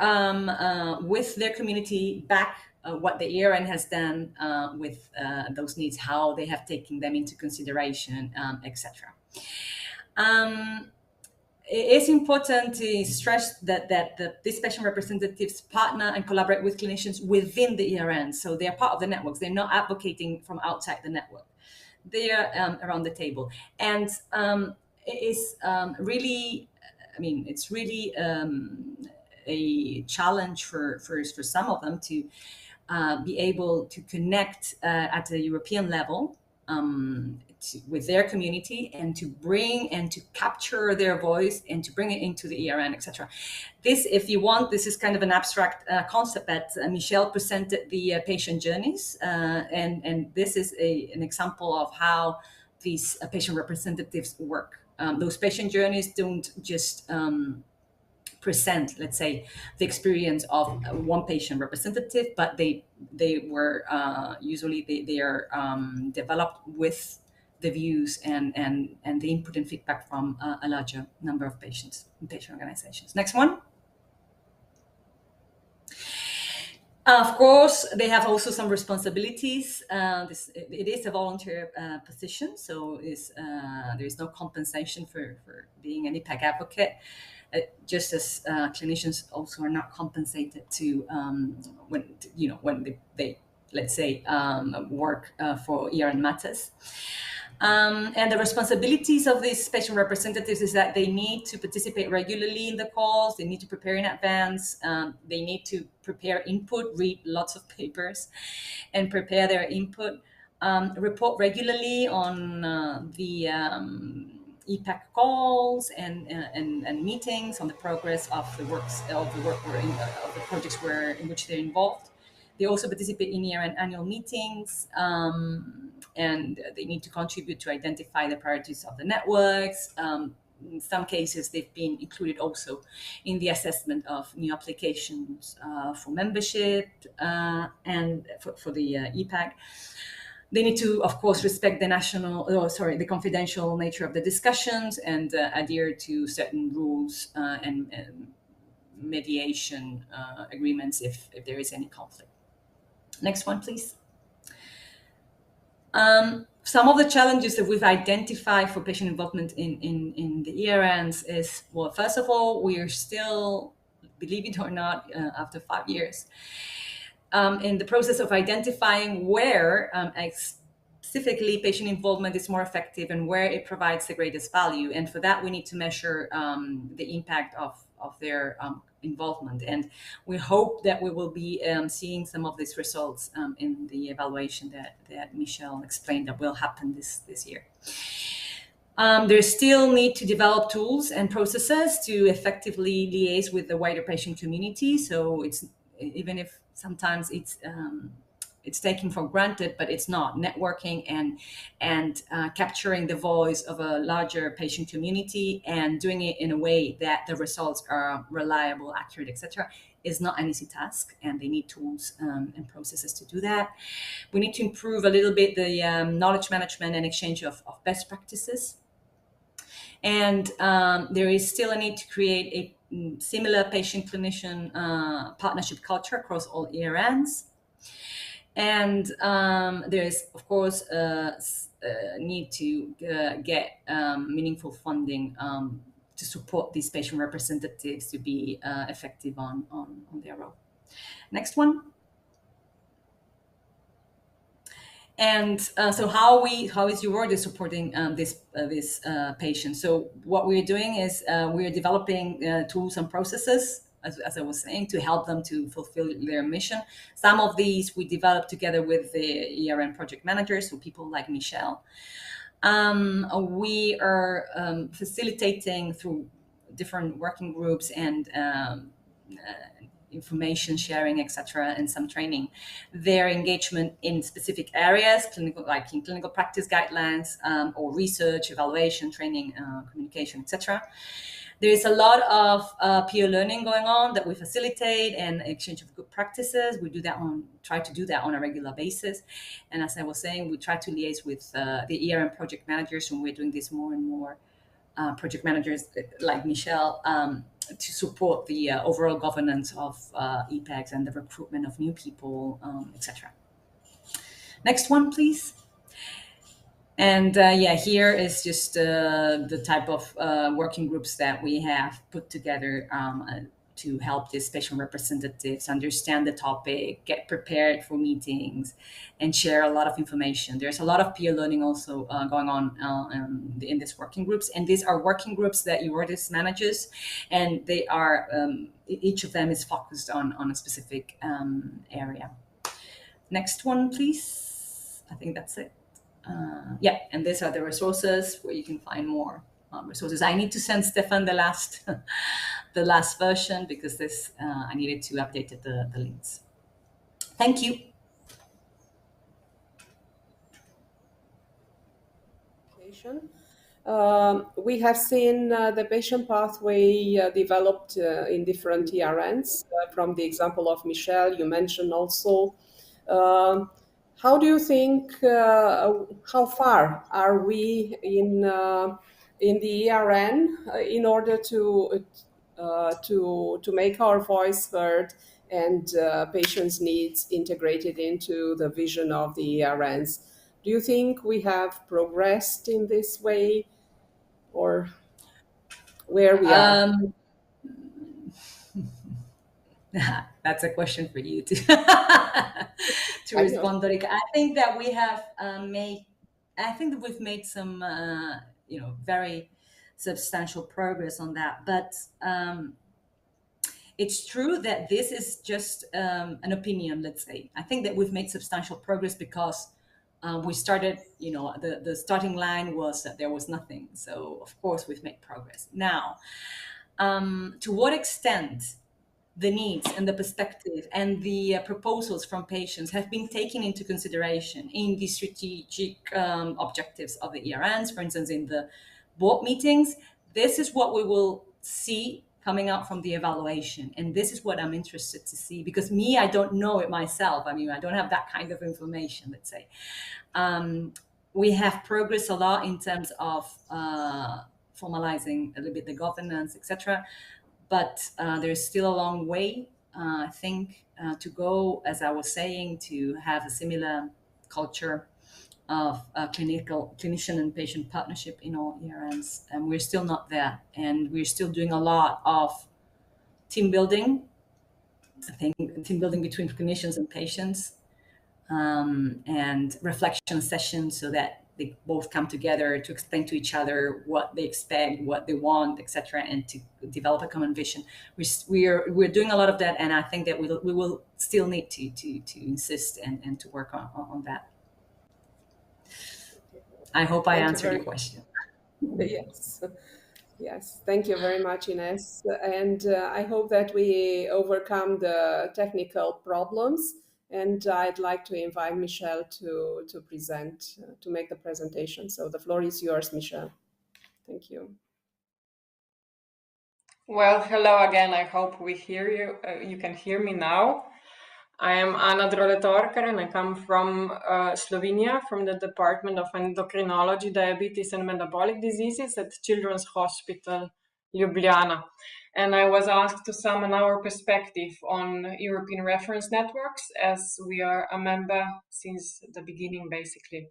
with their community back what the ERN has done with those needs, how they have taken them into consideration, etc. It is important to stress that these patient representatives partner and collaborate with clinicians within the ERN. So they are part of the networks. They're not advocating from outside the network. They are around the table. And it is really, I mean, it's really a challenge for some of them to be able to connect at the European level with their community and to bring and to capture their voice and to bring it into the ERN, etc. This, if you want, this is kind of an abstract concept that Michelle presented the patient journeys, and this is an example of how these patient representatives work. Those patient journeys don't just present, let's say, the experience of one patient representative, but they were usually they are developed with the views and the input and feedback from a larger number of patients and patient organizations. Next one. Of course, they have also some responsibilities. It is a volunteer position, so there is no compensation for being an IPAC advocate. Just as clinicians also are not compensated to when they let's say work for ERN matters. And the responsibilities of these patient representatives is that they need to participate regularly in the calls, they need to prepare in advance, they need to prepare input, read lots of papers and prepare their input, report regularly on the EPAC calls and meetings, on the progress of the projects in which they're involved. They also participate in ERN annual meetings, and they need to contribute to identify the priorities of the networks. In some cases, they've been included also in the assessment of new applications for membership and for the EPAC. They need to, of course, respect the confidential nature of the discussions and adhere to certain rules and mediation agreements if there is any conflict. Next one, please. Some of the challenges that we've identified for patient involvement in the ERNs is, well, first of all, we are still, believe it or not, after 5 years, in the process of identifying where specifically patient involvement is more effective and where it provides the greatest value. And for that, we need to measure the impact of their involvement. And we hope that we will be seeing some of these results in the evaluation that Michelle explained that will happen this year. There's still need to develop tools and processes to effectively liaise with the wider patient community. So it's, even if sometimes it's taken for granted, but it's not. Networking and capturing the voice of a larger patient community and doing it in a way that the results are reliable, accurate, etc., is not an easy task, and they need tools and processes to do that. We need to improve a little bit the knowledge management and exchange of best practices. And there is still a need to create a similar patient-clinician partnership culture across all ERNs. And there is, of course, a need to get meaningful funding to support these patient representatives to be effective on their role. Next one. And so how is UWorld supporting this patient? So what we're doing is we're developing tools and processes, as I was saying, to help them to fulfill their mission. Some of these we developed together with the ERN project managers, so people like Michelle. We are facilitating through different working groups and information sharing, etc., and some training, their engagement in specific areas, like in clinical practice guidelines or research, evaluation, training, communication, etc. There is a lot of peer learning going on that we facilitate and exchange of good practices. We try to do that on a regular basis. And as I was saying, we try to liaise with the ERM project managers, and we're doing this more and more. Project managers like Michelle to support the overall governance of EPEX and the recruitment of new people, etc. Next one, please. And here is just the type of working groups that we have put together to help these patient representatives understand the topic, get prepared for meetings, and share a lot of information. There's a lot of peer learning also going on in these working groups. And these are working groups that EURDIS manages, and they are, each of them is focused on a specific area. Next one, please. I think that's it. And these are the resources where you can find more resources. I need to send Stefan the last version because this I needed to update the links. Thank you. We have seen the patient pathway developed in different ERNs. From the example of Michelle, you mentioned also. How do you think, how far are we in the ERN in order to make our voice heard and patients' needs integrated into the vision of the ERNs? Do you think we have progressed in this way, or where we are? That's a question for you to respond, Dorica. I think that we have we've made some, very substantial progress on that. But it's true that this is just an opinion, let's say. I think that we've made substantial progress because we started, the starting line was that there was nothing. So, of course, we've made progress. Now, to what extent the needs and the perspective and the proposals from patients have been taken into consideration in the strategic objectives of the ERNs, for instance, in the board meetings. This is what we will see coming out from the evaluation. And this is what I'm interested to see, because I don't know it myself. I don't have that kind of information, let's say. We have progressed a lot in terms of formalizing a little bit the governance, etc. But there's still a long way, I think, to go, as I was saying, to have a similar culture of clinician and patient partnership in all ERNs. And we're still not there. And we're still doing a lot of team building, I think, team building between clinicians and patients, and reflection sessions so that they both come together to explain to each other what they expect, what they want, etc., and to develop a common vision. We're doing a lot of that, and I think that we will still need to insist and to work on that. I hope I answered your question. Yes. Thank you very much, Ines. And I hope that we overcome the technical problems. And I'd like to invite Michelle to present, to make the presentation. So the floor is yours, Michelle. Thank you. Well, hello again. I hope we hear you. You can hear me now. I am Ana Drole-Torkar, and I come from Slovenia, from the Department of Endocrinology, Diabetes and Metabolic Diseases at Children's Hospital Ljubljana. And I was asked to summon our perspective on European reference networks, as we are a member since the beginning, basically.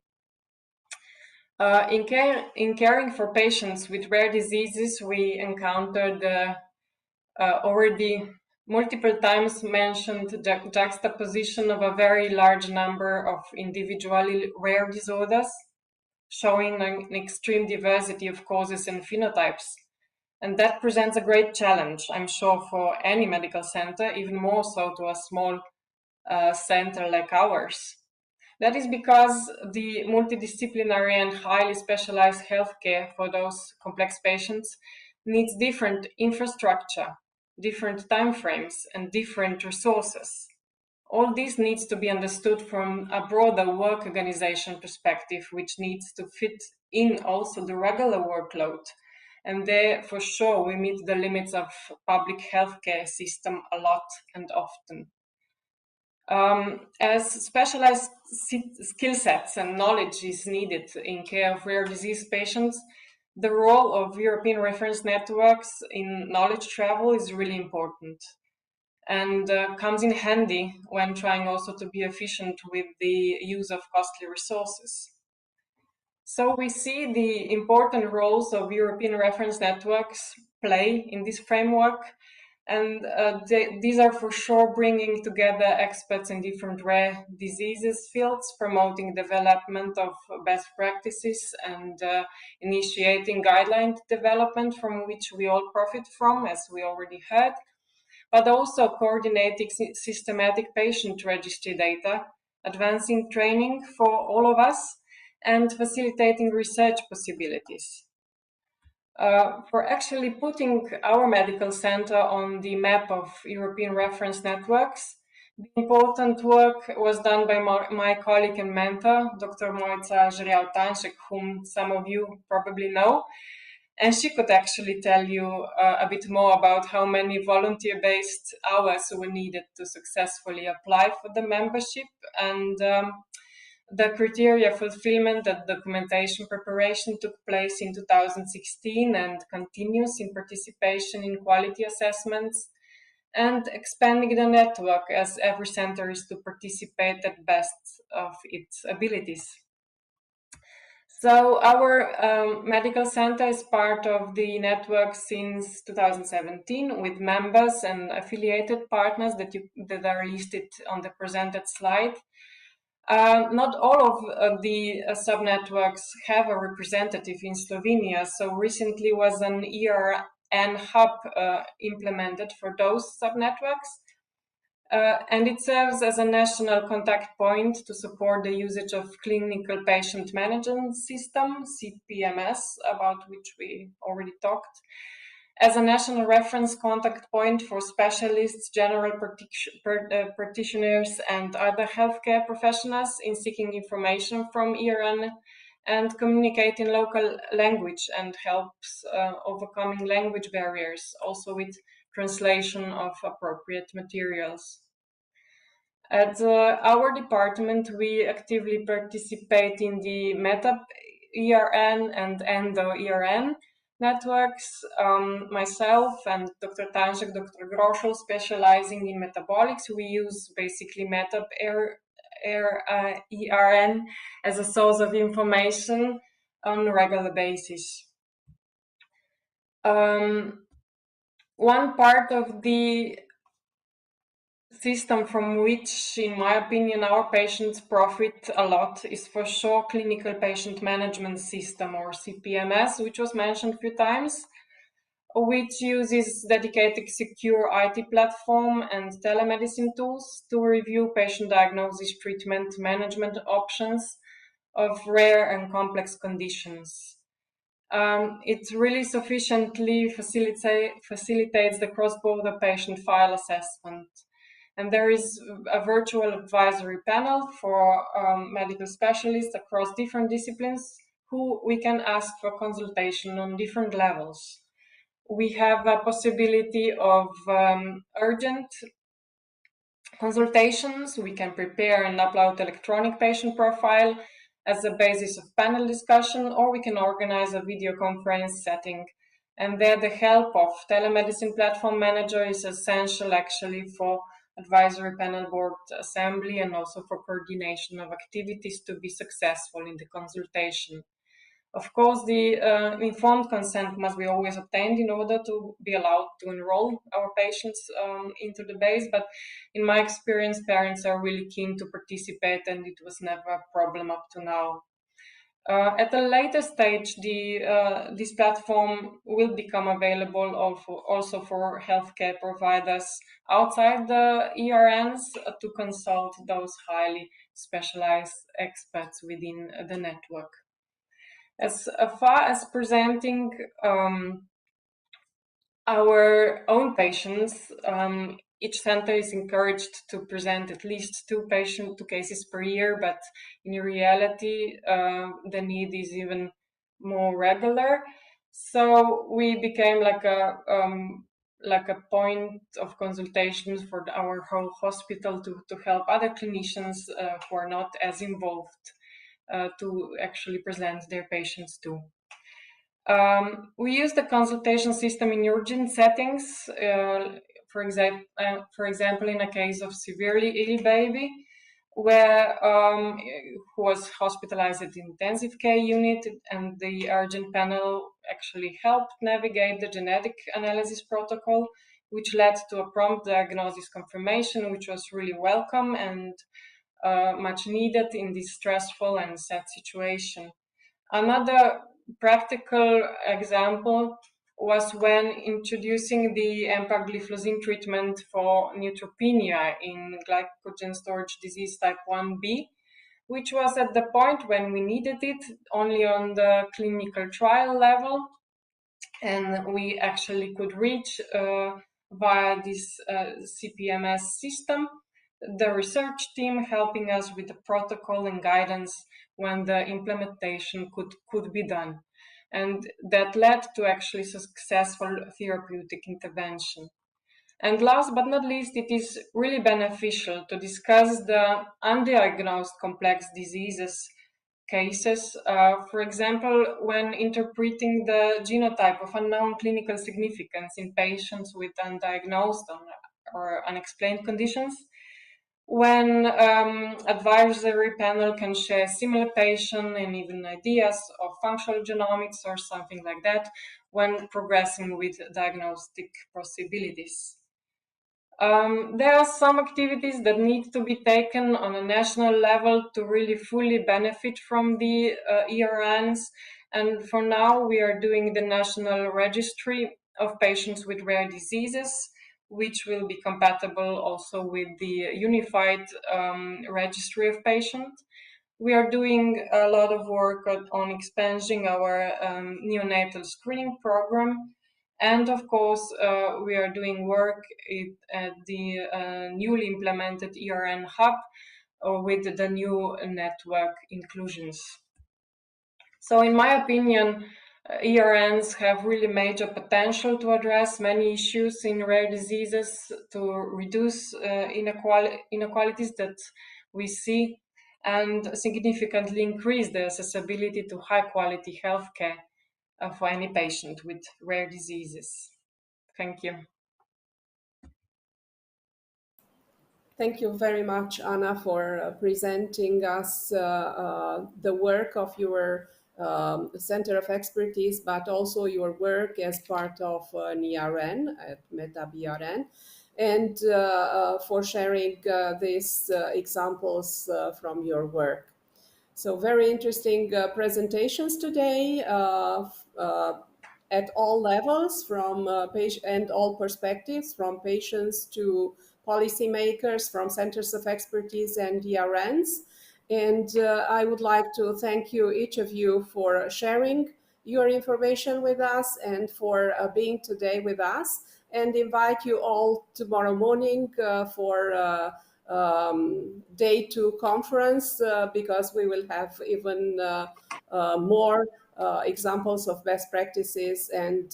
In caring for patients with rare diseases, we encountered already multiple times mentioned the juxtaposition of a very large number of individually rare disorders, showing an extreme diversity of causes and phenotypes. And that presents a great challenge, I'm sure, for any medical center, even more so to a small center like ours. That is because the multidisciplinary and highly specialized healthcare for those complex patients needs different infrastructure, different timeframes, and different resources. All this needs to be understood from a broader work organization perspective, which needs to fit in also the regular workload And there, for sure, we meet the limits of public healthcare system a lot and often. As specialized skill sets and knowledge is needed in care of rare disease patients, the role of European reference networks in knowledge travel is really important and comes in handy when trying also to be efficient with the use of costly resources. So we see the important roles of European reference networks play in this framework, and these are for sure bringing together experts in different rare diseases fields, promoting development of best practices and initiating guideline development from which we all profit from, as we already heard, but also coordinating systematic patient registry data, advancing training for all of us, and facilitating research possibilities. For actually putting our medical center on the map of European reference networks, the important work was done by my colleague and mentor, Dr. Mojca Žerjav-Tanšek, whom some of you probably know. And she could actually tell you a bit more about how many volunteer-based hours were needed to successfully apply for the membership, and the criteria fulfillment and documentation preparation took place in 2016 and continues in participation in quality assessments and expanding the network as every center is to participate at best of its abilities. So our medical center is part of the network since 2017 with members and affiliated partners that are listed on the presented slide. Not all of the sub-networks have a representative in Slovenia, so recently was an ERN hub implemented for those sub-networks. And it serves as a national contact point to support the usage of clinical patient management system, CPMS, about which we already talked, as a national reference contact point for specialists, general practitioners, and other healthcare professionals in seeking information from ERN and communicate in local language, and helps overcoming language barriers, also with translation of appropriate materials. At our department, we actively participate in the METAP ERN and ENDO ERN networks. Myself and Dr. Tanšek, Dr. Grošelj, specializing in metabolics, we use basically METAP ERN as a source of information on a regular basis. One part of the system from which, in my opinion, our patients profit a lot is for sure clinical patient management system, or CPMS, which was mentioned a few times, which uses dedicated secure IT platform and telemedicine tools to review patient diagnosis, treatment, management options of rare and complex conditions. It really sufficiently facilitates the cross-border patient file assessment. And there is a virtual advisory panel for medical specialists across different disciplines who we can ask for consultation on different levels. We have a possibility of urgent consultations. We can prepare and upload electronic patient profile as a basis of panel discussion, or we can organize a video conference setting. And there the help of telemedicine platform manager is essential actually for advisory panel board assembly and also for coordination of activities to be successful in the consultation. Of course, the informed consent must be always obtained in order to be allowed to enroll our patients into the base, but in my experience, parents are really keen to participate, and it was never a problem up to now. At a later stage, this platform will become available also for healthcare providers outside the ERNs to consult those highly specialized experts within the network. As far as presenting our own patients, each center is encouraged to present at least two cases per year, but in reality, the need is even more regular. So we became like a point of consultation for our whole hospital to help other clinicians who are not as involved to actually present their patients too. We use the consultation system in urgent settings, for example, in a case of severely ill baby, where who was hospitalized at the intensive care unit, and the urgent panel actually helped navigate the genetic analysis protocol, which led to a prompt diagnosis confirmation, which was really welcome and much needed in this stressful and sad situation. Another practical example was when introducing the empagliflozin treatment for neutropenia in glycogen storage disease type 1b, which was at the point when we needed it only on the clinical trial level, and we actually could reach via this CPMS system the research team helping us with the protocol and guidance when the implementation could be done. And that led to actually successful therapeutic intervention. And last but not least, it is really beneficial to discuss the undiagnosed complex diseases cases. For example, when interpreting the genotype of unknown clinical significance in patients with undiagnosed or unexplained conditions, when advisory panel can share similar patient and even ideas of functional genomics or something like that when progressing with diagnostic possibilities. There are some activities that need to be taken on a national level to really fully benefit from the ERNs. And for now, we are doing the National Registry of Patients with Rare Diseases, which will be compatible also with the Unified Registry of Patients. We are doing a lot of work on expanding our neonatal screening program. And of course, we are doing work at the newly implemented ERN hub with the new network inclusions. So in my opinion, ERNs have really major potential to address many issues in rare diseases, to reduce inequalities that we see, and significantly increase the accessibility to high-quality healthcare for any patient with rare diseases. Thank you. Thank you very much, Anna, for presenting us the work of your Center of Expertise, but also your work as part of an ERN at MetaBRN, and for sharing these examples from your work. So very interesting presentations today at all levels, from and all perspectives, from patients to policymakers, from centers of expertise and ERNs. And I would like to thank you, each of you, for sharing your information with us and for being today with us, and invite you all tomorrow morning for day 2 conference, because we will have even more examples of best practices and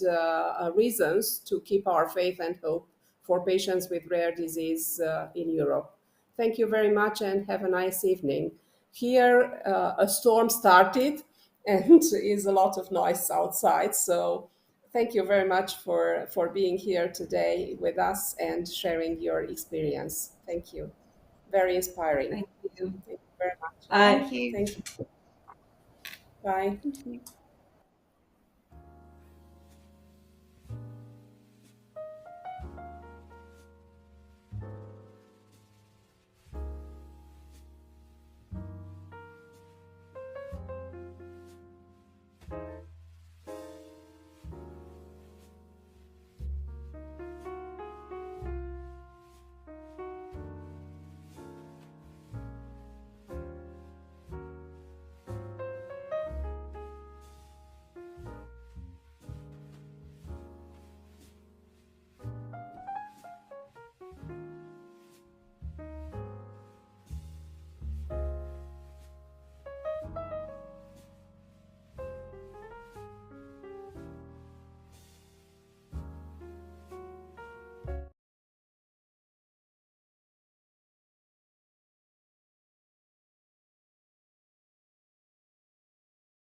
reasons to keep our faith and hope for patients with rare disease in Europe. Thank you very much and have a nice evening. Here, a storm started and is a lot of noise outside. So thank you very much for being here today with us and sharing your experience. Thank you. Very inspiring. Thank you. Thank you very much. Bye. Thank you. Thank you. Bye. Thank you.